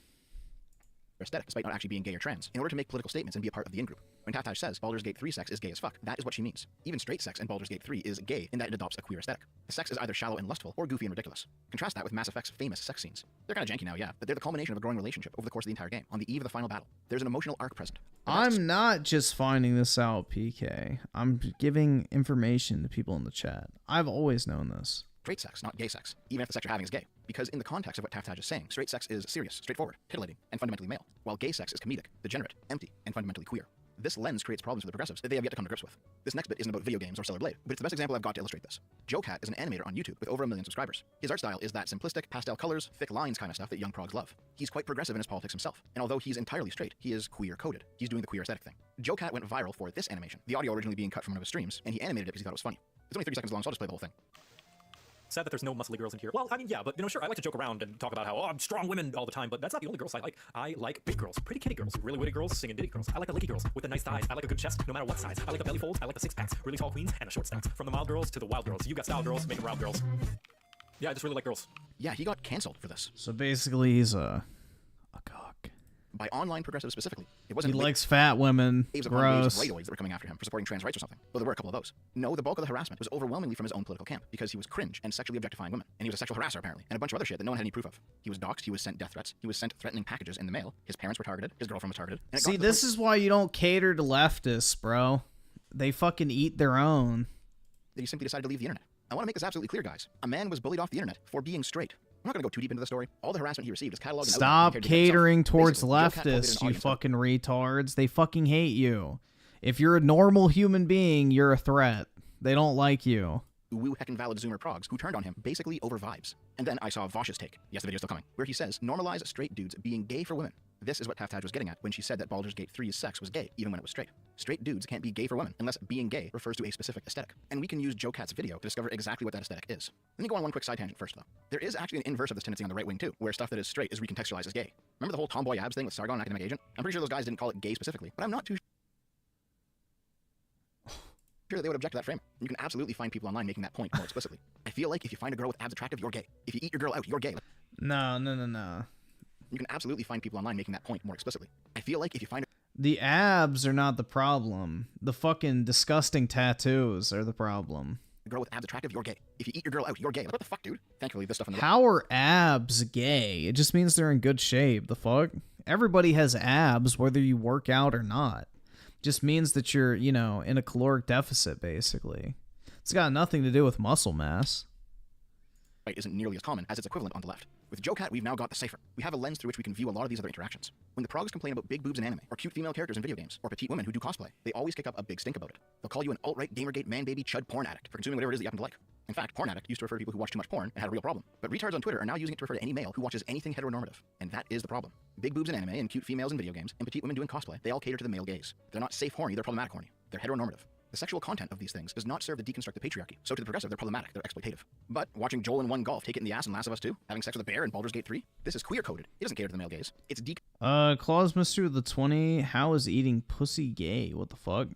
Aesthetic, despite not actually being gay or trans, in order to make political statements and be a part of the in-group. When Tatach says Baldur's Gate 3 sex is gay as fuck, that is what she means. Even straight sex in Baldur's Gate 3 is gay in that it adopts a queer aesthetic. The sex is either shallow and lustful, or goofy and ridiculous. Contrast that with Mass Effect's famous sex scenes. They're kinda janky now, yeah, but they're the culmination of a growing relationship over the course of the entire game, on the eve of the final battle. There's an emotional arc present. I'm not just finding this out, PK. I'm giving information to people in the chat. I've always known this. Straight sex, not gay sex, even if the sex you're having is gay. Because in the context of what Tatach is saying, straight sex is serious, straightforward, titillating, and fundamentally male, while gay sex is comedic, degenerate, empty, and fundamentally queer. This lens creates problems for the progressives that they have yet to come to grips with. This next bit isn't about video games or Stellar Blade, but it's the best example I've got to illustrate this. Joe Cat is an animator on YouTube with over 1 million subscribers. His art style is that simplistic, pastel colors, thick lines kind of stuff that young progs love. He's quite progressive in his politics himself, and although he's entirely straight, he is queer-coded. He's doing the queer aesthetic thing. Joe Cat went viral for this animation, the audio originally being cut from one of his streams, and he animated it because he thought it was funny. It's only 30 seconds long, so I'll just play the whole thing. Sad that there's no muscly girls in here. Well, I mean, yeah, but, you know, sure, I like to joke around and talk about how, oh, I'm strong women all the time, but that's not the only girls I like. I like big girls, pretty kitty girls, really witty girls, singing ditty girls. I like the licky girls with the nice thighs. I like a good chest, no matter what size. I like the belly folds, I like the six-packs, really tall queens, and the short stacks. From the mild girls to the wild girls. You got style girls, make them wild girls. Yeah, I just really like girls. Yeah, he got canceled for this. So basically he's a cock. by online progressives specifically. It He wasn't likes fat women. waves upon waves of Gross. raidoids that were coming after him for supporting trans rights or something, though there were a couple of those. No, the bulk of the harassment was overwhelmingly from his own political camp, because he was cringe and sexually objectifying women, and he was a sexual harasser apparently, and a bunch of other shit that no one had any proof of. He was doxxed, he was sent death threats, he was sent threatening packages in the mail, his parents were targeted, his girlfriend was targeted. And See, this is why you don't cater to leftists, bro. They fucking eat their own. That he simply decided to leave the internet. I want to make this absolutely clear, guys. A man was bullied off the internet for being straight. I'm not going to go too deep into the story. All the harassment he received is cataloged. Stop catering towards Basically, Joe Cat cultivated an leftists, you audience fucking retards. They fucking hate you. If you're a normal human being, you're a threat. They don't like you. woo heckin' valid Zoomer progs who turned on him basically over vibes. And then I saw Vosh's take, yes, the video's still coming, where he says, normalize straight dudes being gay for women. This is what Taftaj was getting at when she said that Baldur's Gate 3's sex was gay, even when it was straight. Straight dudes can't be gay for women unless being gay refers to a specific aesthetic. And we can use Joe Cat's video to discover exactly what that aesthetic is. Let me go on one quick side tangent first, though. There is actually an inverse of this tendency on the right wing, too, where stuff that is straight is recontextualized as gay. Remember the whole tomboy abs thing with Sargon and Academic Agent? I'm pretty sure those guys didn't call it gay specifically, but I'm not too sure that they would object to that frame. You can absolutely find people online making that point more explicitly. I feel like if you find a girl with abs attractive, you're gay. If you eat your girl out, you're gay. No. You can absolutely find people online making that point more explicitly. I feel like if you find The abs are not the problem. The fucking disgusting tattoos are the problem. a girl with abs attractive, you're gay. If you eat your girl out, you're gay. Like, what the fuck, dude? Thankfully, this stuff in the How are abs gay? It just means they're in good shape. The fuck? Everybody has abs whether you work out or not. Just means that you're, you know, in a caloric deficit, basically. It's got nothing to do with muscle mass. right isn't nearly as common as its equivalent on the left. With Joe Cat, we've now got the cipher. We have a lens through which we can view a lot of these other interactions. When the progs complain about big boobs in anime, or cute female characters in video games, or petite women who do cosplay, they always kick up a big stink about it. They'll call you an alt-right gamergate man-baby chud porn addict for consuming whatever it is that you happen to like. In fact, porn addict used to refer to people who watch too much porn and had a real problem. But retards on Twitter are now using it to refer to any male who watches anything heteronormative. And that is the problem. Big boobs in anime and cute females in video games and petite women doing cosplay, they all cater to the male gaze. They're not safe horny, they're problematic horny. They're heteronormative. The sexual content of these things does not serve to deconstruct the patriarchy. So to the progressive, they're problematic, they're exploitative. But watching Joel in One Golf take it in the ass in Last of Us 2, having sex with a bear in Baldur's Gate 3, this is queer-coded. It doesn't cater to the male gaze. It's Claus Mister the 20, how is eating pussy gay? What the fuck?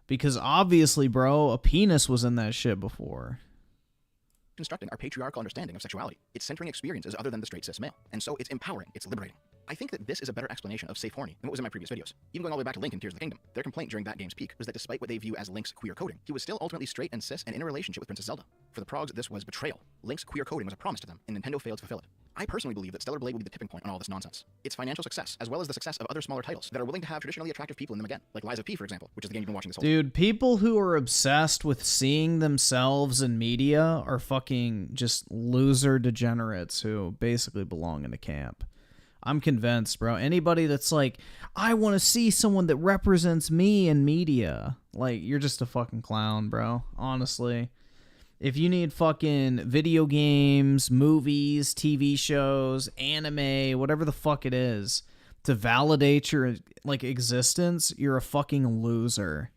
Because obviously, bro, a penis was in that shit before. constructing our patriarchal understanding of sexuality. It's centering experiences other than the straight cis male. And so it's empowering, it's liberating. I think that this is a better explanation of safe horny than what was in my previous videos. Even going all the way back to Link in Tears of the Kingdom, their complaint during that game's peak was that despite what they view as Link's queer coding, he was still ultimately straight and cis and in a relationship with Princess Zelda. For the progs, this was betrayal. Link's queer coding was a promise to them, and Nintendo failed to fulfill it. I personally believe that Stellar Blade will be the tipping point on all this nonsense. It's financial success, as well as the success of other smaller titles that are willing to have traditionally attractive people in them again, like Lies of P, for example, which is the game you've been watching this whole Dude, people who are obsessed with seeing themselves in media are fucking just loser degenerates who basically belong in a camp. I'm convinced, bro. Anybody that's like, I want to see someone that represents me in media, like, you're just a fucking clown, bro. Honestly. If you need fucking video games, movies, TV shows, anime, whatever the fuck it is, to validate your, like, existence, you're a fucking loser.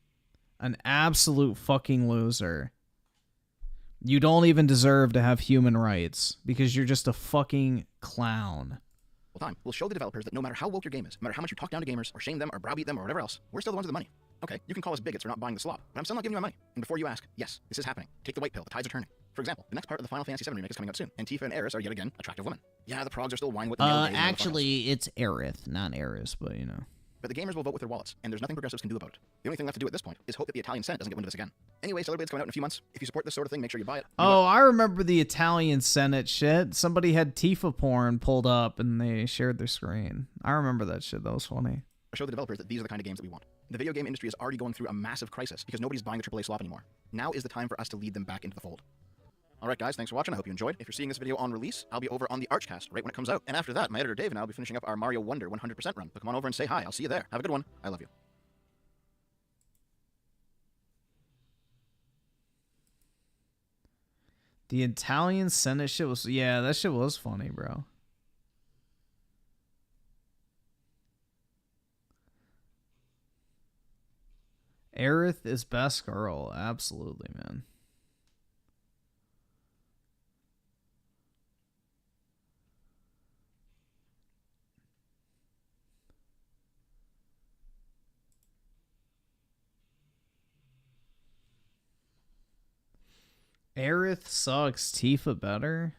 An absolute fucking loser. You don't even deserve to have human rights because you're just a fucking clown. time will show the developers that no matter how woke your game is, no matter how much you talk down to gamers, or shame them, or browbeat them, or whatever else, we're still the ones with the money. Okay, you can call us bigots for not buying the slop, but I'm still not giving you my money. And before you ask, yes, this is happening. Take the white pill, the tides are turning. For example, the next part of the Final Fantasy VII remake is coming out soon, and Tifa and Aerith are yet again attractive women. Yeah, the progs are still whining with the male gaze and Actually, it's Aerith, not Aerith, but you know. But the gamers will vote with their wallets, and there's nothing progressives can do about it. The only thing left to do at this point is hope that the Italian Senate doesn't get wind of this again. Anyway, Stellar Blade's coming out in a few months. If you support this sort of thing, make sure you buy it. Oh, I remember the Italian Senate shit. Somebody had Tifa porn pulled up and they shared their screen. I remember that shit. That was funny. Show the developers that these are the kind of games that we want. The video game industry is already going through a massive crisis because nobody's buying the AAA slop anymore. Now is the time for us to lead them back into the fold. Alright guys, thanks for watching. I hope you enjoyed. If you're seeing this video on release, I'll be over on the Archcast right when it comes out. And after that, my editor Dave and I will be finishing up our Mario Wonder 100% run. So come on over and say hi. I'll see you there. Have a good one. I love you. The Italian Senate shit was... Yeah, that shit was funny, bro. Aerith is best girl. Absolutely, man. Aerith sucks. Tifa better?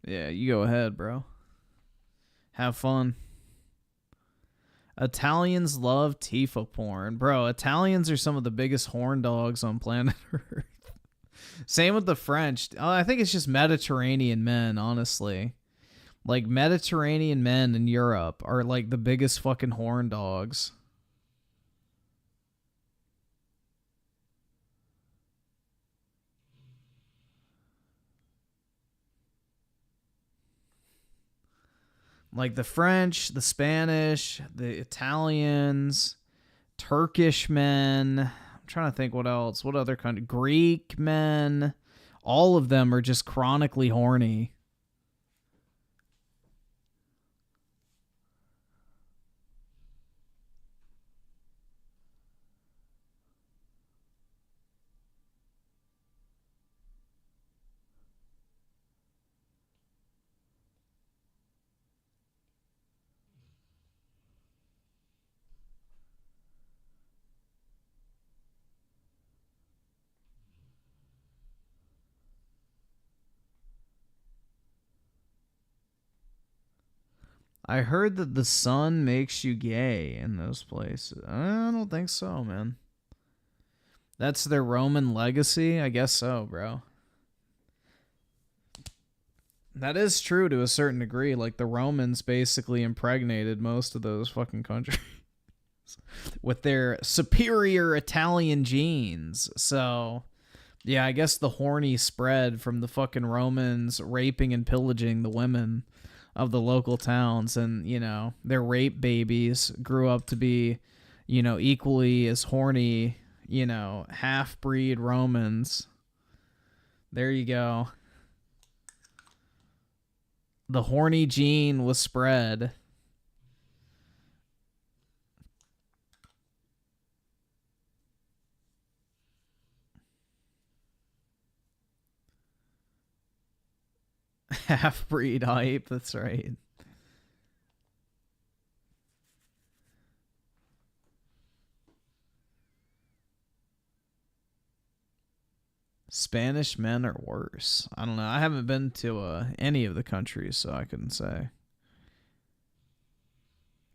Yeah, you go ahead, bro. Have fun. Italians love Tifa porn. Bro, Italians are some of the biggest horn dogs on planet Earth. Same with the French. I think it's just Mediterranean men, honestly. Like, Mediterranean men in Europe are, like, the biggest fucking horn dogs. Like the French, the Spanish, the Italians, Turkish men. I'm trying to think what else. What other country? Greek men. All of them are just chronically horny. I heard that the sun makes you gay in those places. I don't think so, man. That's their Roman legacy? I guess so, bro. That is true to a certain degree. Like, the Romans basically impregnated most of those fucking countries with their superior Italian genes. So, yeah, I guess the horny spread from the fucking Romans raping and pillaging the women of the local towns, and, you know, their rape babies grew up to be, you know, equally as horny, you know, half-breed Romans. There you go. The horny gene was spread. Half-breed hype, that's right. Spanish men are worse. I don't know. I haven't been to any of the countries, so I couldn't say.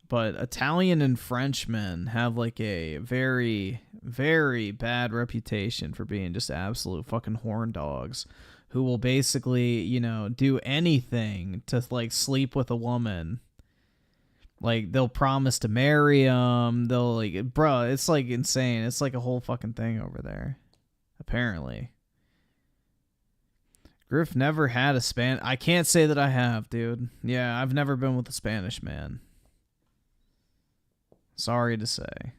But Italian and French men have like a very, very bad reputation for being just absolute fucking horn dogs who will basically, you know, do anything to like sleep with a woman. Like, they'll promise to marry them. They'll, like, bro, it's like insane. It's like a whole fucking thing over there, apparently. Griff never had a I can't say that I have, dude. Yeah, I've never been with a Spanish man. Sorry to say.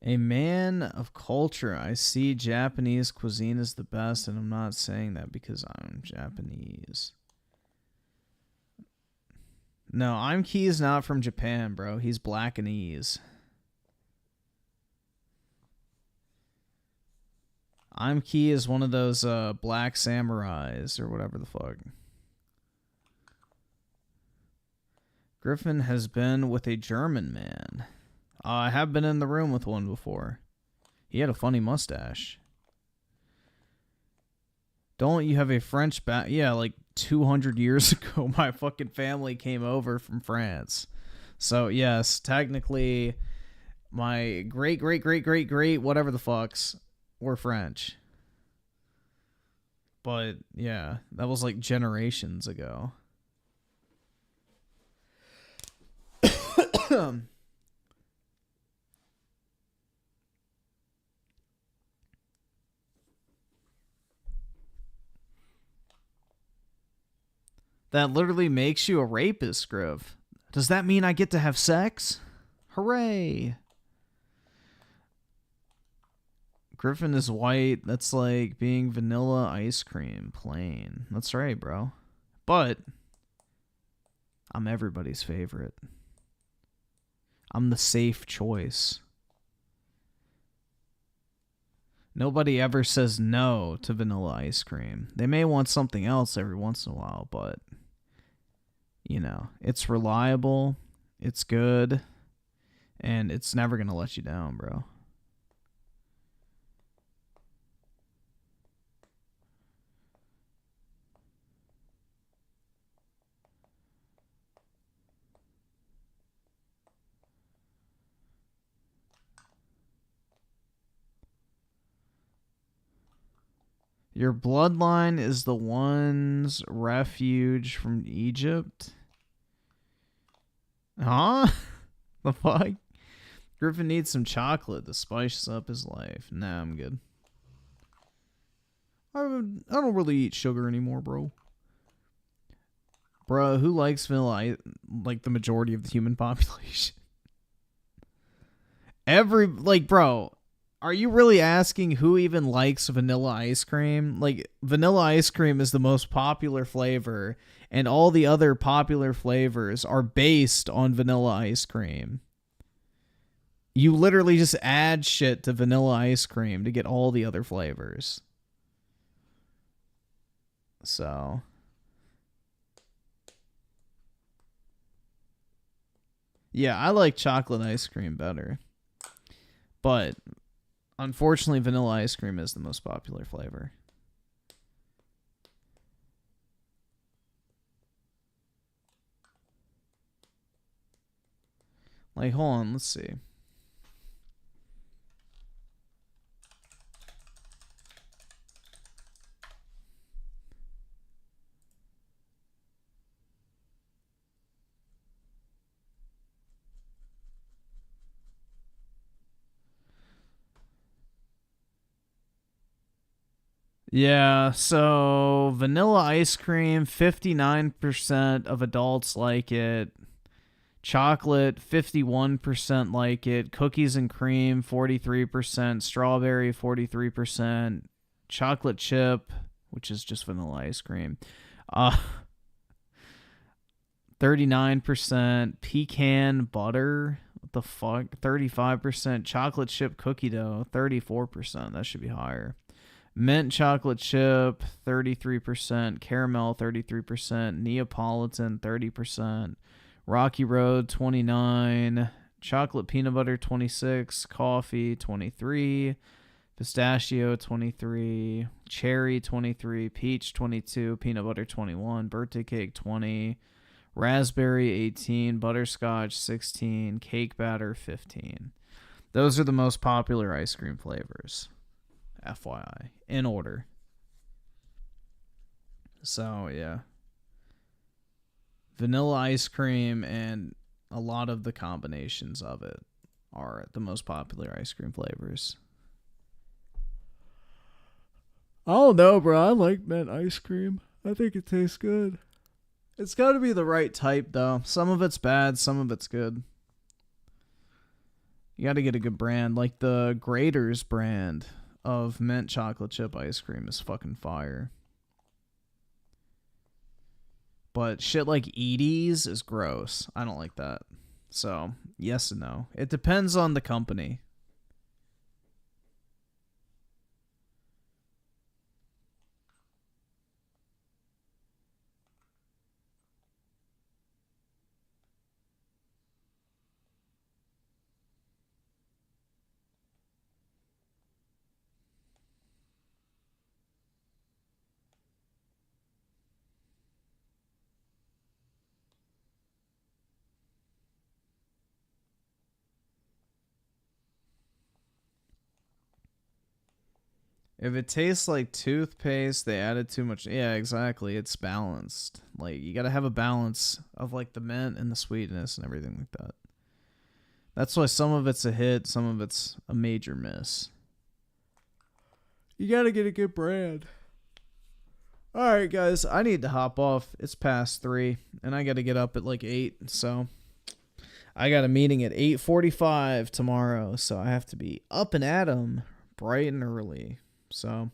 A man of culture. I see Japanese cuisine as the best, and I'm not saying that because I'm Japanese. No, I'm Key's not from Japan, bro. He's Blackanese. I'm Key is one of those black samurais or whatever the fuck. Griffin has been with a German man. I have been in the room with one before. He had a funny mustache. Don't you have a French back? Yeah, like 200 years ago, my fucking family came over from France. So, yes, technically, my great, whatever the fucks, were French. But, yeah, that was like generations ago. That literally makes you a rapist, Griff. Does that mean I get to have sex? Hooray! Griffin is white. That's like being vanilla ice cream, plain. That's right, bro. But I'm everybody's favorite. I'm the safe choice. Nobody ever says no to vanilla ice cream. They may want something else every once in a while, but, you know, it's reliable, It's good. And it's never going to let you down, bro. Your bloodline is the one's refuge from Egypt. Huh? The fuck? Griffin needs some chocolate to spice up his life. Nah, I'm good. I don't really eat sugar anymore, bro. Bro, who likes vanilla? Like the majority of the human population. Bro, are you really asking who even likes vanilla ice cream? Like, vanilla ice cream is the most popular flavor, and all the other popular flavors are based on vanilla ice cream. You literally just add shit to vanilla ice cream to get all the other flavors. So. Yeah, I like chocolate ice cream better. But unfortunately, vanilla ice cream is the most popular flavor. Like, hold on, let's see. Yeah, so vanilla ice cream, 59% of adults like it. Chocolate, 51% like it. Cookies and cream, 43%. Strawberry, 43%. Chocolate chip, which is just vanilla ice cream, 39%. Pecan butter, what the fuck? 35%. Chocolate chip cookie dough, 34%. That should be higher. Mint chocolate chip, 33%. Caramel, 33%. Neapolitan, 30%. Rocky Road, 29%. Chocolate peanut butter, 26%. Coffee, 23%. Pistachio, 23%. Cherry, 23%. Peach, 22%. Peanut butter, 21%. Birthday cake, 20%. Raspberry, 18%. Butterscotch, 16%. Cake batter, 15%. Those are the most popular ice cream flavors. FYI, in order. So, yeah. Vanilla ice cream and a lot of the combinations of it are the most popular ice cream flavors. I don't know, bro. I like mint ice cream. I think it tastes good. It's got to be the right type, though. Some of it's bad, some of it's good. You got to get a good brand. Like the Grater's brand of mint chocolate chip ice cream is fucking fire. But shit like Edie's is gross. I don't like that. So, yes and no. It depends on the company. If it tastes like toothpaste, they added too much. Yeah, exactly. It's balanced. Like, you gotta have a balance of, like, the mint and the sweetness and everything like that. That's why some of it's a hit, some of it's a major miss. You gotta get a good brand. Alright, guys. I need to hop off. It's past 3, and I gotta get up at, like, 8, so... I got a meeting at 8:45 tomorrow, so I have to be up and at 'em bright and early. So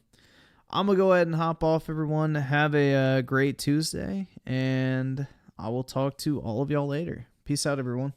I'm going to go ahead and hop off, everyone. Have a great Tuesday, and I will talk to all of y'all later. Peace out, everyone.